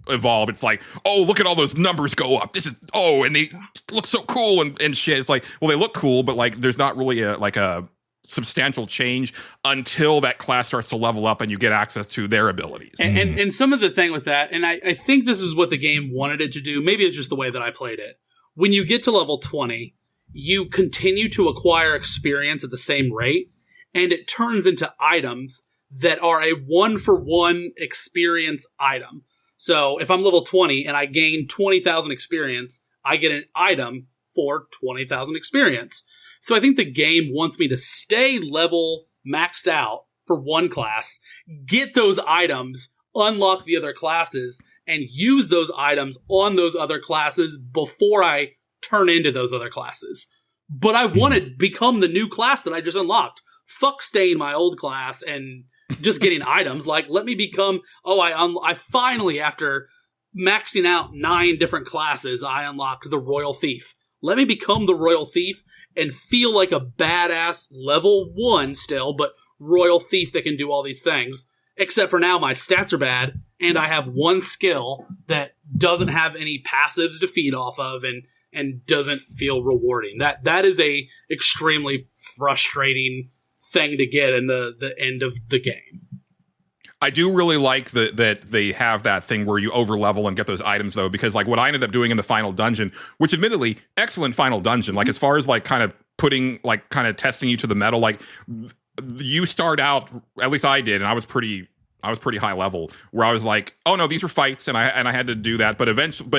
evolve, it's like, oh, look at all those numbers go up. This is, and they look so cool and shit. It's like, well, they look cool, but like there's not really a substantial change until that class starts to level up and you get access to their abilities. And some of the thing with that, and I think this is what the game wanted it to do, maybe it's just the way that I played it. When you get to level 20, you continue to acquire experience at the same rate, and it turns into items that are a 1-for-1 experience item. So if I'm level 20 and I gain 20,000 experience, I get an item for 20,000 experience. So I think the game wants me to stay level maxed out for one class, get those items, unlock the other classes, and use those items on those other classes before I turn into those other classes. But I want to become the new class that I just unlocked. Fuck staying my old class and just getting items. Like, let me become, I finally, after maxing out 9 different classes, I unlocked the Royal Thief. Let me become the Royal Thief and feel like a badass level 1 still, but Royal Thief that can do all these things. Except for now, my stats are bad, and I have 1 skill that doesn't have any passives to feed off of and doesn't feel rewarding. That is a extremely frustrating thing to get in the end of the game. I do really like that they have that thing where you over level and get those items, though, because like what I ended up doing in the final dungeon, which admittedly excellent final dungeon, like as far as like kind of testing you to the metal, like you start out, at least I did, and I was pretty high level, where I was like, oh no, these were fights, and I had to do that, but eventually,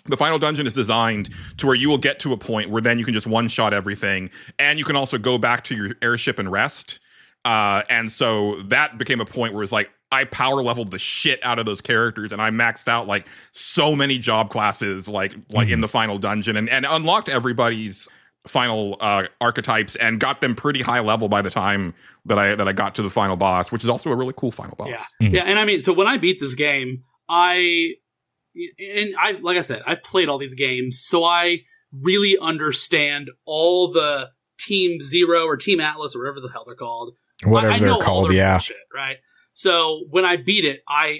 the final dungeon is designed to where you will get to a point where then you can just one-shot everything, and you can also go back to your airship and rest. And so that became a point where it's like, I power leveled the shit out of those characters, and I maxed out like so many job classes, like in the final dungeon, and unlocked everybody's final archetypes and got them pretty high level by the time that I got to the final boss, which is also a really cool final boss. Yeah. Yeah. And I mean, so when I beat this game, like I said, I've played all these games, so I really understand all the Team Zero or Team Atlas or whatever the hell they're called. Whatever I they're know called, all their yeah. bullshit, right? So when I beat it, I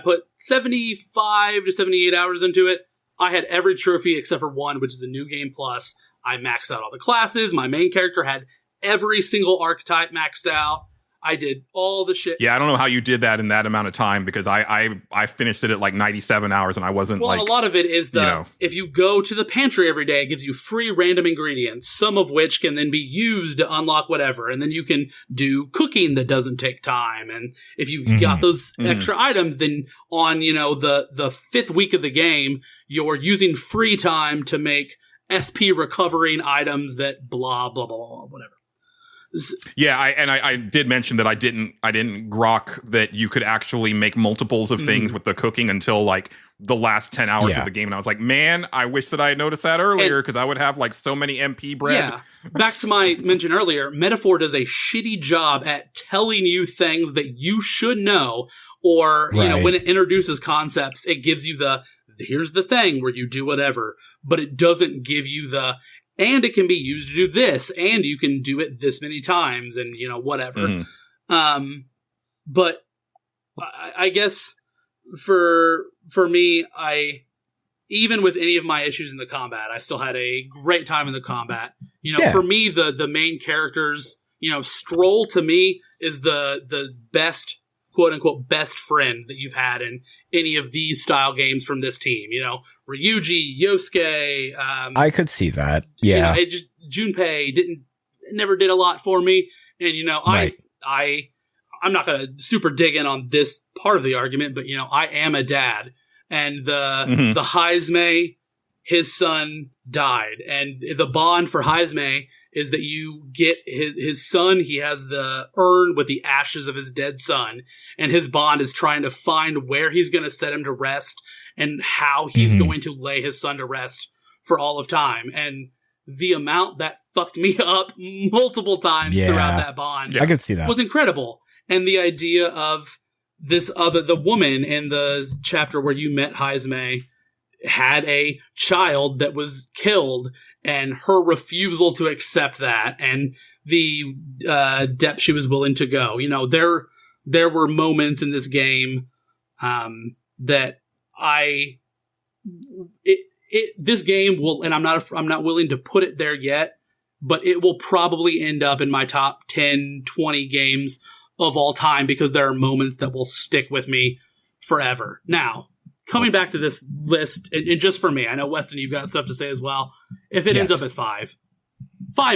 put 75 to 78 hours into it. I had every trophy except for one, which is the New Game Plus. I maxed out all the classes. My main character had every single archetype maxed out. I did all the shit. Yeah, I don't know how you did that in that amount of time, because I finished it at like 97 hours and I wasn't a lot of it is if you go to the pantry every day, it gives you free random ingredients, some of which can then be used to unlock whatever. And then you can do cooking that doesn't take time. And if you got those extra items, then on, the 5th week of the game, you're using free time to make SP recovering items that blah, blah, blah, blah, whatever. Yeah, I did mention that I didn't grok that you could actually make multiples of things with the cooking until like the last 10 hours of the game, and I was like, man, I wish that I had noticed that earlier, because I would have like so many MP bread. Yeah, back to my mention earlier, Metaphor does a shitty job at telling you things that you should know, or when it introduces concepts, it gives you here's the thing where you do whatever, but it doesn't give you and it can be used to do this, and you can do it this many times, and, whatever. But I guess for me, even with any of my issues in the combat, I still had a great time in the combat. For me, the main characters, Stroll to me is the best, quote unquote, best friend that you've had in any of these style games from this team. Ryuji, Yosuke. I could see that. Yeah. Junpei never did a lot for me. And, I'm not going to super dig in on this part of the argument, but, I am a dad. And the Heizme, his son died. And the bond for Heizme is that you get his son, he has the urn with the ashes of his dead son. And his bond is trying to find where he's going to set him to rest and how he's going to lay his son to rest for all of time. And the amount that fucked me up multiple times Yeah. throughout that bond. I could see that. Was incredible. And the idea of the woman in the chapter where you met Heisme had a child that was killed, and her refusal to accept that, and the depth she was willing to go. There were moments in this game that this game will, and I'm not willing to put it there yet, but it will probably end up in my top 10, 20 games of all time, because there are moments that will stick with me forever. Now, coming back to this list, and just for me, I know, Westen, you've got stuff to say as well. If it ends up at 5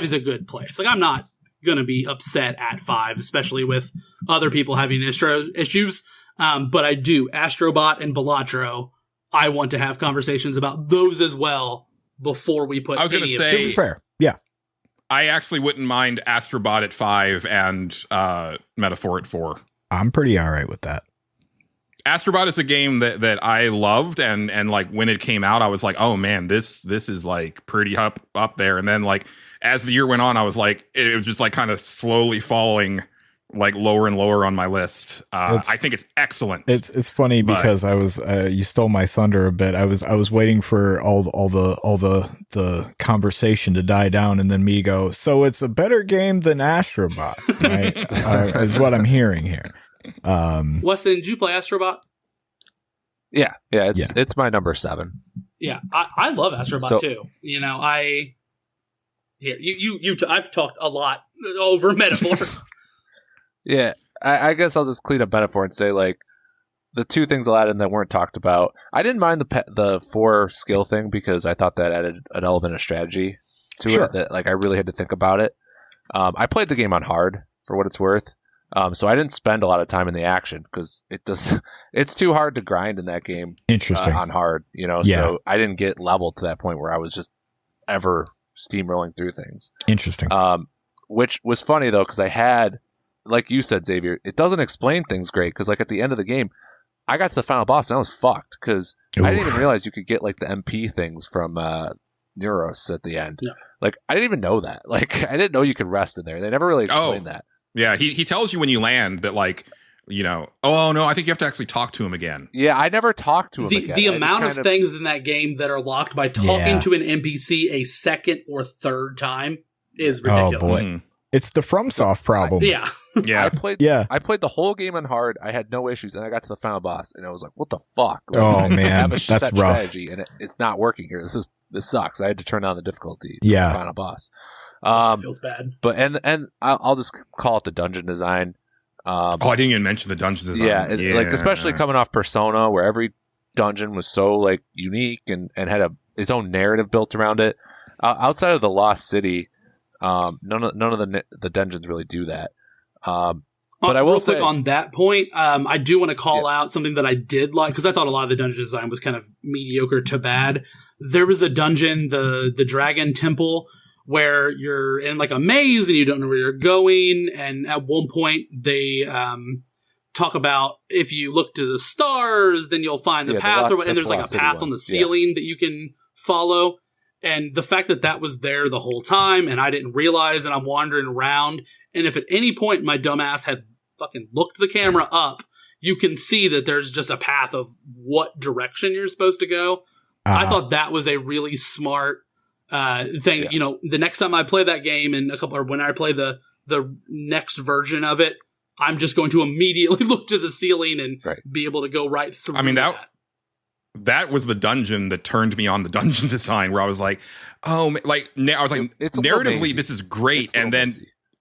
is a good place. Like, I'm not going to be upset at 5, especially with other people having issues. But I do. Astrobot and Balatro, I want to have conversations about those as well before we put I was going to say, To be fair, yeah. I actually wouldn't mind Astrobot at 5 and Metaphor at 4. I'm pretty all right with that. Astrobot is a game that I loved, and like when it came out, I was like, oh man, this is like pretty up there. And then like as the year went on, I was like, it was just like kind of slowly falling like lower and lower on my list. I think it's excellent. It's funny because I was you stole my thunder a bit. I was waiting for all the conversation to die down, and then me go, so it's a better game than Astrobot, right? Is what I'm hearing here. Weston, did you play Astrobot? Yeah, it's my number 7. Yeah, I love Astrobot too. I've talked a lot over Metaphor. Yeah, I guess I'll just clean up Metaphor and say, like, the two things I'll add in that weren't talked about. I didn't mind the 4 skill thing because I thought that added an element of strategy to it that, like, I really had to think about it. I played the game on hard for what it's worth, so I didn't spend a lot of time in the action because it's too hard to grind in that game. Interesting. On hard, so I didn't get leveled to that point where I was just ever steamrolling through things. Interesting. Which was funny though, because I had, like you said, Xavier, it doesn't explain things great because, like, at the end of the game, I got to the final boss and I was fucked because I didn't even realize you could get like the MP things from Neuros at the end. Yeah. Like, I didn't even know that. Like, I didn't know you could rest in there. They never really explained that. Yeah, he tells you when you land that, like, oh no, I think you have to actually talk to him again. Yeah, I never talked to him again. The amount of things in that game that are locked by talking to an NPC a second or third time is ridiculous. Oh boy. Mm. It's the FromSoft problem. Yeah. Yeah. I played the whole game on hard. I had no issues, and I got to the final boss, and I was like, "What the fuck?" Like, Oh man, I have a that's set rough. strategy, and it's not working here. This sucks. I had to turn down the difficulty for Yeah. the final boss. This feels bad. But and I'll just call it the dungeon design. I didn't even mention the dungeon design. Yeah, like, especially coming off Persona, where every dungeon was so, like, unique and had its own narrative built around it. Outside of the Lost City, none of the dungeons really do that. But I will say, quick on that point, I do want to call out something that I did like, because I thought a lot of the dungeon design was kind of mediocre to bad. There was a dungeon, the Dragon Temple, where you're in like a maze and you don't know where you're going. And at one point, they talk about if you look to the stars, then you'll find the path. And there's like a path on the ceiling that you can follow. And the fact that was there the whole time and I didn't realize, and I'm wandering around. And if at any point my dumbass had fucking looked the camera up, you can see that there's just a path of what direction you're supposed to go. I thought that was a really smart thing. Yeah. The next time I play that game or when I play the next version of it, I'm just going to immediately look to the ceiling and be able to go right through. I mean, that was the dungeon that turned me on the dungeon design, where I was like, oh, like, I was like, narratively, this is great. And then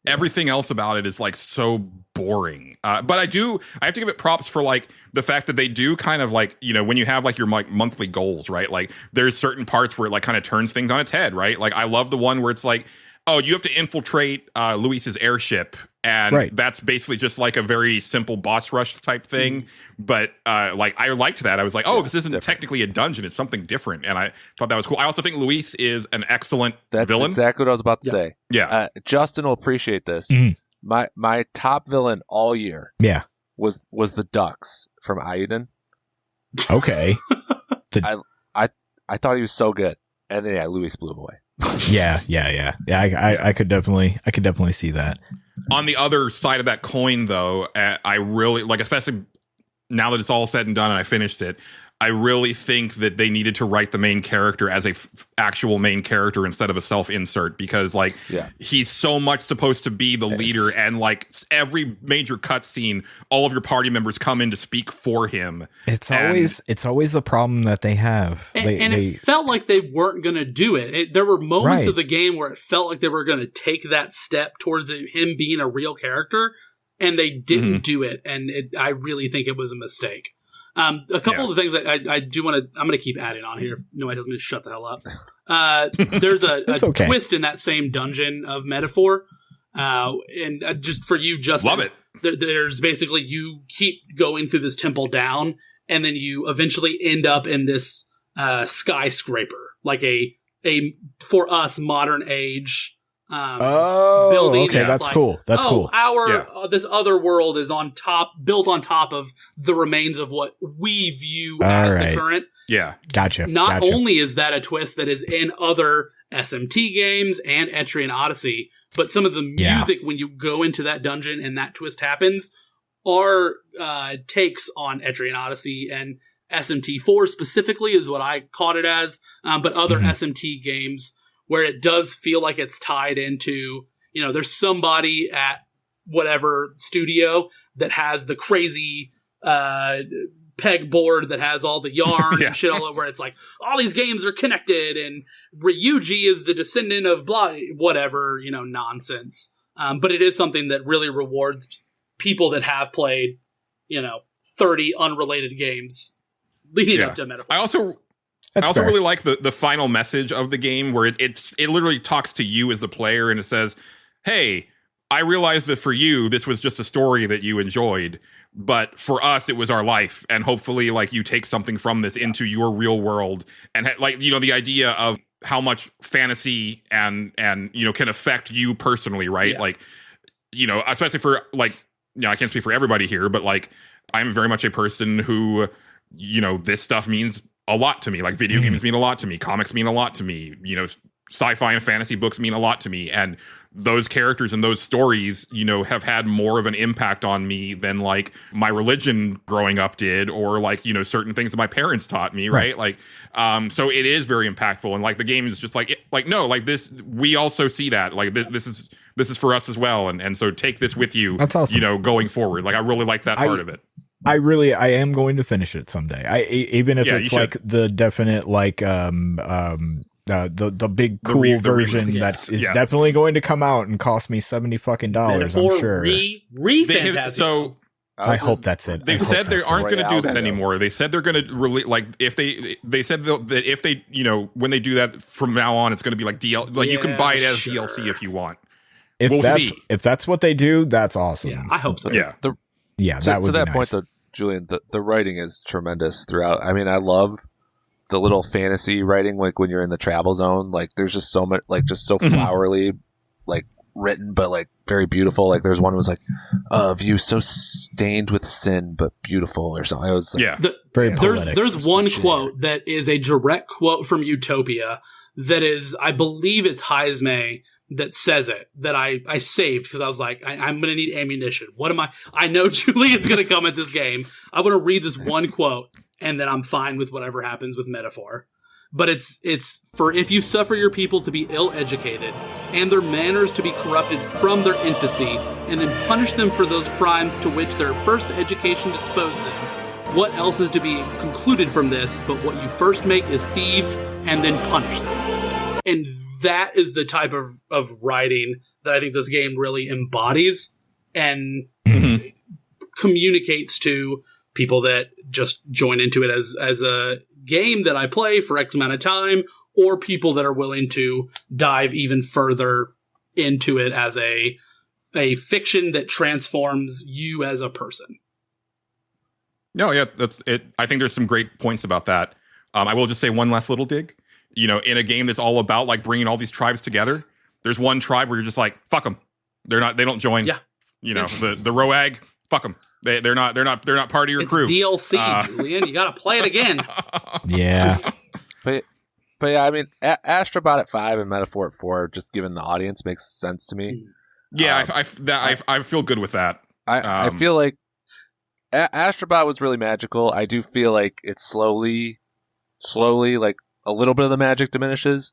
everything else about it is like so boring. But I have to give it props for like the fact that they do kind of like, when you have like your like monthly goals, right? Like there's certain parts where it like kind of turns things on its head, right? Like I love the one where it's like, oh, you have to infiltrate Luis's airship. And that's basically just like a very simple boss rush type thing. But like I liked that. I was like, oh, this isn't technically a dungeon. It's something different. And I thought that was cool. I also think Luis is an excellent villain. That's exactly what I was about to say. Yeah. Justin will appreciate this. My top villain all year was the Ducks from Ayuden. Okay. I thought he was so good. And then Luis blew him away. Yeah. I could definitely see that. On the other side of that coin, though, I really like, especially now that it's all said and done and I finished it, I really think that they needed to write the main character as a actual main character instead of a self-insert, because like he's so much supposed to be the leader, and like every major cutscene, all of your party members come in to speak for him. It's always the problem that they have. It felt like they weren't going to do it. There were moments of the game where it felt like they were going to take that step towards him being a real character, and they didn't do it. And I really think it was a mistake. A couple of the things I do want to, I'm going to keep adding on here. No, I doesn't shut the hell up. There's a twist in that same dungeon of Metaphor. And just for you, Justin. Love it. There's basically, you keep going through this temple down, and then you eventually end up in this skyscraper, like a for us modern age building. Okay, that's like, cool. That's cool. This other world is built on top of the remains of what we view as the current. Yeah, gotcha. Not only is that a twist that is in other SMT games and Etrian Odyssey, but some of the music when you go into that dungeon and that twist happens are takes on Etrian Odyssey, and SMT4 specifically is what I caught it as, but other SMT games, where it does feel like it's tied into, there's somebody at whatever studio that has the crazy pegboard that has all the yarn and shit all over. It's like, all these games are connected, and Ryuji is the descendant of blah, whatever, nonsense. But it is something that really rewards people that have played, 30 unrelated games leading up to Metaphor. I also really like the final message of the game, where it literally talks to you as the player, and it says, hey, I realize that for you, this was just a story that you enjoyed, but for us, it was our life. And hopefully, like, you take something from this into your real world. And the idea of how much fantasy and can affect you personally, right? Yeah. Like, especially for, like, I can't speak for everybody here, but like, I'm very much a person who, this stuff means a lot to me. Like, video games mean a lot to me. Comics mean a lot to me. Sci-fi and fantasy books mean a lot to me. And those characters and those stories, have had more of an impact on me than like my religion growing up did, or like, certain things that my parents taught me. Right. Like, so it is very impactful. And like, the game is just no, like this, we also see that, like, this is for us as well. And so take this with you, that's awesome. Going forward. Like, I really like that part of it. I am going to finish it someday. Even if it's like the definite, like, the big cool version that is definitely going to come out and cost me $70 fucking dollars. I'm sure. So I hope that's it. They've said they aren't going to do that anymore. They said they're going to release, like, if they said that if they, when they do that from now on, it's going to be like you can buy it as DLC if you want. If that's what they do, that's awesome. Yeah, I hope so. Yeah. That would to be that nice. point, though, Julian, the writing is tremendous throughout. I mean, I love the little fantasy writing, like when you're in the travel zone. Like, there's just so much, like, just so flowery, like, written, but like very beautiful. Like, there's one that was like, view so stained with sin but beautiful, or something. It was like, very poetic. There's one quote that is a direct quote from Utopia that is, I believe it's Heisme that says it, that I saved because I was like, I'm going to need ammunition. What am I know Julian's going to come at this game. I want to read this one quote, and then I'm fine with whatever happens with Metaphor. But it's for, if you suffer your people to be ill-educated and their manners to be corrupted from their infancy, and then punish them for those crimes to which their first education disposed them, what else is to be concluded from this but what you first make is thieves and then punish them? And that is the type of writing that I think this game really embodies and communicates to people that just join into it as a game that I play for X amount of time, or people that are willing to dive even further into it as a fiction that transforms you as a person. No, yeah, that's it. I think there's some great points about that. I will just say one last little dig. In a game that's all about like bringing all these tribes together, there's one tribe where you're just like, fuck them. They don't join. Yeah. The Roag, fuck them. They're not part of your crew. DLC, Julian. You got to play it again. Yeah. But But yeah, I mean, Astrobot at 5 and Metaphor at 4, just given the audience, makes sense to me. Yeah, I feel good with that. I feel like Astrobot was really magical. I do feel like it's slowly, like a little bit of the magic diminishes.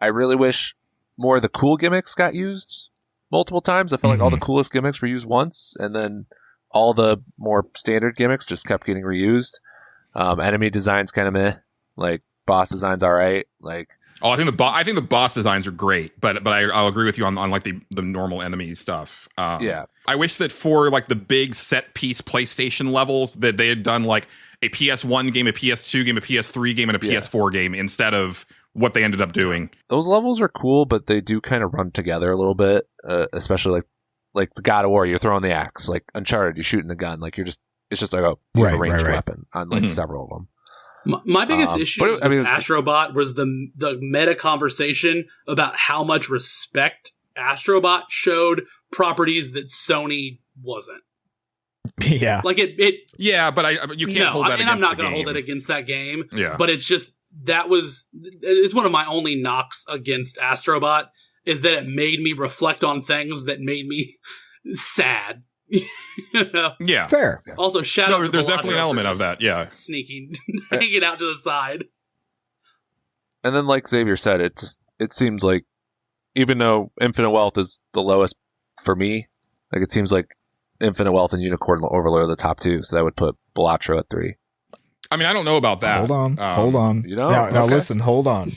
I really wish more of the cool gimmicks got used multiple times. I felt like all the coolest gimmicks were used once, and then all the more standard gimmicks just kept getting reused. Enemy designs kind of meh. Like boss designs, all right. Like, I think the boss designs are great, but I'll agree with you on like the normal enemy stuff. Yeah, I wish that for like the big set piece PlayStation levels that they had done like a PS1 game, a PS2 game, a PS3 game, and a PS4 game instead of what they ended up doing. Those levels are cool, but they do kind of run together a little bit, especially like the God of War. You're throwing the axe, like Uncharted. You're shooting the gun, like it's just like you have a ranged weapon on like several of them. My biggest issue with was Astrobot was the meta conversation about how much respect Astrobot showed properties that Sony wasn't. Yeah, Like it. Yeah, but you can't hold that against I'm not the going to game. hold it against that game. Yeah. But it's just it's one of my only knocks against Astrobot is that it made me reflect on things that made me sad. You know? Yeah. fair. Also, shout out to There's Bellagio definitely an for element of just that. Yeah. sneaking, hanging out to the side. And then, like Xavier said, it seems like even though Infinite Wealth is the lowest for me, like it seems like Infinite Wealth and Unicorn Overlord are the top two, so that would put Balatro at 3. I mean, I don't know about that. Hold on. You know? Now Okay. listen. Hold on.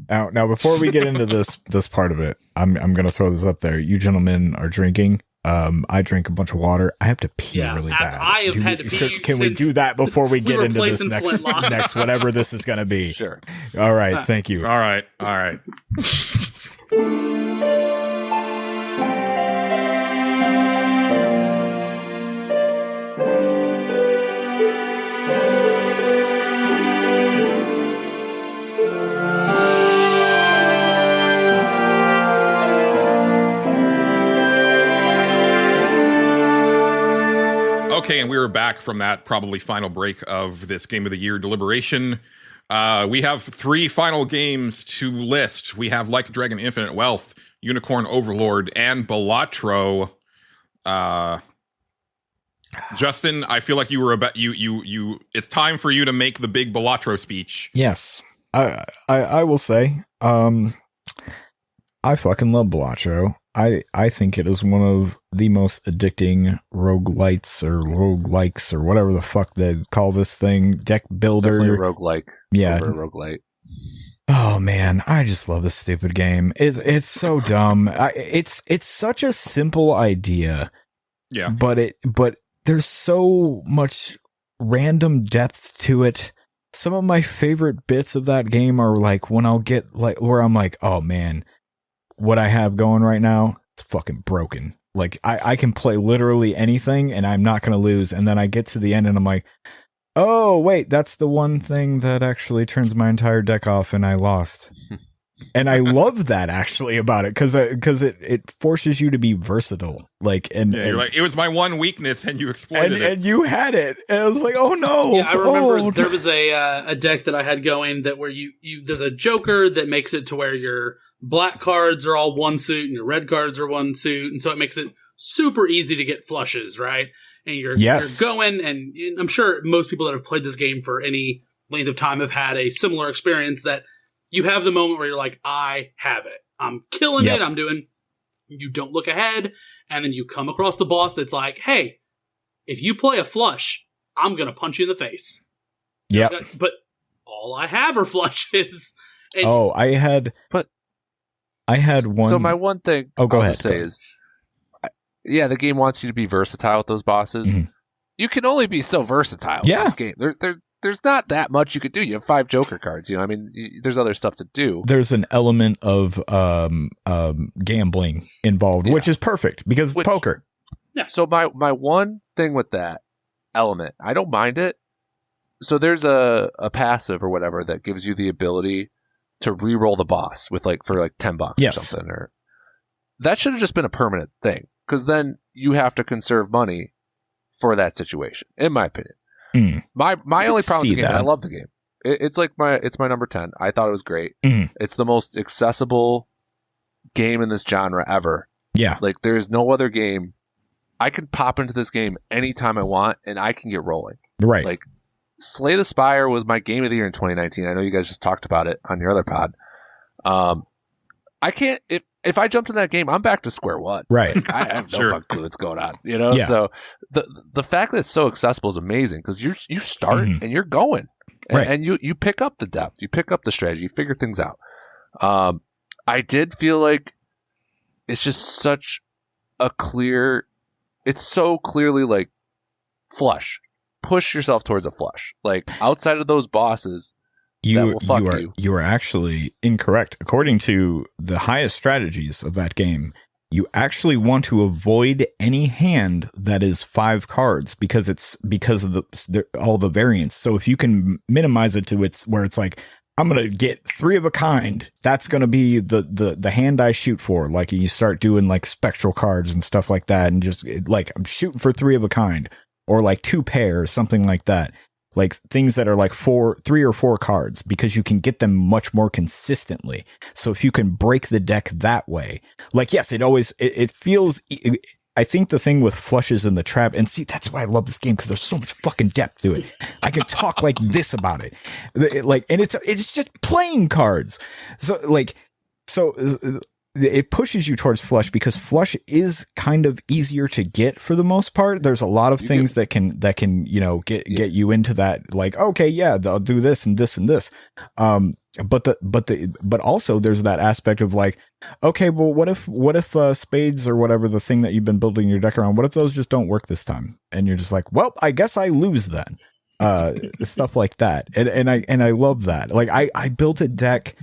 Now, before we get into this part of it, I'm gonna throw this up there. You gentlemen are drinking. I drink a bunch of water. I have to pee really bad. I have had to pee Can we since do that before we get were into this placing next Flintlock. next whatever this is gonna be? Sure. All right. Thank you. All right. Okay, and we were back from that probably final break of this Game of the Year deliberation. We have 3 final games to list. We have Like a Dragon Infinite Wealth, Unicorn Overlord, and Balatro. Justin, I feel like you were about you. It's time for you to make the big Balatro speech. Yes, I will say, I fucking love Balatro. I think it is one of the most addicting roguelites or roguelikes or whatever the fuck they call this thing, deck builder. Definitely roguelike. Yeah. Over roguelite. Oh man, I just love this stupid game. It's so dumb. It's such a simple idea. Yeah. But there's so much random depth to it. Some of my favorite bits of that game are like when I'll get like where I'm like, oh man, what I have going right now, it's fucking broken. Like I can play literally anything and I'm not gonna lose. And then I get to the end and I'm like, oh wait, that's the one thing that actually turns my entire deck off and I lost. And I love that actually about it because it forces you to be versatile. Like You're like, it was my one weakness and you exploited it. And you had it. And I was like, oh no. Yeah, I remember there was a deck that I had going that where you there's a joker that makes it to where your black cards are all one suit and your red cards are one suit, and so it makes it super easy to get flushes, right? And you're going, and I'm sure most people that have played this game for any length of time have had a similar experience that you have the moment where you're like, I have it. I'm killing it. I'm doing. You don't look ahead, and then you come across the boss that's like, hey, if you play a flush, I'm going to punch you in the face. Yeah. But all I have are flushes. And I had one. So my one thing go I'll ahead. just say is, the game wants you to be versatile with those bosses. Mhm. You can only be so versatile with this game. There's not that much you could do. You have 5 Joker cards. I mean, there's other stuff to do. There's an element of gambling involved, which is perfect because it's poker. Yeah. So my one thing with that element, I don't mind it. So there's a passive or whatever that gives you the ability to re-roll the boss with for $10 or something. Or that should have just been a permanent thing, because then you have to conserve money for that situation, in my opinion. My only problem with the game, and I love the game, It's my number 10. I thought it was great. Mhm. It's the most accessible game in this genre ever. Yeah. Like, there's no other game. I can pop into this game anytime I want, and I can get rolling. Right. Like, Slay the Spire was my game of the year in 2019. I know you guys just talked about it on your other pod. I can't, if I jumped in that game, I'm back to square one. Right. Like, I have no Sure. fucking clue what's going on, you know? Yeah. So the fact that it's so accessible is amazing, because you start Mhm. and you're going. And, Right. and you pick up the depth, you pick up the strategy, you figure things out. I did feel like it's just such a clear, it's so clearly like flush. Push yourself towards a flush. Like, outside of those bosses, that will fuck you. You are actually incorrect. According to the highest strategies of that game, you actually want to avoid any hand that is 5 cards because of all the variants. So if you can minimize it to where it's like, I'm gonna get 3 of a kind, that's gonna be the hand I shoot for. Like, you start doing like spectral cards and stuff like that, and just like, I'm shooting for 3 of a kind, or like 2 pairs, something like that. Like things that are like 3 or 4 cards, because you can get them much more consistently. So if you can break the deck that way, like, yes, it feels, I think the thing with flushes in the trap, and see, that's why I love this game, because there's so much fucking depth to it. I can talk like this about it. Like, and it's just playing cards. So it pushes you towards flush, because flush is kind of easier to get for the most part. There's a lot of things that can get you into that, like, okay, yeah, I'll do this and this and this. But also there's that aspect of like, okay, well, what if spades or whatever, the thing that you've been building your deck around, what if those just don't work this time? And you're just like, well, I guess I lose then. Stuff like that. And I love that. Like, I built a deck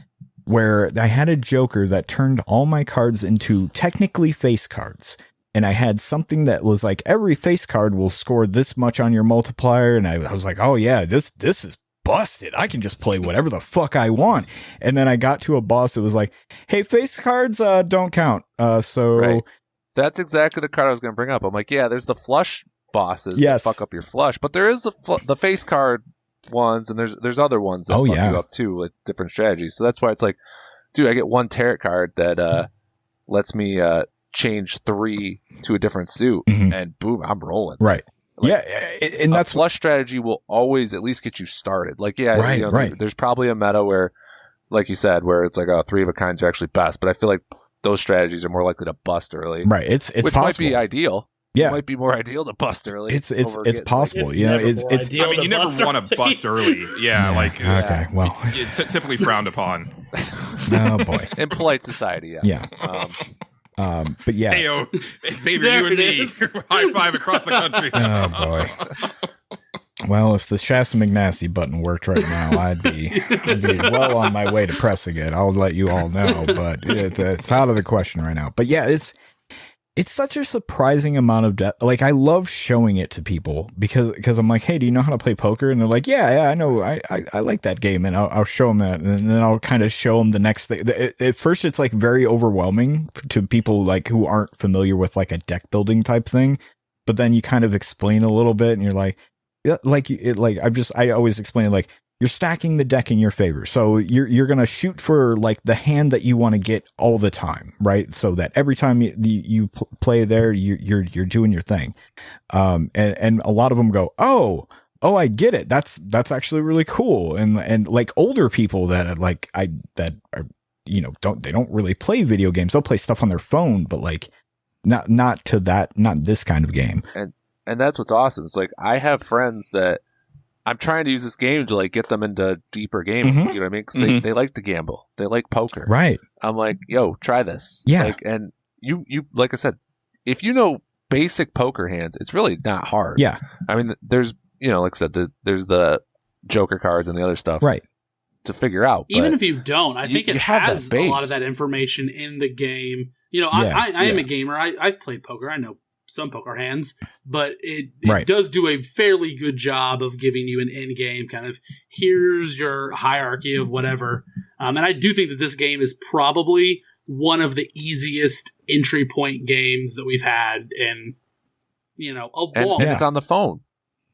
where I had a joker that turned all my cards into technically face cards. And I had something that was like, every face card will score this much on your multiplier. And I was like, oh yeah, this is busted. I can just play whatever the fuck I want. And then I got to a boss that was like, hey, face cards don't count. So Right. That's exactly the card I was going to bring up. I'm like, yeah, there's the flush bosses Yes. that fuck up your flush, but there is the face card ones, and there's other ones that fuck you up too with different strategies. So that's why it's like, dude, I get 1 tarot card that lets me change 3 to a different suit, and boom, I'm rolling. Right. Like, and that's flush strategy will always at least get you started. Like, yeah, right. There's probably a meta where, like you said, where it's like, 3 of a kinds are actually best, but I feel like those strategies are more likely to bust early. right. It's which possible. might be ideal. Yeah. It might be more ideal to bust early. It's over getting, possible. It's you know, never more it's ideal. I mean, you never want to bust early. Yeah, like, okay. Well, it's typically frowned upon. oh boy. in polite society, yes. Yeah. But yeah. Hey, Xavier, There you and it me, is. high five across the country. Oh boy. Well, if the Shasta McNasty button worked right now, I'd be well on my way to pressing it. I'll let you all know, but it's out of the question right now. But yeah, it's such a surprising amount of depth. Like, I love showing it to people because I'm like, hey, do you know how to play poker? And they're like, yeah, I know. I like that game. And I'll show them that. And then I'll kind of show them the next thing. At first, it's like very overwhelming to people like who aren't familiar with like a deck building type thing. But then you kind of explain a little bit and you're like, yeah, I always explain it like, you're stacking the deck in your favor. So you're going to shoot for like the hand that you want to get all the time, right? So that every time you play there, you're doing your thing. And a lot of them go, oh, I get it. That's actually really cool. And like older people that are, they don't really play video games. They'll play stuff on their phone, but like not this kind of game. And that's what's awesome. It's like, I have friends that I'm trying to use this game to like get them into deeper gaming. You know what I mean? Because they like to gamble. They like poker. Right. I'm like, yo, try this. Yeah. Like, and you like I said, if you know basic poker hands, it's really not hard. Yeah. I mean, there's, like I said, there's the Joker cards and the other stuff. Right. To figure out. Even if you don't, I think you it have has that base. a lot of that information in the game. Yeah, I am a gamer. I've played poker. I know some poker hands, but it Right. does do a fairly good job of giving you an end game kind of, here's your hierarchy of whatever. And I do think that this game is probably one of the easiest entry point games that we've had in, a long and it's on the phone.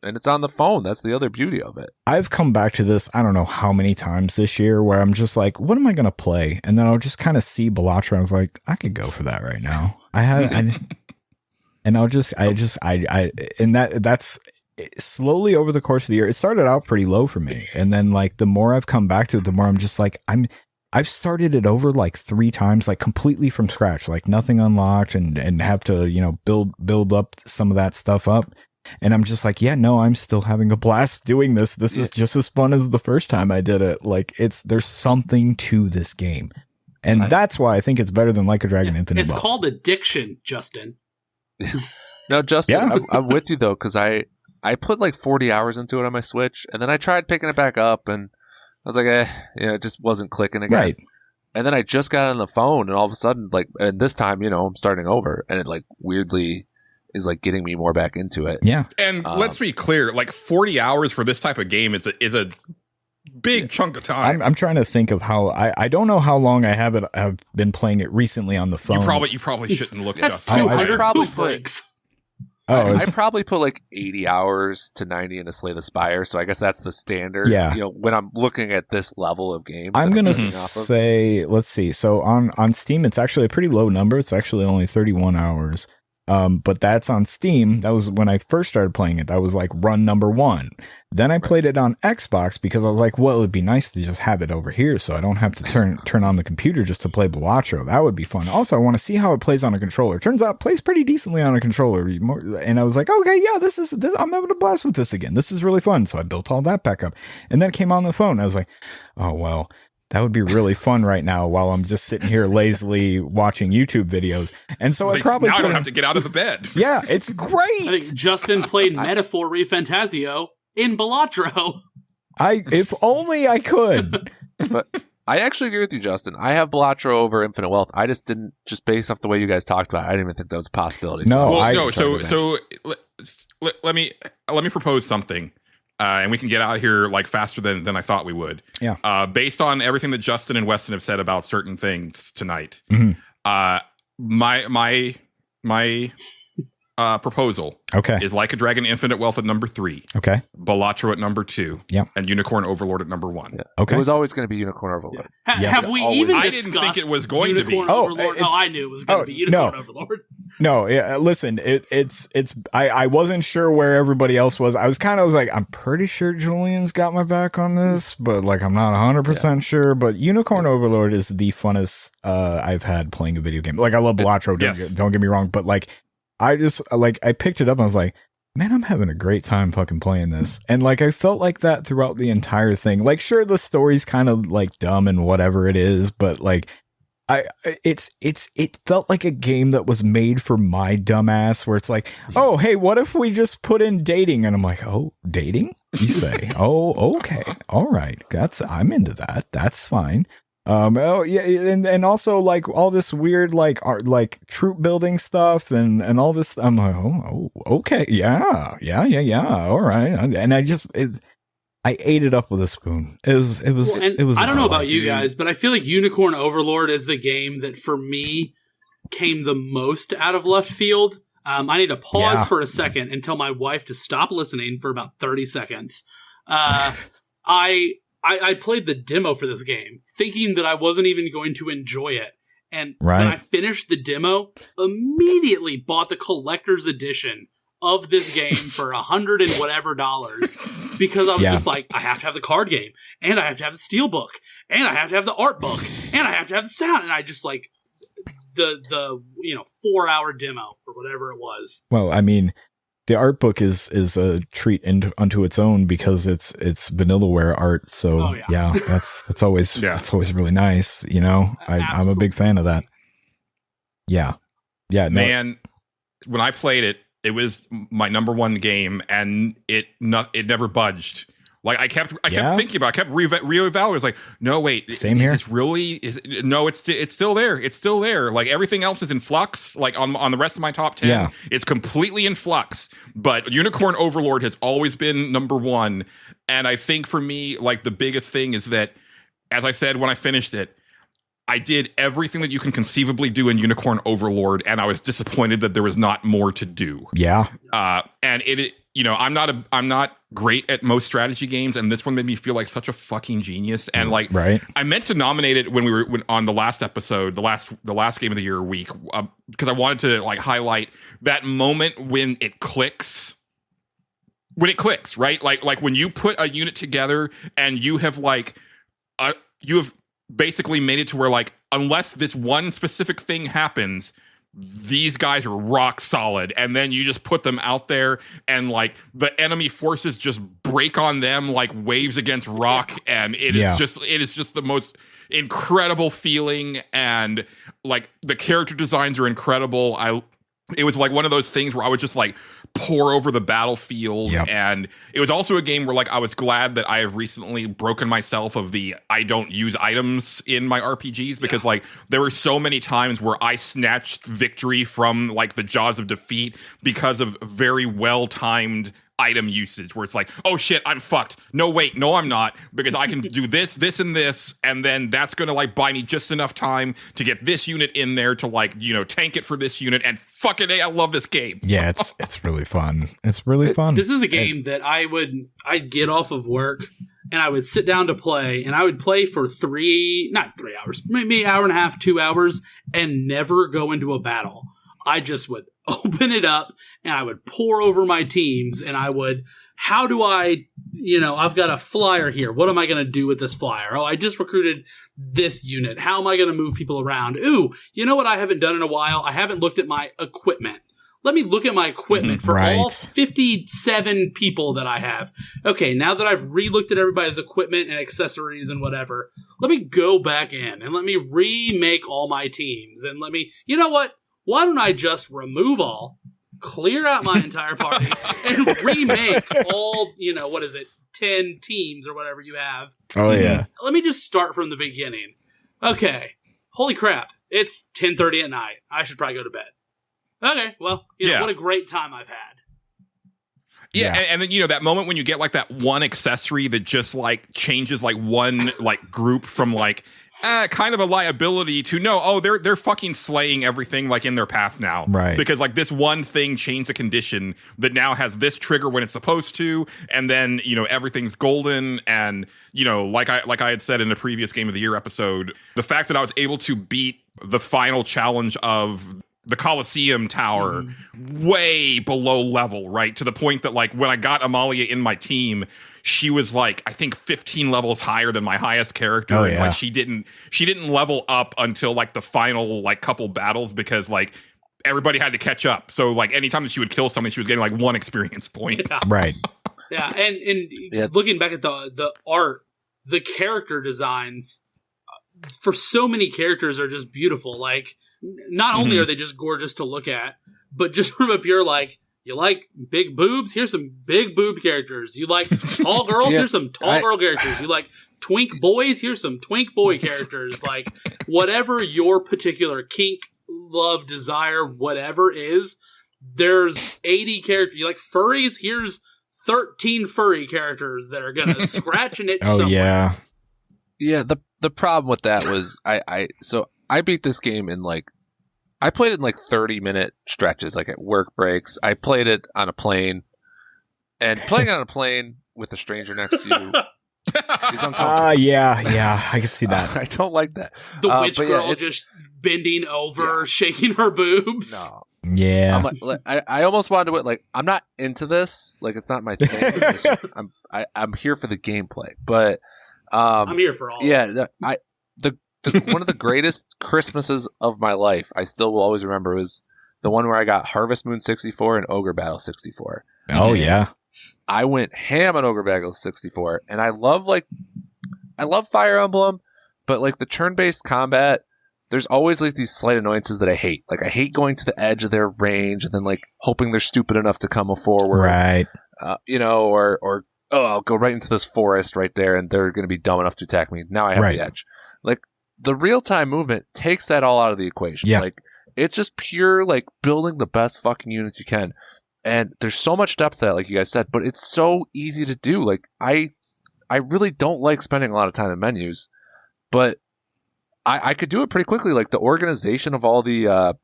and it's on the phone. That's the other beauty of it. I've come back to this, I don't know how many times this year, where I'm just like, what am I going to play? And then I'll just kind of see Balatro. I was like, I could go for that right now. That's slowly over the course of the year. It started out pretty low for me. And then like the more I've come back to it, the more I'm just like, I've started it over like 3 times, like completely from scratch, like nothing unlocked and have to, you know, build up some of that stuff up. And I'm just like, yeah, no, I'm still having a blast doing this. This is just as fun as the first time I did it. Like there's something to this game. And that's why I think it's better than Like a Dragon Infinite It's Wealth. called addiction, Justin. No, Justin, I'm with you though, because I put like 40 hours into it on my Switch, and then I tried picking it back up, and I was like, it just wasn't clicking again. Right. And then I just got on the phone, and all of a sudden, like, and this time, you know, I'm starting over, and it like weirdly is like getting me more back into it. Yeah. And let's be clear, like 40 hours for this type of game is a big chunk of time. I'm trying to think of how I don't know how long I've been playing it recently on the phone. You probably shouldn't look That's just. 200 probably poop put- breaks. I probably put like 80 hours to 90 into Slay the Spire, so I guess that's the standard. Yeah. You know, when I'm looking at this level of game, I'm that gonna looking off of. say, let's see. So on Steam, it's actually a pretty low number. It's actually only 31 hours. But that's on Steam. That was when I first started playing it. That was like run number 1. Then I played it on Xbox because I was like, well, it would be nice to just have it over here so I don't have to turn on the computer just to play Balatro. That would be fun. Also, I want to see how it plays on a controller. Turns out it plays pretty decently on a controller. And I was like, okay, yeah, this I'm having a blast with this again. This is really fun. So I built all that back up. And then it came on the phone. I was like, oh, well, that would be really fun right now while I'm just sitting here lazily watching YouTube videos. And so I probably now I don't have to get out of the bed. Yeah, it's I great. think Justin played Metaphor Refantasio in Balatro. If only I could. But I actually agree with you, Justin. I have Balatro over Infinite Wealth. I just didn't, just based off the way you guys talked about it, I didn't even think that was a possibility. No. Let me propose something. And we can get out of here like faster than I thought we would. Yeah. Based on everything that Justin and Westen have said about certain things tonight, Mhm. my proposal is Like a Dragon Infinite Wealth at number 3, Okay. Balatro at number 2, Yep. and Unicorn Overlord at number 1. Yeah. Okay. It was always going to be Unicorn Overlord. Yes. Have we Always. even I discussed didn't think it was going to be. Unicorn Oh, Overlord? it's- I knew it was going to be Unicorn no. Overlord. No, yeah, listen, it's I wasn't sure where everybody else was. I was like, I'm pretty sure Julian's got my back on this, but like I'm not 100% sure. But Unicorn Overlord is the funnest I've had playing a video game. Like I love Balatro, don't get me wrong, but like I just like I picked it up and I was like, man, I'm having a great time fucking playing this. And like I felt like that throughout the entire thing. Like sure the story's kind of like dumb and whatever it is, but like it felt like a game that was made for my dumbass where it's like, oh, hey, what if we just put in dating? And I'm like, oh, dating? You say, oh, okay. All right. I'm into that. That's fine. Oh yeah. And also like all this weird, like art, like troop building stuff and all this. I'm like, oh, okay. Yeah. All right. And I ate it up with a spoon. It was. I don't know about you guys, but I feel like Unicorn Overlord is the game that for me came the most out of left field. I need to pause for a second and tell my wife to stop listening for about 30 seconds. I played the demo for this game thinking that I wasn't even going to enjoy it. And when I finished the demo, immediately bought the collector's edition of this game for $100 and whatever because I was just like, I have to have the card game, and I have to have the steelbook, and I have to have the art book, and I have to have the sound, and I just like the 4-hour demo or whatever it was. Well, I mean, the art book is a treat unto its own because it's Vanillaware art. So that's always really nice. You know, I'm a big fan of that. Yeah. No. Man, when I played it, it was my number 1 game, and it never budged. Like I kept thinking about it, I kept reevaluating. It's like, no, wait, same here. It's still there. It's still there. Like everything else is in flux. Like on the rest of my top 10, it's completely in flux. But Unicorn Overlord has always been number 1. And I think for me, like the biggest thing is that, as I said when I finished it, I did everything that you can conceivably do in Unicorn Overlord, and I was disappointed that there was not more to do. Yeah. And I'm not great at most strategy games, and this one made me feel like such a fucking genius. And like, Right. I meant to nominate it when we were on the last episode, the last game of the year week, because I wanted to like highlight that moment when it clicks. When it clicks, right? Like when you put a unit together and you have basically made it to where like, unless this one specific thing happens, these guys are rock solid, and then you just put them out there and like the enemy forces just break on them like waves against rock, and it is just the most incredible feeling. And like the character designs are incredible. It was like one of those things where I would just like pour over the battlefield. Yep. And it was also a game where like I was glad that I have recently broken myself of the I don't use items in my RPGs, because like there were so many times where I snatched victory from like the jaws of defeat because of very well timed item usage, where it's like, oh shit, I'm fucked. No, wait, no, I'm not, because I can do this, and this, and then that's gonna like buy me just enough time to get this unit in there to like, tank it for this unit, and fucking A, I love this game. Yeah, it's really fun. It's really fun. This is a game that I'd get off of work and I would sit down to play, and I would play for not 3 hours, maybe an hour and a half, 2 hours, and never go into a battle. I just would open it up and I would pour over my teams, and I would, how do I, I've got a flyer here. What am I going to do with this flyer? Oh, I just recruited this unit. How am I going to move people around? Ooh, you know what I haven't done in a while? I haven't looked at my equipment. Let me look at my equipment for all 57 people that I have. Okay, now that I've re-looked at everybody's equipment and accessories and whatever, let me go back in and let me remake all my teams. And you know what? Why don't I just remove all, clear out my entire party, and remake all, 10 teams or whatever you have. Oh, yeah. Let me just start from the beginning. Okay. Holy crap. It's 10:30 at night. I should probably go to bed. Okay, well, what a great time I've had. Yeah, and then that moment when you get like that one accessory that just like changes like one like group from like kind of a liability to they're fucking slaying everything like in their path now, right? Because like this one thing changed the condition that now has this trigger when it's supposed to, and then everything's golden. And like I had said in a previous Game of the Year episode, the fact that I was able to beat the final challenge of the Colosseum Tower way below level, right? To the point that like when I got Amalia in my team, she was like, I think 15 levels higher than my highest character. Oh, and yeah. like she didn't level up until like the final like couple battles, because like everybody had to catch up. So like anytime that she would kill something, she was getting like 1 experience point. Yeah. Right. Yeah, and looking back at the art, the character designs for so many characters are just beautiful. Like, not only are they just gorgeous to look at, but just from a pure like, you like big boobs? Here's some big boob characters. You like tall girls? Here's some tall girl characters. You like twink boys? Here's some twink boy characters. Like, whatever your particular kink, love, desire, whatever is, there's 80 characters. You like furries? Here's 13 furry characters that are gonna scratch and itch somewhere. Yeah. Yeah, the problem with that was I beat this game in I played it in 30-minute stretches, like at work breaks. I played it on a plane, and playing on a plane with a stranger next to you is uncomfortable. Yeah, I can see that. I don't like that. The witch girl just bending over, shaking her boobs. No. Yeah. I almost wanted to I'm not into this. Like, it's not my thing. It's just, I'm here for the gameplay, but I'm here for all. Yeah, one of the greatest Christmases of my life, I still will always remember, was the one where I got Harvest Moon 64 and Ogre Battle 64. Oh, yeah. I went ham on Ogre Battle 64, and I love Fire Emblem, but the turn-based combat, there's always these slight annoyances that I hate. Like, I hate going to the edge of their range and then hoping they're stupid enough to come forward. Right. Or I'll go right into this forest right there and they're going to be dumb enough to attack me. Now I have the edge. The real-time movement takes that all out of the equation. Yeah. It's just pure, building the best fucking units you can. And there's so much depth to that, like you guys said, but it's so easy to do. I really don't like spending a lot of time in menus, but I could do it pretty quickly. The organization of all the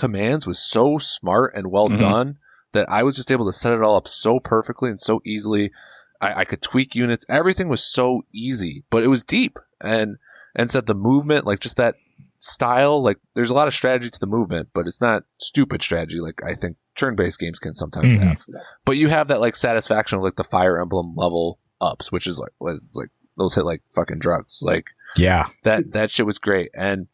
commands was so smart and well done that I was just able to set it all up so perfectly and so easily. I could tweak units. Everything was so easy, but it was deep. And said the movement, like just that style, like there's a lot of strategy to the movement, but it's not stupid strategy like I think turn-based games can sometimes have. But you have that like satisfaction of like the Fire Emblem level ups, which is like those hit like fucking drugs. Like that shit was great. And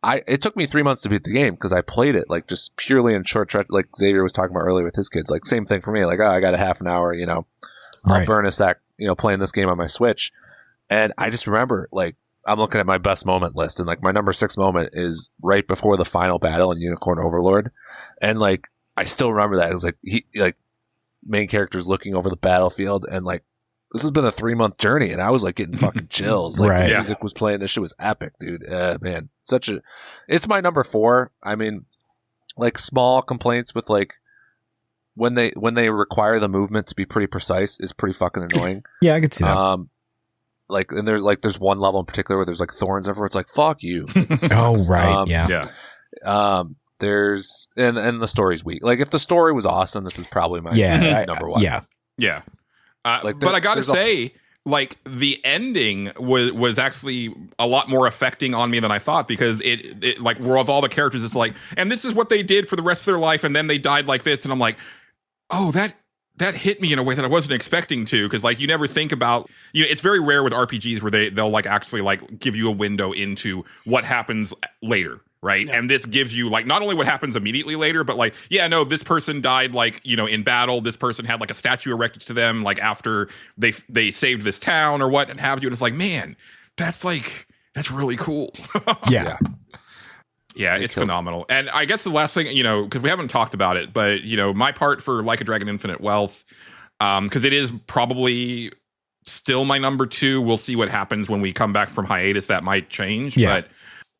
it took me 3 months to beat the game because I played it like just purely in short like Xavier was talking about earlier with his kids. Like same thing for me. Like, I got a half an hour, you know, I'll burn a sec, you know, playing this game on my Switch. And I just remember like I'm looking at my best moment list, and like my number 6 moment is right before the final battle in Unicorn Overlord. And like I still remember that. It was like he like main character's looking over the battlefield, and like this has been a 3-month journey, and I was like getting fucking chills. Like the music was playing. This shit was epic, dude. Man, it's my number 4. I mean, like small complaints with like when they require the movement to be pretty precise is pretty fucking annoying. Yeah, I could see that. Like, and there's one level in particular where there's like thorns everywhere. It's like, fuck you. Oh, right. Yeah. There's, and the story's weak. Like if the story was awesome, this is probably my number 1. Yeah. But I gotta say, like the ending was actually a lot more affecting on me than I thought, because it like with all the characters, it's like, and this is what they did for the rest of their life, and then they died like this, and I'm like, oh, that hit me in a way that I wasn't expecting to, because like you never think about, you know, it's very rare with RPGs where they'll like actually like give you a window into what happens later, right? Yeah. And this gives you like not only what happens immediately later, but like, yeah, no, this person died like, you know, in battle. This person had like a statue erected to them like after they saved this town or what have you. And it's like, man, that's really cool. Yeah. Yeah, it's phenomenal. And I guess the last thing, you know, because we haven't talked about it, but, you know, my part for Like a Dragon Infinite Wealth, because it is probably still my number 2. We'll see what happens when we come back from hiatus. That might change. Yeah.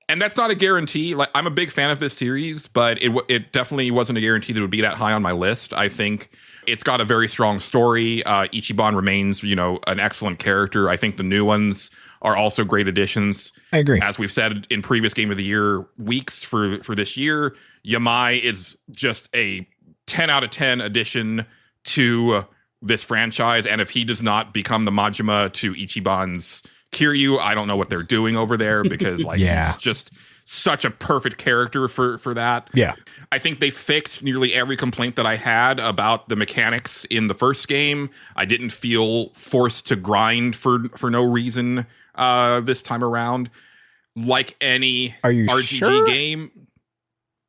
And that's not a guarantee. Like, I'm a big fan of this series, but it definitely wasn't a guarantee that it would be that high on my list. I think it's got a very strong story. Ichiban remains, you know, an excellent character. I think the new ones are also great additions. I agree. As we've said in previous Game of the Year weeks for this year, Yamai is just a 10 out of 10 addition to this franchise. And if he does not become the Majima to Ichiban's Kiryu, I don't know what they're doing over there, because like he's just such a perfect character for that. Yeah. I think they fixed nearly every complaint that I had about the mechanics in the first game. I didn't feel forced to grind for no reason this time around, like any RPG game.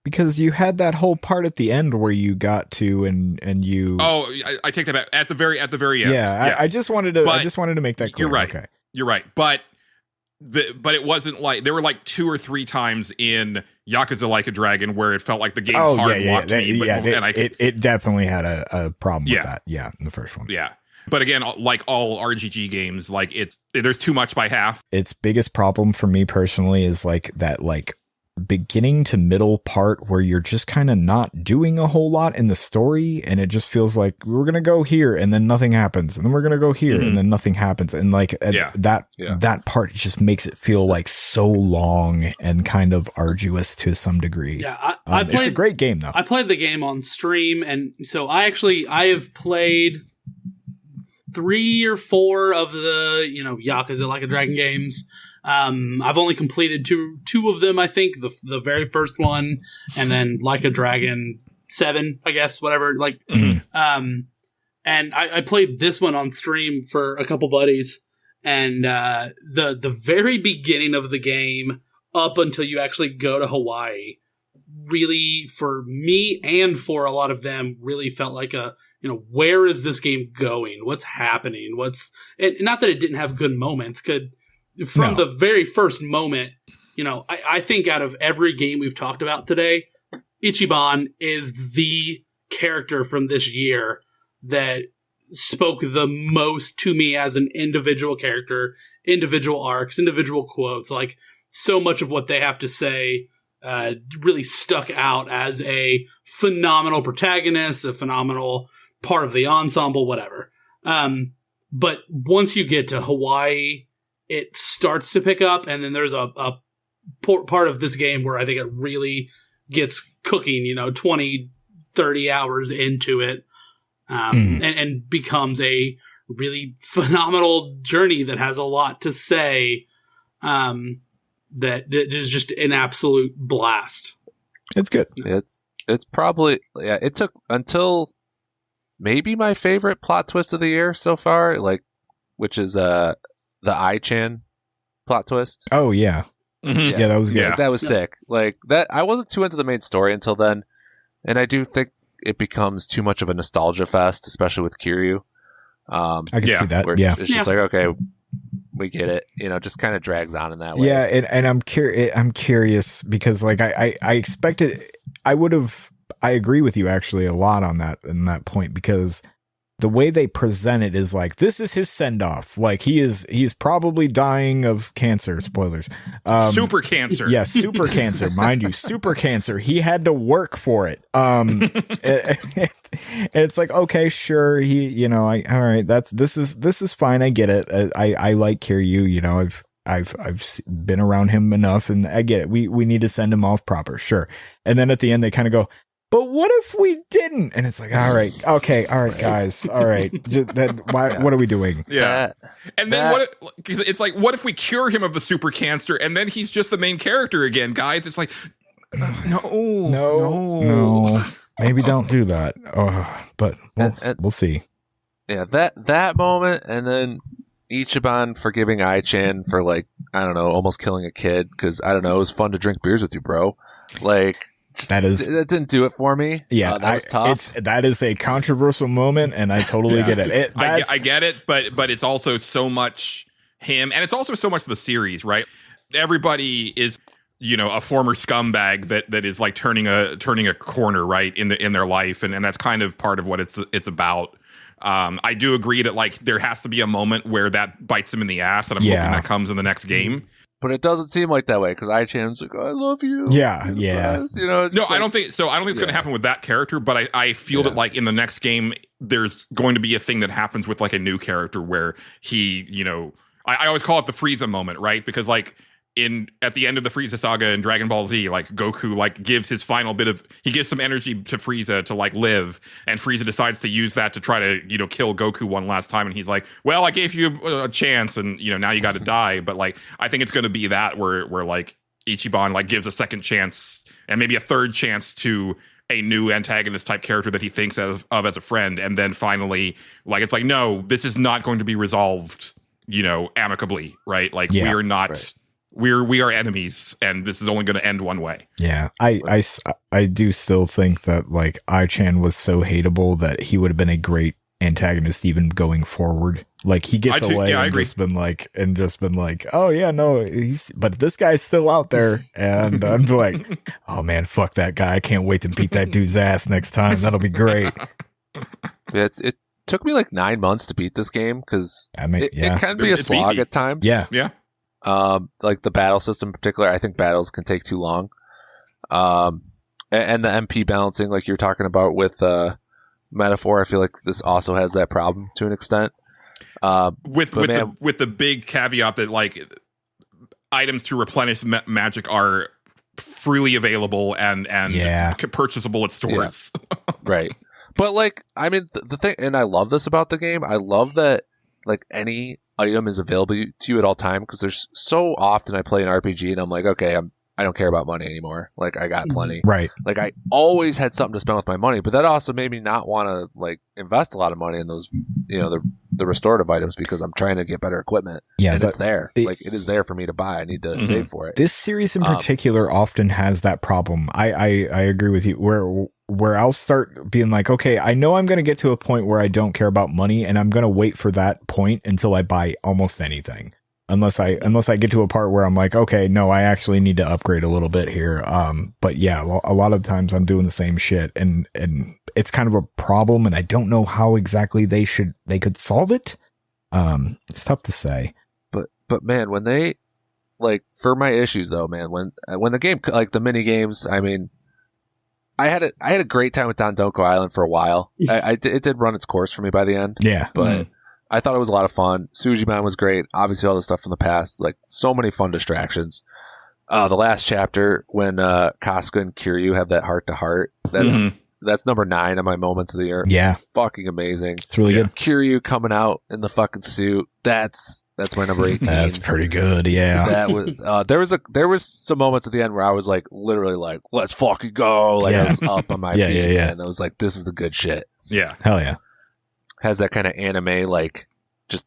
Because you had that whole part at the end where you got to and you. Oh, I take that back. At the very end. Yeah, yes. I just wanted to make that clear. You're right. Okay. You're right. But it wasn't like there were like 2 or 3 times in Yakuza Like a Dragon where it felt like the game hard-locked me. It definitely had a problem with that. Yeah, in the first one. Yeah. But again, like all RGG games, like there's too much by half. Its biggest problem for me personally is like that like beginning to middle part where you're just kind of not doing a whole lot in the story, and it just feels like we're gonna go here and then nothing happens, and then we're gonna go here and then nothing happens, and like that part just makes it feel like so long and kind of arduous to some degree. Yeah, it's a great game though. I played the game on stream, and so I have played 3 or 4 of the, you know, Yakuza Like a Dragon games. I've only completed two of them, I think. The very first one, and then Like a Dragon 7, I guess, whatever. Like, and I played this one on stream for a couple buddies, and the very beginning of the game, up until you actually go to Hawaii, really, for me and for a lot of them, really felt like where is this game going? What's happening? And not that it didn't have good moments, from the very first moment, I think out of every game we've talked about today, Ichiban is the character from this year that spoke the most to me as an individual character, individual arcs, individual quotes. Like, so much of what they have to say really stuck out as a phenomenal protagonist, a phenomenal part of the ensemble, whatever. But once you get to Hawaii, it starts to pick up, and then there's a part of this game where I think it really gets cooking, 20, 30 hours into it, and becomes a really phenomenal journey that has a lot to say. That is just an absolute blast. It's good. It's probably it took until maybe my favorite plot twist of the year so far, like, which is the I-Chan plot twist. Oh yeah. Yeah, that was good. Yeah. That was sick. Like that, I wasn't too into the main story until then, and I do think it becomes too much of a nostalgia fest, especially with Kiryu. I can see that. Where Yeah. it's just like, okay, we get it. Just kind of drags on in that way. Yeah, and I'm curious because like I expected I agree with you actually a lot on that point, because the way they present it is like, this is his send off. Like he's probably dying of cancer. Spoilers. Super cancer. Yeah, super cancer, mind you, super cancer. He had to work for it. It's like, okay, sure. All right. This is fine. I get it. I like Kiryu. I've been around him enough, and I get it. We need to send him off proper, sure. And then at the end, they kind of go, but what if we didn't? And it's like, all right, okay, all right, guys, all right. What are we doing? Yeah. And then it's like, what if we cure him of the super cancer, and then he's just the main character again, guys? It's like, no. Maybe don't do that. But we'll see. Yeah, that moment, and then Ichiban forgiving I-Chan for, like, I don't know, almost killing a kid, because I don't know, it was fun to drink beers with you, bro. Like, that didn't do it for me. Yeah, that was tough. That is a controversial moment, and I totally get it. I get it, but it's also so much him, and it's also so much the series, right? Everybody is, a former scumbag that is like turning a corner, right, in their life, and that's kind of part of what it's about. I do agree that, like, there has to be a moment where that bites him in the ass, and I'm hoping that comes in the next game. But it doesn't seem like that way, because I-Chan's like, I love you. Yeah. I don't think so. I don't think it's going to happen with that character, but I feel that, like, in the next game, there's going to be a thing that happens with, like, a new character where he, I always call it the Frieza moment, right? Because, like, at the end of the Frieza saga in Dragon Ball Z, like, Goku, like, gives his final he gives some energy to Frieza to, like, live, and Frieza decides to use that to try to, kill Goku one last time, and he's like, well, I gave you a chance, and, now you got to die. But, like, I think it's going to be that where, like, Ichiban, like, gives a second chance, and maybe a third chance to a new antagonist type character that he thinks of as a friend, and then finally, like, it's like, no, this is not going to be resolved, amicably, right? Like, we are not... Right. We are enemies, and this is only going to end one way. Yeah, I do still think that, like, I-Chan was so hateable that he would have been a great antagonist even going forward. Like, he gets away and just been like, oh yeah, no, but this guy's still out there, and I'm like, oh man, fuck that guy. I can't wait to beat that dude's ass next time. That'll be great. Yeah, it took me like 9 months to beat this game, because it can be a slog at times. Yeah. Like the battle system in particular, I think battles can take too long. And the MP balancing, like you're talking about with Metaphor, I feel like this also has that problem to an extent. With the big caveat that, like, items to replenish magic are freely available and purchasable at stores. Yeah. Right. But, like, I mean, the thing, and I love this about the game, I love that, like, any item is available to you at all time, because there's so often I play an RPG and I'm like, okay, I don't care about money anymore. Like, I got plenty. Right. Like, I always had something to spend with my money, but that also made me not want to, like, invest a lot of money in those, the restorative items, because I'm trying to get better equipment. Yeah, and it's there. It is there for me to buy. I need to save for it. This series in particular often has that problem. I agree with you, where I'll start being like, okay, I know I'm going to get to a point where I don't care about money, and I'm going to wait for that point until I buy almost anything. Unless I get to a part where I'm like, okay, no, I actually need to upgrade a little bit here. But yeah, a lot of times I'm doing the same shit, and it's kind of a problem, and I don't know how exactly they could solve it. It's tough to say. But man, when they, like, for my issues though, man, when the game, like the mini games, I mean, I had a great time with Dondoko Island for a while. It did run its course for me by the end. Yeah, but I thought it was a lot of fun. Sujiman was great. Obviously, all the stuff from the past, like, so many fun distractions. The last chapter when Casca and Kiryu have that heart to heart, that's That's number 9 on my moments of the year. Yeah, Fucking amazing. it's really good. Kiryu coming out in the fucking suit. That's my number 18. That's pretty good. Yeah. That was there was some moments at the end where I was like literally like, let's fucking go. Like I was up on my feet. Yeah. And I was like, this is the good shit. Yeah. Hell yeah. Has that kind of anime like just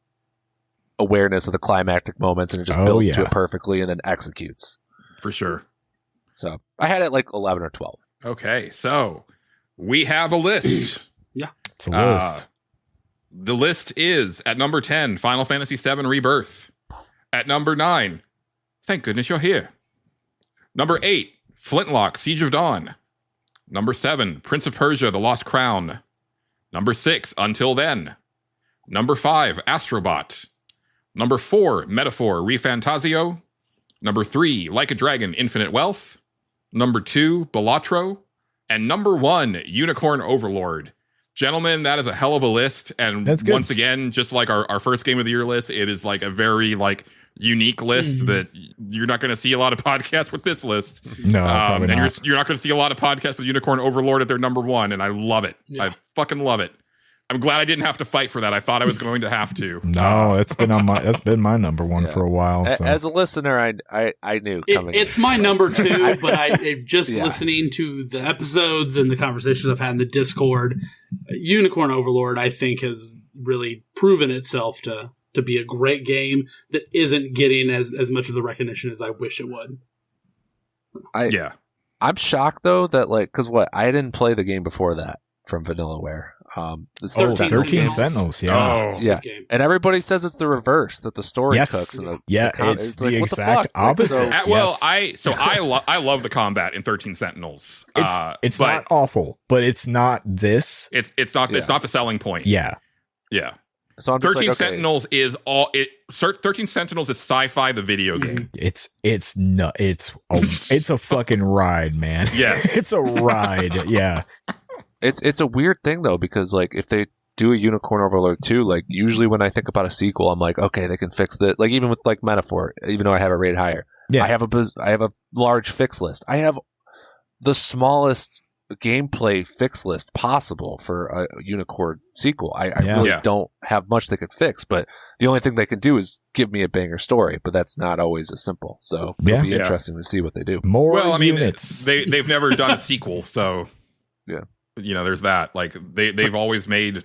awareness of the climactic moments, and it just builds to it perfectly and then executes. For sure. So I had it like 11 or 12. Okay, so we have a list. It's a list. The list is at number 10, Final Fantasy VII Rebirth. At number 9, thank goodness you're here. Number 8, Flintlock, Siege of Dawn. Number 7, Prince of Persia, The Lost Crown. Number 6, Until Then. Number 5, Astrobot. Number 4, Metaphor, Refantasio. Number 3, Like a Dragon, Infinite Wealth. Number 2, Balatro. And number 1, Unicorn Overlord. Gentlemen, that is a hell of a list. And once again, just like our first Game of the Year list, it is like a very like unique list that you're not going to see a lot of podcasts with this list. No, probably and not. you're not going to see a lot of podcasts with Unicorn Overlord at their number 1. And I love it. Yeah. I fucking love it. I'm glad I didn't have to fight for that. I thought I was going to have to. No, that's been my number 1 for a while. So. As a listener, I knew coming. It's my number 2, but I just listening to the episodes and the conversations I've had in the Discord, Unicorn Overlord, I think, has really proven itself to be a great game that isn't getting as much of the recognition as I wish it would. I'm shocked though that because I didn't play the game before that from Vanillaware. 13 Sentinels, yeah. Oh. Yeah, and everybody says it's the reverse, that the story cooks. And it's the what exact the fuck? opposite. I love the combat in 13 Sentinels. It's not awful, but it's not this. It's not the selling point. Yeah. So I'm just 13 Sentinels is 13 Sentinels is sci-fi the video game. It's a fucking ride, man. Yes. It's a ride. Yeah. It's a weird thing though, because if they do a Unicorn Overlord 2, usually when I think about a sequel, I'm like, okay, they can fix that. Even with Metaphor, even though I have it rated higher, I have a large fix list. I have the smallest gameplay fix list possible for a Unicorn sequel. I really don't have much they could fix, but the only thing they can do is give me a banger story, but that's not always as simple. So it'll be interesting to see what they do. More units. They've never done a sequel, so yeah. There's that. They've always made.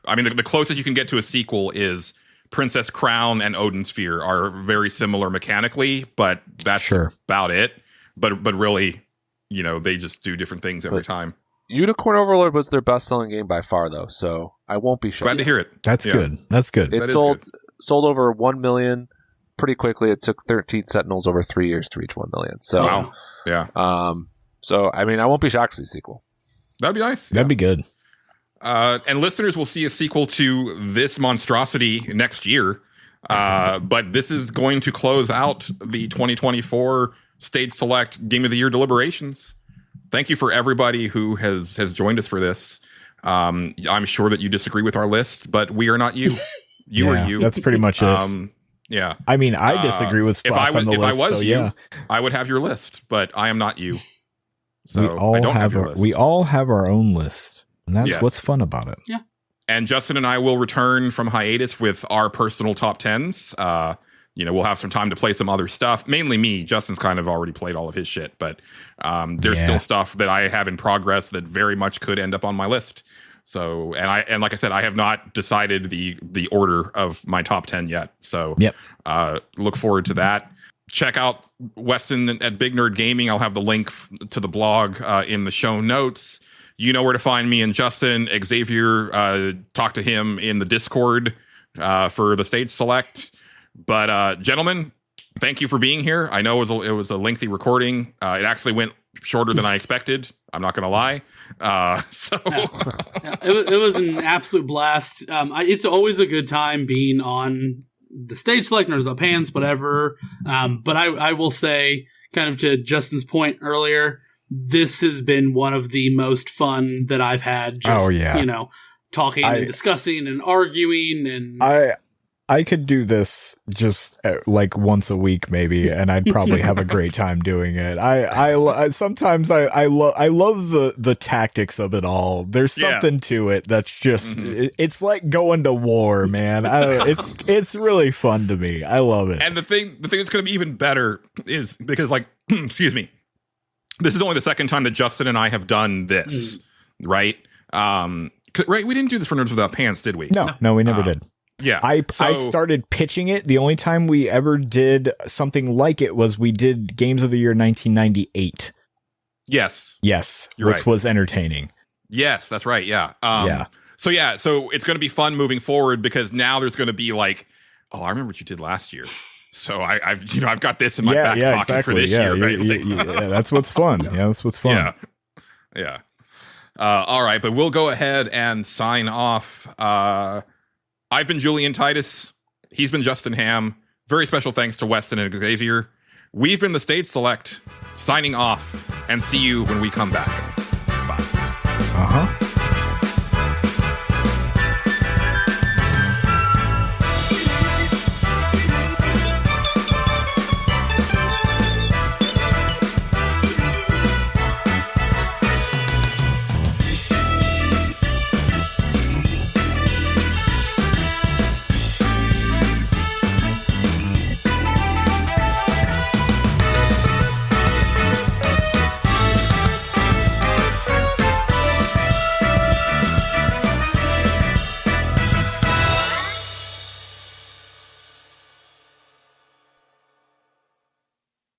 The closest you can get to a sequel is Princess Crown and Odin Sphere are very similar mechanically, but that's about it. But really, they just do different things every time. Unicorn Overlord was their best-selling game by far, though, so I won't be shocked. Glad to hear it. That's good. That's good. It sold over 1 million pretty quickly. It took 13 Sentinels over 3 years to reach 1 million. So, wow. Yeah. So I won't be shocked to see a sequel. That'd be nice. That'd be good. And listeners will see a sequel to this monstrosity next year. But this is going to close out the 2024 Stage Select Game of the Year deliberations. Thank you for everybody who has joined us for this. I'm sure that you disagree with our list, but we are not you. You are you. That's pretty much it. Yeah. I disagree with spots on the list. If I was you, yeah. I would have your list, but I am not you. So we all have our own list, and that's what's fun about it. Yeah. And Justin and I will return from hiatus with our personal top 10s. We'll have some time to play some other stuff. Mainly me. Justin's kind of already played all of his shit, but there's still stuff that I have in progress that very much could end up on my list. So, and like I said, I have not decided the order of my top 10 yet. So, look forward to that. Check out Westen at Big Nerd Gaming. I'll have the link to the blog in the show notes. You know where to find me and Justin. Xavier, talk to him in the Discord for the Stage Select. But gentlemen, thank you for being here. I know it was a lengthy recording. It actually went shorter than I expected. I'm not going to lie. It was an absolute blast. It's always a good time being on the Stage Select, Nerds Without Pants, whatever. But I will say, kind of to Justin's point earlier, this has been one of the most fun that I've had. Just, talking and discussing and arguing. And I could do this just like once a week maybe, and I'd probably have a great time doing it. I sometimes I love the tactics of it all. There's something to it that's just it's like going to war, man. I don't know, it's really fun to me. I love it. And the thing that's going to be even better is because, like, excuse me, this is only the second time that Justin and I have done this, right? Right, we didn't do this for Nerds Without Pants, did we? No, we never did. Yeah, I started pitching it. The only time we ever did something like it was we did Games of the Year 1998. Yes, which was entertaining. Yes, that's right. Yeah. So it's going to be fun moving forward because now there's going to be like, oh, I remember what you did last year. So I've got this in my back pocket for this year. Right? That's what's fun. Yeah, that's what's fun. Yeah. All right, but we'll go ahead and sign off. I've been Julian Titus. He's been Justin Ham. Very special thanks to Westen and Xavier. We've been the Stage Select, signing off, and see you when we come back. Bye.